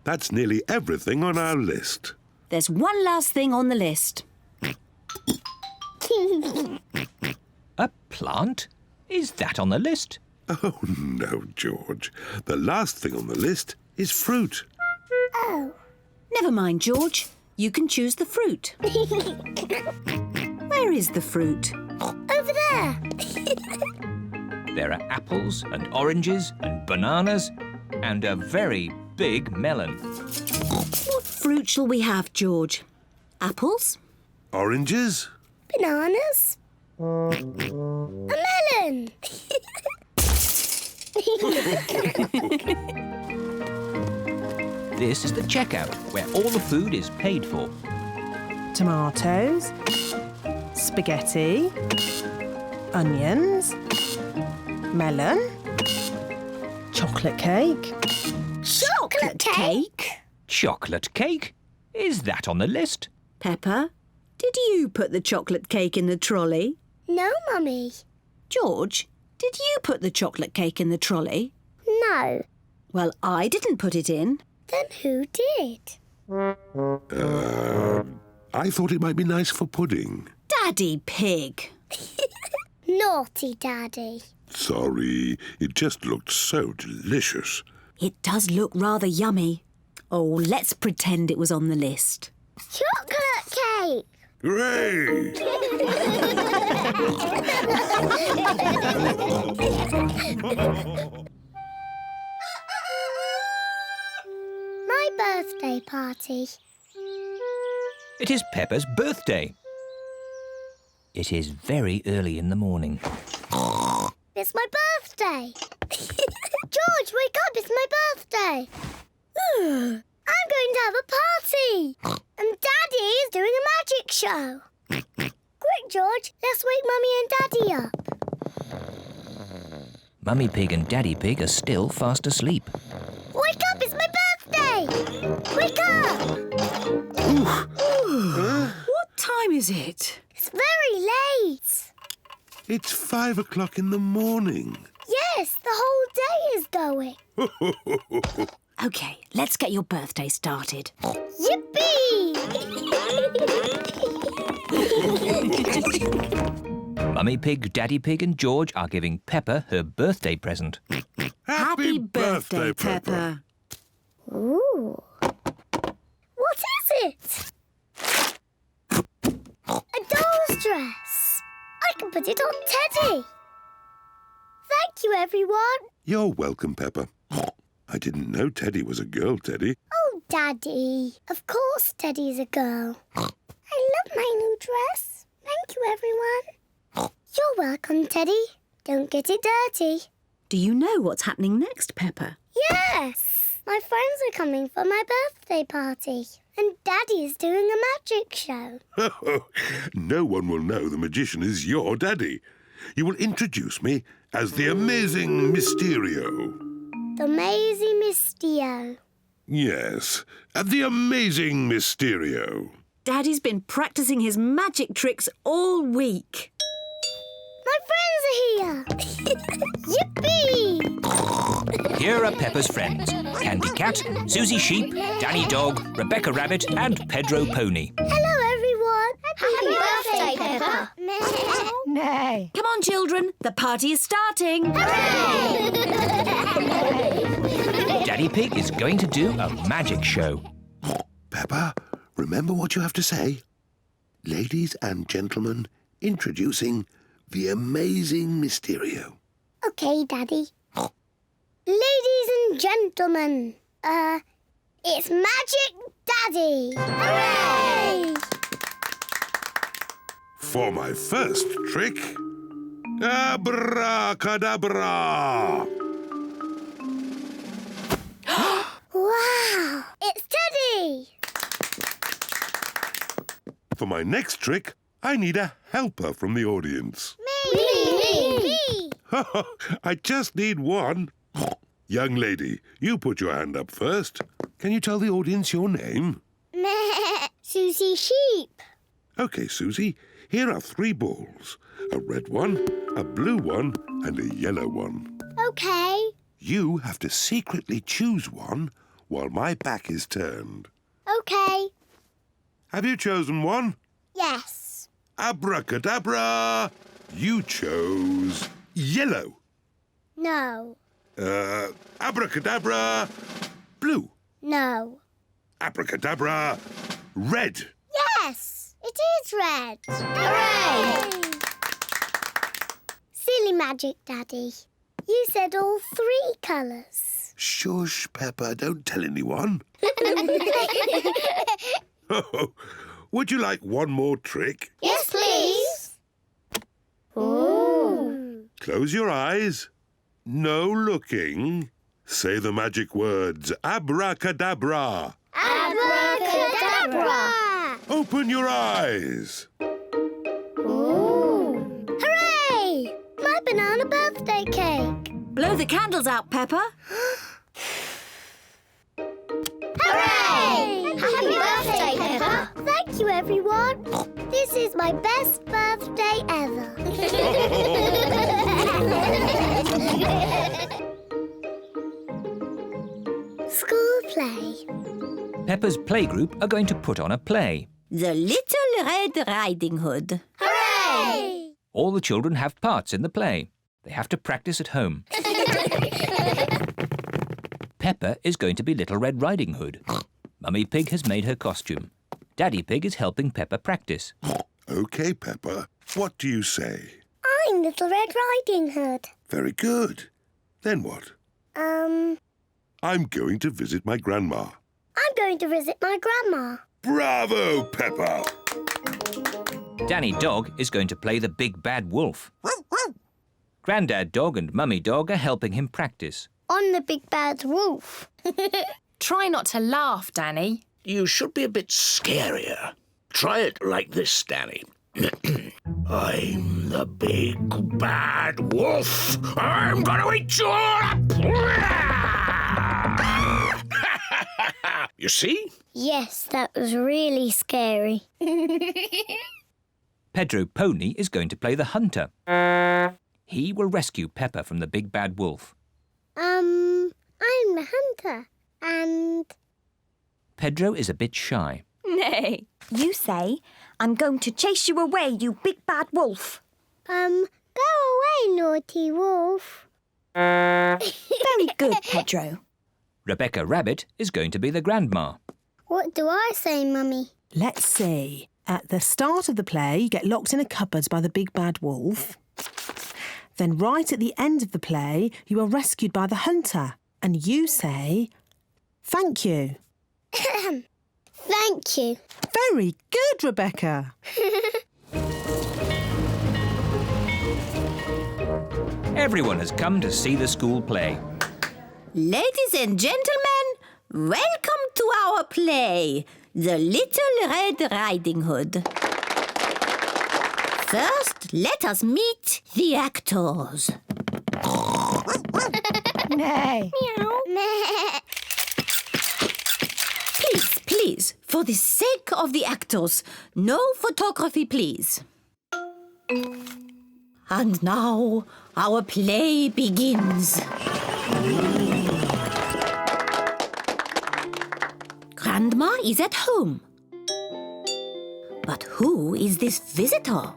That's nearly everything on our list. There's one last thing on the list. A plant? Is that on the list? Oh, no, George. The last thing on the list is fruit. Oh. Never mind, George. You can choose the fruit. Where is the fruit? Over there. There are apples and oranges and bananas and a very big melon. What fruit shall we have, George? Apples? Oranges? Bananas. A melon. This is the checkout, where all the food is paid for. Tomatoes, spaghetti, onions, melon, chocolate cake. Chocolate cake? Chocolate cake? Is that on the list? Peppa, did you put the chocolate cake in the trolley? No, Mummy. George, did you put the chocolate cake in the trolley? No. Well, I didn't put it in. Then who did? I thought it might be nice for pudding. Daddy Pig. Naughty Daddy. Sorry, it just looked so delicious. It does look rather yummy. Oh, let's pretend it was on the list. Chocolate cake. Hooray! My birthday party. It is Peppa's birthday. It is very early in the morning. It's my birthday. George, wake up, it's my birthday. I'm going to have a party. And Daddy is doing a magic show. Quick, George, let's wake Mummy and Daddy up. Mummy Pig and Daddy Pig are still fast asleep. Wake up, it's my birthday. Wake up. What time is it? It's very late. It's 5 o'clock in the morning. Yes, the whole day is going. OK, let's get your birthday started. Yippee! Mummy Pig, Daddy Pig and George are giving Peppa her birthday present. Happy birthday, Peppa. Ooh. What is it? A doll's dress. I can put it on Teddy. Thank you, everyone. You're welcome, Peppa. I didn't know Teddy was a girl, Teddy. Oh, Daddy. Of course Teddy's a girl. I love my new dress. Thank you, everyone. You're welcome, Teddy. Don't get it dirty. Do you know what's happening next, Peppa? Yes. My friends are coming for my birthday party. And Daddy is doing a magic show. No one will know the magician is your daddy. You will introduce me as the amazing Mysterio. The Mazy Mystio. Yes, the amazing Mysterio. Daddy's been practicing his magic tricks all week. My friends are here. Yippee! Here are Peppa's friends. Candy Cat, Susie Sheep, Danny Dog, Rebecca Rabbit and Pedro Pony. Hello, everyone. Happy birthday, Peppa. Nay. Come on, children. The party is starting. Daddy Pig is going to do a magic show. Peppa, remember what you have to say. Ladies and gentlemen, introducing the amazing Mysterio. Okay, Daddy. Ladies and gentlemen, it's Magic Daddy. Hooray! For my first trick, abracadabra. Wow! It's Teddy! For my next trick, I need a helper from the audience. Me! I just need one. Young lady, you put your hand up first. Can you tell the audience your name? Susie Sheep. OK, Susie, here are 3 balls. A red one, a blue one and a yellow one. Okay. You have to secretly choose one while my back is turned. Okay. Have you chosen one? Yes. Abracadabra! You chose yellow. No. Abracadabra, blue. No. Abracadabra, red. Yes, it is red. Hooray! Silly Magic Daddy. You said all 3 colours. Shush, Peppa, don't tell anyone. Would you like one more trick? Yes, please. Ooh. Close your eyes. No looking. Say the magic words, abracadabra. Abracadabra. Open your eyes. Ooh. Hooray! My banana birthday cake. Blow the candles out, Peppa. Hooray! Happy birthday, Peppa. Thank you, everyone. This is my best birthday ever. School play. Peppa's playgroup are going to put on a play. The Little Red Riding Hood. Hooray! All the children have parts in the play. They have to practice at home. Peppa is going to be Little Red Riding Hood. Mummy Pig has made her costume. Daddy Pig is helping Peppa practice. OK, Peppa. What do you say? I'm Little Red Riding Hood. Very good. Then what? I'm going to visit my grandma. I'm going to visit my grandma. Bravo, Peppa! Danny Dog is going to play the big bad wolf. Grandad Dog and Mummy Dog are helping him practice. On the big bad wolf. Try not to laugh, Danny. You should be a bit scarier. Try it like this, Danny. I'm the big bad wolf. I'm gonna eat you all up. You see? Yes, that was really scary. Pedro Pony is going to play the hunter. He will rescue Peppa from the big bad wolf. I'm the hunter, and... Pedro is a bit shy. Nay. You say, I'm going to chase you away, you big bad wolf. Go away, naughty wolf. Very good, Pedro. Rebecca Rabbit is going to be the grandma. What do I say, Mummy? Let's see. At the start of the play, you get locked in a cupboard by the big bad wolf. Then right at the end of the play, you are rescued by the hunter and you say, "Thank you." Thank you. Very good, Rebecca. Everyone has come to see the school play. Ladies and gentlemen, welcome to our play, The Little Red Riding Hood. First, let us meet the actors. Please, for the sake of the actors, no photography, please. And now, our play begins. Grandma is at home. But who is this visitor?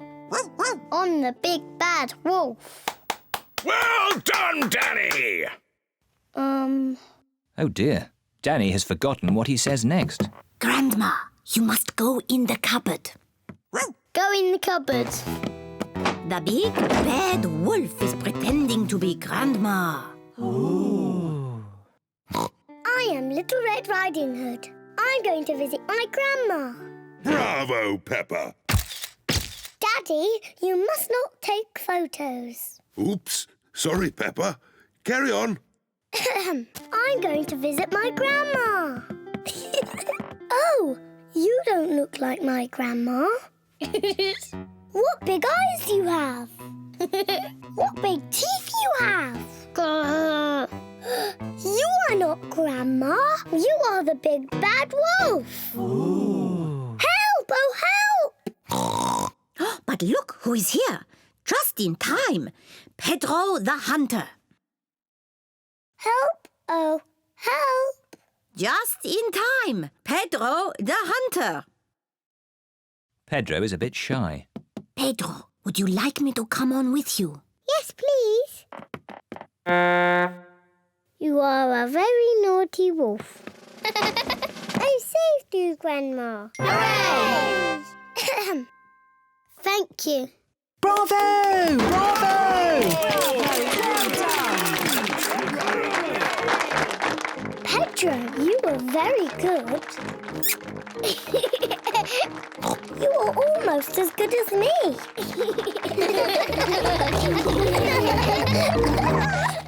I'm the big bad wolf. Well done, Danny! Oh dear, Danny has forgotten what he says next. Grandma, you must go in the cupboard. Go in the cupboard. The big bad wolf is pretending to be Grandma. I am Little Red Riding Hood. I'm going to visit my grandma. Bravo, Peppa. Daddy, you must not take photos. Oops. Sorry, Peppa. Carry on. I'm going to visit my grandma. Oh, you don't look like my grandma. What big eyes you have. What big teeth you have. You are not Grandma. You are the big bad wolf. Ooh. Help! Oh, help! But look who is here. Just in time. Pedro the Hunter. Help! Oh, help! Just in time. Pedro the Hunter. Pedro is a bit shy. Pedro, would you like me to come on with you? Yes, please. You are a very naughty wolf. I saved you, Grandma. Hooray! Thank you. Bravo! Bravo! Pedro, you were very good. You are almost as good as me.